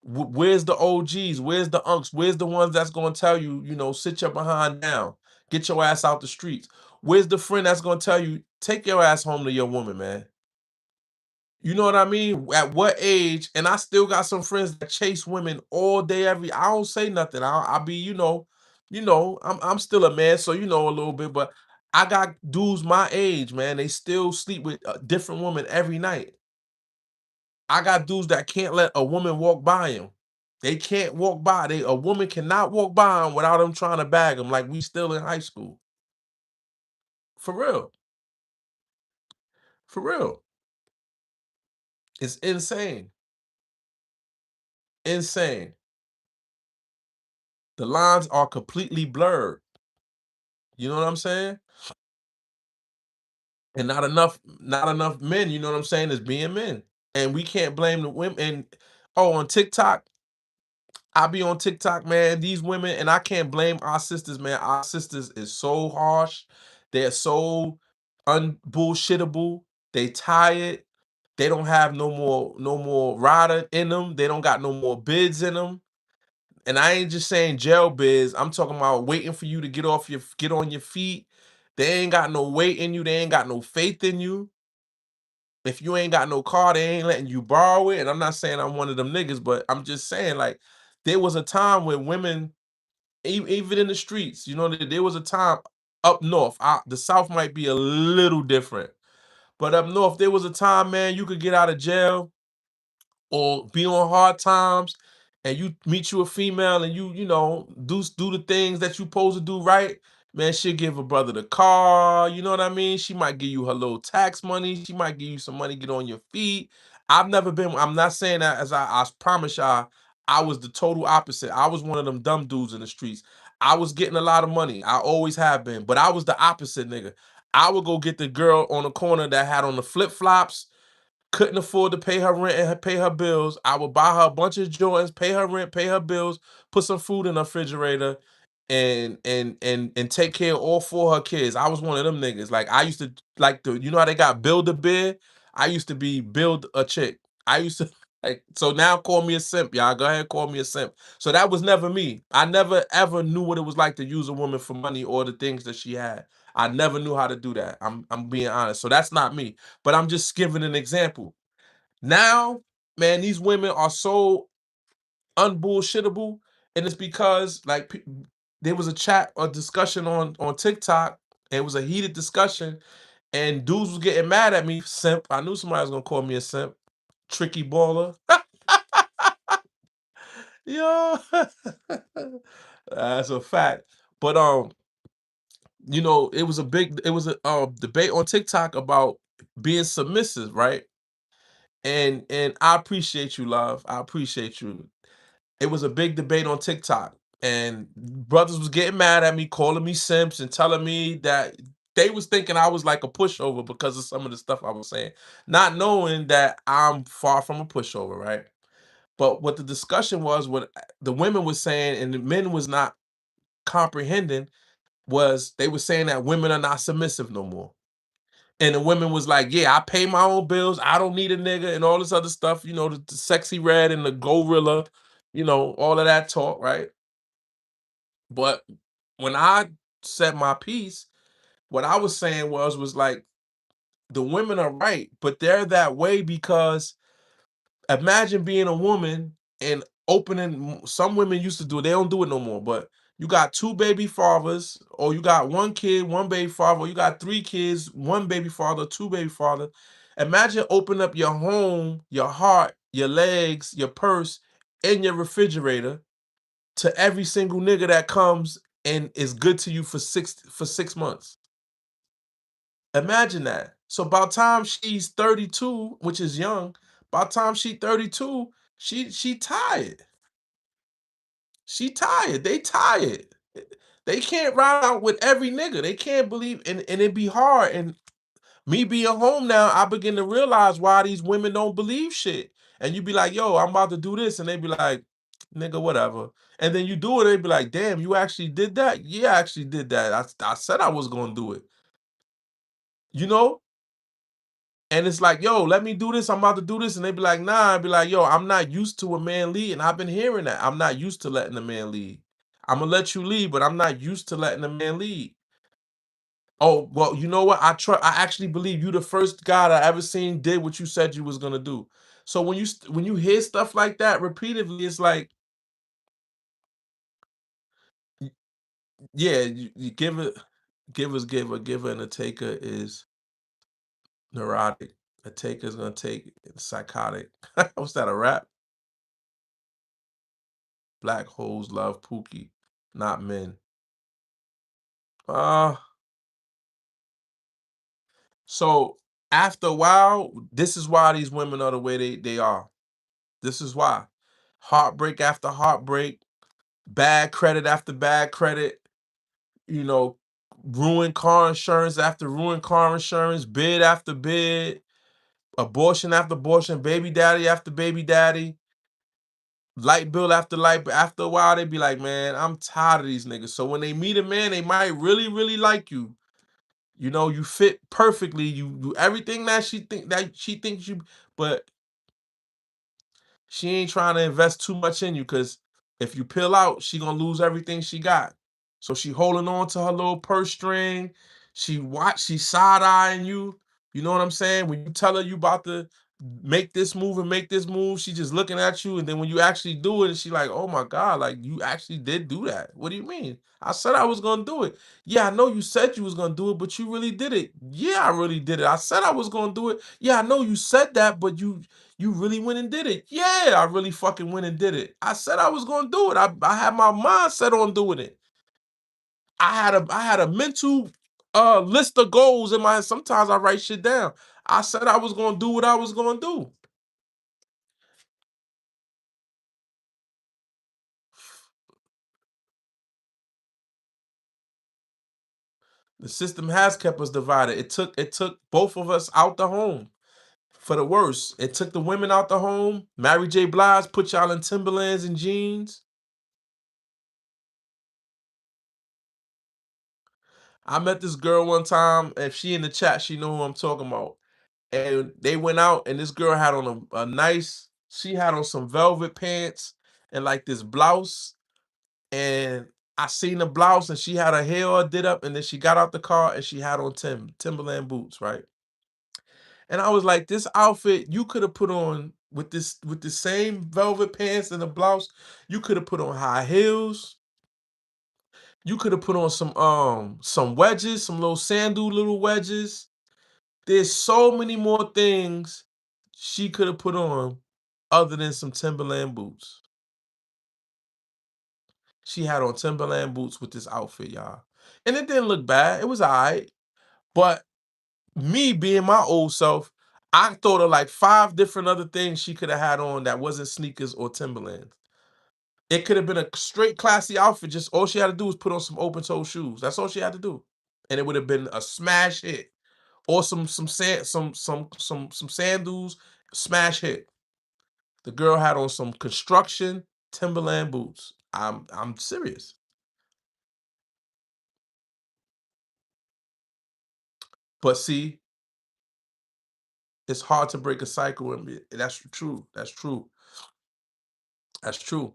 Where's the OGs? Where's the unks? Where's the ones that's gonna tell you, sit your behind down, get your ass out the streets? Where's the friend that's gonna tell you, take your ass home to your woman, man? You know what I mean? At what age? And I still got some friends that chase women all day, every. I don't say nothing. I'll be, I'm still a man, so a little bit, but I got dudes my age, man. They still sleep with different women every night. I got dudes that can't let a woman walk by him. They can't walk by. A woman cannot walk by him without him trying to bag him, like we still in high school. For real. For real. It's insane. Insane. The lines are completely blurred. You know what I'm saying? And not enough men, you know what I'm saying, is being men. And we can't blame the women. And on TikTok, I be on TikTok, man. These women, and I can't blame our sisters, man. Our sisters is so harsh. They're so unbullshittable. They tired. They don't have no more rider in them. They don't got no more bids in them. And I ain't just saying jail bids. I'm talking about waiting for you to get on your feet. They ain't got no weight in you. They ain't got no faith in you. If you ain't got no car, they ain't letting you borrow it. And I'm not saying I'm one of them niggas, but I'm just saying, like, there was a time when women, even in the streets, there was a time up north. The South might be a little different, but up north, there was a time, man, you could get out of jail or be on hard times, and you meet you a female, and do the things that you supposed to do, right, man. She'll give a brother the car, you know what I mean? She might give you her little tax money, she might give you some money, get on your feet. I'm not saying that, as I promise y'all, I was the total opposite. I was one of them dumb dudes in the streets. I was getting a lot of money, I always have been, but I was the opposite nigga. I would go get the girl on the corner that had on the flip-flops, couldn't afford to pay her rent and pay her bills. I would buy her a bunch of Jordans, pay her rent, pay her bills, put some food in the refrigerator, and take care of all four of her kids. I was one of them niggas. Like, I used to, like, how they got build a bear? I used to be build a chick. I used to like, so now call me a simp, y'all. Go ahead, call me a simp. So that was never me. I never ever knew what it was like to use a woman for money or the things that she had. I never knew how to do that. I'm being honest. So that's not me. But I'm just giving an example. Now, man, these women are so unbullshittable, and it's because, like, there was a discussion on TikTok. And it was a heated discussion, and dudes was getting mad at me, simp. I knew somebody was gonna call me a simp, tricky baller. Yo, that's a fact. But it was a debate on TikTok about being submissive, right? And I appreciate you, love. I appreciate you. It was a big debate on TikTok, and brothers was getting mad at me, calling me simps, and telling me that they was thinking I was like a pushover because of some of the stuff I was saying, not knowing that I'm far from a pushover, right? But what the discussion was, what the women was saying and the men was not comprehending, was they were saying that women are not submissive no more. And the women was like, "Yeah, I pay my own bills. I don't need a nigga," and all this other stuff. The sexy red and the gorilla. All of that talk, right? But when I said my piece, what I was saying was like, the women are right, but they're that way because imagine being a woman and opening. Some women used to do it; they don't do it no more. But you got two baby fathers, or you got one kid, one baby father, or you got three kids, one baby father, two baby father. Imagine opening up your home, your heart, your legs, your purse, in your refrigerator to every single nigga that comes and is good to you for 6 months. Imagine that. So by the time she's 32, which is young, by the time she 32, she tired. She tired. They tired. They can't ride out with every nigga. They can't believe and it be hard. And me being home now, I begin to realize why these women don't believe shit. And you be like, yo, I'm about to do this. And they be like, nigga, whatever. And then you do it, they be like, damn, you actually did that? Yeah, I actually did that. I said I was gonna do it. You know? And it's like, yo, let me do this. I'm about to do this. And they be like, nah. I'd be like, yo, I'm not used to a man lead. And I've been hearing that. I'm not used to letting a man lead. I'm gonna let you lead, but I'm not used to letting a man lead. Oh, well, you know what? I actually believe you the first guy that I ever seen did what you said you was gonna do. So when you hear stuff like that repeatedly, it's like, y- yeah, you give it, giver's giver, and a taker is neurotic. A taker's gonna take psychotic. What's that? A rap? Black holes love Pookie, not men. Uh, so after a while, this is why these women are the way they are. This is why. Heartbreak after heartbreak, bad credit after bad credit, you know, ruined car insurance after ruined car insurance, bid after bid, abortion after abortion, baby daddy after baby daddy, light bill after light bill. After a while, they be like, man, I'm tired of these niggas. So when they meet a man, they might really, really like you. You know, you fit perfectly. You do everything that she thinks you, but she ain't trying to invest too much in you because if you peel out, she gonna lose everything she got. So she holding on to her little purse string. She side eyeing you. You know what I'm saying? When you tell her you about to make this move and make this move, she just looking at you. And then when you actually do it, she like, oh my God, like you actually did do that. What do you mean? I said I was gonna do it. Yeah, I know you said you was gonna do it, but you really did it. Yeah, I really did it. I said I was gonna do it. Yeah, I know you said that, but you really went and did it. Yeah, I really fucking went and did it. I said I was gonna do it. I had my mind set on doing it. I had a mental list of goals in my sometimes I write shit down. I said I was gonna do what I was gonna do. The system has kept us divided. It took both of us out the home for the worse. It took the women out the home. Mary J. Blige put y'all in Timberlands and jeans. I met this girl one time. If she in the chat, she know who I'm talking about. And they went out, and this girl had on a nice. She had on some velvet pants and like this blouse. And I seen the blouse, and she had her hair all did up, and then she got out the car and she had on Timberland boots, right? And I was like, this outfit you could have put on with the same velvet pants and the blouse. You could have put on high heels. You could have put on some wedges, some little sandal little wedges. There's so many more things she could have put on other than some Timberland boots. She had on Timberland boots with this outfit, y'all. And it didn't look bad. It was alright. But me being my old self, I thought of like 5 different other things she could have had on that wasn't sneakers or Timberlands. It could have been a straight classy outfit. Just all she had to do was put on some open toe shoes. That's all she had to do. And it would have been a smash hit. Or some sandals, smash hit. The girl had on some construction Timberland boots. I'm serious. But see, it's hard to break a cycle and that's true. That's true. That's true.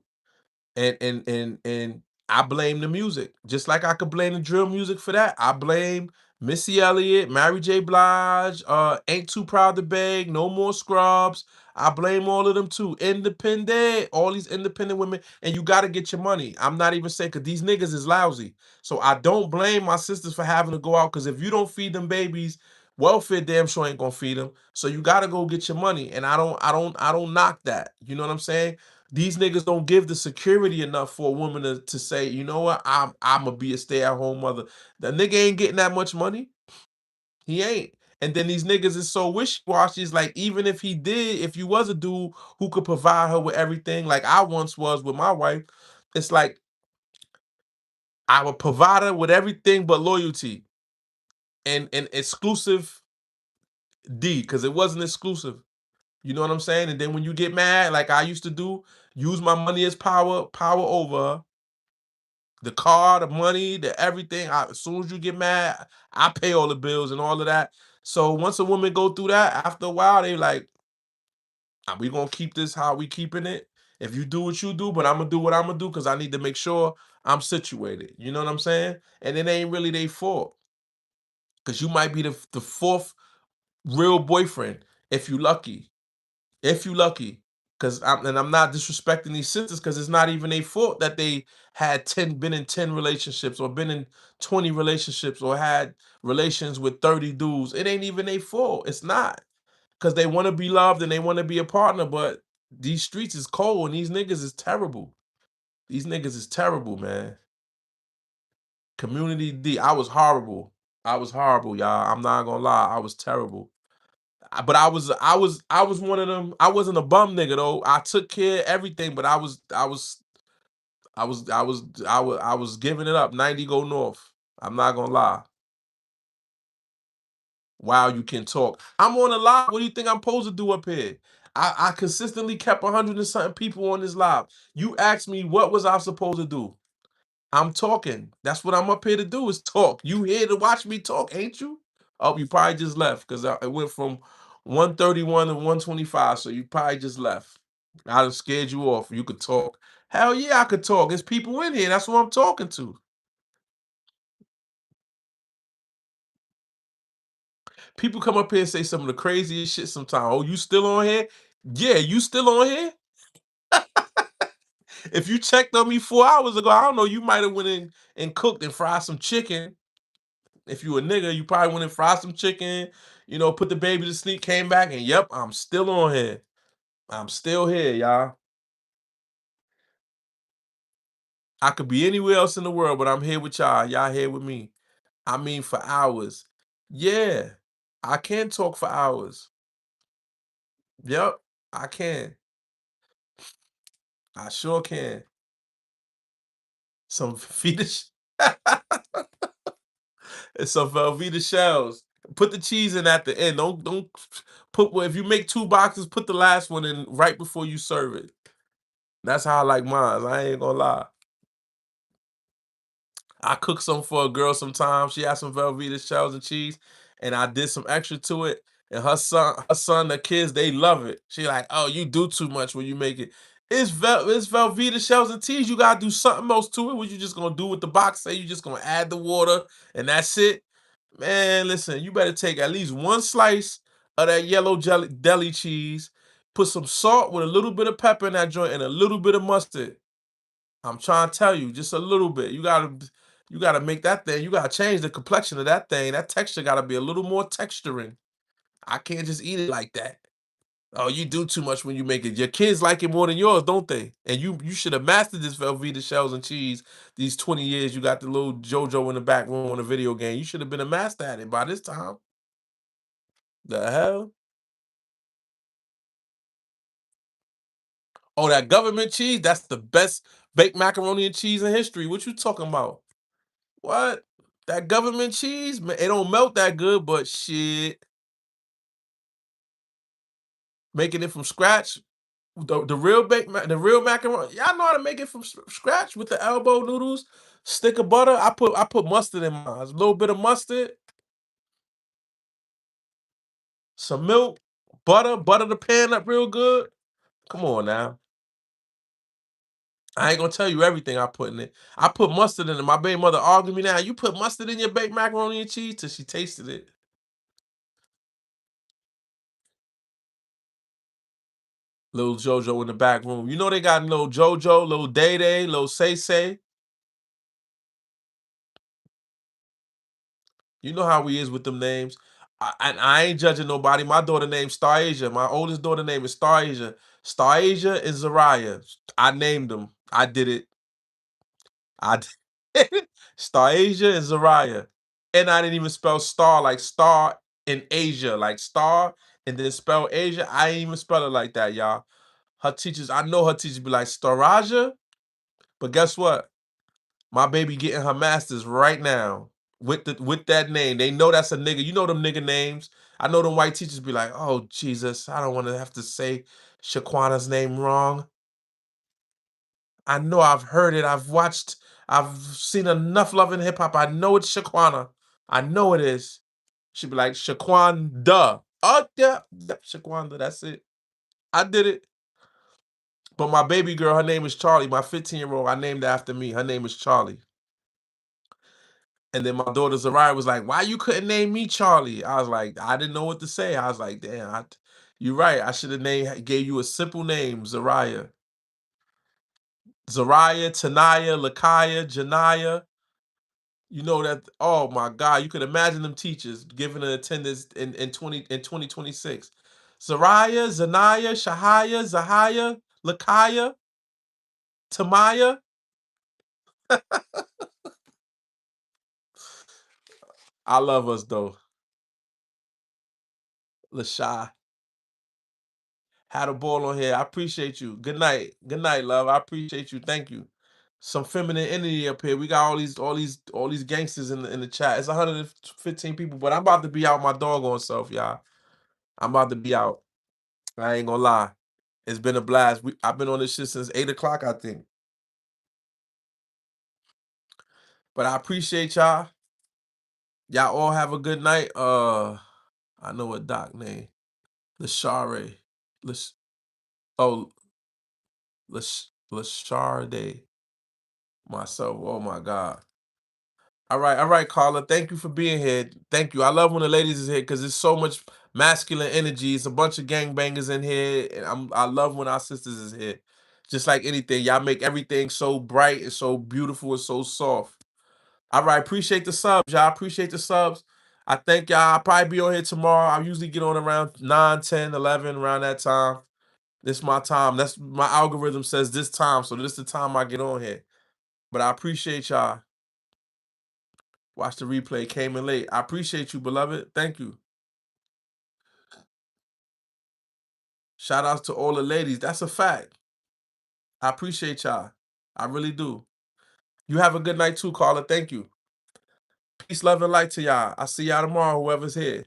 And I blame the music. Just like I could blame the drill music for that. I blame Missy Elliott, Mary J. Blige, Ain't Too Proud to Beg, No More Scrubs. I blame all of them too. Independent, all these independent women, and you gotta get your money. I'm not even saying because these niggas is lousy. So I don't blame my sisters for having to go out because if you don't feed them babies, Welfare damn sure ain't gonna feed them. So you gotta go get your money. And I don't knock that. You know what I'm saying? These niggas don't give the security enough for a woman to say, you know what, I'm gonna be a stay-at-home mother. The nigga ain't getting that much money. He ain't. And then these niggas is so wishy-washy. It's like, even if he did, if you was a dude who could provide her with everything, like I once was with my wife, it's like I would provide her with everything but loyalty and exclusive D, because it wasn't exclusive. You know what I'm saying? And then when you get mad, like I used to do, use my money as power over her. The car, the money, the everything. As soon as you get mad, I pay all the bills and all of that. So once a woman go through that, after a while, they like, "Ah, we gonna keep this how we keeping it. If you do what you do, but I'm gonna do what I'm gonna do because I need to make sure I'm situated." You know what I'm saying? And it ain't really their fault, because you might be the fourth real boyfriend if you lucky. If you lucky. I'm not disrespecting these sisters, because it's not even their fault that they had 10 been in 10 relationships, or been in 20 relationships, or had relations with 30 dudes. It ain't even their fault. It's not. Because they want to be loved and they want to be a partner, but these streets is cold and these niggas is terrible. These niggas is terrible, man. Community D. I was horrible. I was horrible, y'all. I'm not gonna lie. I was terrible. But I was one of them. I wasn't a bum nigga though. I took care of everything, but I was giving it up. 90 go north. I'm not gonna lie. Wow, you can talk. I'm on a live. What do you think I'm supposed to do up here? I consistently kept 100 and something people on this live. You asked me what was I supposed to do? I'm talking. That's what I'm up here to do, is talk. You here to watch me talk, ain't you? Oh, you probably just left, because it went from 131 to 125. So you probably just left. I done scared you off. You could talk. Hell yeah, I could talk. There's people in here. That's who I'm talking to. People come up here and say some of the craziest shit sometimes. Oh, you still on here? Yeah, you still on here? If you checked on me 4 hours ago, I don't know, you might have went in and cooked and fried some chicken. If you a nigga, you probably went and fried some chicken, put the baby to sleep, came back, and yep, I'm still on here. I'm still here, y'all. I could be anywhere else in the world, but I'm here with y'all. Y'all here with me. I mean, for hours. Yeah, I can talk for hours. Yep, I can. I sure can. Some Vita, and some Velveeta shells. Put the cheese in at the end. Don't put. Well, if you make 2 boxes, put the last one in right before you serve it. That's how I like mine. I ain't gonna lie. I cook some for a girl sometimes. She has some Velveeta shells and cheese, and I did some extra to it. And her son, the kids, they love it. She like, oh, you do too much when you make it. It's Velveeta shells and cheese. You gotta do something else to it. What you just gonna do with the box? Say you just gonna add the water and that's it. Man, listen, you better take at least one slice of that yellow jelly deli cheese. Put some salt with a little bit of pepper in that joint and a little bit of mustard. I'm trying to tell you, just a little bit. You gotta make that thing. You gotta change the complexion of that thing. That texture gotta be a little more texturing. I can't just eat it like that. Oh, you do too much when you make it. Your kids like it more than yours, don't they? And you should have mastered this Velveeta shells and cheese these 20 years. You got the little JoJo in the back room on a video game. You should have been a master at it by this time. The hell? Oh, that government cheese? That's the best baked macaroni and cheese in history. What you talking about? What? That government cheese? Man, it don't melt that good, but shit, making it from scratch, the real macaroni. Y'all know how to make it from scratch with the elbow noodles. Stick of butter. I put mustard in mine. A little bit of mustard, some milk, butter the pan up real good. Come on now. I ain't gonna tell you everything I put in it. I put mustard in it. My baby mother argued me now. You put mustard in your baked macaroni and cheese till she tasted it. Little JoJo in the back room. You know they got little JoJo, little Day Day, little Say Say. You know how we is with them names. And I ain't judging nobody. My daughter named Star Asia. My oldest daughter name is Star Asia. Star Asia and Zariah. I named them. I did it. I did it. Star Asia and Zariah. And I didn't even spell star like star in Asia, like star and then spell Asia. I ain't even spell it like that, y'all. Her teachers, I know her teachers be like Staraja, but guess what? My baby getting her master's right now with that name. They know that's a nigga. You know them nigga names. I know them white teachers be like, oh Jesus, I don't want to have to say Shaquana's name wrong. I know I've heard it. I've seen enough Love and Hip Hop. I know it's Shaquana. I know it is. She'd be like, Shaquanda. Oh yeah, Shaquanda, that's it. I did it. But my baby girl, her name is Charlie. My 15-year-old, I named her after me. Her name is Charlie. And then my daughter Zariah was like, "Why you couldn't name me Charlie?" I was like, I didn't know what to say. I was like, "Damn, you're right. I should have gave you a simple name, Zariah, Zariah, Tanaya, Lakaya, Janaya." You know that? Oh my God, you could imagine them teachers giving an attendance in 2026. Zariah, Zanaya, Shahaya, Zahaya, Lakaya, Tamaya. I love us though, Lashai. Had a ball on here. I appreciate you. Good night. Good night, love. I appreciate you. Thank you. Some feminine energy up here. We got all these gangsters in the chat. It's 115 people, but I'm about to be out my doggone self, y'all. I'm about to be out. I ain't gonna lie. It's been a blast. I've been on this shit since 8 o'clock, I think. But I appreciate y'all. Y'all all have a good night. I know what Doc name. Lashare. Lash oh Lasharde. Myself. Oh my God. All right, Carla. Thank you for being here. Thank you. I love when the ladies is here because there's so much masculine energy. It's a bunch of gangbangers in here, and I love when our sisters is here. Just like anything, y'all make everything so bright and so beautiful and so soft. All right, appreciate the subs, y'all. Appreciate the subs. I thank y'all. I'll probably be on here tomorrow. I usually get on around 9, 10, 11, around that time. This is my time. That's my algorithm says this time, so this is the time I get on here. But I appreciate y'all. Watch the replay. Came in late. I appreciate you, beloved. Thank you. Shout outs to all the ladies. That's a fact. I appreciate y'all. I really do. You have a good night too, Carla. Thank you. Peace, love, and light to y'all. I'll see y'all tomorrow, whoever's here.